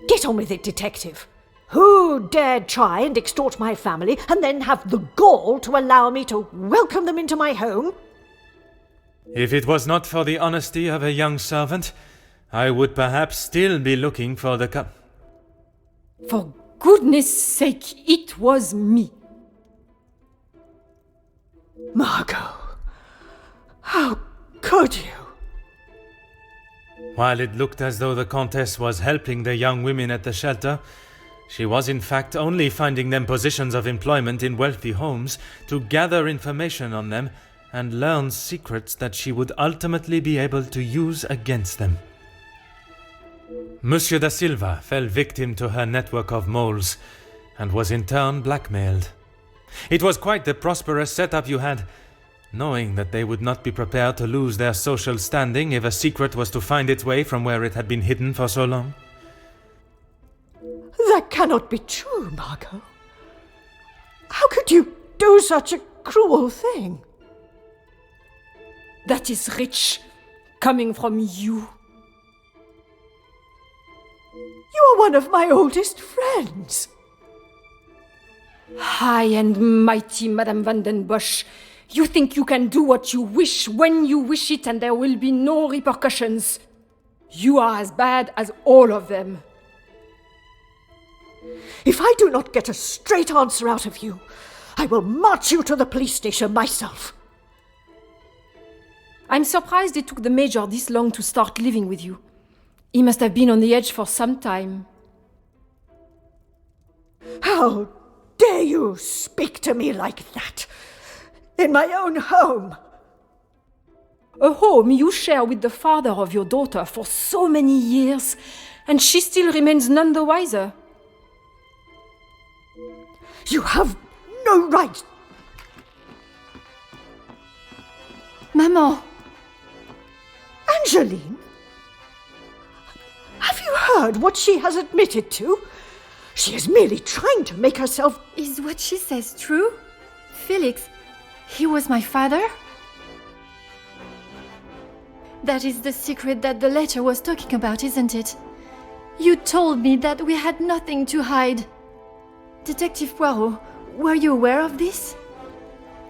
Get on with it, detective. Who dared try and extort my family and then have the gall to allow me to welcome them into my home? If it was not for the honesty of a young servant, I would perhaps still be looking for the For goodness sake, it was me. Margot, how could you? While it looked as though the Countess was helping the young women at the shelter, she was in fact only finding them positions of employment in wealthy homes to gather information on them and learn secrets that she would ultimately be able to use against them. Monsieur da Silva fell victim to her network of moles and was in turn blackmailed. It was quite the prosperous setup you had, knowing that they would not be prepared to lose their social standing if a secret was to find its way from where it had been hidden for so long. That cannot be true, Margot. How could you do such a cruel thing? That is rich, coming from you. You are one of my oldest friends. High and mighty, Madame Van den Bosch. You think you can do what you wish when you wish it and there will be no repercussions. You are as bad as all of them. If I do not get a straight answer out of you, I will march you to the police station myself. I'm surprised it took the Major this long to start living with you. He must have been on the edge for some time. How dare you speak to me like that? In my own home. A home you share with the father of your daughter for so many years, and she still remains none the wiser. You have no right. Maman! Angeline? Have you heard what she has admitted to? She is merely trying to make herself... Is what she says true? Felix, he was my father? That is the secret that the letter was talking about, isn't it? You told me that we had nothing to hide. Detective Poirot, were you aware of this?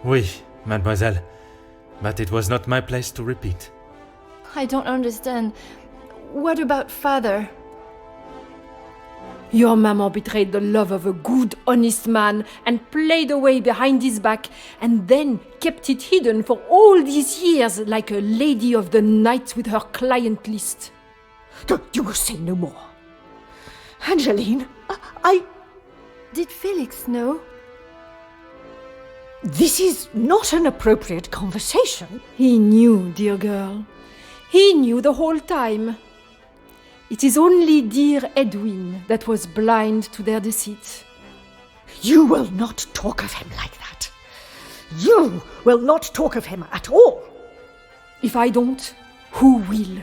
Oui, mademoiselle. But it was not my place to repeat. I don't understand. What about father? Your maman betrayed the love of a good, honest man and played away behind his back and then kept it hidden for all these years like a lady of the night with her client list. You will say no more. Angeline, I... Did Felix know? This is not an appropriate conversation. He knew, dear girl. He knew the whole time. It is only dear Edwin that was blind to their deceit. You will not talk of him like that. You will not talk of him at all. If I don't, who will?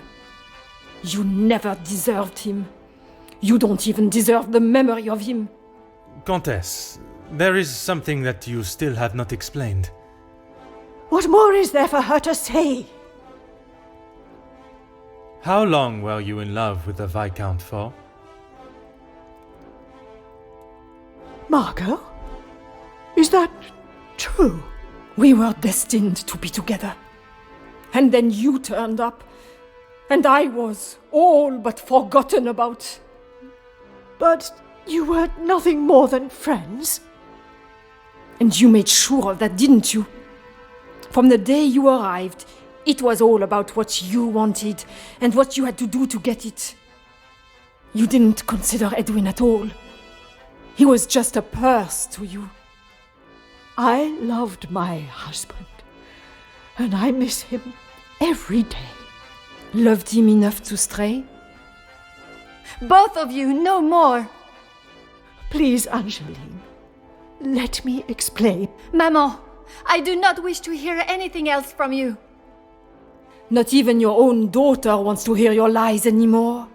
You never deserved him. You don't even deserve the memory of him. Countess, there is something that you still have not explained. What more is there for her to say? How long were you in love with the Viscount for? Margot? Is that true? We were destined to be together. And then you turned up. And I was all but forgotten about. But you were nothing more than friends. And you made sure of that, didn't you? From the day you arrived, it was all about what you wanted and what you had to do to get it. You didn't consider Edwin at all. He was just a purse to you. I loved my husband, and I miss him every day. Loved him enough to stray? Both of you, no more! Please, Angeline, let me explain. Maman, I do not wish to hear anything else from you. Not even your own daughter wants to hear your lies anymore.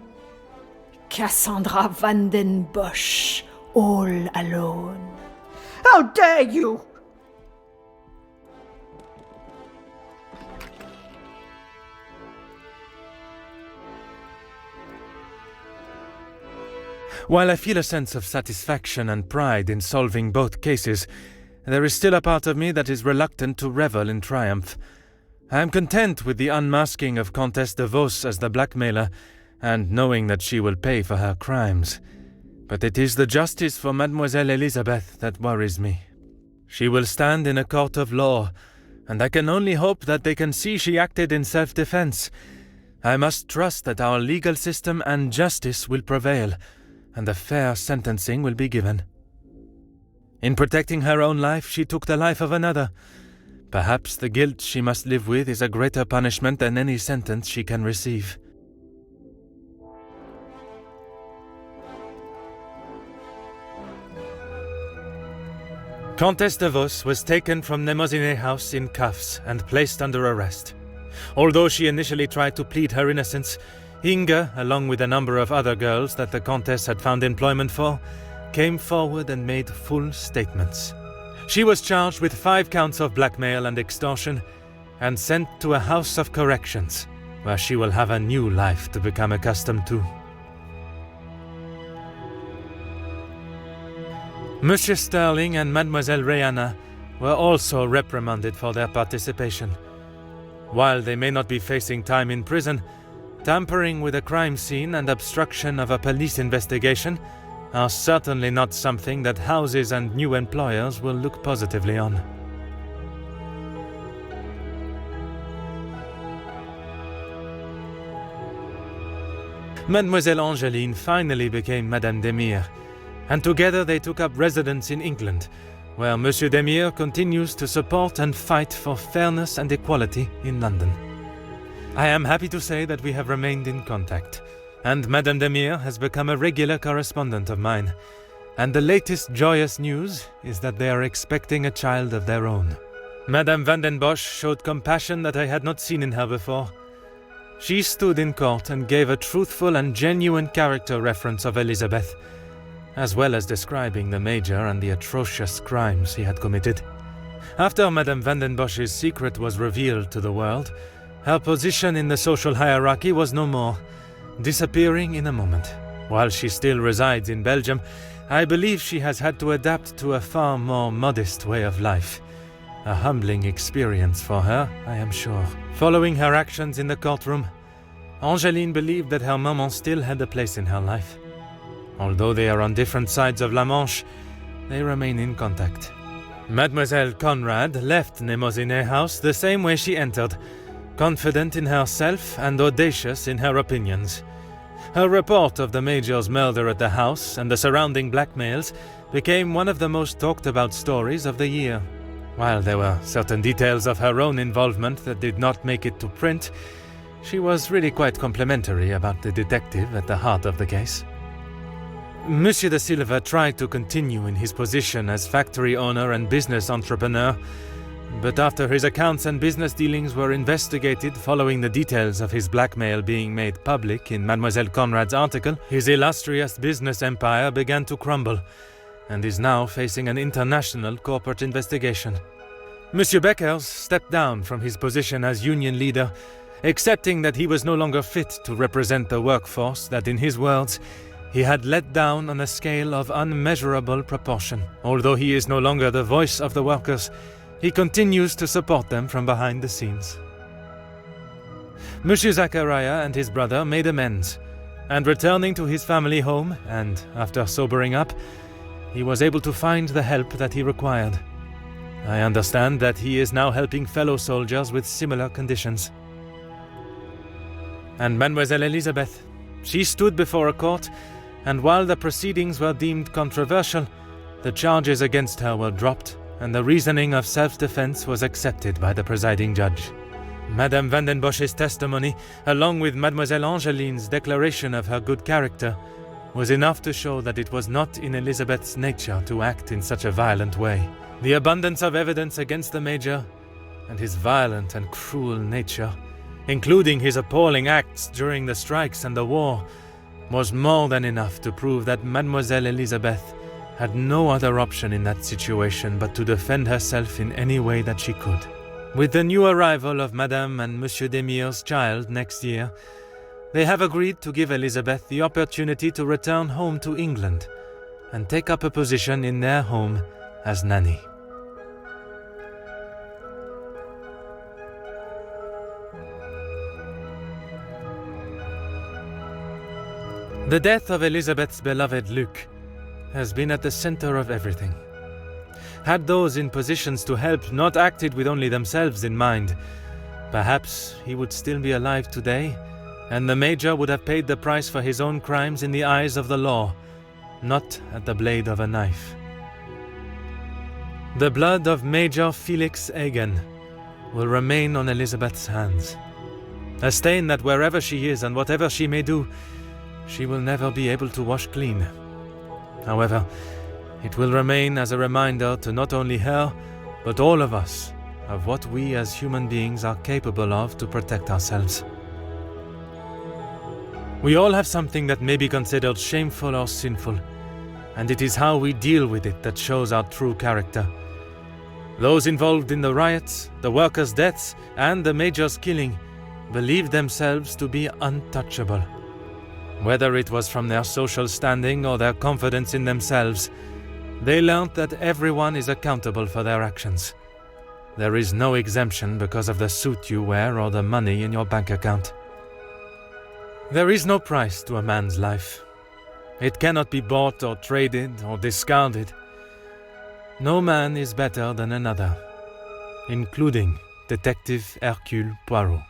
Cassandra Van den Bosch, all alone. How dare you! While I feel a sense of satisfaction and pride in solving both cases, there is still a part of me that is reluctant to revel in triumph. I am content with the unmasking of Comtesse de Vos as the blackmailer, and knowing that she will pay for her crimes. But it is the justice for Mademoiselle Elizabeth that worries me. She will stand in a court of law, and I can only hope that they can see she acted in self-defense. I must trust that our legal system and justice will prevail, and a fair sentencing will be given. In protecting her own life, she took the life of another. Perhaps the guilt she must live with is a greater punishment than any sentence she can receive. Comtesse de Vos was taken from Nemozinet House in cuffs and placed under arrest. Although she initially tried to plead her innocence, Inga, along with a number of other girls that the Comtesse had found employment for, came forward and made full statements. She was charged with 5 counts of blackmail and extortion and sent to a house of corrections, where she will have a new life to become accustomed to. Monsieur Sterling and Mademoiselle Rihanna were also reprimanded for their participation. While they may not be facing time in prison, tampering with a crime scene and obstruction of a police investigation are certainly not something that houses and new employers will look positively on. Mademoiselle Angeline finally became Madame Demire, and together they took up residence in England, where Monsieur Demire continues to support and fight for fairness and equality in London. I am happy to say that we have remained in contact, and Madame Demire has become a regular correspondent of mine, and the latest joyous news is that they are expecting a child of their own. Madame Van den Bosch showed compassion that I had not seen in her before. She stood in court and gave a truthful and genuine character reference of Elizabeth. as well as describing the Major and the atrocious crimes he had committed. After Madame van den Bosch's secret was revealed to the world, her position in the social hierarchy was no more, disappearing in a moment. While she still resides in Belgium, I believe she has had to adapt to a far more modest way of life. A humbling experience for her, I am sure. Following her actions in the courtroom, Angeline believed that her maman still had a place in her life. Although they are on different sides of La Manche, they remain in contact. Mademoiselle Conrad left Nemozinet House the same way she entered, confident in herself and audacious in her opinions. Her report of the Major's murder at the house and the surrounding blackmails became one of the most talked about stories of the year. While there were certain details of her own involvement that did not make it to print, she was really quite complimentary about the detective at the heart of the case. Monsieur de Silva tried to continue in his position as factory owner and business entrepreneur, but after his accounts and business dealings were investigated following the details of his blackmail being made public in Mademoiselle Conrad's article, his illustrious business empire began to crumble and is now facing an international corporate investigation. Monsieur Beckers stepped down from his position as union leader, accepting that he was no longer fit to represent the workforce that, in his words, he had let down on a scale of unmeasurable proportion. Although he is no longer the voice of the workers, he continues to support them from behind the scenes. Monsieur Zachariah and his brother made amends, and returning to his family home, and after sobering up, he was able to find the help that he required. I understand that he is now helping fellow soldiers with similar conditions. And Mademoiselle Elizabeth, she stood before a court, and while the proceedings were deemed controversial, the charges against her were dropped, and the reasoning of self-defense was accepted by the presiding judge. Madame van den Bosch's testimony, along with Mademoiselle Angeline's declaration of her good character, was enough to show that it was not in Elizabeth's nature to act in such a violent way. The abundance of evidence against the Major, and his violent and cruel nature, including his appalling acts during the strikes and the war, was more than enough to prove that Mademoiselle Elizabeth had no other option in that situation but to defend herself in any way that she could. With the new arrival of Madame and Monsieur Demire's child next year, they have agreed to give Elizabeth the opportunity to return home to England and take up a position in their home as nanny. The death of Elizabeth's beloved Luc has been at the center of everything. Had those in positions to help not acted with only themselves in mind, perhaps he would still be alive today, and the Major would have paid the price for his own crimes in the eyes of the law, not at the blade of a knife. The blood of Major Felix Hagen will remain on Elizabeth's hands, a stain that wherever she is and whatever she may do, she will never be able to wash clean. However, it will remain as a reminder to not only her, but all of us, of what we as human beings are capable of to protect ourselves. We all have something that may be considered shameful or sinful, and it is how we deal with it that shows our true character. Those involved in the riots, the workers' deaths, and the Major's killing believed themselves to be untouchable. Whether it was from their social standing or their confidence in themselves, they learned that everyone is accountable for their actions. There is no exemption because of the suit you wear or the money in your bank account. There is no price to a man's life. It cannot be bought or traded or discarded. No man is better than another, including Detective Hercule Poirot.